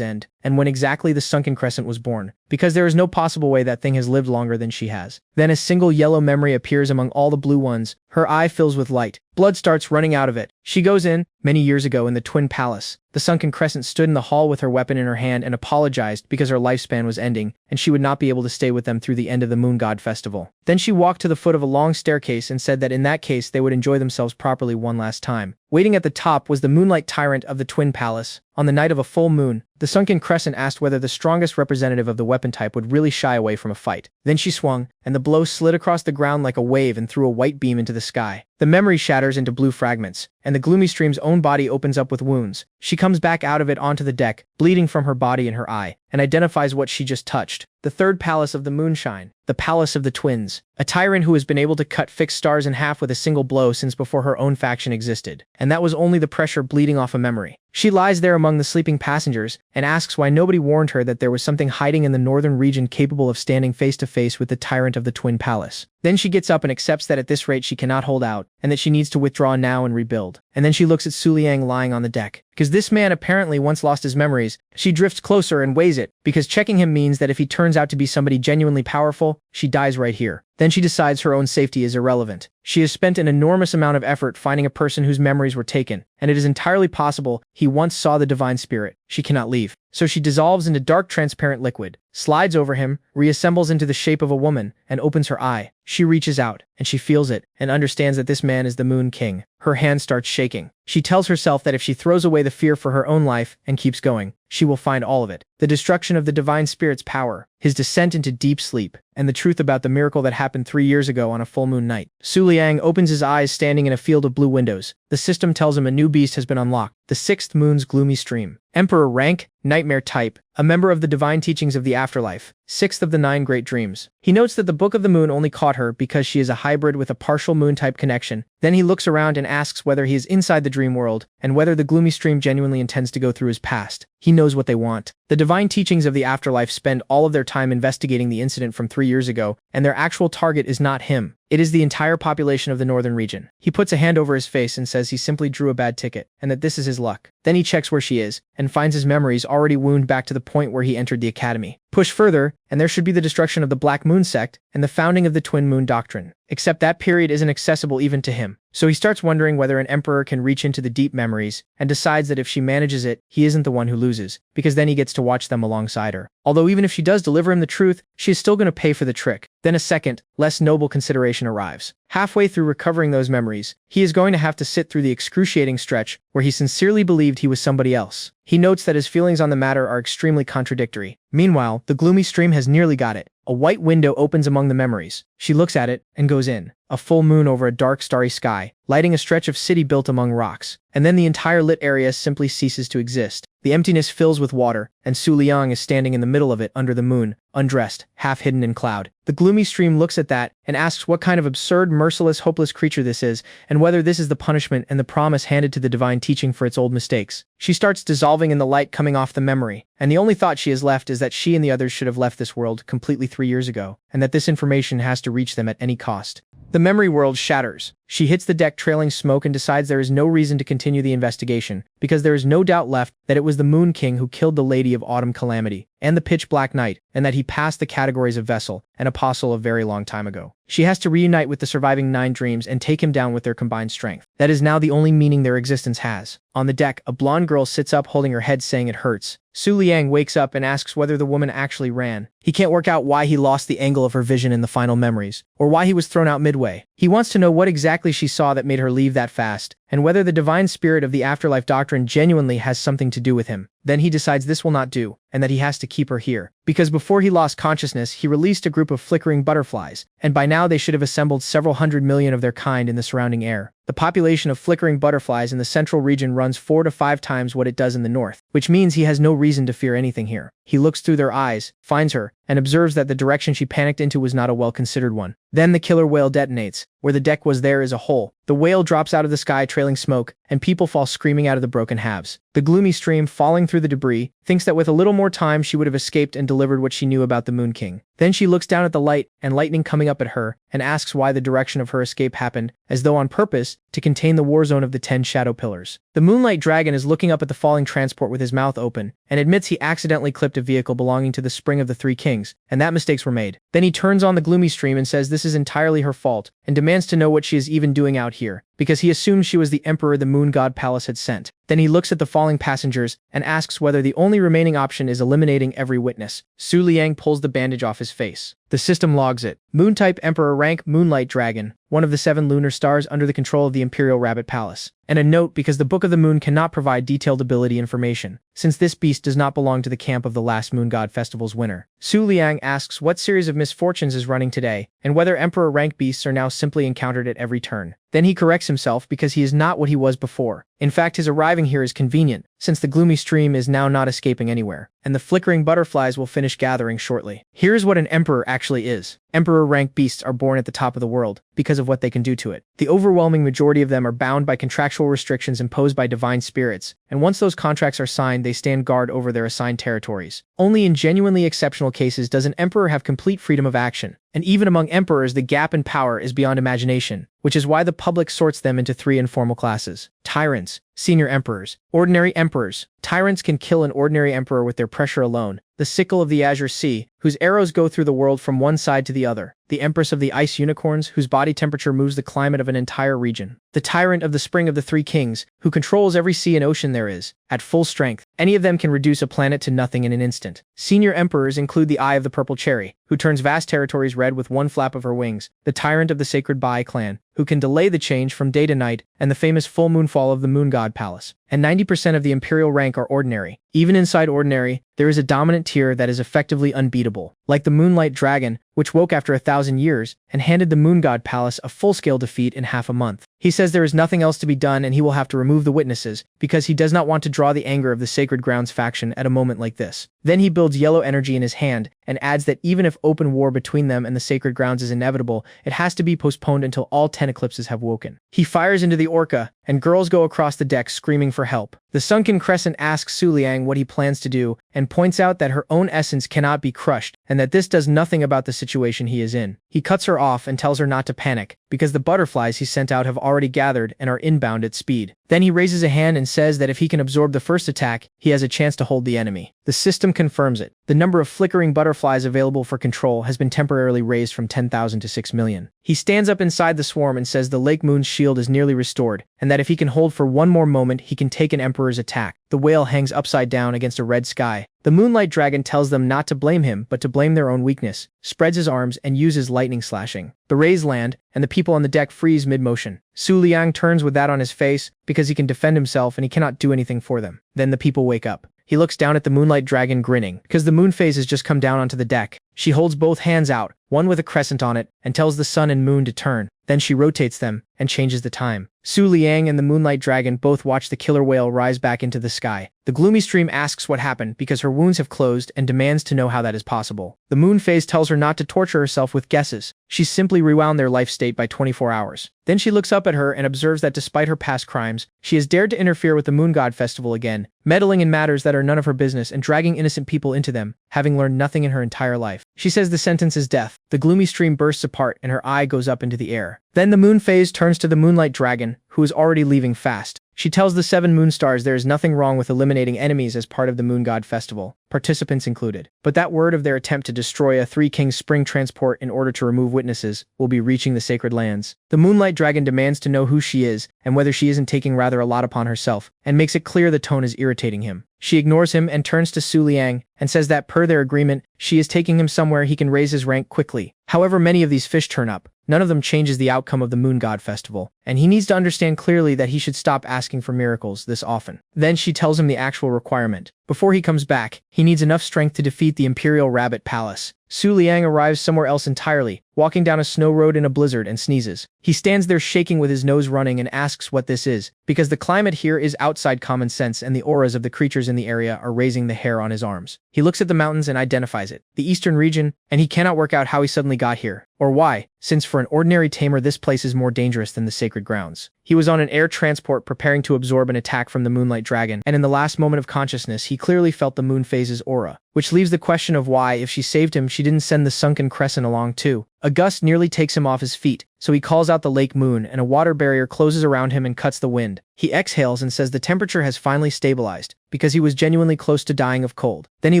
end, and when exactly the sunken crescent was born, because there is no possible way that thing has lived longer than she has. Then a single yellow memory appears among all the blue ones. Her eye fills with light. Blood starts running out of it. She goes in. Many years ago in the Twin Palace, the sunken crescent stood in the hall with her weapon in her hand and apologized because her lifespan was ending, and she would not be able to stay with them through the end of the Moon God Festival. Then she walked to the foot of a long staircase and said that in that case they would enjoy themselves properly one last time. Waiting at the top was the Moonlight Tyrant of the Twin Palace. On the night of a full moon, the sunken crescent asked whether the strongest representative of the weapon type would really shy away from a fight. Then she swung, and the blow slid across the ground like a wave and threw a white beam into the sky. The memory shatters into blue fragments, and the gloomy stream's own body opens up with wounds. She comes back out of it onto the deck, bleeding from her body and her eye, and identifies what she just touched. The third palace of the moonshine, the Palace of the Twins. A tyrant who has been able to cut fixed stars in half with a single blow since before her own faction existed. And that was only the pressure bleeding off a memory. She lies there among the sleeping passengers and asks why nobody warned her that there was something hiding in the northern region capable of standing face to face with the tyrant of the Twin Palace. Then she gets up and accepts that at this rate she cannot hold out, and that she needs to withdraw now and rebuild. And then she looks at Su Liang lying on the deck. Because this man apparently once lost his memories, she drifts closer and weighs it, because checking him means that if he turns out to be somebody genuinely powerful, she dies right here. Then she decides her own safety is irrelevant. She has spent an enormous amount of effort finding a person whose memories were taken, and it is entirely possible he once saw the divine spirit. She cannot leave. So she dissolves into dark transparent liquid, slides over him, reassembles into the shape of a woman, and opens her eye. She reaches out, and she feels it, and understands that this man is the Moon King. Her hand starts shaking. She tells herself that if she throws away the fear for her own life and keeps going, she will find all of it. The destruction of the divine spirit's power, his descent into deep sleep, and the truth about the miracle that happened 3 years ago on a full moon night. Su Liang opens his eyes standing in a field of blue windows. The system tells him a new beast has been unlocked. The 6th moon's gloomy stream. Emperor rank, nightmare type, a member of the divine teachings of the afterlife, 6th of the 9 great dreams. He notes that the Book of the Moon only caught her because she is a hybrid with a partial moon-type connection. Then he looks around and asks whether he is inside the dream world, and whether the gloomy stream genuinely intends to go through his past. He knows what they want. The divine teachings of the afterlife spend all of their time investigating the incident from 3 years ago, and their actual target is not him. It is the entire population of the northern region. He puts a hand over his face and says he simply drew a bad ticket, and that this is his luck. Then he checks where she is, and finds his memories already wound back to the point where he entered the academy. Push further, and there should be the destruction of the Black Moon sect and the founding of the Twin Moon Doctrine. Except that period isn't accessible even to him. So he starts wondering whether an emperor can reach into the deep memories, and decides that if she manages it, he isn't the one who loses, because then he gets to watch them alongside her. Although even if she does deliver him the truth, she is still going to pay for the trick. Then a second, less noble consideration arrives. Halfway through recovering those memories, he is going to have to sit through the excruciating stretch where he sincerely believed he was somebody else. He notes that his feelings on the matter are extremely contradictory. Meanwhile, the gloomy stream has nearly got it. A white window opens among the memories. She looks at it and goes in. A full moon over a dark starry sky, lighting a stretch of city built among rocks. And then the entire lit area simply ceases to exist. The emptiness fills with water, and Su Liang is standing in the middle of it under the moon, undressed, half hidden in cloud. The gloomy stream looks at that and asks what kind of absurd, merciless, hopeless creature this is, and whether this is the punishment and the promise handed to the divine teaching for its old mistakes. She starts dissolving in the light coming off the memory, and the only thought she has left is that she and the others should have left this world completely 3 years ago, and that this information has to reach them at any cost. The memory world shatters. She hits the deck trailing smoke and decides there is no reason to continue the investigation, because there is no doubt left that it was the Moon King who killed the Lady of Autumn Calamity, and the Pitch Black Knight, and that he passed the categories of vessel and apostle a very long time ago. She has to reunite with the surviving 9 dreams and take him down with their combined strength. That is now the only meaning their existence has. On the deck, a blonde girl sits up holding her head saying it hurts. Su Liang wakes up and asks whether the woman actually ran. He can't work out why he lost the angle of her vision in the final memories, or why he was thrown out midway. He wants to know what exactly she saw that made her leave that fast, and whether the divine spirit of the afterlife doctrine genuinely has something to do with him. Then he decides this will not do, and that he has to keep her here. Because before he lost consciousness, he released a group of flickering butterflies, and by now they should have assembled several 100 million of their kind in the surrounding air. The population of flickering butterflies in the central region runs 4 to 5 times what it does in the north, which means he has no reason to fear anything here. He looks through their eyes, finds her, and observes that the direction she panicked into was not a well-considered one. Then the killer whale detonates. Where the deck was there is a hole. The whale drops out of the sky trailing smoke, and people fall screaming out of the broken halves. The gloomy stream, falling through the debris, thinks that with a little more time she would have escaped and delivered what she knew about the Moon King. Then she looks down at the light and lightning coming up at her, and asks why the direction of her escape happened, as though on purpose, to contain the war zone of the 10 shadow pillars. The Moonlight Dragon is looking up at the falling transport with his mouth open, and admits he accidentally clipped a vehicle belonging to the Spring of the 3 Kings, and that mistakes were made. Then he turns on the gloomy stream and says this is entirely her fault, and demands to know what she is even doing out here, because he assumed she was the emperor the Moon God Palace had sent. Then he looks at the falling passengers and asks whether the only remaining option is eliminating every witness. Su Liang pulls the bandage off his face. The system logs it. Moon-type Emperor rank Moonlight Dragon, one of the 7 lunar stars under the control of the Imperial Rabbit Palace. And a note because the Book of the Moon cannot provide detailed ability information, since this beast does not belong to the camp of the last Moon God Festival's winner. Su Liang asks what series of misfortunes is running today, and whether Emperor rank beasts are now simply encountered at every turn. Then he corrects himself because he is not what he was before. In fact, his arriving here is convenient, since the gloomy stream is now not escaping anywhere, and the flickering butterflies will finish gathering shortly. Here's what an emperor actually is. Emperor rank beasts are born at the top of the world, because of what they can do to it. The overwhelming majority of them are bound by contractual restrictions imposed by divine spirits, and once those contracts are signed, they stand guard over their assigned territories. Only in genuinely exceptional cases does an emperor have complete freedom of action, and even among emperors the gap in power is beyond imagination, which is why the public sorts them into 3 informal classes. Tyrants, senior emperors, ordinary emperors. Tyrants can kill an ordinary emperor with their pressure alone. The sickle of the Azure Sea, whose arrows go through the world from one side to the other. The Empress of the Ice Unicorns, whose body temperature moves the climate of an entire region. The Tyrant of the Spring of the 3 Kings, who controls every sea and ocean there is. At full strength, any of them can reduce a planet to nothing in an instant. Senior emperors include the Eye of the Purple Cherry, who turns vast territories red with one flap of her wings. The Tyrant of the Sacred Bai clan, who can delay the change from day to night, and the famous full moonfall of the Moon God Palace. And 90% of the imperial rank are ordinary. Even inside ordinary, there is a dominant tier that is effectively unbeatable, like the Moonlight Dragon, which woke after 1,000 years and handed the Moon God Palace a full-scale defeat in half a month. He says there is nothing else to be done and he will have to remove the witnesses because he does not want to draw the anger of the Sacred Grounds faction at a moment like this. Then he builds yellow energy in his hand and adds that even if open war between them and the Sacred Grounds is inevitable, it has to be postponed until all 10 eclipses have woken. He fires into the Orca, and girls go across the deck screaming for help. The Sunken Crescent asks Su Liang what he plans to do and points out that her own essence cannot be crushed and that this does nothing about the situation he is in. He cuts her off and tells her not to panic because the butterflies he sent out have already gathered and are inbound at speed. Then he raises a hand and says that if he can absorb the first attack, he has a chance to hold the enemy. The system confirms it. The number of flickering butterflies available for control has been temporarily raised from 10,000 to 6 million. He stands up inside the swarm and says the Lake Moon's shield is nearly restored, and that if he can hold for one more moment, he can take an emperor's attack. The whale hangs upside down against a red sky. The Moonlight Dragon tells them not to blame him, but to blame their own weakness, spreads his arms, and uses lightning slashing. The rays land, and the people on the deck freeze mid-motion. Su Liang turns with that on his face because he can defend himself and he cannot do anything for them. Then the people wake up. He looks down at the Moonlight Dragon grinning, because the moon phase has just come down onto the deck. She holds both hands out, one with a crescent on it, and tells the sun and moon to turn. Then she rotates them and changes the time. Su Liang and the Moonlight Dragon both watch the killer whale rise back into the sky. The gloomy stream asks what happened because her wounds have closed and demands to know how that is possible. The moon phase tells her not to torture herself with guesses. She's simply rewound their life state by 24 hours. Then she looks up at her and observes that despite her past crimes, she has dared to interfere with the Moon God Festival again, meddling in matters that are none of her business and dragging innocent people into them, having learned nothing in her entire life. She says the sentence is death. The gloomy stream bursts apart and her eye goes up into the air. Then the moon phase turns to the Moonlight Dragon, who is already leaving fast. She tells the 7 moon stars there is nothing wrong with eliminating enemies as part of the Moon God Festival, participants included. But that word of their attempt to destroy a 3 Kings spring transport in order to remove witnesses will be reaching the sacred lands. The Moonlight Dragon demands to know who she is and whether she isn't taking rather a lot upon herself, and makes it clear the tone is irritating him. She ignores him and turns to Su Liang and says that per their agreement, she is taking him somewhere he can raise his rank quickly. However many of these fish turn up, none of them changes the outcome of the Moon God Festival, and he needs to understand clearly that he should stop asking for miracles this often. Then she tells him the actual requirement. Before he comes back, he needs enough strength to defeat the Imperial Rabbit Palace. Su Liang arrives somewhere else entirely, walking down a snow road in a blizzard and sneezes. He stands there shaking with his nose running and asks what this is, because the climate here is outside common sense and the auras of the creatures in the area are raising the hair on his arms. He looks at the mountains and identifies it, the eastern region, and he cannot work out how he suddenly got here, or why, since for an ordinary tamer this place is more dangerous than the sacred grounds. He was on an air transport preparing to absorb an attack from the Moonlight Dragon, and in the last moment of consciousness he clearly felt the moon phase's aura, which leaves the question of why, if she saved him, she didn't send the sunken crescent along too. A gust nearly takes him off his feet, so he calls out the lake moon and a water barrier closes around him and cuts the wind. He exhales and says the temperature has finally stabilized, because he was genuinely close to dying of cold. Then he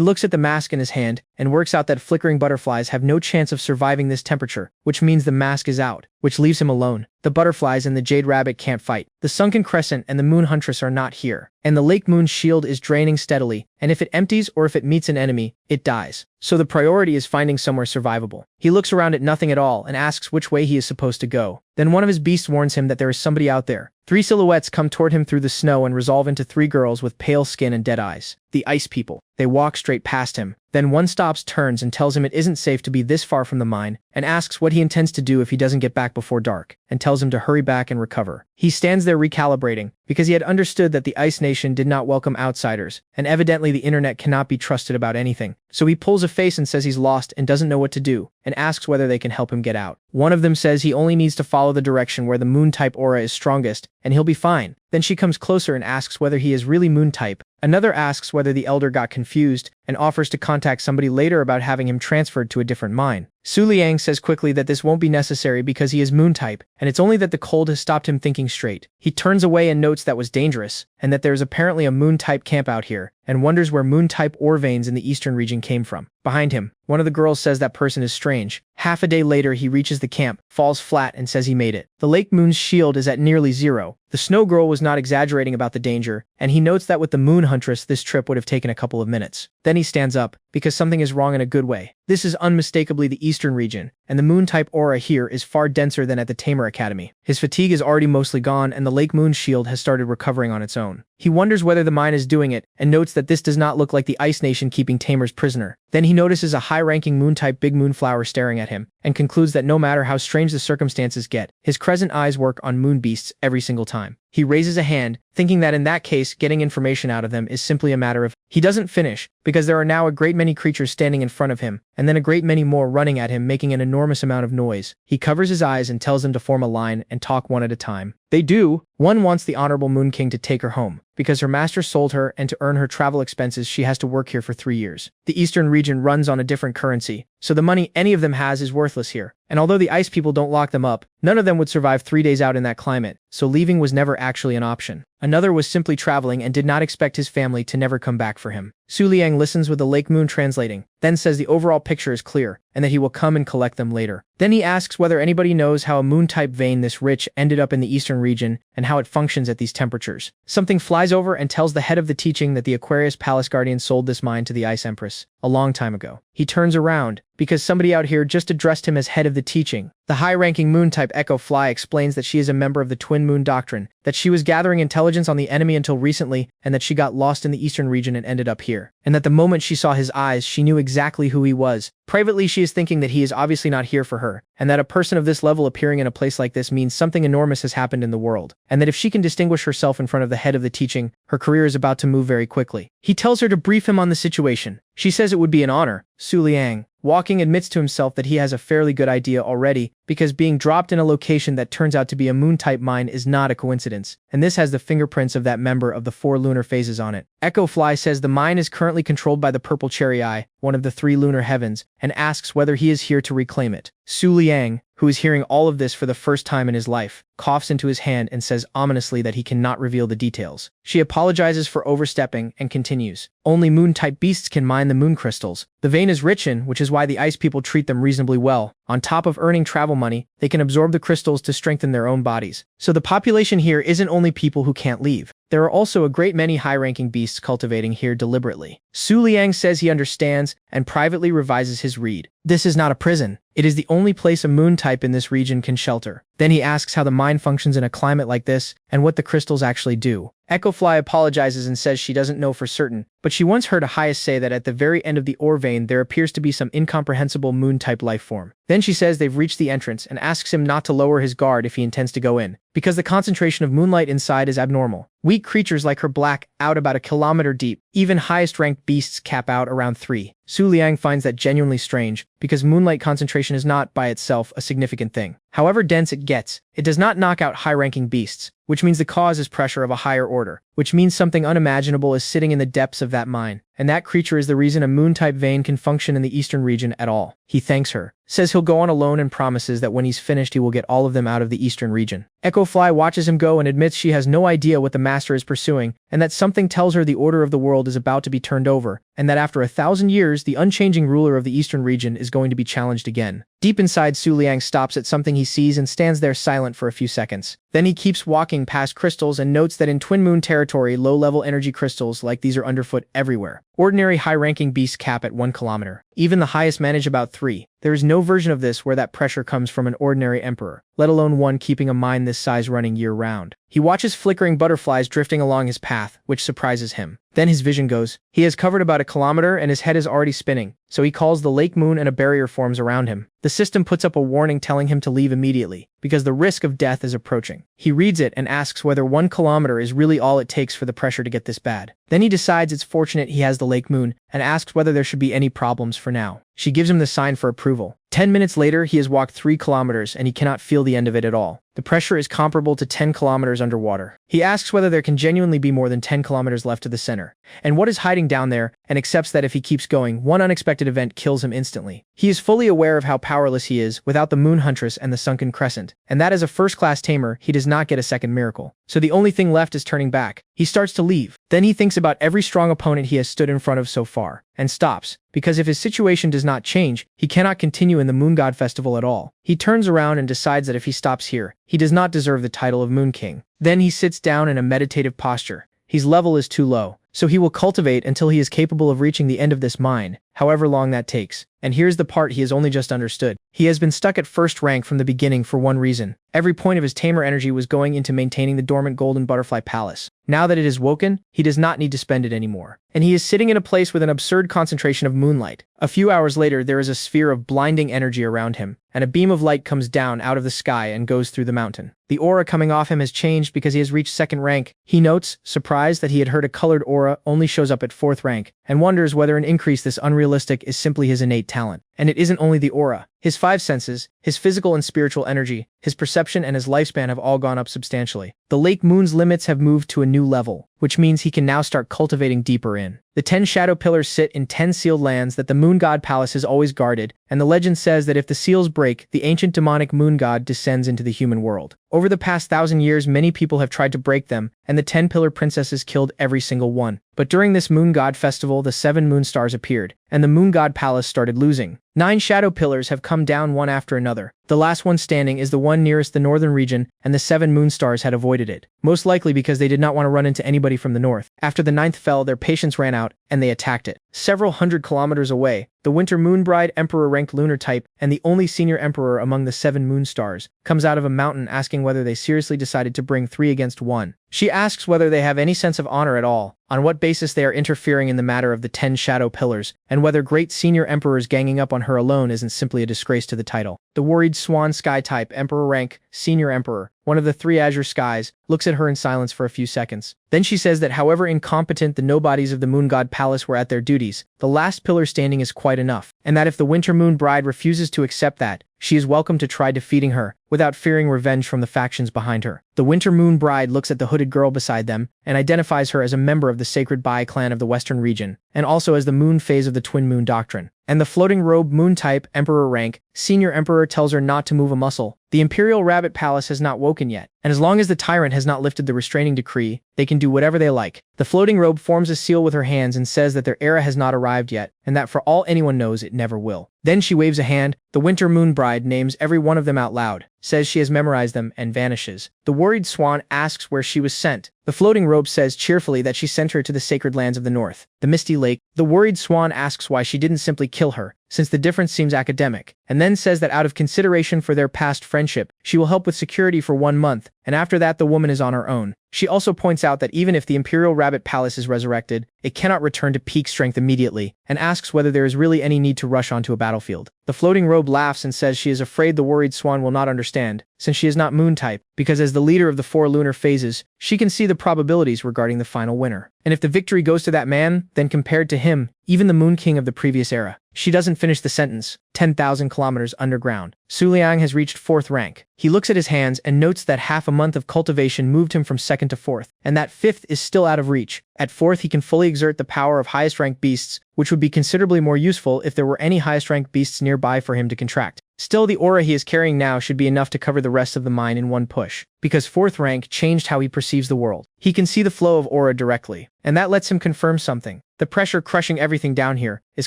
looks at the mask in his hand and works out that flickering butterflies have no chance of surviving this temperature, which means the mask is out, which leaves him alone. The butterflies and the jade rabbit can't fight. The sunken crescent and the moon huntress are not here, and the lake moon's shield is draining steadily, and if it empties or if it meets an enemy, it dies. So the priority is finding somewhere survivable. He looks around at nothing at all and asks which way he is supposed to go. Then one of his beasts warns him that there is somebody out there. 3 silhouettes come toward him through the snow and resolve into 3 girls with pale skin and dead eyes. The Ice People. They walk straight past him. Then one stops, turns, and tells him it isn't safe to be this far from the mine, and asks what he intends to do if he doesn't get back before dark, and tells him to hurry back and recover. He stands there recalibrating, because he had understood that the Ice Nation did not welcome outsiders, and evidently the internet cannot be trusted about anything. So he pulls a face and says he's lost and doesn't know what to do, and asks whether they can help him get out. One of them says he only needs to follow the direction where the moon-type aura is strongest, and he'll be fine. Then she comes closer and asks whether he is really moon-type. Another asks whether the elder got confused, and offers to contact somebody later about having him transferred to a different mine. Su Liang says quickly that this won't be necessary because he is moon-type, and it's only that the cold has stopped him thinking straight. He turns away and notes that was dangerous, and that there is apparently a moon-type camp out here, and wonders where moon-type ore veins in the eastern region came from. Behind him, one of the girls says that person is strange. Half a day later he reaches the camp, falls flat, and says he made it. The lake moon's shield is at nearly 0. The snow girl was not exaggerating about the danger, and he notes that with the moon huntress this trip would have taken a couple of minutes. Then he stands up, because something is wrong in a good way. This is unmistakably the eastern region, and the moon-type aura here is far denser than at the Tamer Academy. His fatigue is already mostly gone and the lake moon's shield has started recovering on its own. He wonders whether the mine is doing it, and notes that this does not look like the Ice Nation keeping Tamers prisoner. Then he notices a high-ranking moon-type big moonflower staring at him, and concludes that no matter how strange the circumstances get, his crescent eyes work on moon beasts every single time. He raises a hand, thinking that in that case getting information out of them is simply a matter of. He doesn't finish, because there are now a great many creatures standing in front of him, and then a great many more running at him making an enormous amount of noise. He covers his eyes and tells them to form a line and talk one at a time. They do. One wants the Honorable Moon King to take her home, because her master sold her, and to earn her travel expenses she has to work here for 3 years. The eastern region runs on a different currency, so the money any of them has is worthless here. And although the Ice People don't lock them up, none of them would survive 3 days out in that climate, so leaving was never actually an option. Another was simply traveling and did not expect his family to never come back for him. Su Liang listens with the lake moon translating, then says the overall picture is clear, and that he will come and collect them later. Then he asks whether anybody knows how a moon-type vein this rich ended up in the eastern region and how it functions at these temperatures. Something flies over and tells the head of the teaching that the Aquarius Palace Guardian sold this mine to the Ice Empress a long time ago. He turns around, because somebody out here just addressed him as head of the teaching. The high-ranking moon-type Echo Fly explains that she is a member of the Twin Moon Doctrine, that she was gathering intelligence on the enemy until recently, and that she got lost in the eastern region and ended up here. And that the moment she saw his eyes, she knew exactly who he was. Privately, she is thinking that he is obviously not here for her, and that a person of this level appearing in a place like this means something enormous has happened in the world, and that if she can distinguish herself in front of the head of the teaching, her career is about to move very quickly. He tells her to brief him on the situation. She says it would be an honor. Su Liang, walking, admits to himself that he has a fairly good idea already, because being dropped in a location that turns out to be a moon-type mine is not a coincidence, and this has the fingerprints of that member of the 4 lunar phases on it. Echo Fly says the mine is currently controlled by the Purple Cherry Eye, one of the 3 lunar heavens, and asks whether he is here to reclaim it. Su Liang, who is hearing all of this for the first time in his life, coughs into his hand and says ominously that he cannot reveal the details. She apologizes for overstepping and continues. Only moon-type beasts can mine the moon crystals. The vein is rich in, which is why the ice people treat them reasonably well. On top of earning travel money, they can absorb the crystals to strengthen their own bodies. So the population here isn't only people who can't leave. There are also a great many high-ranking beasts cultivating here deliberately. Su Liang says he understands and privately revises his read. This is not a prison. It is the only place a moon type in this region can shelter. Then he asks how the mine functions in a climate like this and what the crystals actually do. Echo Fly apologizes and says she doesn't know for certain, but she once heard a highest say that at the very end of the ore vein there appears to be some incomprehensible moon-type life form. Then she says they've reached the entrance and asks him not to lower his guard if he intends to go in, because the concentration of moonlight inside is abnormal. Weak creatures like her black out about a kilometer deep. Even highest-ranked beasts cap out around 3. Su Liang finds that genuinely strange, because moonlight concentration is not, by itself, a significant thing. However dense it gets, it does not knock out high-ranking beasts, which means the cause is pressure of a higher order, which means something unimaginable is sitting in the depths of that mine, and that creature is the reason a moon-type vein can function in the eastern region at all. He thanks her, says he'll go on alone and promises that when he's finished he will get all of them out of the eastern region. Echo Fly watches him go and admits she has no idea what the master is pursuing, and that something tells her the order of the world is about to be turned over, and that after 1,000 years the unchanging ruler of the eastern region is going to be challenged again. Deep inside, Su Liang stops at something he sees and stands there silent for a few seconds. Then he keeps walking past crystals and notes that in Twin Moon territory low-level energy crystals like these are underfoot everywhere. Ordinary high-ranking beasts cap at 1 kilometer. Even the highest manage about 3. There is no version of this where that pressure comes from an ordinary emperor, let alone one keeping a mine this size running year-round. He watches flickering butterflies drifting along his path, which surprises him. Then his vision goes. He has covered about 1 kilometer and his head is already spinning, so he calls the lake moon and a barrier forms around him. The system puts up a warning telling him to leave immediately, because the risk of death is approaching. He reads it and asks whether 1 kilometer is really all it takes for the pressure to get this bad. Then he decides it's fortunate he has the lake moon and asks whether there should be any problems for now. She gives him the sign for approval. 10 minutes later, he has walked 3 kilometers and he cannot feel the end of it at all. The pressure is comparable to 10 kilometers underwater. He asks whether there can genuinely be more than 10 kilometers left to the center, and what is hiding down there, and accepts that if he keeps going, one unexpected event kills him instantly. He is fully aware of how powerless he is without the Moon Huntress and the Sunken Crescent, and that as a first-class tamer, he does not get a second miracle. So the only thing left is turning back. He starts to leave. Then he thinks about every strong opponent he has stood in front of so far, and stops, because if his situation does not change, he cannot continue in the Moon God Festival at all. He turns around and decides that if he stops here, he does not deserve the title of Moon King. Then he sits down in a meditative posture. His level is too low, so he will cultivate until he is capable of reaching the end of this mine, however long that takes. And here's the part he has only just understood. He has been stuck at first rank from the beginning for one reason. Every point of his tamer energy was going into maintaining the dormant Golden Butterfly Palace. Now that it is woken, he does not need to spend it anymore. And he is sitting in a place with an absurd concentration of moonlight. A few hours later, there is a sphere of blinding energy around him, and a beam of light comes down out of the sky and goes through the mountain. The aura coming off him has changed because he has reached 2nd rank. He notes, surprised, that he had heard a colored aura only shows up at 4th rank, and wonders whether an increase this unrealistic is simply his innate talent. And it isn't only the aura. His 5 senses, his physical and spiritual energy, his perception and his lifespan have all gone up substantially. The Lake Moon's limits have moved to a new level, which means he can now start cultivating deeper in. The 10 shadow pillars sit in 10 sealed lands that the Moon God Palace has always guarded, and the legend says that if the seals break, the ancient demonic Moon God descends into the human world. Over the past 1,000 years, many people have tried to break them, and the 10 pillar princesses killed every single one. But during this Moon God festival, the 7 moon stars appeared, and the Moon God Palace started losing. 9 shadow pillars have come down one after another. The last one standing is the one nearest the northern region, and the 7 moon stars had avoided it, most likely because they did not want to run into anybody from the north. After the 9th fell, their patience ran out, and they attacked it. Several hundred kilometers away, the Winter Moon Bride, Emperor-ranked lunar type, and the only senior emperor among the 7 moon stars, comes out of a mountain asking whether they seriously decided to bring 3 against 1. She asks whether they have any sense of honor at all, on what basis they are interfering in the matter of the 10 shadow pillars, and whether great senior emperors ganging up on her alone isn't simply a disgrace to the title. The worried swan sky type, emperor rank, senior emperor, one of the 3 azure skies, looks at her in silence for a few seconds. Then she says that however incompetent the nobodies of the Moon God Palace were at their duties, the last pillar standing is quite enough, and that if the Winter Moon Bride refuses to accept that, she is welcome to try defeating her, without fearing revenge from the factions behind her. The Winter Moon Bride looks at the hooded girl beside them, and identifies her as a member of the sacred Bai clan of the Western region, and also as the moon phase of the Twin Moon Doctrine. And the floating robe moon type, emperor rank, senior emperor tells her not to move a muscle. The Imperial Rabbit Palace has not woken yet, and as long as the tyrant has not lifted the restraining decree, they can do whatever they like. The floating robe forms a seal with her hands and says that their era has not arrived yet, and that for all anyone knows, it never will. Then she waves a hand. The Winter Moon Bride names every one of them out loud, says she has memorized them, and vanishes. The worried swan asks where she was sent. The floating robe says cheerfully that she sent her to the sacred lands of the north, the Misty Lake. The worried swan asks why she didn't simply kill her, since the difference seems academic, and then says that out of consideration for their past friendship, she will help with security for 1 month, and after that the woman is on her own. She also points out that even if the Imperial Rabbit Palace is resurrected, it cannot return to peak strength immediately, and asks whether there is really any need to rush onto a battlefield. The floating robe laughs and says she is afraid the worried swan will not understand, since she is not moon type, because as the leader of the 4 lunar phases, she can see the probabilities regarding the final winner. And if the victory goes to that man, then compared to him, even the Moon King of the previous era. She doesn't finish the sentence. 10,000 kilometers underground. Su Liang has reached 4th rank. He looks at his hands and notes that half a month of cultivation moved him from 2nd to 4th, and that 5th is still out of reach. At 4th, he can fully exert the power of highest ranked beasts, which would be considerably more useful if there were any highest ranked beasts nearby for him to contract. Still, the aura he is carrying now should be enough to cover the rest of the mine in one push, because 4th rank changed how he perceives the world. He can see the flow of aura directly, and that lets him confirm something. The pressure crushing everything down here is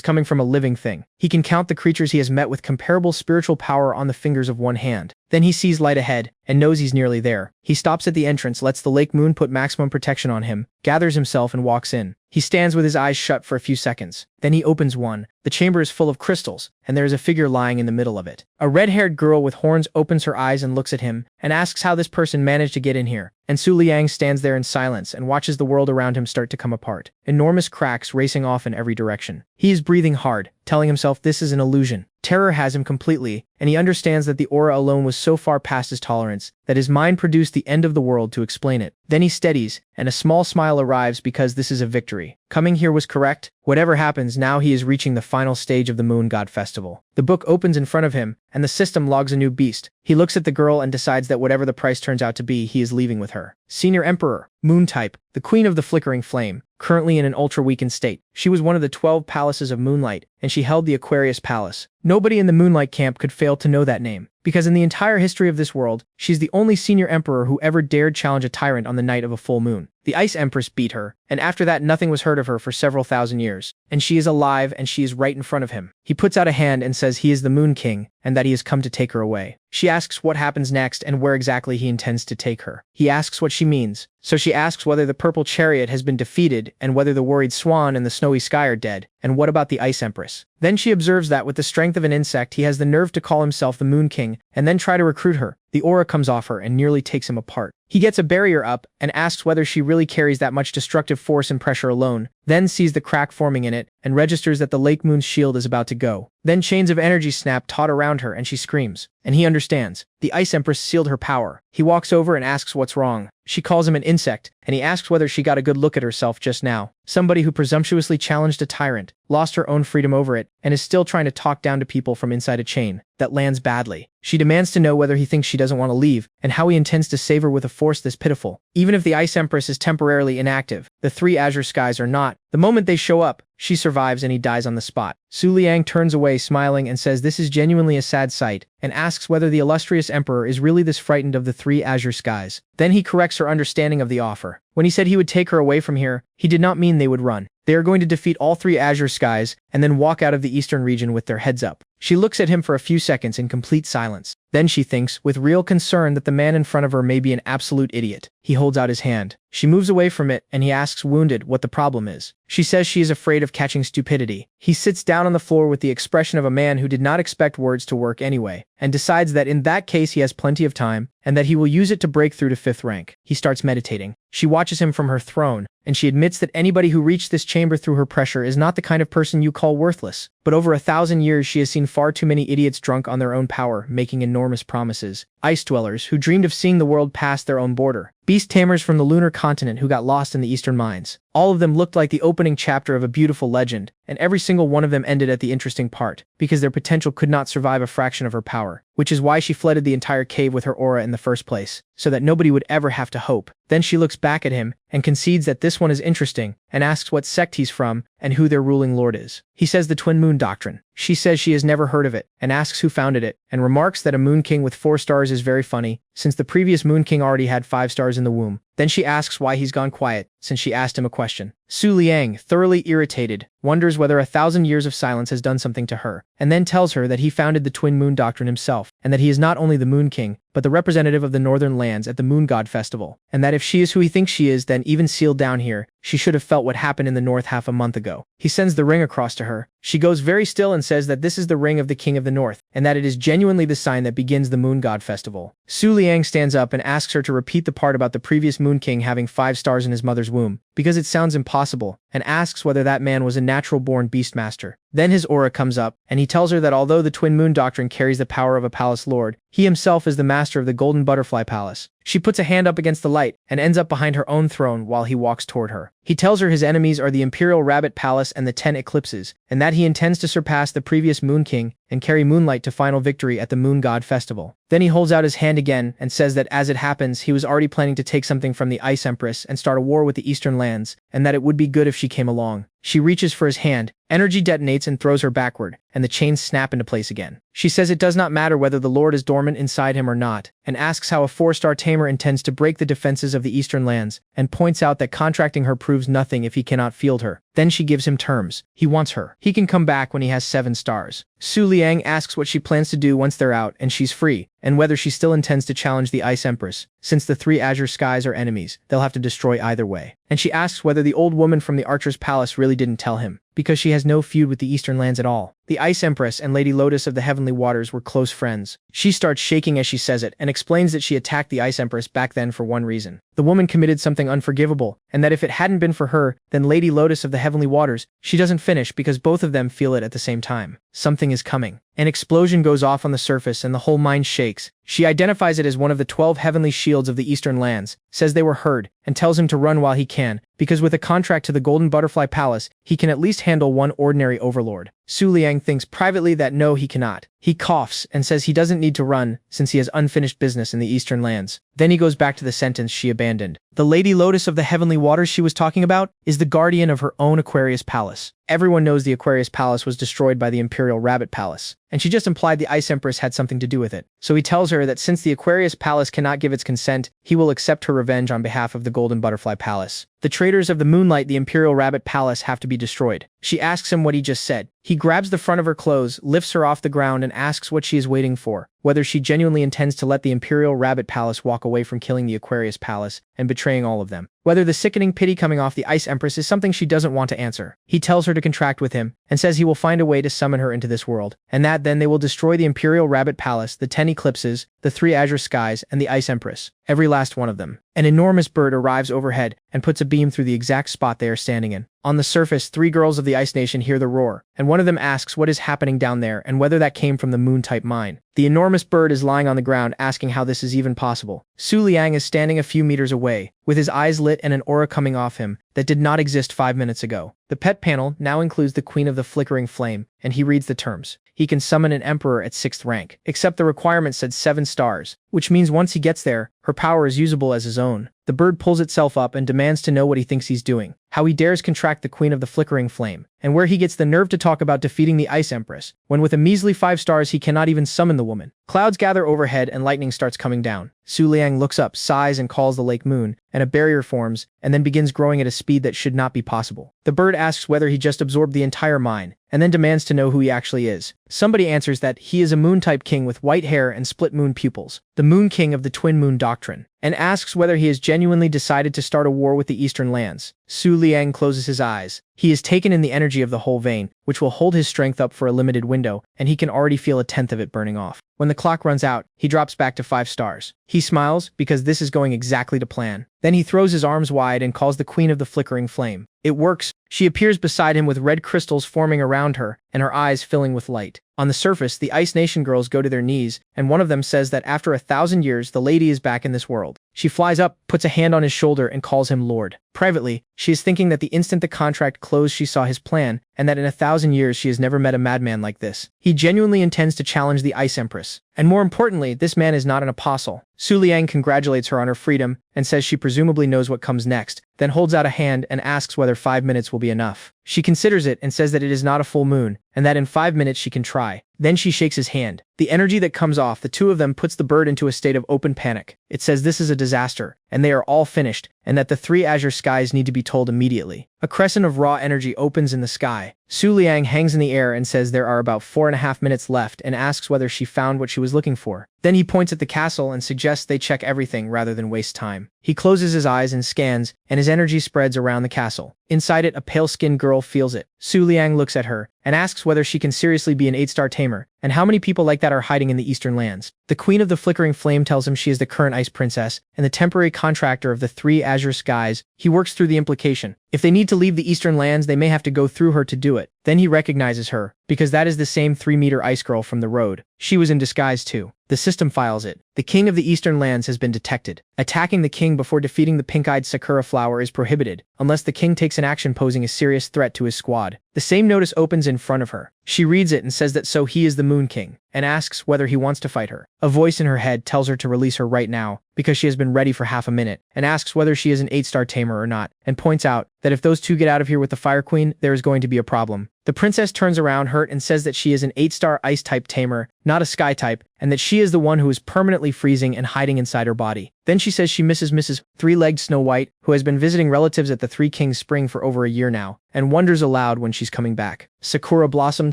coming from a living thing. He can count the creatures he has met with comparable spiritual power on the fingers of one hand. Then he sees light ahead, and knows he's nearly there. He stops at the entrance, lets the Lake Moon put maximum protection on him, gathers himself and walks in. He stands with his eyes shut for a few seconds. Then he opens one. The chamber is full of crystals, and there is a figure lying in the middle of it. A red-haired girl with horns opens her eyes and looks at him, and asks how this person managed to get in here. And Su Liang stands there in silence and watches the world around him start to come apart. Enormous cracks racing off in every direction. He is breathing hard, telling himself this is an illusion. Terror has him completely, and he understands that the aura alone was so far past his tolerance that his mind produced the end of the world to explain it. Then he steadies, and a small smile arrives because this is a victory. Coming here was correct. Whatever happens, now he is reaching the final stage of the Moon God Festival. The book opens in front of him, and the system logs a new beast. He looks at the girl and decides that whatever the price turns out to be, he is leaving with her. Senior Emperor, Moon type, the Queen of the Flickering Flame, currently in an ultra-weakened state. She was one of the 12 palaces of Moonlight, and she held the Aquarius Palace. Nobody in the Moonlight camp could fail to know that name, because in the entire history of this world, she's the only senior emperor who ever dared challenge a tyrant on the night of a full moon. The Ice Empress beat her, and after that nothing was heard of her for several thousand years. And she is alive, and she is right in front of him. He puts out a hand and says he is the Moon King, and that he has come to take her away. She asks what happens next and where exactly he intends to take her. He asks what she means. So she asks whether the purple chariot has been defeated and whether the worried swan and the snowy sky are dead, and what about the Ice Empress. Then she observes that with the strength of an insect he has the nerve to call himself the Moon King and then try to recruit her. The aura comes off her and nearly takes him apart. He gets a barrier up and asks whether she really carries that much destructive force and pressure alone, then sees the crack forming in it, and registers that the Lake Moon's shield is about to go. Then chains of energy snap taut around her and she screams. And he understands. The Ice Empress sealed her power. He walks over and asks what's wrong. She calls him an insect, and he asks whether she got a good look at herself just now. Somebody who presumptuously challenged a tyrant, lost her own freedom over it, and is still trying to talk down to people from inside a chain that lands badly. She demands to know whether he thinks she doesn't want to leave, and how he intends to save her with a force this pitiful. Even if the Ice Empress is temporarily inactive, the three azure skies are not. The moment they show up, she survives and he dies on the spot. Su Liang turns away smiling and says this is genuinely a sad sight, and asks whether the illustrious emperor is really this frightened of the three azure skies. Then he corrects her understanding of the offer. When he said he would take her away from here, he did not mean they would run. They are going to defeat all three azure skies and then walk out of the eastern region with their heads up. She looks at him for a few seconds in complete silence. Then she thinks, with real concern, that the man in front of her may be an absolute idiot. He holds out his hand. She moves away from it, and he asks, wounded, what the problem is. She says she is afraid of catching stupidity. He sits down on the floor with the expression of a man who did not expect words to work anyway, and decides that in that case he has plenty of time, and that he will use it to break through to 5th rank. He starts meditating. She watches him from her throne, and she admits that anybody who reached this chamber through her pressure is not the kind of person you call worthless. But over 1,000 years she has seen far too many idiots drunk on their own power, making enormous promises. Ice dwellers who dreamed of seeing the world past their own border. Beast tamers from the lunar continent who got lost in the eastern mines. All of them looked like the opening chapter of a beautiful legend, and every single one of them ended at the interesting part, because their potential could not survive a fraction of her power, which is why she flooded the entire cave with her aura in the first place, so that nobody would ever have to hope. Then she looks back at him, and concedes that this one is interesting, and asks what sect he's from, and who their ruling lord is. He says the Twin Moon Doctrine. She says she has never heard of it, and asks who founded it, and remarks that a Moon King with 4 stars is very funny, since the previous Moon King already had 5 stars in the womb. Then she asks why he's gone quiet, since she asked him a question. Su Liang, thoroughly irritated, wonders whether 1,000 years of silence has done something to her, and then tells her that he founded the Twin Moon Doctrine himself, and that he is not only the Moon King, but the representative of the northern lands at the Moon God Festival, and that if she is who he thinks she is, then even sealed down here, she should have felt what happened in the north half a month ago. He sends the ring across to her. She goes very still and says that this is the ring of the King of the North, and that it is genuinely the sign that begins the Moon God Festival. Su Liang stands up and asks her to repeat the part about the previous Moon King having 5 stars in his mother's womb, because it sounds impossible, and asks whether that man was a natural-born beastmaster. Then his aura comes up, and he tells her that although the Twin Moon Doctrine carries the power of a palace lord, he himself is the master of the Golden Butterfly Palace. She puts a hand up against the light, and ends up behind her own throne while he walks toward her. He tells her his enemies are the Imperial Rabbit Palace and the 10 Eclipses, and that he intends to surpass the previous Moon King and carry moonlight to final victory at the Moon God Festival. Then he holds out his hand again and says that as it happens, he was already planning to take something from the Ice Empress and start a war with the Eastern lands, and that it would be good if she came along. She reaches for his hand, energy detonates and throws her backward, and the chains snap into place again. She says it does not matter whether the Lord is dormant inside him or not, and asks how a 4-star tamer intends to break the defenses of the Eastern lands, and points out that contracting her proves nothing if he cannot field her. Then she gives him terms. He wants her. He can come back when he has 7 stars. Su Liang asks what she plans to do once they're out and she's free, and whether she still intends to challenge the Ice Empress. Since the 3 azure skies are enemies, they'll have to destroy either way. And she asks whether the old woman from the Archer's Palace really didn't tell him, because she has no feud with the Eastern lands at all. The Ice Empress and Lady Lotus of the Heavenly Waters were close friends. She starts shaking as she says it and explains that she attacked the Ice Empress back then for one reason. The woman committed something unforgivable, and that if it hadn't been for her, then Lady Lotus of the Heavenly Waters, she doesn't finish because both of them feel it at the same time. Something is coming. An explosion goes off on the surface and the whole mine shakes. She identifies it as one of the 12 heavenly shields of the Eastern lands, says they were heard, and tells him to run while he can, because with a contract to the Golden Butterfly Palace, he can at least handle one ordinary overlord. Su Liang thinks privately that no, he cannot. He coughs and says he doesn't need to run since he has unfinished business in the Eastern lands. Then he goes back to the sentence she abandoned. The Lady Lotus of the Heavenly Waters she was talking about is the guardian of her own Aquarius Palace. Everyone knows the Aquarius Palace was destroyed by the Imperial Rabbit Palace, and she just implied the Ice Empress had something to do with it. So he tells her that since the Aquarius Palace cannot give its consent, he will accept her revenge on behalf of the Golden Butterfly Palace. The traitors of the Moonlight, the Imperial Rabbit Palace, have to be destroyed. She asks him what he just said. He grabs the front of her clothes, lifts her off the ground, and asks what she is waiting for. whether she genuinely intends to let the Imperial Rabbit Palace walk away from killing the Aquarius Palace and betraying all of them. Whether the sickening pity coming off the Ice Empress is something she doesn't want to answer. He tells her to contract with him and says he will find a way to summon her into this world, and that then they will destroy the Imperial Rabbit Palace, the 10 eclipses, the 3 azure skies, and the Ice Empress. Every last one of them. An enormous bird arrives overhead and puts a beam through the exact spot they are standing in. On the surface, 3 girls of the Ice Nation hear the roar, and one of them asks what is happening down there and whether that came from the moon-type mine. The enormous bird is lying on the ground asking how this is even possible. Su Liang is standing a few meters away, with his eyes lit and an aura coming off him that did not exist 5 minutes ago. The pet panel now includes the Queen of the Flickering Flame, and he reads the terms. He can summon an emperor at 6th rank, except the requirement said 7 stars, which means once he gets there, her power is usable as his own. The bird pulls itself up and demands to know what he thinks he's doing, how he dares contract the Queen of the Flickering Flame, and where he gets the nerve to talk about defeating the Ice Empress, when with a measly 5 stars he cannot even summon the woman. Clouds gather overhead and lightning starts coming down. Su Liang looks up, sighs, and calls the lake moon, and a barrier forms, and then begins growing at a speed that should not be possible. The bird asks whether he just absorbed the entire mine, and then demands to know who he actually is. Somebody answers that he is a moon-type king with white hair and split moon pupils, the moon king of the twin moon doctrine, and asks whether he has genuinely decided to start a war with the eastern lands. Su Liang closes his eyes. He is taken in the energy of the whole vein, which will hold his strength up for a limited window, and he can already feel a tenth of it burning off. When the clock runs out, he drops back to 5 stars. He smiles, because this is going exactly to plan. Then he throws his arms wide and calls the Queen of the Flickering Flame. It works. She appears beside him with red crystals forming around her, and her eyes filling with light. On the surface, the Ice Nation girls go to their knees, and one of them says that after 1,000 years, the lady is back in this world. She flies up, puts a hand on his shoulder, and calls him Lord. Privately, she is thinking that the instant the contract closed she saw his plan, and that in 1,000 years she has never met a madman like this. He genuinely intends to challenge the Ice Empress. And more importantly, this man is not an apostle. Su Liang congratulates her on her freedom, and says she presumably knows what comes next, then holds out a hand and asks whether 5 minutes will be enough. She considers it and says that it is not a full moon, and that in 5 minutes she can try. Then she shakes his hand. The energy that comes off the two of them puts the bird into a state of open panic. It says this is a disaster, and they are all finished, and that the 3 azure skies need to be told immediately. A crescent of raw energy opens in the sky. Su Liang hangs in the air and says there are about 4.5 minutes left and asks whether she found what she was looking for. Then he points at the castle and suggests they check everything rather than waste time. He closes his eyes and scans, and his energy spreads around the castle. Inside it, a pale-skinned girl feels it. Su Liang looks at her and asks whether she can seriously be an 8-star tamer, and how many people like that are hiding in the eastern lands. The Queen of the Flickering Flame tells him she is the current Ice Princess and the temporary contractor of the 3 azure skies. He works through the implication. If they need to leave the eastern lands, they may have to go through her to do it. Then he recognizes her, because that is the same 3-meter ice girl from the road. She was in disguise too. The system files it. The king of the eastern lands has been detected. Attacking the king before defeating the pink-eyed Sakura flower is prohibited, unless the king takes an action posing a serious threat to his squad. The same notice opens in front of her. She reads it and says that so he is the Moon King, and asks whether he wants to fight her. A voice in her head tells her to release her right now, because she has been ready for half a minute, and asks whether she is an 8-star tamer or not, and points out that if those two get out of here with the Fire Queen, there is going to be a problem. The princess turns around hurt and says that she is an 8-star ice-type tamer, not a sky-type, and that she is the one who is permanently freezing and hiding inside her body. Then she says she misses Mrs. 3-legged Snow White, who has been visiting relatives at the 3 Kings Spring for over a year now, and wonders aloud when she's coming back. Sakura Blossom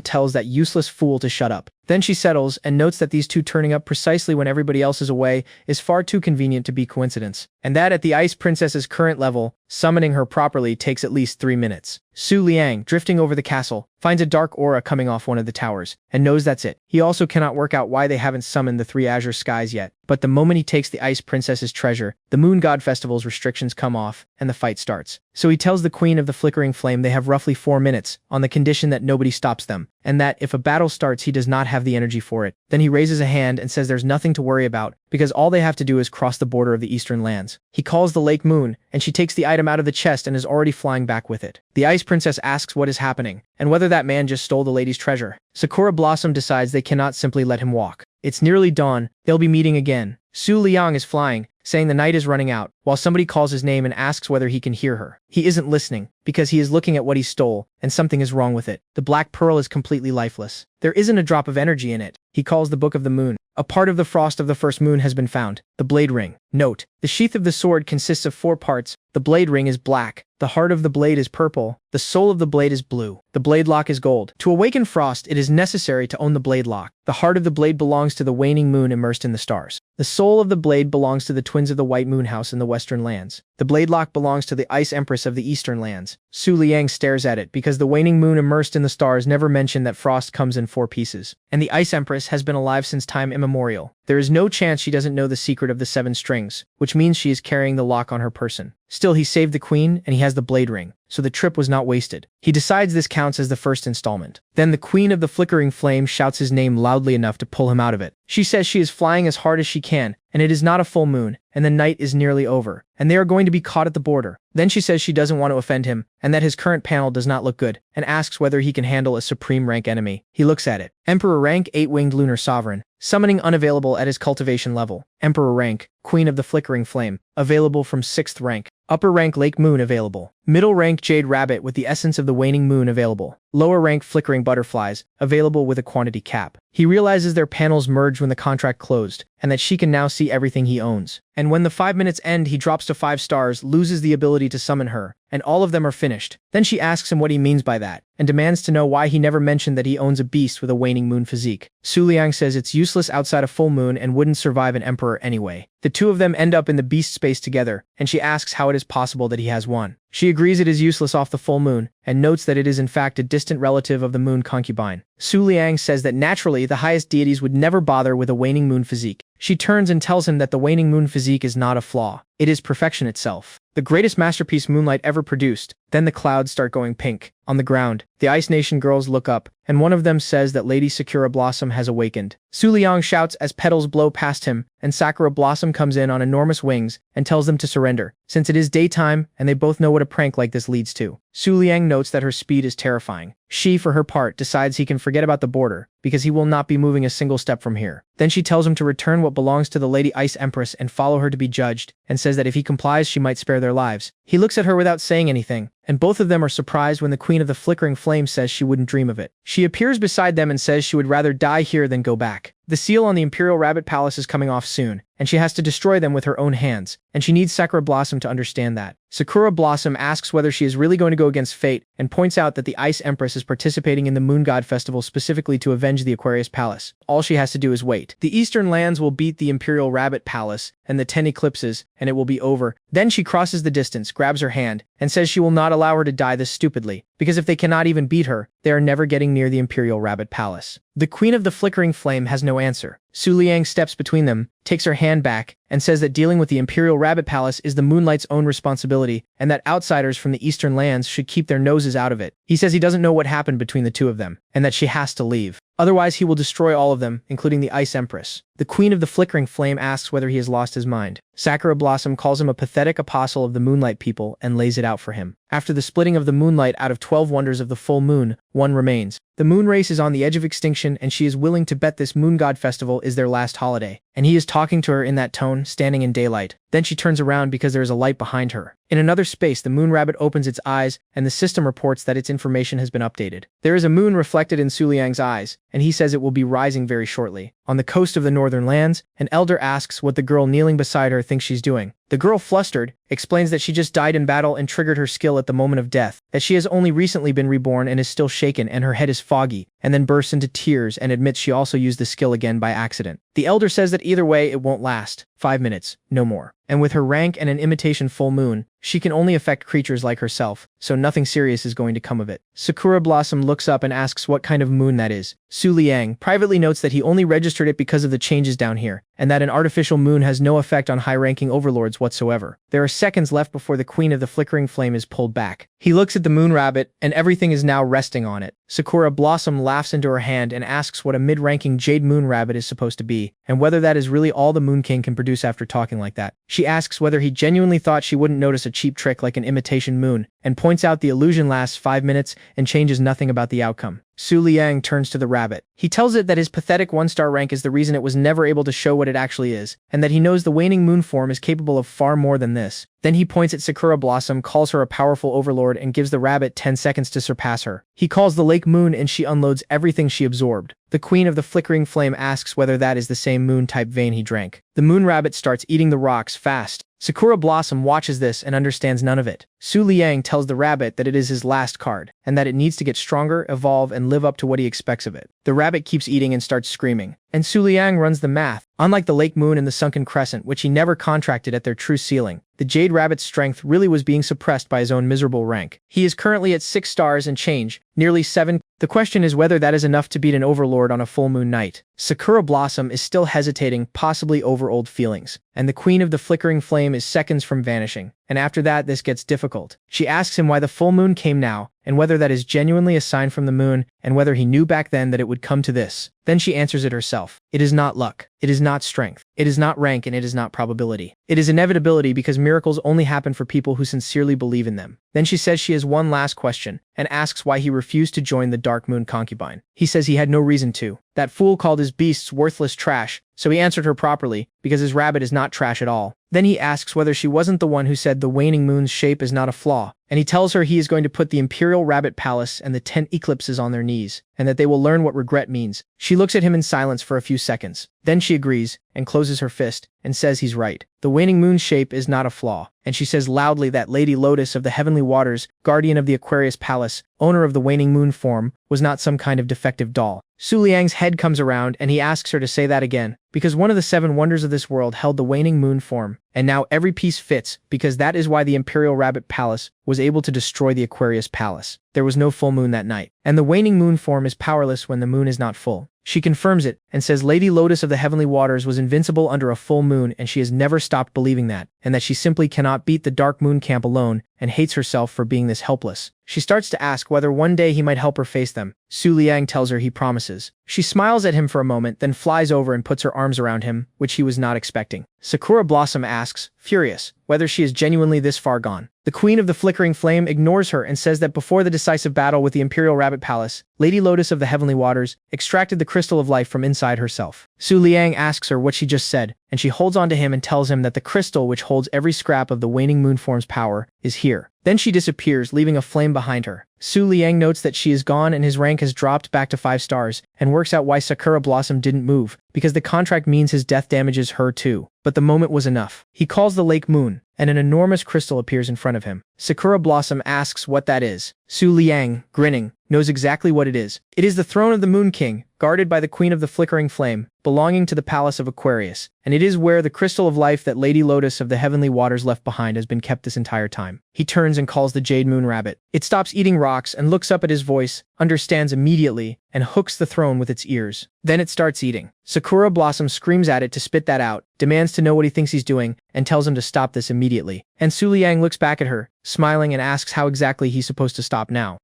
tells that useless fool to shut up. Then she settles and notes that these two turning up precisely when everybody else is away is far too convenient to be coincidence, and that at the Ice Princess's current level, summoning her properly takes at least 3 minutes. Su Liang, drifting over the castle, finds a dark aura coming off one of the towers, and knows that's it. He also cannot work out why they haven't summoned the 3 azure skies yet, but the moment he takes the Ice Princess's treasure, the Moon God Festival's restrictions come off, and the fight starts. So he tells the Queen of the Flickering Flame they have roughly 4 minutes, on the condition that nobody stops them, and that if a battle starts he does not have the energy for it. Then he raises a hand and says there's nothing to worry about, because all they have to do is cross the border of the eastern lands. He calls the Lake Moon, and she takes the item out of the chest and is already flying back with it. The Ice Princess asks what is happening, and whether that man just stole the lady's treasure. Sakura Blossom decides they cannot simply let him walk. It's nearly dawn, they'll be meeting again. Su Liang is flying, saying the night is running out, while somebody calls his name and asks whether he can hear her. He isn't listening, because he is looking at what he stole, and something is wrong with it. The black pearl is completely lifeless. There isn't a drop of energy in it. He calls the Book of the Moon. A part of the frost of the first moon has been found, the Blade Ring. Note: the sheath of the sword consists of 4 parts. The blade ring is black. The heart of the blade is purple. The soul of the blade is blue. The blade lock is gold. To awaken frost, it is necessary to own the blade lock. The heart of the blade belongs to the waning moon immersed in the stars. The soul of the blade belongs to the twins of the white moon house in the western lands. The blade lock belongs to the ice empress of the eastern lands. Su Liang stares at it because the waning moon immersed in the stars never mentioned that frost comes in 4 pieces. And the ice empress has been alive since time immemorial. There is no chance she doesn't know the secret of the 7 strings, which means she is carrying the lock on her person. Still, he saved the queen, and he has the blade ring, so the trip was not wasted. He decides this counts as the first installment. Then the queen of the flickering flame shouts his name loudly enough to pull him out of it. She says she is flying as hard as she can, and it is not a full moon, and the night is nearly over, and they are going to be caught at the border. Then she says she doesn't want to offend him, and that his current panel does not look good, and asks whether he can handle a supreme rank enemy. He looks at it. Emperor rank 8-winged lunar sovereign. Summoning unavailable at his cultivation level. Emperor rank, Queen of the Flickering Flame, available from 6th rank. Upper rank Lake Moon available. Middle rank Jade Rabbit with the essence of the waning moon available. Lower rank Flickering Butterflies, available with a quantity cap. He realizes their panels merged when the contract closed, and that she can now see everything he owns. And when the 5 minutes end, he drops to 5 stars, loses the ability to summon her, and all of them are finished. Then she asks him what he means by that, and demands to know why he never mentioned that he owns a beast with a waning moon physique. Su Liang says it's useless outside a full moon and wouldn't survive an emperor anyway. The two of them end up in the beast space together, and she asks how it is possible that he has one. She agrees it is useless off the full moon, and notes that it is in fact a distant relative of the moon concubine. Su Liang says that naturally the highest deities would never bother with a waning moon physique. She turns and tells him that the waning moon physique is not a flaw. It is perfection itself. The greatest masterpiece moonlight ever produced. Then the clouds start going pink. On the ground, the Ice Nation girls look up, and one of them says that Lady Sakura Blossom has awakened. Su Liang shouts as petals blow past him, and Sakura Blossom comes in on enormous wings and tells them to surrender, since it is daytime and they both know what a prank like this leads to. Su Liang notes that her speed is terrifying. She, for her part, decides he can forget about the border, because he will not be moving a single step from here. Then she tells him to return what belongs to the Lady Ice Empress and follow her to be judged, and says that if he complies she might spare their lives. He looks at her without saying anything, and both of them are surprised when the Queen of the Flickering Flame says she wouldn't dream of it. She appears beside them and says she would rather die here than go back. The seal on the Imperial Rabbit Palace is coming off soon, and she has to destroy them with her own hands, and she needs Sakura Blossom to understand that. Sakura Blossom asks whether she is really going to go against fate, and points out that the Ice Empress is participating in the Moon God Festival specifically to avenge the Aquarius Palace. All she has to do is wait. The Eastern Lands will beat the Imperial Rabbit Palace and the 10 eclipses, and it will be over. Then she crosses the distance, grabs her hand, and says she will not allow her to die this stupidly, because if they cannot even beat her, they are never getting near the Imperial Rabbit Palace. The Queen of the Flickering Flame has no answer. Su Liang steps between them, takes her hand back, and says that dealing with the Imperial Rabbit Palace is the Moonlight's own responsibility, and that outsiders from the Eastern Lands should keep their noses out of it. He says he doesn't know what happened between the two of them, and that she has to leave. Otherwise, he will destroy all of them, including the Ice Empress. The Queen of the Flickering Flame asks whether he has lost his mind. Sakura Blossom calls him a pathetic apostle of the Moonlight people and lays it out for him. After the splitting of the moonlight out of 12 wonders of the full moon, one remains. The moon race is on the edge of extinction, and she is willing to bet this Moon God Festival is their last holiday. And he is talking to her in that tone, standing in daylight. Then she turns around because there is a light behind her. In another space, the moon rabbit opens its eyes, and the system reports that its information has been updated. There is a moon reflected in Su Liang's eyes, and he says it will be rising very shortly. On the coast of the northern lands, an elder asks what the girl kneeling beside her thinks she's doing. The girl, flustered, explains that she just died in battle and triggered her skill at the moment of death, that she has only recently been reborn and is still shaken and her head is foggy, and then bursts into tears and admits she also used the skill again by accident. The elder says that either way it won't last. 5 minutes, no more. And with her rank and an imitation full moon, she can only affect creatures like herself, so nothing serious is going to come of it. Sakura Blossom looks up and asks what kind of moon that is. Su Liang privately notes that he only registered it because of the changes down here, and that an artificial moon has no effect on high-ranking overlords whatsoever. There are seconds left before the Queen of the Flickering Flame is pulled back. He looks at the moon rabbit, and everything is now resting on it. Sakura Blossom laughs into her hand and asks what a mid-ranking jade moon rabbit is supposed to be, and whether that is really all the Moon King can produce after talking like that. She asks whether he genuinely thought she wouldn't notice a cheap trick like an imitation moon, and points out the illusion lasts 5 minutes and changes nothing about the outcome. Su Liang turns to the rabbit. He tells it that his pathetic 1-star rank is the reason it was never able to show what it actually is, and that he knows the waning moon form is capable of far more than this. Then he points at Sakura Blossom, calls her a powerful overlord, and gives the rabbit 10 seconds to surpass her. He calls the lake moon and she unloads everything she absorbed. The queen of the flickering flame asks whether that is the same moon-type vein he drank. The moon rabbit starts eating the rocks fast. Sakura Blossom watches this and understands none of it. Su Liang tells the rabbit that it is his last card, and that it needs to get stronger, evolve, and live up to what he expects of it. The rabbit keeps eating and starts screaming, and Su Liang runs the math. Unlike the lake moon and the sunken crescent, which he never contracted at their true ceiling, the jade rabbit's strength really was being suppressed by his own miserable rank. He is currently at 6 stars and change, nearly 7. The question is whether that is enough to beat an overlord on a full moon night. Sakura Blossom is still hesitating, possibly over old feelings, and the queen of the flickering flame is seconds from vanishing. And after that, this gets difficult. She asks him why the full moon came now, and whether that is genuinely a sign from the moon, and whether he knew back then that it would come to this. Then she answers it herself. It is not luck. It is not strength. It is not rank, and it is not probability. It is inevitability, because miracles only happen for people who sincerely believe in them. Then she says she has one last question, and asks why he refused to join the Dark Moon concubine. He says he had no reason to. That fool called his beasts worthless trash, so he answered her properly, because his rabbit is not trash at all. Then he asks whether she wasn't the one who said the waning moon's shape is not a flaw, and he tells her he is going to put the Imperial Rabbit Palace and the 10 eclipses on their knees, and that they will learn what regret means. She looks at him in silence for a few seconds. Then she agrees, and closes her fist, and says he's right. The waning moon's shape is not a flaw, and she says loudly that Lady Lotus of the Heavenly Waters, guardian of the Aquarius Palace, owner of the waning moon form, was not some kind of defective doll. Su Liang's head comes around, and he asks her to say that again, because one of the 7 wonders of this world held the waning moon form, and now every piece fits, because that is why the Imperial Rabbit Palace was able to destroy the Aquarius Palace. There was no full moon that night, and the waning moon form is powerless when the moon is not full. She confirms it, and says Lady Lotus of the Heavenly Waters was invincible under a full moon, and she has never stopped believing that, and that she simply cannot beat the Dark Moon camp alone, and hates herself for being this helpless. She starts to ask whether one day he might help her face them. Su Liang tells her he promises. She smiles at him for a moment, then flies over and puts her arms around him, which he was not expecting. Sakura Blossom asks, furious, whether she is genuinely this far gone. The queen of the flickering flame ignores her and says that before the decisive battle with the Imperial Rabbit Palace, Lady Lotus of the Heavenly Waters extracted the crystal of life from inside herself. Su Liang asks her what she just said, and she holds on to him and tells him that the crystal, which holds every scrap of the waning moon form's power, is here. Then she disappears, leaving a flame behind her. Su Liang notes that she is gone and his rank has dropped back to 5 stars, and works out why Sakura Blossom didn't move, because the contract means his death damages her too. But the moment was enough. He calls the lake moon, and an enormous crystal appears in front of him. Sakura Blossom asks what that is. Su Liang, grinning, knows exactly what it is. It is the throne of the Moon King, guarded by the Queen of the Flickering Flame, belonging to the Palace of Aquarius, and it is where the crystal of life that Lady Lotus of the Heavenly Waters left behind has been kept this entire time. He turns and calls the Jade Moon Rabbit. It stops eating rocks and looks up at his voice, understands immediately, and hooks the throne with its ears. Then it starts eating. Sakura Blossom screams at it to spit that out, demands to know what he thinks he's doing, and tells him to stop this immediately. And Su Liang looks back at her, smiling, and asks how exactly he's supposed to stop now.